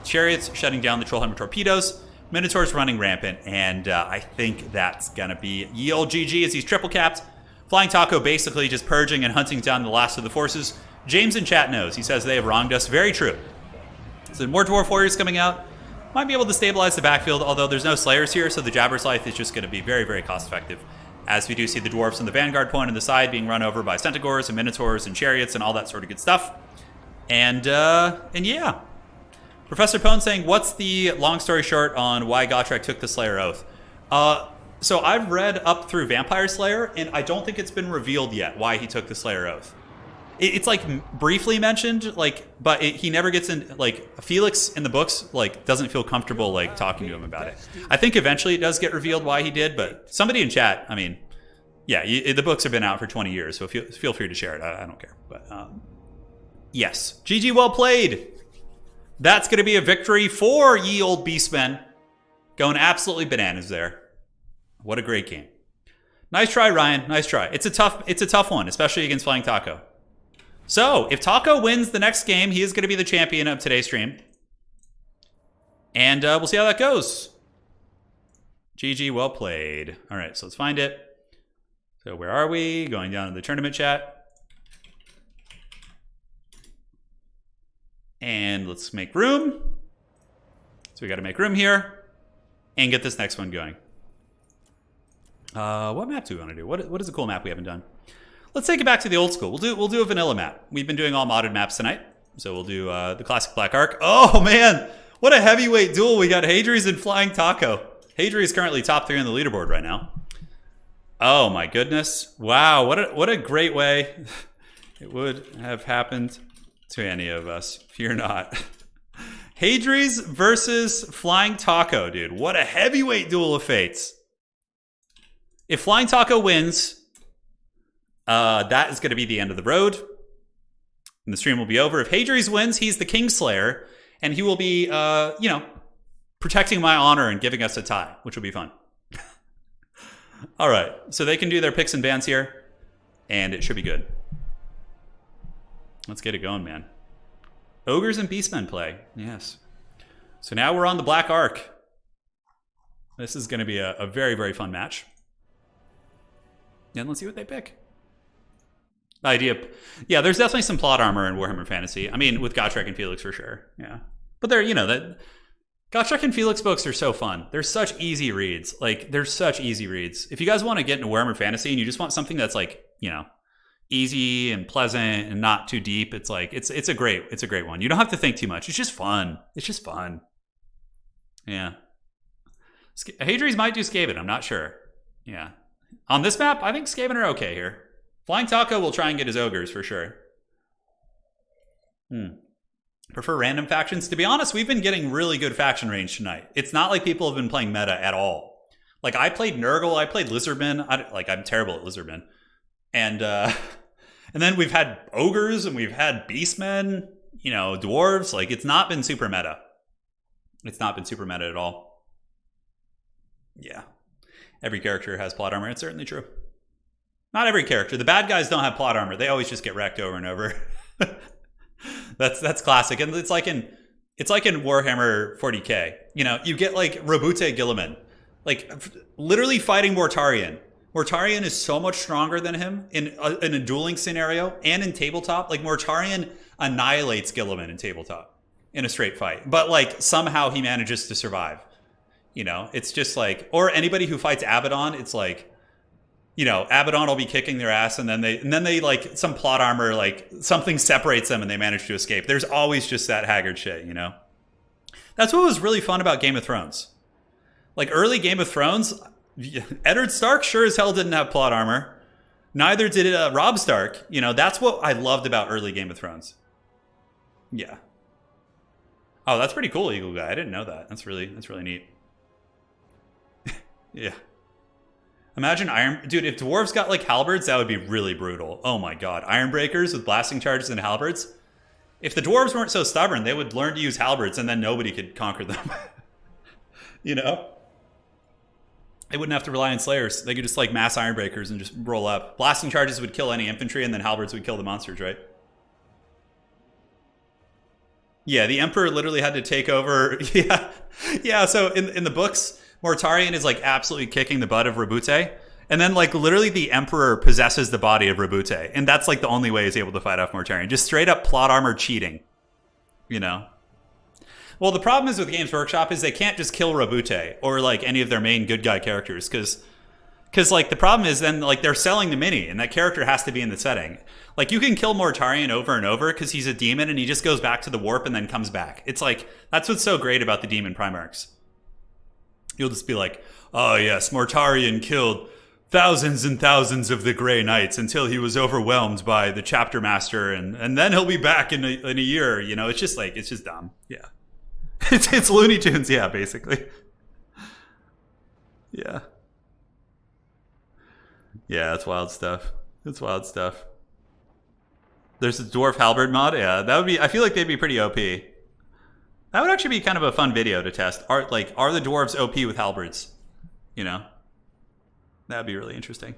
Chariots shutting down the Trollhammer torpedoes. Minotaurs running rampant, and I think that's going to be ye old GG as he's triple capped. Flying Taco basically just purging and hunting down the last of the forces. James in chat knows. He says they have wronged us. Very true. So more Dwarf Warriors coming out. Might be able to stabilize the backfield, although there's no Slayers here, so the Jabber's Life is just going to be very, very cost-effective. As we do see the Dwarfs in the Vanguard point on the side being run over by Centaurs and Minotaurs and Chariots and all that sort of good stuff. And yeah. Professor Pone saying, what's the long story short on why Gotrek took the Slayer Oath? So I've read up through Vampire Slayer, and I don't think it's been revealed yet why he took the Slayer Oath. It's like briefly mentioned, like, but he never gets in, like, Felix in the books, like, doesn't feel comfortable, like, talking to him about it. I think eventually it does get revealed why he did, but somebody in chat, I mean, yeah, the books have been out for 20 years, so feel free to share it. I don't care. But, yes. GG, well played. That's going to be a victory for ye old Beastmen. Going absolutely bananas there. What a great game. Nice try, Ryan. Nice try. It's a tough one, especially against Flying Taco. So, if Taco wins the next game, he is going to be the champion of today's stream. And we'll see how that goes. GG, well played. All right, so let's find it. So where are we? Going down to the tournament chat. And let's make room. So we got to make room here. And get this next one going. What map do we want to do? What is a cool map we haven't done? Let's take it back to the old school. We'll do a vanilla map. We've been doing all modded maps tonight. So we'll do the classic Black Ark. Oh, man. What a heavyweight duel. We got Hadri's and Flying Taco. Hadri is currently top 3 on the leaderboard right now. Oh, my goodness. Wow. What a great way it would have happened to any of us. Fear not. Hadri's versus Flying Taco, dude. What a heavyweight duel of fates. If Flying Taco wins, that is going to be the end of the road. And the stream will be over. If Hadri's wins, he's the Kingslayer. And he will be, protecting my honor and giving us a tie, which will be fun. All right. So they can do their picks and bans here. And it should be good. Let's get it going, man. Ogres and Beastmen play. Yes. So now we're on the Black Ark. This is going to be a very, very fun match. And let's see what they pick. Idea. Yeah, there's definitely some plot armor in Warhammer Fantasy. I mean, with Gotrek and Felix for sure. Yeah. But they're, that Gotrek and Felix books are so fun. They're such easy reads. Like, they're such easy reads. If you guys want to get into Warhammer Fantasy and you just want something that's like, easy and pleasant and not too deep, it's like it's a great one. You don't have to think too much. It's just fun. It's just fun. Yeah. Hadri's might do Skaven. I'm not sure. Yeah. On this map, I think Skaven are okay here. Flying Taco will try and get his ogres for sure. Prefer random factions. To be honest, we've been getting really good faction range tonight. It's not like people have been playing meta at all. Like, I played Nurgle, I played Lizardmen. I'm terrible at Lizardmen. And then we've had ogres and we've had beastmen, dwarves. Like, it's not been super meta. It's not been super meta at all. Yeah. Every character has plot armor. It's certainly true. Not every character. The bad guys don't have plot armor. They always just get wrecked over and over. That's classic. And it's like in Warhammer 40k. You get like Rabute Gilliman, like literally fighting Mortarion. Mortarion is so much stronger than him in a dueling scenario and in tabletop. Like, Mortarion annihilates Gilliman in tabletop in a straight fight, but like somehow he manages to survive. It's just like, or anybody who fights Abaddon, it's like, Abaddon will be kicking their ass, and then they like some plot armor, like something separates them and they manage to escape. There's always just that haggard shit, That's what was really fun about Game of Thrones. Like, early Game of Thrones, Eddard Stark sure as hell didn't have plot armor. Neither did Robb Stark. That's what I loved about early Game of Thrones. Yeah. Oh, that's pretty cool, Eagle Guy. I didn't know that. That's really neat. Yeah. Imagine dude, if dwarves got like halberds, that would be really brutal. Oh my god. Ironbreakers with blasting charges and halberds. If the dwarves weren't so stubborn, they would learn to use halberds and then nobody could conquer them. They wouldn't have to rely on slayers. They could just like mass ironbreakers and just roll up. Blasting charges would kill any infantry and then halberds would kill the monsters, right? Yeah, the Emperor literally had to take over. Yeah. So in the books, Mortarion is like absolutely kicking the butt of Rabute. And then, like, literally the Emperor possesses the body of Rabute. And that's, like, the only way he's able to fight off Mortarion. Just straight up plot armor cheating. You know? Well, the problem is with Games Workshop is they can't just kill Rabute or, like, any of their main good guy characters. Because, like, the problem is then, like, they're selling the mini. And that character has to be in the setting. Like, you can kill Mortarion over and over because he's a demon and he just goes back to the warp and then comes back. It's like, that's what's so great about the demon Primarchs. You'll just be like, oh, yes, Mortarion killed thousands and thousands of the Grey Knights until he was overwhelmed by the chapter master, and then he'll be back in a year. You know, it's just like, it's just dumb. Yeah. It's Looney Tunes, yeah, basically. Yeah. Yeah, it's wild stuff. It's wild stuff. There's a Dwarf Halberd mod. Yeah, that would be, I feel like they'd be pretty OP. That would actually be kind of a fun video to test. Are the dwarves OP with halberds? You know? That'd be really interesting.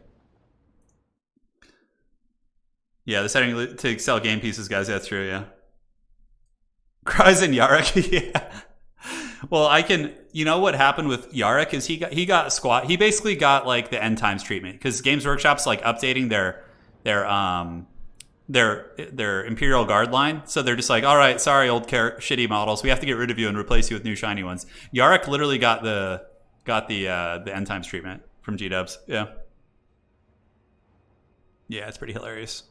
Yeah, the setting to sell game pieces, guys. That's true, yeah. Cries and Yarok, yeah. Well, I can... You know what happened with Yarok is he got squat. He basically got, like, the end times treatment. Because Games Workshop's, like, updating their Imperial Guard line. So they're just like, all right, sorry, old shitty models. We have to get rid of you and replace you with new shiny ones. Yarok literally got the end times treatment from G-Dubs. Yeah. Yeah, it's pretty hilarious.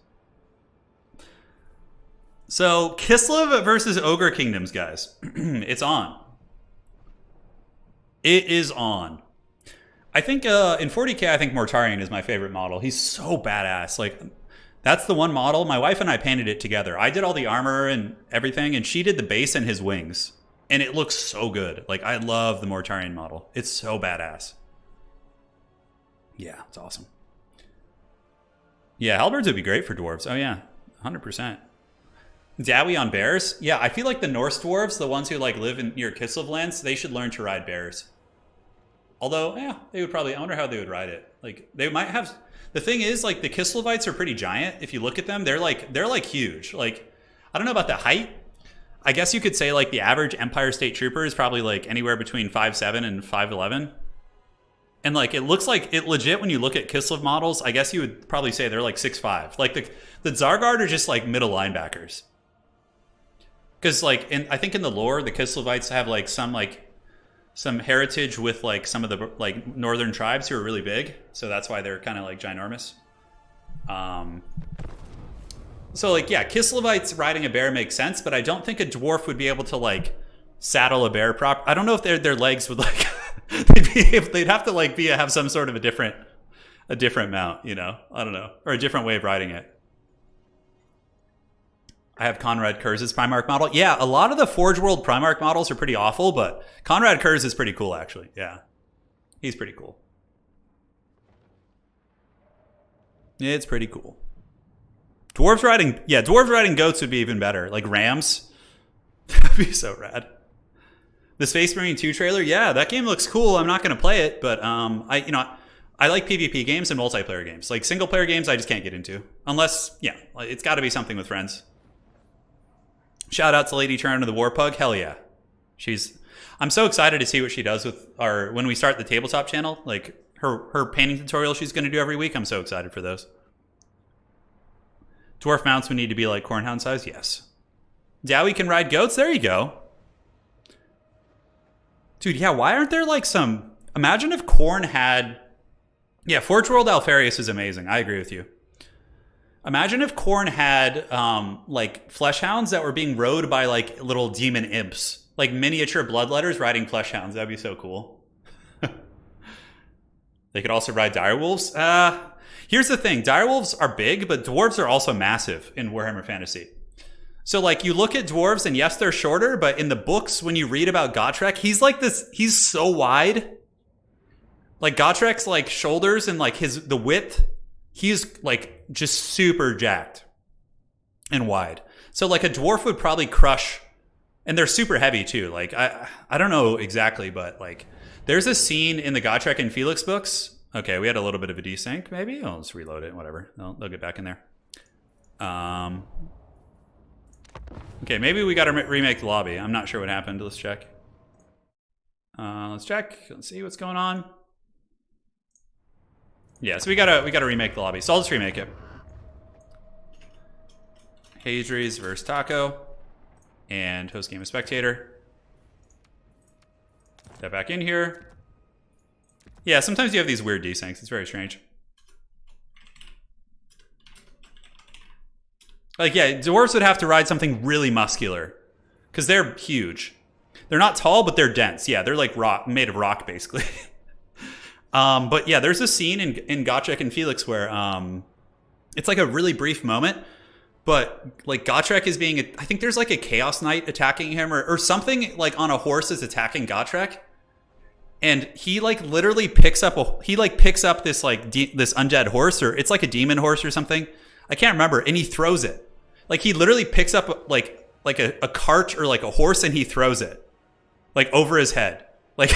So, Kislev versus Ogre Kingdoms, guys. It's on. It is on. I think in 40k, I think Mortarion is my favorite model. He's so badass. Like, that's the one model. My wife and I painted it together. I did all the armor and everything, and she did the base and his wings. And it looks so good. Like, I love the Mortarion model. It's so badass. Yeah, it's awesome. Yeah, halberds would be great for dwarves. Oh, yeah, 100%. Dowie on bears? Yeah, I feel like the Norse dwarves, the ones who like live in near Kislev lands, they should learn to ride bears. Although, yeah, they would probably... I wonder how they would ride it. Like, they might have... The thing is, like, the Kislevites are pretty giant. If you look at them, they're like huge. Like, I don't know about the height. I guess you could say, like, the average Empire State Trooper is probably, like, anywhere between 5'7" and 5'11". And, like, it looks like... It legit, when you look at Kislev models, I guess you would probably say they're, like, 6'5". Like, the Zargard are just, like, middle linebackers. Because, like, I think in the lore, the Kislevites have, like, some heritage with, like, some of the, like, northern tribes who are really big. So that's why they're kind of, like, ginormous. So, like, yeah, Kislevites riding a bear makes sense, but I don't think a dwarf would be able to, like, saddle a bear prop. I don't know if their legs would, like... they'd have to, like, have some sort of a different mount, you know? I don't know. Or a different way of riding it. I have Conrad Kurz's Primarch model. Yeah, a lot of the Forge World Primarch models are pretty awful, but Conrad Kurz is pretty cool, actually. Yeah. He's pretty cool. It's pretty cool. Dwarves riding goats would be even better. Like rams. That'd be so rad. The Space Marine 2 trailer, yeah, that game looks cool. I'm not going to play it, but I like PvP games and multiplayer games. Like single player games, I just can't get into. Unless, yeah, it's got to be something with friends. Shout out to Lady Turn of the Warpug. Hell yeah. I'm so excited to see what she does with when we start the tabletop channel. Like her painting tutorial she's going to do every week. I'm so excited for those. Dwarf mounts would need to be like Cornhound size. Yes. Dowie can ride goats. There you go. Dude, yeah, why aren't there like some... Imagine if Khorne had... Yeah, Forge World Alfarius is amazing. I agree with you. Imagine if Khorne had like flesh hounds that were being rode by like little demon imps, like miniature bloodletters riding flesh hounds. That'd be so cool. They could also ride direwolves. Here's the thing: direwolves are big, but dwarves are also massive in Warhammer Fantasy. So like you look at dwarves, and yes, they're shorter, but in the books, when you read about Gotrek, he's like this. He's so wide. Like Gotrek's like shoulders and like the width. He's like just super jacked and wide. So like a dwarf would probably crush, and they're super heavy too. Like I don't know exactly, but like there's a scene in the Gotrek and Felix books. Okay, we had a little bit of a desync maybe. I'll just reload it, whatever. They'll get back in there. Okay, maybe we got to remake the lobby. I'm not sure what happened. Let's check. Let's check. Let's see what's going on. Yeah, so we gotta remake the lobby. So I'll just remake it. Hadri's versus Taco. And host game of spectator. That back in here. Yeah, sometimes you have these weird desyncs. It's very strange. Like, yeah, dwarves would have to ride something really muscular. Because they're huge. They're not tall, but they're dense. Yeah, they're like rock, made of rock, basically. But yeah, there's a scene in Gotrek and Felix where it's like a really brief moment. But like Gotrek is being, I think there's like a Chaos Knight attacking him or something like on a horse is attacking Gotrek. And he like literally picks up this like this undead horse, or it's like a demon horse or something. I can't remember. And he throws it. Like he literally picks up like a cart or like a horse and he throws it like over his head. Like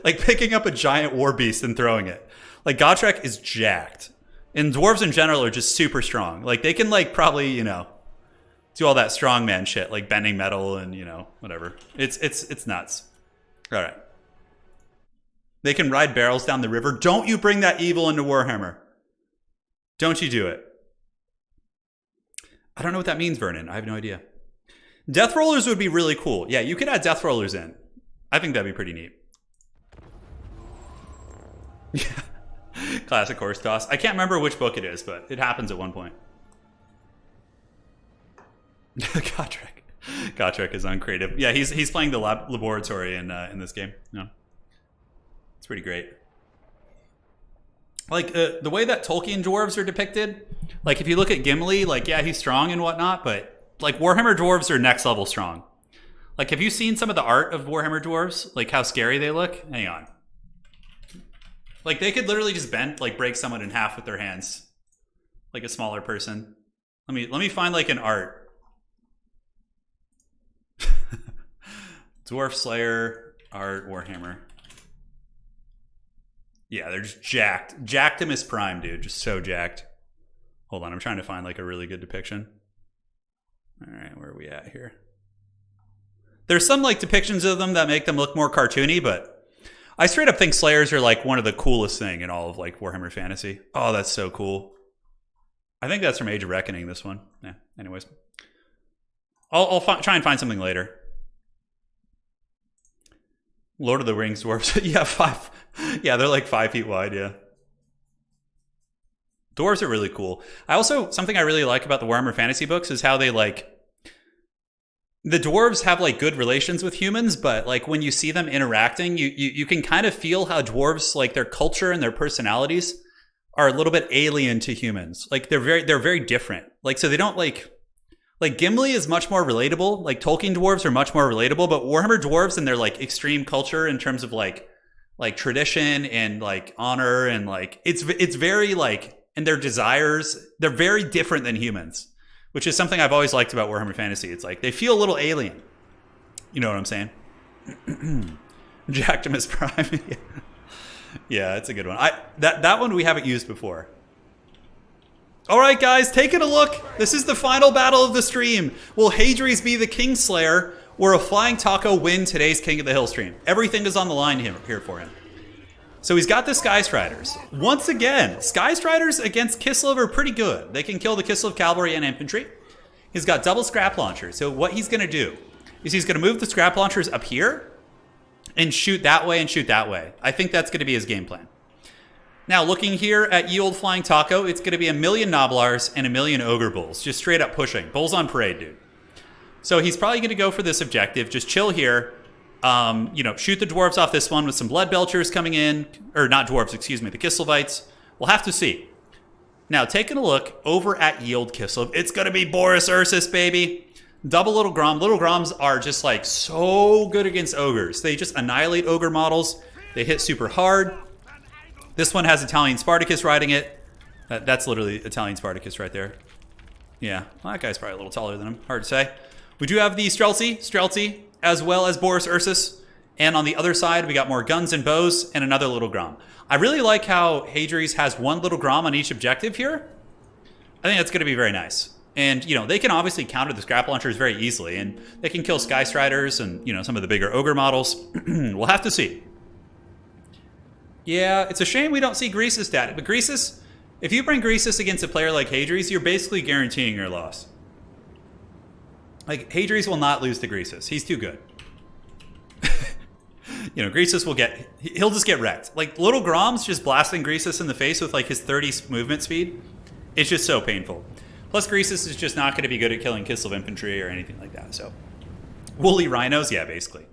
like picking up a giant war beast and throwing it. Like Gotrek is jacked. And dwarves in general are just super strong. Like they can like probably, you know, do all that strongman shit, like bending metal and, you know, whatever. It's nuts. All right. They can ride barrels down the river. Don't you bring that evil into Warhammer. Don't you do it. I don't know what that means, Vernon. I have no idea. Death rollers would be really cool. Yeah, you could add death rollers in. I think that'd be pretty neat. Yeah. Classic horse toss. I can't remember which book it is, but it happens at one point. Gotrek is uncreative. Yeah, he's playing the laboratory in this game. No, it's pretty great. Like the way that Tolkien dwarves are depicted. Like if you look at Gimli, like yeah, he's strong and whatnot, but like Warhammer dwarves are next level strong. Like have you seen some of the art of Warhammer dwarves? Like how scary they look? Hang on. Like they could literally just bend, like break someone in half with their hands, like a smaller person. Let me find like an art. Dwarf Slayer art Warhammer. Yeah, they're just jacked. Jacktimus Prime, dude, just so jacked. Hold on, I'm trying to find like a really good depiction. All right, where are we at here? There's some like depictions of them that make them look more cartoony, but I straight up think Slayers are like one of the coolest thing in all of like Warhammer Fantasy. Oh, that's so cool. I think that's from Age of Reckoning, this one. Yeah, anyways. I'll try and find something later. Lord of the Rings dwarves. Yeah, 5. Yeah, they're like 5 feet wide, yeah. Dwarves are really cool. Something I really like about the Warhammer Fantasy books is how they like, the dwarves have like good relations with humans, but like when you see them interacting, you can kind of feel how dwarves, like their culture and their personalities are a little bit alien to humans. Like they're very different. Like so they don't like Gimli is much more relatable. Like Tolkien dwarves are much more relatable, but Warhammer dwarves and their like extreme culture in terms of like tradition and like honor and like it's very like, and their desires, they're very different than humans. Which is something I've always liked about Warhammer Fantasy. It's like, they feel a little alien. You know what I'm saying? Jacktimus Prime. Yeah, it's a good one. That one we haven't used before. All right, guys, taking a look. This is the final battle of the stream. Will Hadri's be the Kingslayer or a Flying Taco win today's King of the Hill stream? Everything is on the line here for him. So he's got the Sky Striders. Once again, Sky Striders against Kislev are pretty good. They can kill the Kislev cavalry and infantry. He's got double scrap launchers. So what he's going to do is he's going to move the scrap launchers up here and shoot that way and shoot that way. I think that's going to be his game plan. Now, looking here at Ye Olde Flying Taco, it's going to be 1,000,000 Gnoblars and 1,000,000 Ogre Bulls. Just straight up pushing. Bulls on parade, dude. So he's probably going to go for this objective. Just chill here. You know, shoot the dwarves off this one with some blood belchers coming in, or not dwarves, excuse me, the Kislevites. We'll have to see. Now, taking a look over at Ye Olde Kislev, it's going to be Boris Ursus, baby. Double Little Grom. Little Groms are just like so good against ogres. They just annihilate ogre models. They hit super hard. This one has Italian Spartacus riding it. That's literally Italian Spartacus right there. Yeah, well, that guy's probably a little taller than him. Hard to say. We do have the Streltsy, as well as Boris Ursus. And on the other side, we got more guns and bows and another Little Grom. I really like how Hadri's has one Little Grom on each objective here. I think that's going to be very nice. And, you know, they can obviously counter the scrap launchers very easily. And they can kill Sky Striders and, you know, some of the bigger ogre models. We'll have to see. Yeah, it's a shame we don't see Greasus stat. But Greasus, if you bring Greasus against a player like Hadri's, you're basically guaranteeing your loss. Like, Hadri's will not lose to Greasus. He's too good. You know, Greasus will he'll just get wrecked. Like, little Grom's just blasting Greasus in the face with like his 30 movement speed. It's just so painful. Plus, Greasus is just not going to be good at killing Kislev infantry or anything like that. So, woolly rhinos, yeah, basically.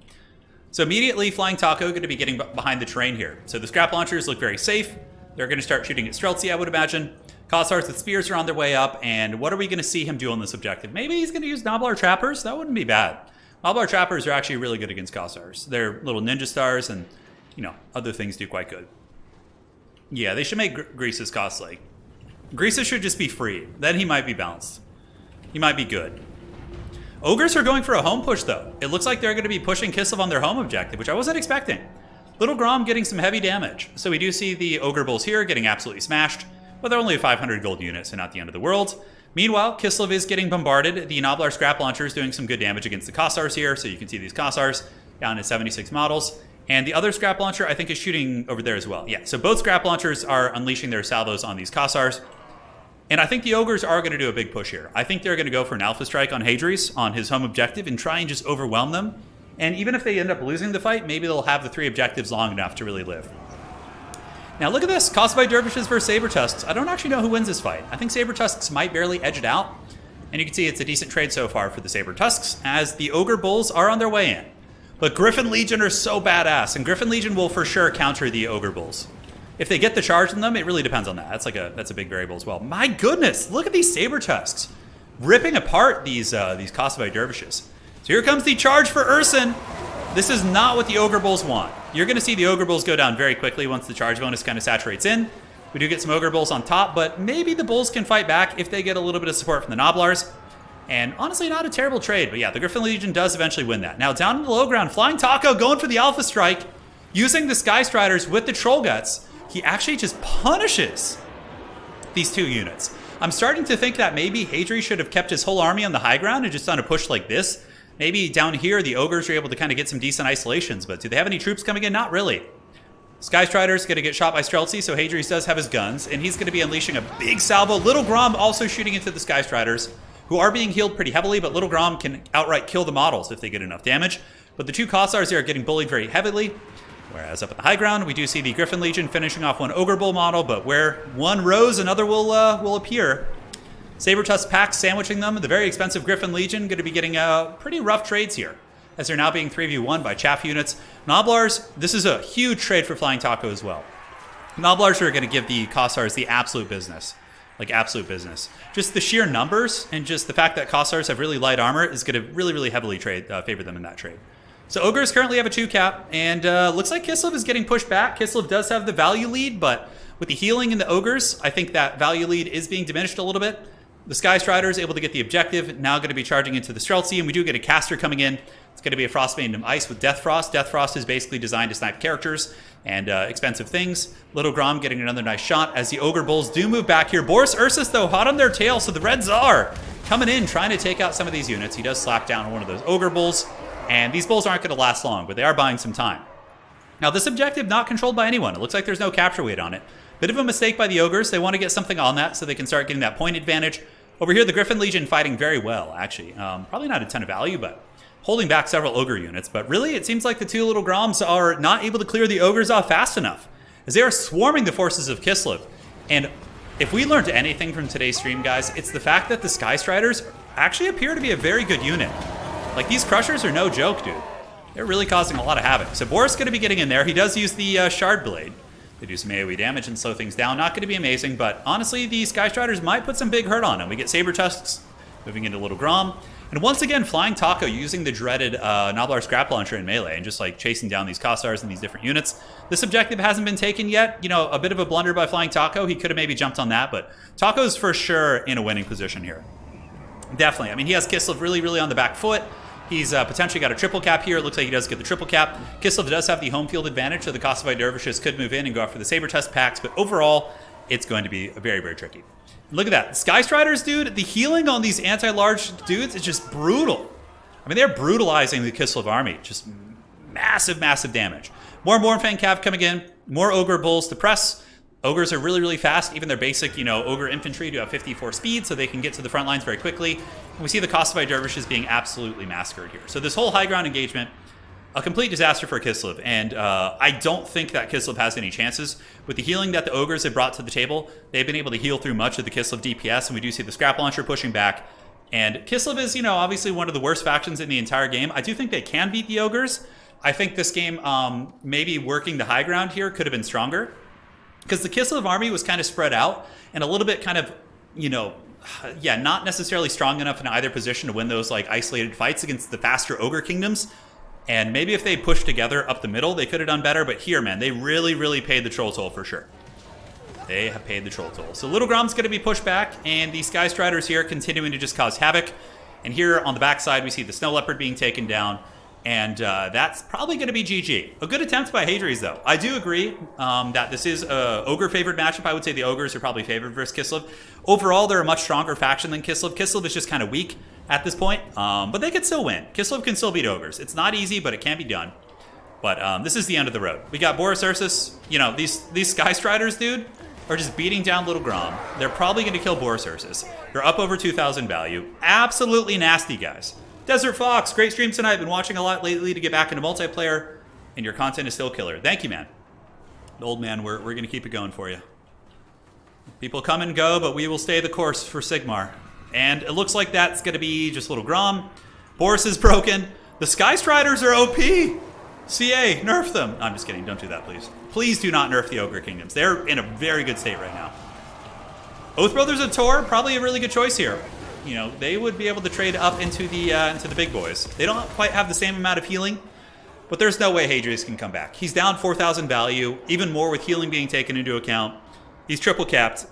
So immediately, Flying Taco going to be getting behind the terrain here. So the scrap launchers look very safe. They're going to start shooting at Streltsy, I would imagine. Koths with spears are on their way up. And what are we going to see him do on this objective? Maybe he's going to use Noblar Trappers? That wouldn't be bad. Noblar Trappers are actually really good against Koths. They're little ninja stars and, you know, other things do quite good. Yeah, they should make Greasus costly. Greasus should just be free. Then he might be balanced. He might be good. Ogres are going for a home push, though. It looks like they're going to be pushing Kislev on their home objective, which I wasn't expecting. Little Grom getting some heavy damage. So we do see the Ogre Bulls here getting absolutely smashed, but they're only a 500 gold unit, so not the end of the world. Meanwhile, Kislev is getting bombarded. The Noblar Scrap Launcher is doing some good damage against the Kossars here, so you can see these Kossars down to 76 models. And the other Scrap Launcher, I think, is shooting over there as well. Yeah, so both Scrap Launchers are unleashing their salvos on these Kossars. And I think the Ogres are going to do a big push here. I think they're going to go for an Alpha Strike on Hadri's, on his home objective, and try and just overwhelm them. And even if they end up losing the fight, maybe they'll have the 3 objectives long enough to really live. Now look at this, Kossite Dervishes versus Saber Tusks. I don't actually know who wins this fight. I think Saber Tusks might barely edge it out. And you can see it's a decent trade so far for the Saber Tusks, as the Ogre Bulls are on their way in. But Griffin Legion are so badass, and Griffin Legion will for sure counter the Ogre Bulls. If they get the charge in them, it really depends on that. That's a big variable as well. My goodness, look at these Saber Tusks ripping apart these Kossite Dervishes. So here comes the charge for Urson. This is not what the Ogre Bulls want. You're going to see the Ogre Bulls go down very quickly once the charge bonus kind of saturates in. We do get some Ogre Bulls on top, but maybe the Bulls can fight back if they get a little bit of support from the Noblars. And honestly, not a terrible trade, but yeah, the Griffin Legion does eventually win that. Now down in the low ground, Flying Taco going for the Alpha Strike, using the Sky Striders with the Troll Guts. He actually just punishes these 2 units. I'm starting to think that maybe Hadri should have kept his whole army on the high ground and just done a push like this. Maybe down here, the Ogres are able to kind of get some decent isolations, but do they have any troops coming in? Not really. Sky Strider's going to get shot by Streltsy, so Hadri's does have his guns, and he's going to be unleashing a big salvo. Little Grom also shooting into the Sky Striders, who are being healed pretty heavily, but Little Grom can outright kill the models if they get enough damage. But the 2 Kossars here are getting bullied very heavily. Whereas up at the high ground, we do see the Griffin Legion finishing off one Ogre Bull model, but where one rose, another will appear. Saber Tusk packs sandwiching them. The very expensive Griffin Legion going to be getting pretty rough trades here, as they're now being 3v1 by chaff units. Noblars, this is a huge trade for Flying Taco as well. Noblars are going to give the Kossars the absolute business. Like, absolute business. Just the sheer numbers and just the fact that Kossars have really light armor is going to really, really heavily favor them in that trade. So Ogres currently have a 2 cap, and looks like Kislev is getting pushed back. Kislev does have the value lead, but with the healing in the Ogres, I think that value lead is being diminished a little bit. The Sky Strider is able to get the objective, now going to be charging into the Streltsy, and we do get a caster coming in. It's going to be a Frostbane Ice with Death Frost. Death Frost is basically designed to snipe characters and expensive things. Little Grom getting another nice shot as the Ogre Bulls do move back here. Boris Ursus, though, hot on their tail, so the Red Tsar coming in, trying to take out some of these units. He does slap down one of those Ogre Bulls. And these Bulls aren't going to last long, but they are buying some time. Now, this objective not controlled by anyone. It looks like there's no capture weight on it. Bit of a mistake by the Ogres. They want to get something on that so they can start getting that point advantage. Over here, the Griffin Legion fighting very well, actually. Probably not a ton of value, but holding back several Ogre units. But really, it seems like the 2 little Groms are not able to clear the Ogres off fast enough, as they are swarming the forces of Kislev. And if we learned anything from today's stream, guys, it's the fact that the Sky Striders actually appear to be a very good unit. Like, these Crushers are no joke, dude. They're really causing a lot of havoc. So Boris going to be getting in there. He does use the Shard Blade. They do some AoE damage and slow things down. Not going to be amazing, but honestly, the Sky Striders might put some big hurt on him. We get Saber Tusks moving into Little Grom. And once again, Flying Taco using the dreaded Noblar Scrap Launcher in melee and just like chasing down these Kossars and these different units. This objective hasn't been taken yet. You know, a bit of a blunder by Flying Taco. He could have maybe jumped on that, but Taco's for sure in a winning position here. Definitely. I mean, he has Kislev really, really on the back foot. He's potentially got a triple cap here. It looks like he does get the triple cap. Kislev does have the home field advantage, so the Kossite Dervishes could move in and go after the Saber Tusk packs, but overall, it's going to be very, very tricky. Look at that. Sky Striders, dude, the healing on these anti-large dudes is just brutal. I mean, they're brutalizing the Kislev army. Just massive, massive damage. More Mornfang Cav coming in. More Ogre Bulls to press. Ogres are really, really fast. Even their basic, Ogre Infantry do have 54 speed, so they can get to the front lines very quickly. And we see the Kosovo Dervishes being absolutely massacred here. So this whole high ground engagement, a complete disaster for Kislev. And I don't think that Kislev has any chances. With the healing that the Ogres have brought to the table, they've been able to heal through much of the Kislev DPS, and we do see the Scrap Launcher pushing back. And Kislev is, obviously one of the worst factions in the entire game. I do think they can beat the Ogres. I think this game, maybe working the high ground here could have been stronger. Because the Kislev army was kind of spread out and a little bit kind of, not necessarily strong enough in either position to win those like isolated fights against the faster Ogre Kingdoms. And maybe if they pushed together up the middle, they could have done better. But here, man, they really, really paid the troll toll for sure. They have paid the troll toll. So Little Grom's going to be pushed back, and the Sky Striders here continuing to just cause havoc. And here on the backside, we see the Snow Leopard being taken down. And that's probably going to be GG. A good attempt by Hadri's, though. I do agree that this is a Ogre-favored matchup. I would say the Ogres are probably favored versus Kislev. Overall, they're a much stronger faction than Kislev. Kislev is just kind of weak at this point, but they could still win. Kislev can still beat Ogres. It's not easy, but it can be done. But this is the end of the road. We got Boris Ursus. These Sky Striders, dude, are just beating down Little Grom. They're probably going to kill Boris Ursus. They're up over 2,000 value. Absolutely nasty, guys. Desert Fox, great stream tonight. Been watching a lot lately to get back into multiplayer, and your content is still killer. Thank you, man. Old man, we're going to keep it going for you. People come and go, but we will stay the course for Sigmar. And it looks like that's going to be just Little Grom. Boris is broken. The Sky Striders are OP. CA, nerf them. I'm just kidding. Don't do that, please. Please do not nerf the Ogre Kingdoms. They're in a very good state right now. Oath Brothers of Tor, probably a really good choice here. They would be able to trade up into the big boys. They don't quite have the same amount of healing, but there's no way Hadrius can come back. He's down 4,000 value, even more with healing being taken into account. He's triple capped,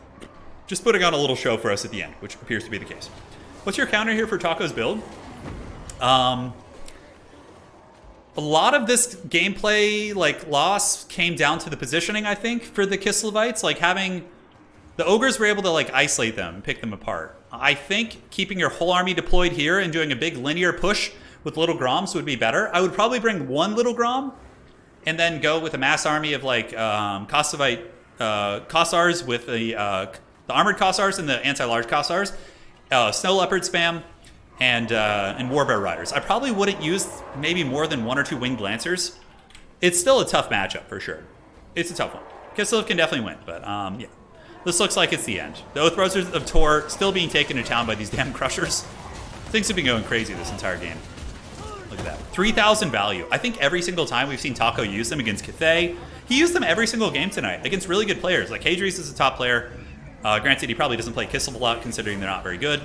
just putting on a little show for us at the end, which appears to be the case. What's your counter here for Taco's build? A lot of this gameplay loss came down to the positioning, I think, for the Kislevites. Having the Ogres were able to isolate them and pick them apart. I think keeping your whole army deployed here and doing a big linear push with Little Groms would be better. I would probably bring one Little Grom and then go with a mass army of Kosovite Kossars with the armored Kossars and the anti-large Kossars, Snow Leopard spam, and Warbear Riders. I probably wouldn't use maybe more than one or two Winged Lancers. It's still a tough matchup for sure. It's a tough one. Kislev can definitely win, but yeah. This looks like it's the end. The Oath Brothers of Tor still being taken to town by these damn Crushers. Things have been going crazy this entire game. Look at that. 3,000 value. I think every single time we've seen Taco use them against KOTH, he used them every single game tonight against really good players. Hadrius is a top player. Granted, he probably doesn't play Kislev a lot considering they're not very good.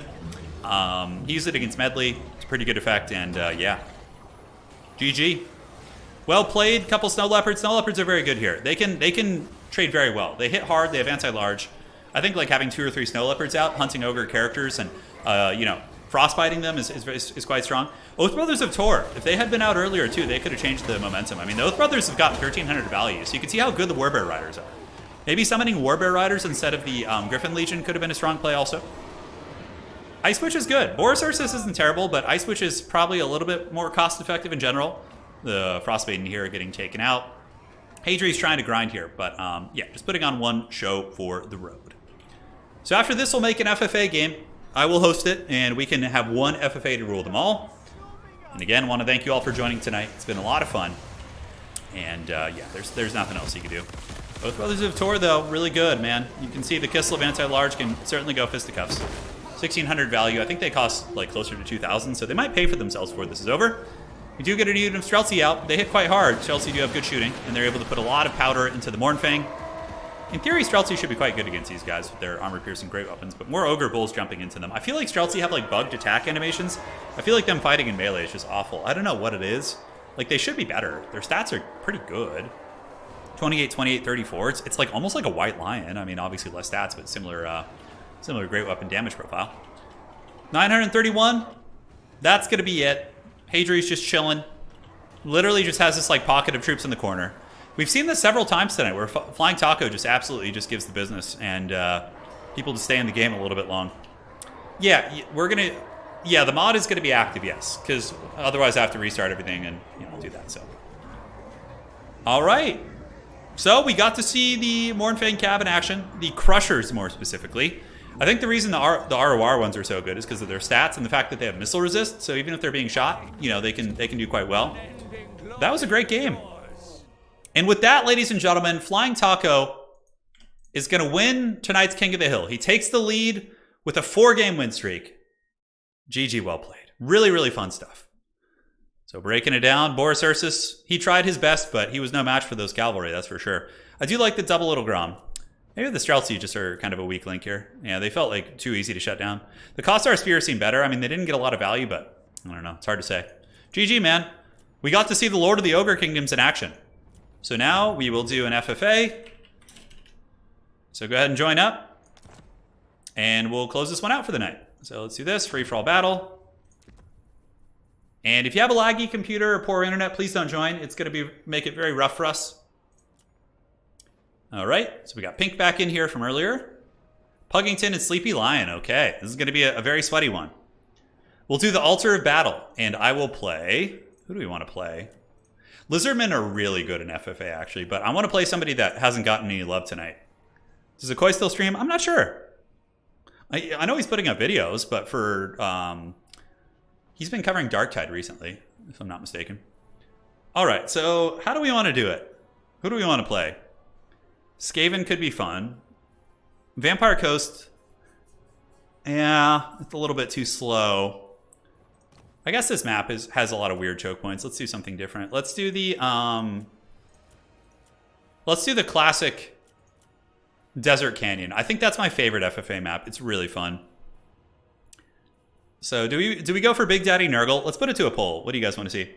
He used it against Medley. It's a pretty good effect, and yeah. GG. Well played. Couple Snow Leopards. Snow Leopards are very good here. They can trade very well. They hit hard. They have anti-large. I think having 2 or 3 Snow Leopards out, hunting Ogre characters, and frostbiting them is quite strong. Oath Brothers of Tor, if they had been out earlier too, they could have changed the momentum. I mean, the Oath Brothers have got 1,300 value, so you can see how good the Warbear Riders are. Maybe summoning Warbear Riders instead of the Griffin Legion could have been a strong play also. Ice Witch is good. Boris Ursus isn't terrible, but Ice Witch is probably a little bit more cost-effective in general. The Frostmaiden here are getting taken out. Hadri's trying to grind here, but yeah, just putting on one show for the road. So after this, we'll make an FFA game. I will host it, and we can have one FFA to rule them all. And again, want to thank you all for joining tonight. It's been a lot of fun. And yeah, there's nothing else you can do. Both Brothers of Tor, though, really good, man. You can see the Kislev anti-large can certainly go fisticuffs. 1,600 value. I think they cost closer to 2,000, so they might pay for themselves before this is over. We do get a unit of Streltsy out. They hit quite hard. Streltsy do have good shooting, and they're able to put a lot of powder into the Mournfang. In theory, Streltsy should be quite good against these guys with their armor-piercing great weapons, but more Ogre Bulls jumping into them. I feel like Streltsy have bugged attack animations. I feel like them fighting in melee is just awful. I don't know what it is. They should be better. Their stats are pretty good. 28, 28, 34. It's almost like a White Lion. I mean, obviously less stats, but similar great weapon damage profile. 931. That's going to be it. Hadri's just chilling. Literally just has this pocket of troops in the corner. We've seen this several times tonight where Flying Taco just absolutely just gives the business and people to stay in the game a little bit long. Yeah, the mod is going to be active, yes, because otherwise I have to restart everything and do that. So, all right, So we got to see the Mournfang Cab in action, the Crushers more specifically. I think the reason the ROR ones are so good is because of their stats and the fact that they have missile resist. So even if they're being shot, you know, they can do quite well. That was a great game. And with that, ladies and gentlemen, Flying Taco is going to win tonight's King of the Hill. He takes the lead with a 4-game win streak. GG, well played. Really, really fun stuff. So breaking it down, Boris Ursus, he tried his best, but he was no match for those cavalry, that's for sure. I do like the double Little Grom. Maybe the Streltsy just are kind of a weak link here. Yeah, they felt like too easy to shut down. The Koth's Spear seemed better. I mean, they didn't get a lot of value, but I don't know. It's hard to say. GG, man. We got to see the Lord of the Ogre Kingdoms in action. So now we will do an FFA. So go ahead and join up. And we'll close this one out for the night. So let's do this. Free-for-all battle. And if you have a laggy computer or poor internet, please don't join. It's going to make it very rough for us. All right. So we got Pink back in here from earlier. Puggington and Sleepy Lion. Okay. This is going to be a very sweaty one. We'll do the Altar of Battle. And I will play... Who do we want to play? Lizardmen are really good in FFA, actually. But I want to play somebody that hasn't gotten any love tonight. Does Akoi still stream? I'm not sure. I know he's putting up videos, but for... he's been covering Darktide recently, if I'm not mistaken. All right, so how do we want to do it? Who do we want to play? Skaven could be fun. Vampire Coast, yeah, it's a little bit too slow. I guess this map has a lot of weird choke points. Let's do something different. Let's do the classic Desert Canyon. I think that's my favorite FFA map. It's really fun. So do we go for Big Daddy Nurgle? Let's put it to a poll. What do you guys want to see?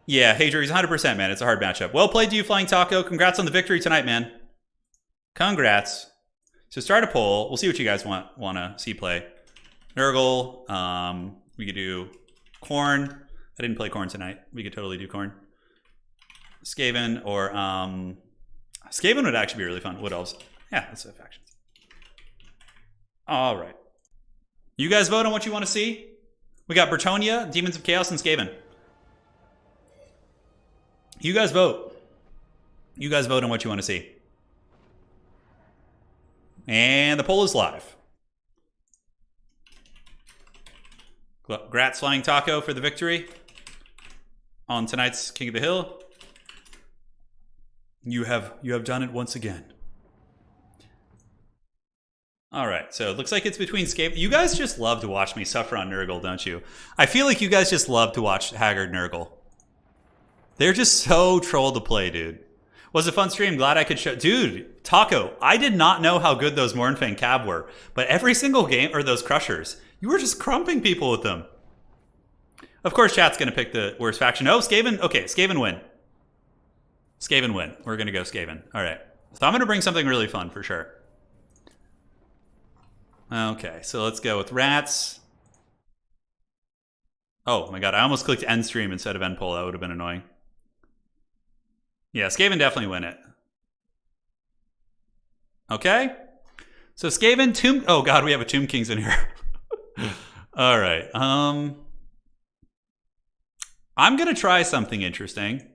Yeah, Hadrian, he's 100%, man. It's a hard matchup. Well played to you, Flying Taco. Congrats on the victory tonight, man. Congrats. So start a poll. We'll see what you guys want to see play. Nurgle. We could do Khorne. I didn't play Khorne tonight. We could totally do Khorne. Skaven or Skaven would actually be really fun. What else? Yeah, that's the factions. All right. You guys vote on what you want to see. We got Bretonnia, Demons of Chaos, and Skaven. You guys vote. You guys vote on what you want to see. And the poll is live. Congrats, Flying Taco, for the victory on tonight's King of the Hill. You have done it once again. All right, so it looks like it's between Skaven. You guys just love to watch me suffer on Nurgle, don't you? I feel like you guys just love to watch Haggard Nurgle. They're just so troll to play, dude. Was a fun stream. Glad I could show. Dude, Taco, I did not know how good those Mournfang Cab were, but every single game, or those Crushers, you were just crumping people with them. Of course, chat's going to pick the worst faction. Oh, Skaven. Okay, Skaven win. Skaven win. We're going to go Skaven. All right. So I'm going to bring something really fun for sure. Okay, so let's go with Rats. Oh my god, I almost clicked end stream instead of end poll. That would have been annoying. Yeah, Skaven definitely win it. Okay. So Skaven, Tomb... Oh god, we have a Tomb Kings in here. All right. I'm going to try something interesting.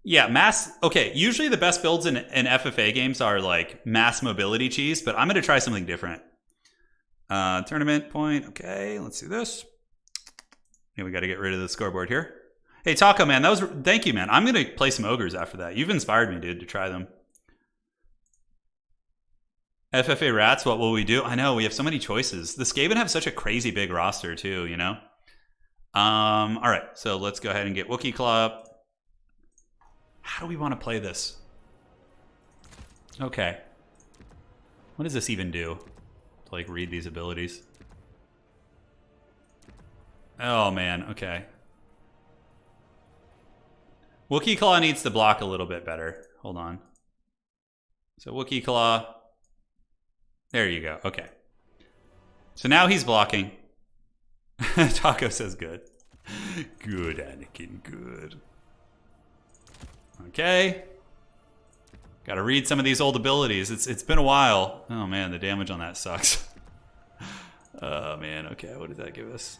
Yeah, mass... Okay, usually the best builds in FFA games are like mass mobility cheese, but I'm going to try something different. Tournament point. Okay, let's do this. Yeah, we got to get rid of the scoreboard here. Hey, Taco, man, that was... Thank you, man. I'm going to play some Ogres after that. You've inspired me, dude, to try them. FFA Rats, what will we do? I know, we have so many choices. The Skaven have such a crazy big roster, too, you know? All right, so let's go ahead and get Wookiee Claw up. How do we want to play this? Okay. What does this even do? To, like, read these abilities? Oh, man, okay. Wookiee Claw needs to block a little bit better. Hold on. So Wookiee Claw. There you go. Okay. So now he's blocking. Taco says good. Good, Anakin, good. Okay. Got to read some of these old abilities. It's been a while. Oh man, the damage on that sucks. Oh man, okay, what did that give us?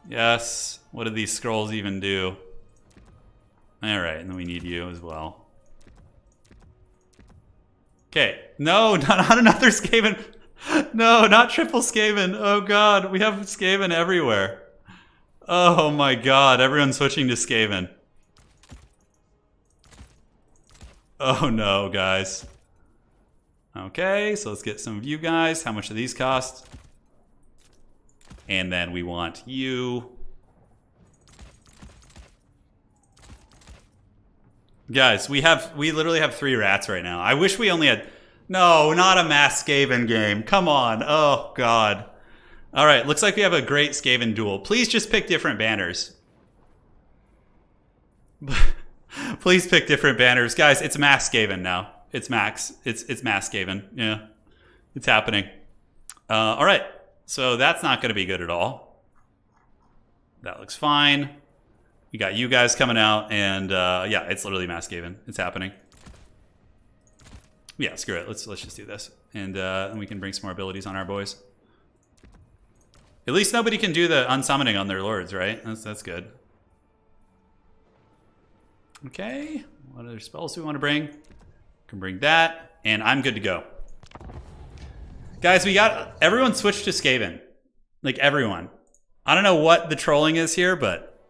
Yes. What did these scrolls even do? All right, and then we need you as well. Okay. No, not another Skaven. No, not triple Skaven. Oh god, we have Skaven everywhere. Oh my god, everyone's switching to Skaven. Oh no, guys. Okay, so let's get some of you guys. How much do these cost? And then we want you. Guys, we literally have 3 rats right now. I wish we only had... No, not a mass Skaven game. Come on. Oh, God. All right, looks like we have a great Skaven duel. Please just pick different banners. Please pick different banners. Guys, it's mass Skaven now. It's max. It's mass Skaven. Yeah, it's happening. All right, so that's not going to be good at all. That looks fine. We got you guys coming out, and yeah, it's literally mass Skaven. It's happening. Yeah, screw it. Let's just do this, and we can bring some more abilities on our boys. At least nobody can do the unsummoning on their lords, right? That's good. Okay, what other spells do we want to bring? Can bring that, and I'm good to go. Guys, we got everyone switched to Skaven, like everyone. I don't know what the trolling is here, but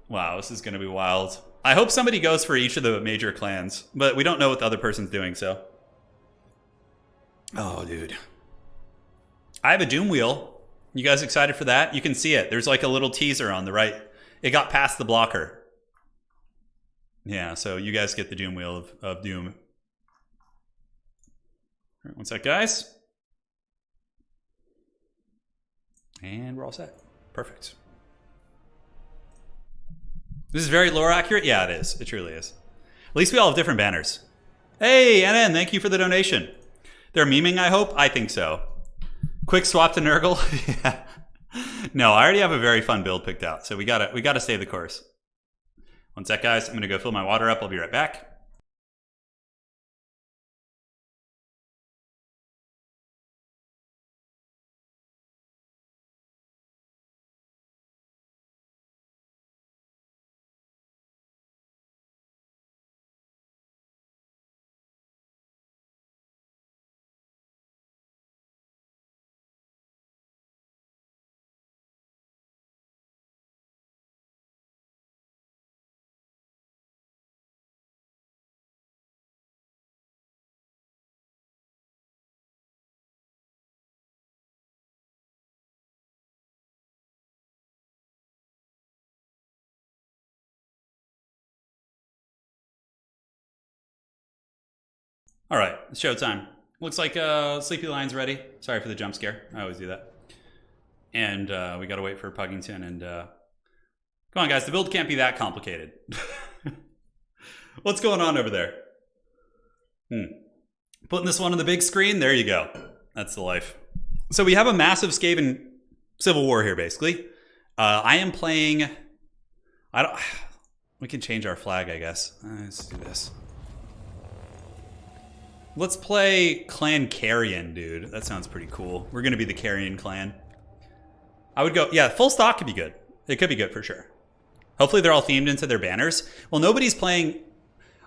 wow, this is going to be wild. I hope somebody goes for each of the major clans, but we don't know what the other person's doing, so. Oh, dude. I have a Doom Wheel. You guys excited for that? You can see it. There's like a little teaser on the right. It got past the blocker. Yeah, so you guys get the Doom Wheel of Doom. All right, one sec, guys. And we're all set. Perfect. This is very lore accurate? Yeah, it is. It truly is. At least we all have different banners. Hey, NN, thank you for the donation. They're memeing, I hope? I think so. Quick swap to Nurgle? Yeah. No, I already have a very fun build picked out, so we gotta stay the course. One sec, guys. I'm gonna go fill my water up. I'll be right back. All right, it's showtime. Looks like Sleepy Lion's ready. Sorry for the jump scare. I always do that. And we got to wait for Puggington. And come on, guys. The build can't be that complicated. What's going on over there? Putting this one on the big screen. There you go. That's the life. So we have a massive Skaven civil war here, basically. I am playing... We can change our flag, I guess. Let's do this. Let's play Clan Carrion, dude. That sounds pretty cool. We're going to be the Carrion clan. I would go... Yeah, full stock could be good. It could be good for sure. Hopefully they're all themed into their banners. Well, nobody's playing...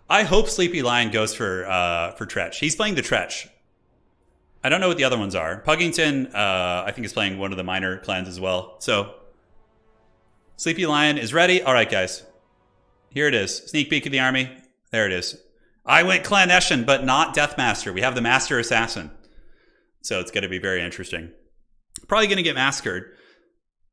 I hope Sleepy Lion goes for Tretch. He's playing the Tretch. I don't know what the other ones are. Puggington, I think, is playing one of the minor clans as well. So, Sleepy Lion is ready. All right, guys. Here it is. Sneak peek of the army. There it is. I went Clan Eshin, but not Deathmaster. We have the Master Assassin. So it's going to be very interesting. Probably going to get massacred.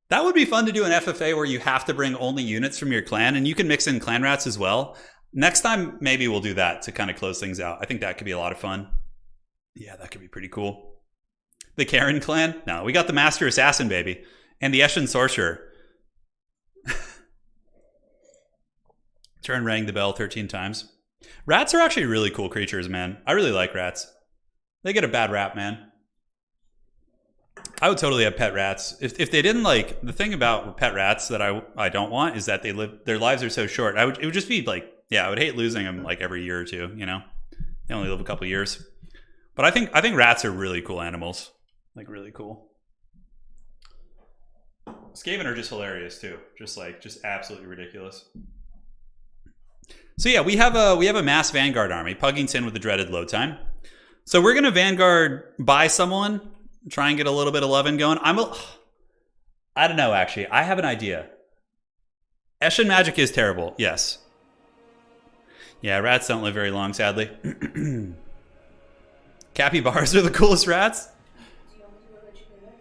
That would be fun to do an FFA where you have to bring only units from your clan, and you can mix in clan rats as well. Next time, maybe we'll do that to kind of close things out. I think that could be a lot of fun. Yeah, that could be pretty cool. The Karen clan? No, we got the Master Assassin, baby. And the Eshin Sorcerer. Turin rang the bell 13 times. Rats are actually really cool creatures, man. I really like rats. They get a bad rap, man. I would totally have pet rats. If they didn't like... The thing about pet rats that I don't want is that their lives are so short. It would just be like... Yeah, I would hate losing them like every year or two, you know? They only live a couple years. But I think rats are really cool animals. Like, really cool. Skaven are just hilarious, too. Just absolutely ridiculous. So yeah, we have a mass Vanguard army. Puggington with the dreaded load time. So we're gonna Vanguard by someone, try and get a little bit of loving going. I don't know actually. I have an idea. Eshin magic is terrible. Yes. Yeah, rats don't live very long, sadly. Capybaras are the coolest rats. Do you want me to go let you do it?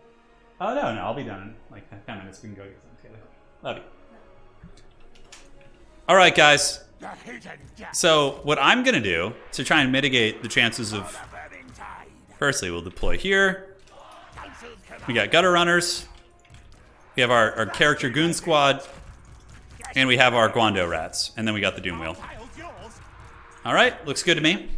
Oh no, I'll be done in like 10 minutes. We can go get some together. Love you. All right, guys. So what I'm gonna do to try and mitigate the chances of, firstly, we'll deploy here. We got gutter runners. We have our character goon squad, and we have our Guando rats, and then we got the Doom Wheel. All right, looks good to me.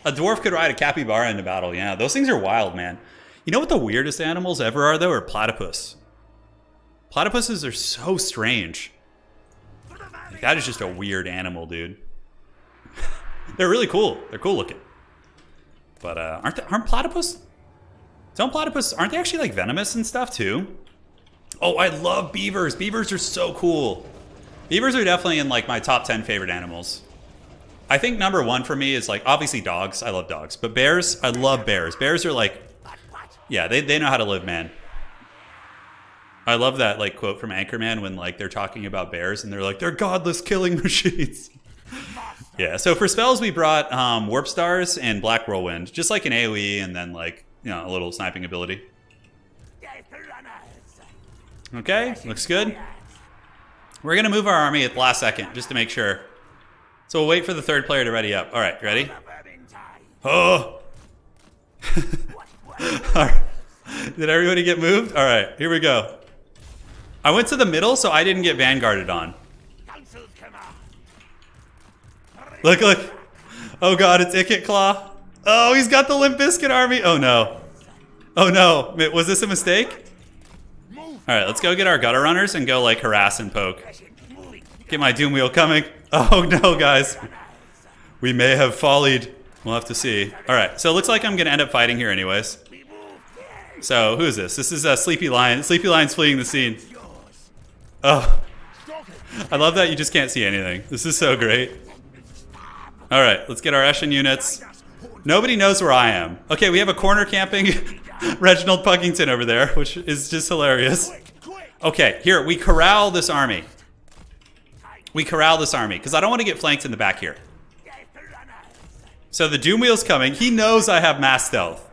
A dwarf could ride a capybara into battle. Yeah, those things are wild, man. You know what the weirdest animals ever are, though? Are platypus. Platypuses are so strange. Like, that is just a weird animal, dude. They're really cool. They're cool looking. But aren't platypus? Don't platypus? Aren't they actually like venomous and stuff too? Oh, I love beavers. Beavers are so cool. Beavers are definitely in like my top 10 favorite animals. I think number one for me is like obviously dogs. I love dogs, but bears. I love bears. Bears are like, yeah, they know how to live, man. I love that like quote from Anchorman when like they're talking about bears and they're like, they're godless killing machines. Yeah, so for spells we brought Warp Stars and Black Whirlwind, just like an AoE and then like, you know, a little sniping ability. Okay, looks good. We're gonna move our army at the last second just to make sure. So we'll wait for the third player to ready up. All right, ready? Oh! All right. Did everybody get moved? All right, here we go. I went to the middle, so I didn't get Vanguarded on. Look, look. Oh god, it's Icket Claw. Oh, he's got the Limp Bizkit army. Oh no. Oh no. Was this a mistake? All right, let's go get our gutter runners and go like harass and poke. Get my Doom Wheel coming. Oh no, guys. We may have follied. We'll have to see. All right, so it looks like I'm gonna end up fighting here anyways. So who is this? This is Sleepy Lion. Sleepy Lion's fleeing the scene. Oh, I love that you just can't see anything. This is so great. All right, let's get our Eshin units. Nobody knows where I am. Okay, we have a corner camping Reginald Puggington over there, which is just hilarious. Okay, here, we corral this army. We corral this army, because I don't want to get flanked in the back here. So the Doom Wheel's coming. He knows I have mass stealth.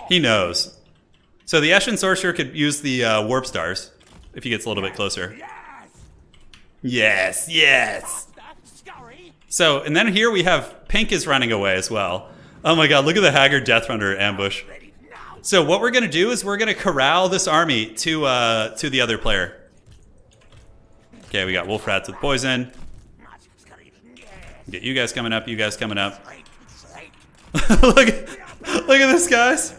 He knows. So the Eshin Sorcerer could use the Warp Stars if he gets a little bit closer. Yes, yes. So, and then here we have Pink is running away as well. Oh my god, look at the Haggard Death Runner ambush. So what we're going to do is we're going to corral this army to the other player. Okay, we got Wolf Rats with poison. Get you guys coming up, you guys coming up. look at this, guys.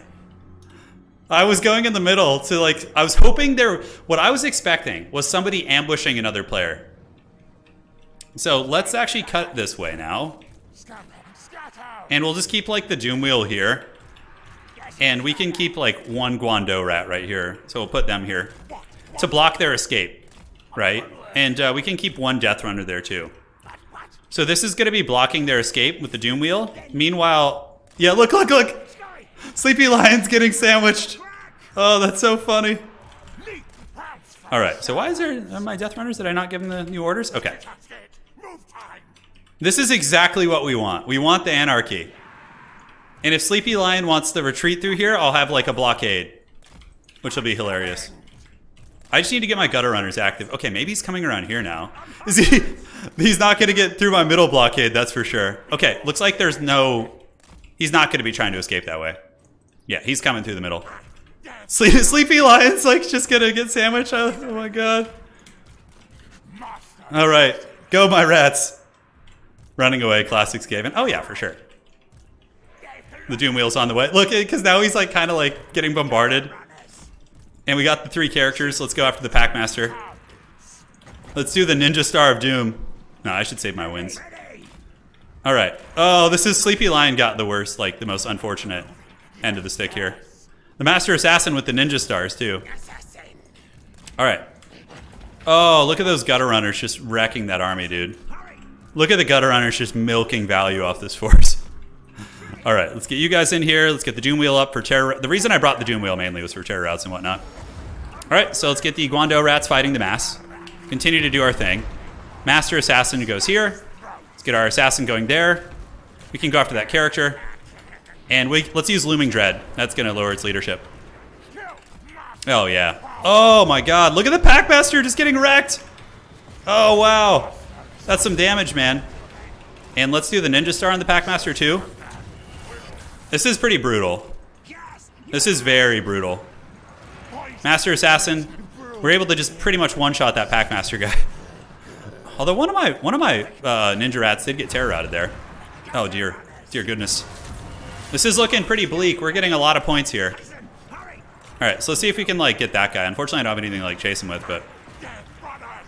I was going in the middle to like, I was hoping what I was expecting was somebody ambushing another player. So let's actually cut this way now. And we'll just keep like the Doom Wheel here. And we can keep like one Guando rat right here. So we'll put them here to block their escape, right? And we can keep one Death Runner there too. So this is gonna be blocking their escape with the Doom Wheel. Meanwhile, yeah, look, look, look. Sleepy Lion's getting sandwiched. Oh, that's so funny. All right, so why is there my Death Runners? Did I not give them the new orders? Okay. This is exactly what we want. We want the anarchy. And if Sleepy Lion wants to retreat through here, I'll have like a blockade, which will be hilarious. I just need to get my gutter runners active. Okay, maybe he's coming around here now. Is he? He's not going to get through my middle blockade, that's for sure. Okay, looks like there's no... He's not going to be trying to escape that way. Yeah, he's coming through the middle. Sleepy Lion's like just going to get sandwiched. Oh my god. All right, go my rats. Running away, classic Skaven. Oh yeah, for sure. The Doom Wheel's on the way. Look, because now he's like kind of like getting bombarded. And we got the 3 characters. Let's go after the Packmaster. Let's do the Ninja Star of Doom. No, I should save my wins. All right. Oh, this is Sleepy Lion got the worst, like the most unfortunate end of the stick here. The Master Assassin with the Ninja Stars too. All right. Oh, look at those gutter runners just wrecking that army, dude. Look at the gutter runners just milking value off this force. All right, let's get you guys in here. Let's get the Doom Wheel up for terror. The reason I brought the Doom Wheel mainly was for terror routes and whatnot. All right, so let's get the Guando rats fighting the mass. Continue to do our thing. Master Assassin goes here. Let's get our assassin going there. We can go after that character. And let's use Looming Dread. That's going to lower its leadership. Oh, yeah. Oh, my God. Look at the Packmaster just getting wrecked. Oh, wow. That's some damage, man. And let's do the Ninja Star on the Packmaster, too. This is pretty brutal. This is very brutal. Master Assassin, we're able to just pretty much one-shot that Packmaster guy. Although one of my ninja rats did get terror routed there. Oh, dear. Dear goodness. This is looking pretty bleak. We're getting a lot of points here. All right, so let's see if we can, like, get that guy. Unfortunately, I don't have anything to, like, chase him with, but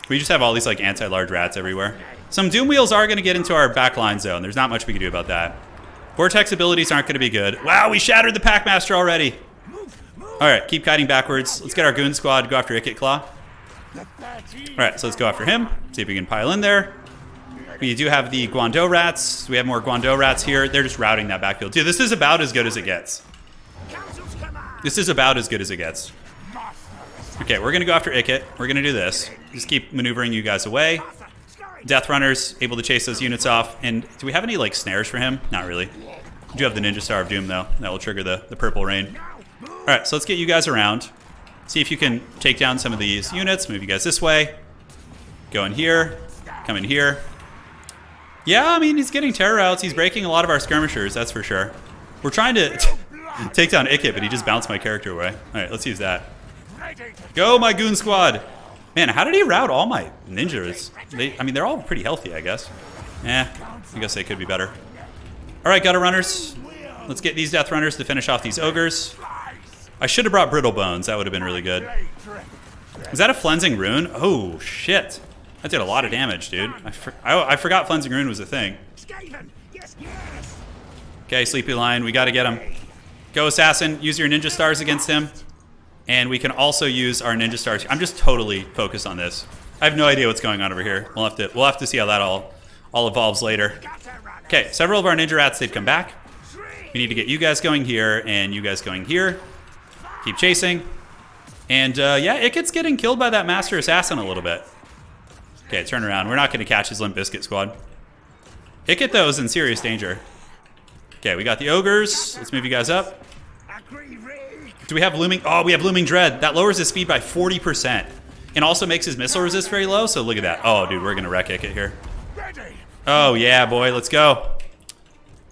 we just have all these, like, anti-large rats everywhere. Some Doom Wheels are going to get into our backline zone. There's not much we can do about that. Vortex abilities aren't going to be good. Wow, we shattered the Packmaster already. All right, keep kiting backwards. Let's get our Goon Squad to go after Ikit Claw. All right, so let's go after him. See if we can pile in there. We do have the Guando rats. We have more Guando rats here. They're just routing that backfield. Dude, this is about as good as it gets. This is about as good as it gets. Okay, we're going to go after Ikit. We're going to do this. Just keep maneuvering you guys away. Death Runners, able to chase those units off. And do we have any, like, snares for him? Not really. We do have the Ninja Star of Doom, though. That will trigger the purple rain. All right, so let's get you guys around. See if you can take down some of these units. Move you guys this way. Go in here. Come in here. Yeah, I mean, he's getting terror routes. He's breaking a lot of our skirmishers, that's for sure. We're trying to take down Ikit, but he just bounced my character away. All right, let's use that. Go, my Goon Squad. Man, how did he route all my ninjas? I mean, they're all pretty healthy, I guess. I guess they could be better. All right, Gutter Runners. Let's get these Death Runners to finish off these Ogres. I should have brought Brittle Bones. That would have been really good. Is that a Flensing Rune? Oh, shit. That did a lot of damage, dude. I forgot Flensing Rune was a thing. Okay, Sleepy Lion, we got to get him. Go, Assassin. Use your Ninja Stars against him. And we can also use our Ninja Stars. I'm just totally focused on this. I have no idea what's going on over here. We'll have to see how that all evolves later. Okay, several of our Ninja Rats did come back. We need to get you guys going here and you guys going here. Keep chasing. And yeah, Ikit's getting killed by that Master Assassin a little bit. Okay, turn around. We're not going to catch his Limp Bizkit squad. Ikit, though, is in serious danger. Okay, we got the Ogres. Let's move you guys up. Do we have Looming? Oh, we have Looming Dread. That lowers his speed by 40%. And also makes his missile resist very low, so look at that. Oh, dude, we're going to wreck Ikit here. Oh, yeah, boy, let's go.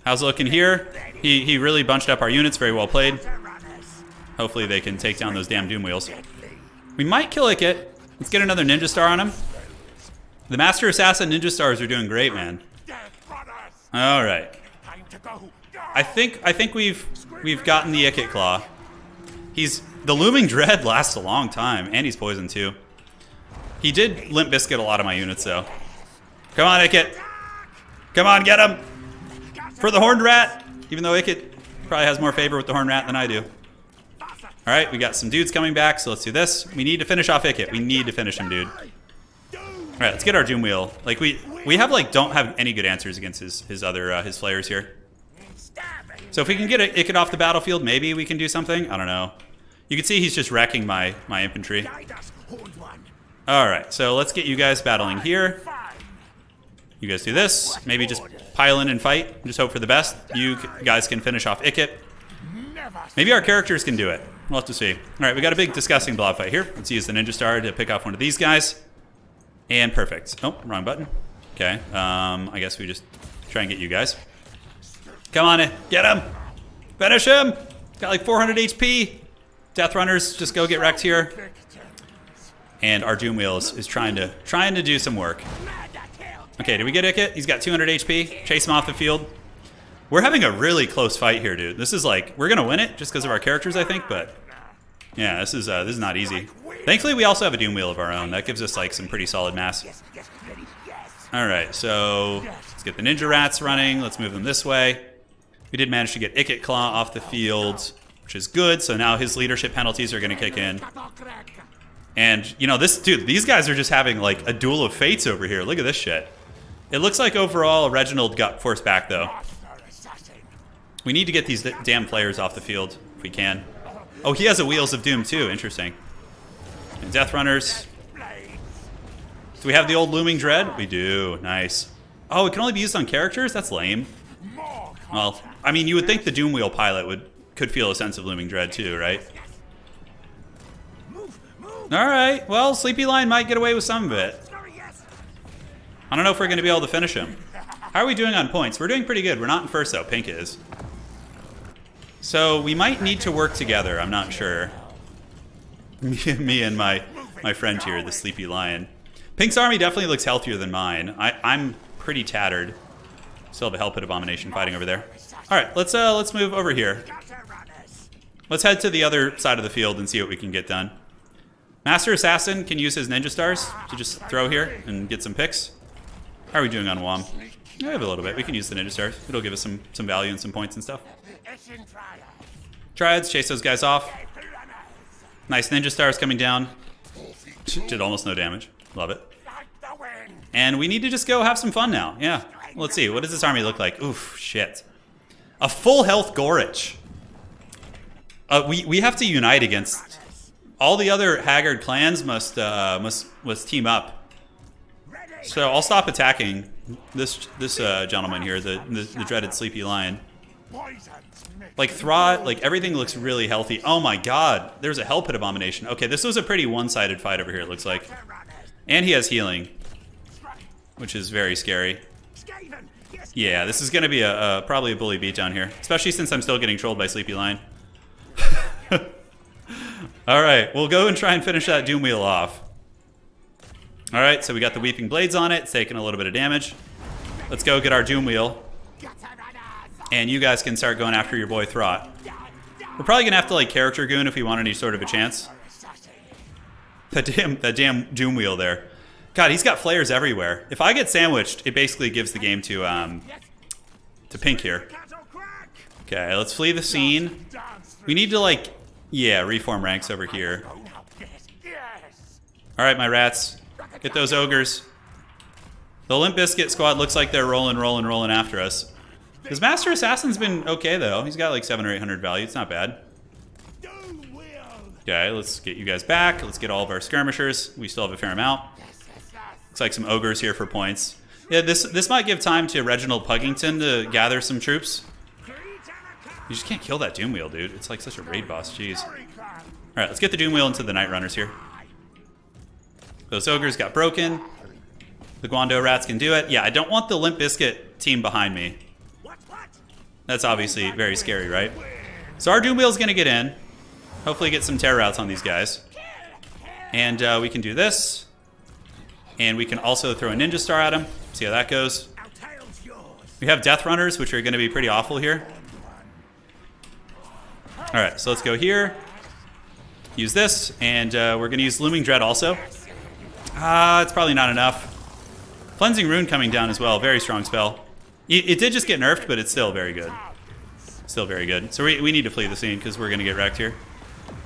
How's it looking here? He really bunched up our units. Very well played. Hopefully they can take down those damn Doom Wheels. We might kill Ikit. Let's get another Ninja Star on him. The Master Assassin Ninja Stars are doing great, man. All right. I think we've gotten the Ikit Claw. The Looming Dread lasts a long time, and he's poisoned too. He did Limp Bizkit a lot of my units, though. Come on, Ikit. Come on, get him. For the Horned Rat, even though Ikit probably has more favor with the Horned Rat than I do. All right, we got some dudes coming back, so let's do this. We need to finish off Ikit. We need to finish him, dude. All right, let's get our Doom Wheel. Like we have don't have any good answers against his flayers here. So if we can get Ikit off the battlefield, maybe we can do something. I don't know. You can see he's just wrecking my infantry. All right, so let's get you guys battling here. You guys do this. Maybe just pile in and fight. Just hope for the best. You guys can finish off Ikit. Maybe our characters can do it. We'll have to see. All right, we got a big disgusting blob fight here. Let's use the Ninja Star to pick off one of these guys. And perfect. Oh, wrong button. Okay, I guess we just try and get you guys. Come on in. Get him. Finish him. Got like 400 HP. Death Runners, just go get wrecked here. And our Doom Wheel is trying to do some work. Okay, did we get Ikit? He's got 200 HP. Chase him off the field. We're having a really close fight here, dude. This is like, we're going to win it just because of our characters, I think. But yeah, this is not easy. Thankfully, we also have a Doom Wheel of our own. That gives us like some pretty solid mass. All right, so let's get the Ninja Rats running. Let's move them this way. We did manage to get Ikit Claw off the field, which is good. So now his leadership penalties are going to kick in. And, you know, these guys are just having like a duel of fates over here. Look at this shit. It looks like overall Reginald got forced back, though. We need to get these damn players off the field if we can. Oh, he has a Wheels of Doom, too. Interesting. And Death Runners. Do we have the old Looming Dread? We do. Nice. Oh, it can only be used on characters? That's lame. Well, I mean, you would think the Doom Wheel pilot could feel a sense of Looming Dread, too, right? Alright, well, Sleepy Lion might get away with some of it. I don't know if we're going to be able to finish him. How are we doing on points? We're doing pretty good. We're not in first, though. Pink is. So we might need to work together. I'm not sure. Me and my friend here, the Sleepy Lion. Pink's army definitely looks healthier than mine. I'm pretty tattered. Still have a Hellpit Abomination fighting over there. All right, let's move over here. Let's head to the other side of the field and see what we can get done. Master Assassin can use his Ninja Stars to just throw here and get some picks. How are we doing on WOM? We have a little bit. We can use the Ninja Stars. It'll give us some value and some points and stuff. Triads, chase those guys off. Nice Ninja Stars coming down. Did almost no damage. Love it. And we need to just go have some fun now. Yeah. Let's see. What does this army look like? Oof, shit. A full health Gorich. We have to unite against... All the other Haggard clans must team up. So I'll stop attacking this gentleman here, the dreaded Sleepy Lion. Like Throt, like everything looks really healthy. Oh my god, there's a Hellpit Abomination. Okay, this was a pretty one-sided fight over here, it looks like. And he has healing, which is very scary. Yeah, this is going to be probably a bully beatdown here, especially since I'm still getting trolled by Sleepy Lion. Alright, we'll go and try and finish that Doom Wheel off. Alright, so we got the Weeping Blades on it. It's taking a little bit of damage. Let's go get our Doom Wheel. And you guys can start going after your boy Throt. We're probably going to have to like character goon if we want any sort of a chance. That damn Doom Wheel there. God, he's got flares everywhere. If I get sandwiched, it basically gives the game to Pink here. Okay, let's flee the scene. We need to like... Yeah, reform ranks over here. Alright, my rats. Get those ogres. The Limp Bizkit squad looks like they're rolling after us. His Master Assassin's been okay, though. He's got like 700 or 800 value. It's not bad. Okay, let's get you guys back. Let's get all of our skirmishers. We still have a fair amount. Looks like some ogres here for points. Yeah, this might give time to Reginald Puggington to gather some troops. You just can't kill that Doom Wheel, dude. It's like such a raid boss. Jeez. Alright, let's get the Doom Wheel into the Night Runners here. Those ogres got broken. The Guando rats can do it. Yeah, I don't want the Limp Bizkit team behind me. That's obviously very scary, right? So our Doom Wheel's going to get in. Hopefully get some terror routes on these guys. And we can do this. And we can also throw a Ninja Star at him. See how that goes. We have Death Runners, which are going to be pretty awful here. Alright, so let's go here. Use this. And we're going to use Looming Dread also. It's probably not enough. Cleansing Rune coming down as well. Very strong spell. It did just get nerfed, but it's still very good. Still very good. So we need to flee the scene because we're going to get wrecked here.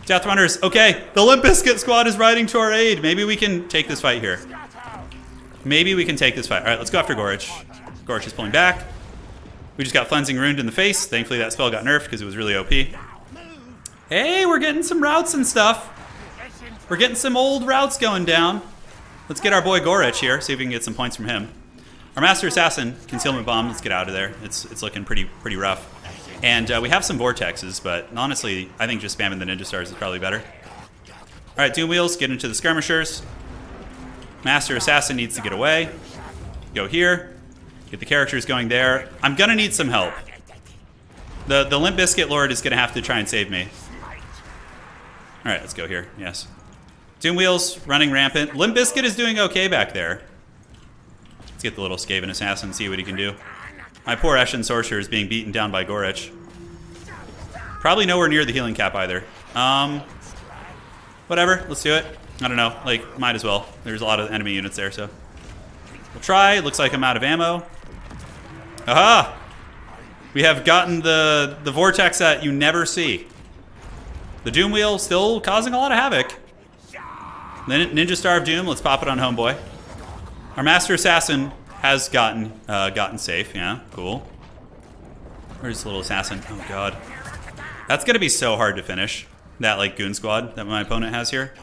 Death Runners. Okay, the Limp Bizkit squad is riding to our aid. Maybe we can take this fight here. Maybe we can take this fight. All right, let's go after Gorich. Gorich is pulling back. We just got Cleansing Runed in the face. Thankfully, that spell got nerfed because it was really OP. Hey, we're getting some routes and stuff. We're getting some old routes going down. Let's get our boy Gorich here, see if we can get some points from him. Our Master Assassin, Concealment Bomb, let's get out of there. It's looking pretty rough. And we have some Vortexes, but honestly, I think just spamming the Ninja Stars is probably better. Alright, Doom Wheels, get into the Skirmishers. Master Assassin needs to get away. Go here. Get the characters going there. I'm gonna need some help. The Limp Bizkit Lord is gonna have to try and save me. Alright, let's go here, yes. Doom Wheels running rampant. Limp Bizkit is doing okay back there. Let's get the little Skaven Assassin and see what he can do. My poor Eshin Sorcerer is being beaten down by Gorich. Probably nowhere near the healing cap either. Whatever, let's do it. I don't know, like, might as well. There's a lot of enemy units there, so. We'll try. Looks like I'm out of ammo. Aha! We have gotten the Vortex that you never see. The Doom Wheel still causing a lot of havoc. The Ninja Star of Doom, let's pop it on Homeboy. Our Master Assassin has gotten safe. Yeah, cool. Where's the little assassin? Oh god, that's gonna be so hard to finish. That like goon squad that my opponent has here.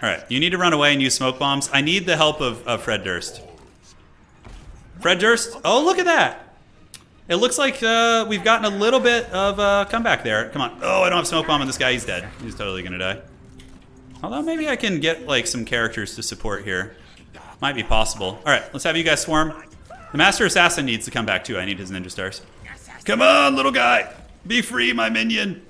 All right, you need to run away and use smoke bombs. I need the help of Fred Durst. Fred Durst. Oh, look at that. It looks like we've gotten a little bit of a comeback there. Come on. Oh, I don't have smoke bomb on this guy. He's dead. He's totally gonna die. Although maybe I can get like some characters to support here. Might be possible. All right, let's have you guys swarm. The Master Assassin needs to come back too. I need his ninja stars. Come on, little guy. Be free, my minion.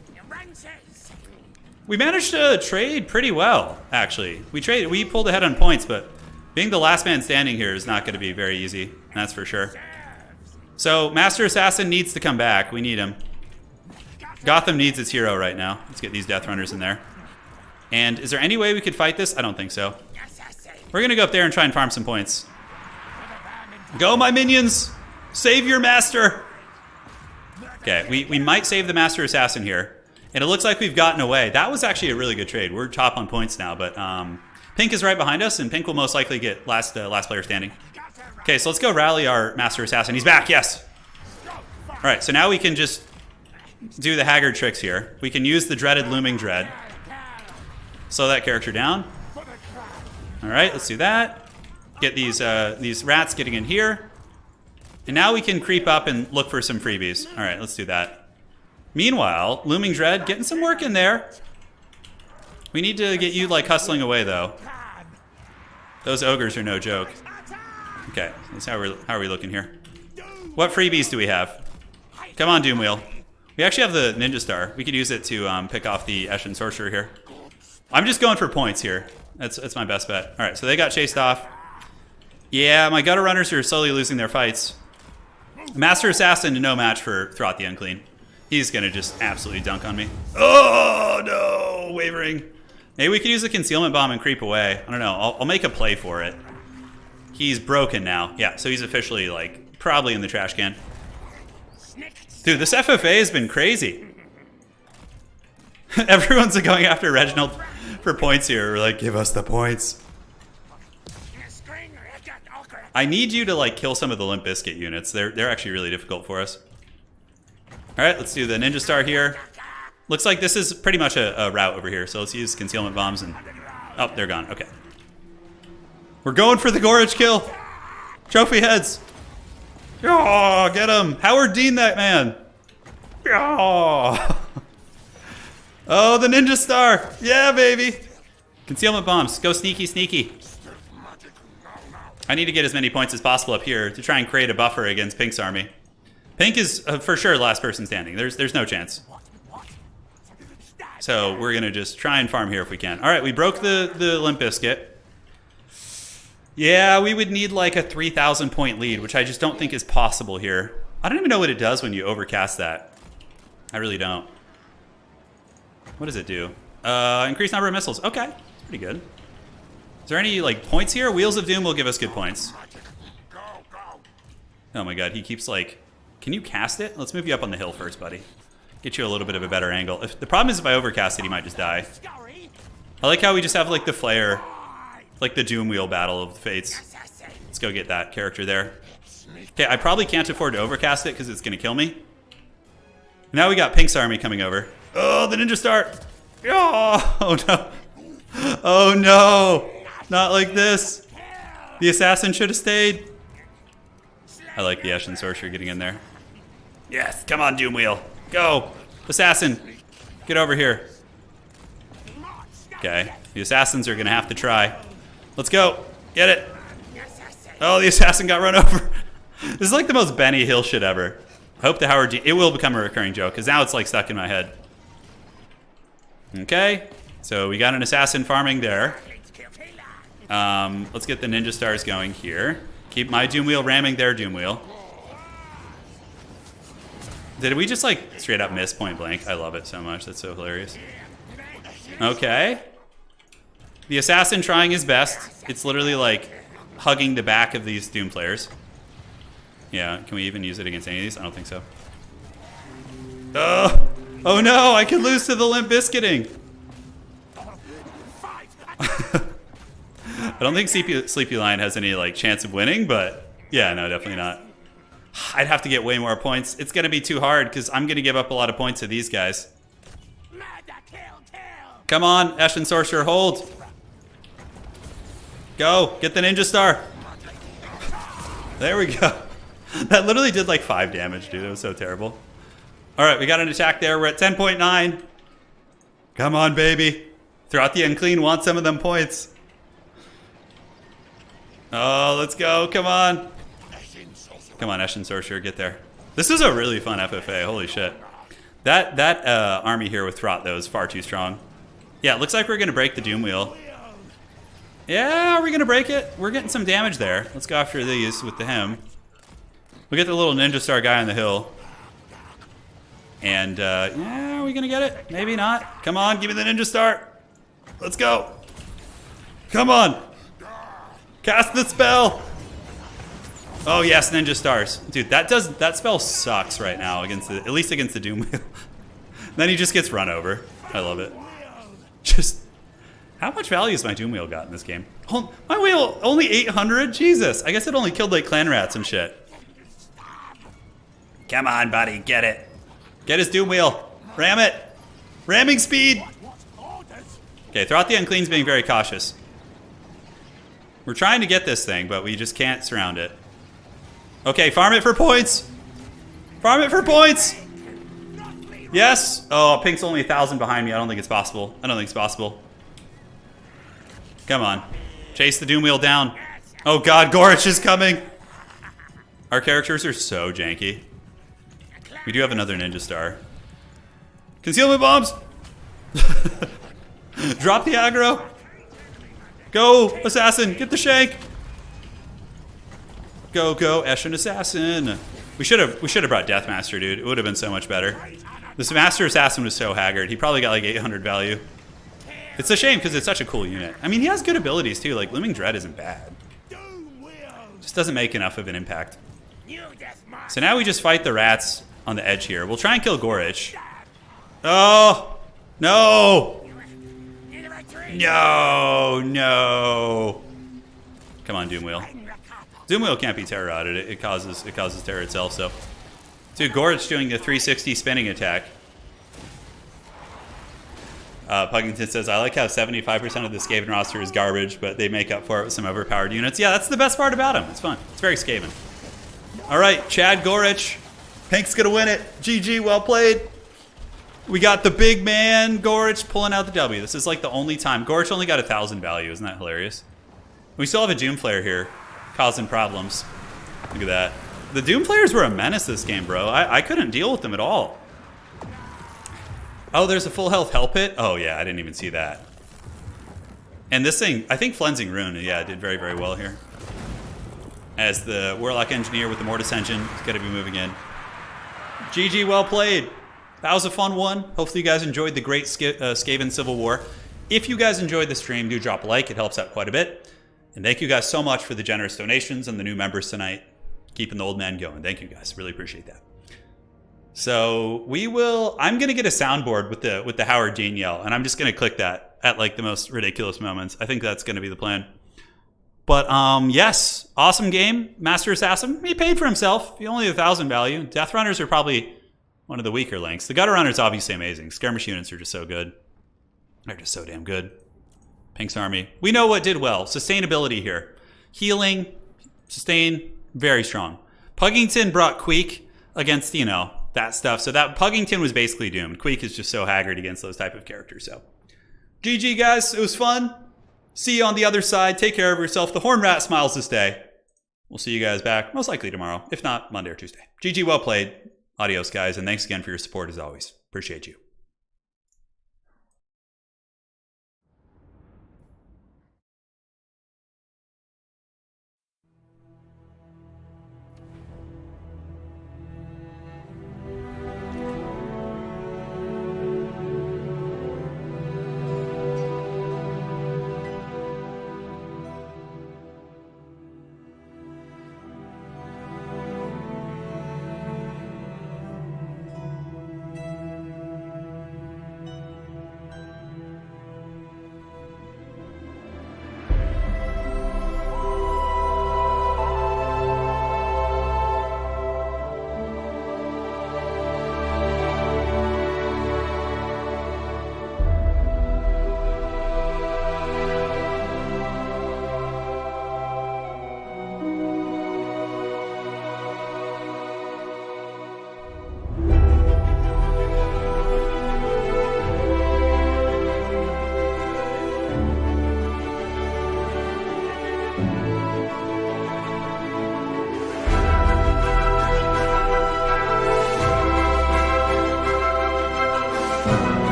We managed to trade pretty well, actually. We pulled ahead on points, but being the last man standing here is not going to be very easy. That's for sure. So, Master Assassin needs to come back. We need him. Gotham needs its hero right now. Let's get these Death Runners in there. And is there any way we could fight this? I don't think so. We're going to go up there and try and farm some points. Go, my minions! Save your master! Okay, we might save the Master Assassin here. And it looks like we've gotten away. That was actually a really good trade. We're top on points now, but Pink is right behind us, and Pink will most likely get last player standing. Okay, so let's go rally our Master Assassin. He's back, yes! All right, so now we can just do the Haggard tricks here. We can use the dreaded Looming Dread. Slow that character down. All right, let's do that. Get these rats getting in here. And now we can creep up and look for some freebies. All right, let's do that. Meanwhile, Looming Dread getting some work in there. We need to get you like hustling away though. Those ogres are no joke. Okay, that's how are we looking here? What freebies do we have? Come on, Doomwheel. We actually have the Ninja Star. We could use it to pick off the Eshin Sorcerer here. I'm just going for points here. That's my best bet. All right, so they got chased off. Yeah, my Gutter Runners are slowly losing their fights. Master Assassin, no match for Throt the Unclean. He's gonna just absolutely dunk on me. Oh no, wavering. Maybe we could use a concealment bomb and creep away. I don't know, I'll make a play for it. He's broken now. Yeah, so he's officially like probably in the trash can. Dude, this FFA has been crazy. Everyone's going after Reginald for points here. We're like, give us the points. I need you to like kill some of the Limp Bizkit units. They're actually really difficult for us. All right, let's do the Ninja Star here. Looks like this is pretty much a route over here. So let's use concealment bombs and... Oh, they're gone. Okay. We're going for the Gorage kill. Trophy heads. Oh, get him. Howard Dean that man. Oh. Oh, the Ninja Star. Yeah, baby. Concealment bombs. Go sneaky, sneaky. I need to get as many points as possible up here to try and create a buffer against Pink's army. Pink is for sure last person standing. There's no chance. So we're going to just try and farm here if we can. All right, we broke the Limp Bizkit. Yeah, we would need like a 3,000 point lead, which I just don't think is possible here. I don't even know what it does when you overcast that. I really don't. What does it do? Increase number of missiles. Okay, pretty good. Is there any like points here? Wheels of Doom will give us good points. Oh my god, he keeps like... Can you cast it? Let's move you up on the hill first, buddy. Get you a little bit of a better angle. The problem is if I overcast it, he might just die. I like how we just have like the flare, like the Doom Wheel Battle of the Fates. Let's go get that character there. Okay, I probably can't afford to overcast it because it's going to kill me. Now we got Pink's army coming over. Oh, the Ninja Star. Oh no. Oh no. Not like this. The assassin should have stayed. I like the Eshin Sorcerer getting in there. Yes, come on, Doomwheel. Go. Assassin, get over here. Okay, the assassins are going to have to try. Let's go. Get it. Oh, the assassin got run over. This is like the most Benny Hill shit ever. I hope the Howard G... It will become a recurring joke, because now it's like stuck in my head. Okay, so we got an assassin farming there. Let's get the Ninja Stars going here. Keep my Doomwheel ramming their Doomwheel. Did we just like straight up miss point blank? I love it so much. That's so hilarious. Okay. The assassin trying his best. It's literally like hugging the back of these Doom players. Yeah, can we even use it against any of these? I don't think so. Oh, oh no, I could lose to the Limp Bizkiting. I don't think Sleepy Lion has any like chance of winning, but yeah, no, definitely not. I'd have to get way more points. It's gonna be too hard because I'm gonna give up a lot of points to these guys. Come on, Eshin Sorcerer, hold. Go, get the Ninja Star. There we go. That literally did like 5 damage, dude. It was so terrible. All right, we got an attack there. We're at 10.9. Come on, baby. Throughout the Unclean wants some of them points. Oh, let's go. Come on. Come on, Eshin Sorcerer, get there. This is a really fun FFA. Holy shit. That army here with Throt, though, is far too strong. Yeah, it looks like we're going to break the Doom Wheel. Yeah, are we going to break it? We're getting some damage there. Let's go after these with the Hem. We'll get the little Ninja Star guy on the hill. And, yeah, are we going to get it? Maybe not. Come on, give me the Ninja Star. Let's go. Come on. Cast the spell. Oh, yes, Ninja Stars. Dude, that spell sucks right now, at least against the Doom Wheel. Then he just gets run over. I love it. Just, how much value has my Doom Wheel got in this game? Oh, my wheel, only 800? Jesus. I guess it only killed like clan rats and shit. Come on, buddy, get it. Get his Doom Wheel. Ram it. Ramming speed. Okay, Throughout the Unclean's being very cautious. We're trying to get this thing, but we just can't surround it. Okay, farm it for points. Farm it for points. Yes. Oh, Pink's only 1,000 behind me. I don't think it's possible. I don't think it's possible. Come on. Chase the Doom Wheel down. Oh god, Gorich is coming. Our characters are so janky. We do have another Ninja Star. Concealment bombs. Drop the aggro. Go, Assassin. Get the shank. Go, Eshin Assassin. We should have brought Deathmaster, dude. It would have been so much better. This Master Assassin was so haggard. He probably got like 800 value. It's a shame because it's such a cool unit. I mean, he has good abilities too. Like Looming Dread isn't bad. Just doesn't make enough of an impact. So now we just fight the rats on the edge here. We'll try and kill Gorich. Oh no! No! Come on, Doom Wheel. Doom Wheel can't be terror routed. It causes terror itself. So, dude, Gorich doing a 360 spinning attack. Puggington says, I like how 75% of the Skaven roster is garbage, but they make up for it with some overpowered units. Yeah, that's the best part about him. It's fun. It's very Skaven. All right, Chad Gorich. Pink's going to win it. GG, well played. We got the big man, Gorich, pulling out the W. This is like the only time. Gorich only got 1,000 value. Isn't that hilarious? We still have a Doom Flare here, causing problems. Look at that. The Doom Flares were a menace this game, bro. I couldn't deal with them at all. Oh, there's a full health Hell Pit? Oh, yeah, I didn't even see that. And this thing, I think Flensing Rune, yeah, did very, very well here. As the Warlock Engineer with the Mortis Engine is going to be moving in. GG, well played. That was a fun one. Hopefully you guys enjoyed the great Skaven Civil War. If you guys enjoyed the stream, do drop a like. It helps out quite a bit. And thank you guys so much for the generous donations and the new members tonight. Keeping the old man going. Thank you guys. Really appreciate that. So I'm going to get a soundboard with the Howard Dean yell. And I'm just going to click that at like the most ridiculous moments. I think that's going to be the plan. But yes, awesome game. Master Assassin, he paid for himself. He only had 1,000 value. Death Runners are probably one of the weaker links. The Gutter Runners obviously amazing. Skirmish units are just so good. They're just so damn good. Pink's army. We know what did well. Sustainability here. Healing, sustain, very strong. Puggington brought Queek against, you know, that stuff. So that Puggington was basically doomed. Queek is just so haggard against those type of characters. So GG, guys. It was fun. See you on the other side. Take care of yourself. The Horn Rat smiles this day. We'll see you guys back most likely tomorrow. If not, Monday or Tuesday. GG, well played. Adios, guys. And thanks again for your support as always. Appreciate you.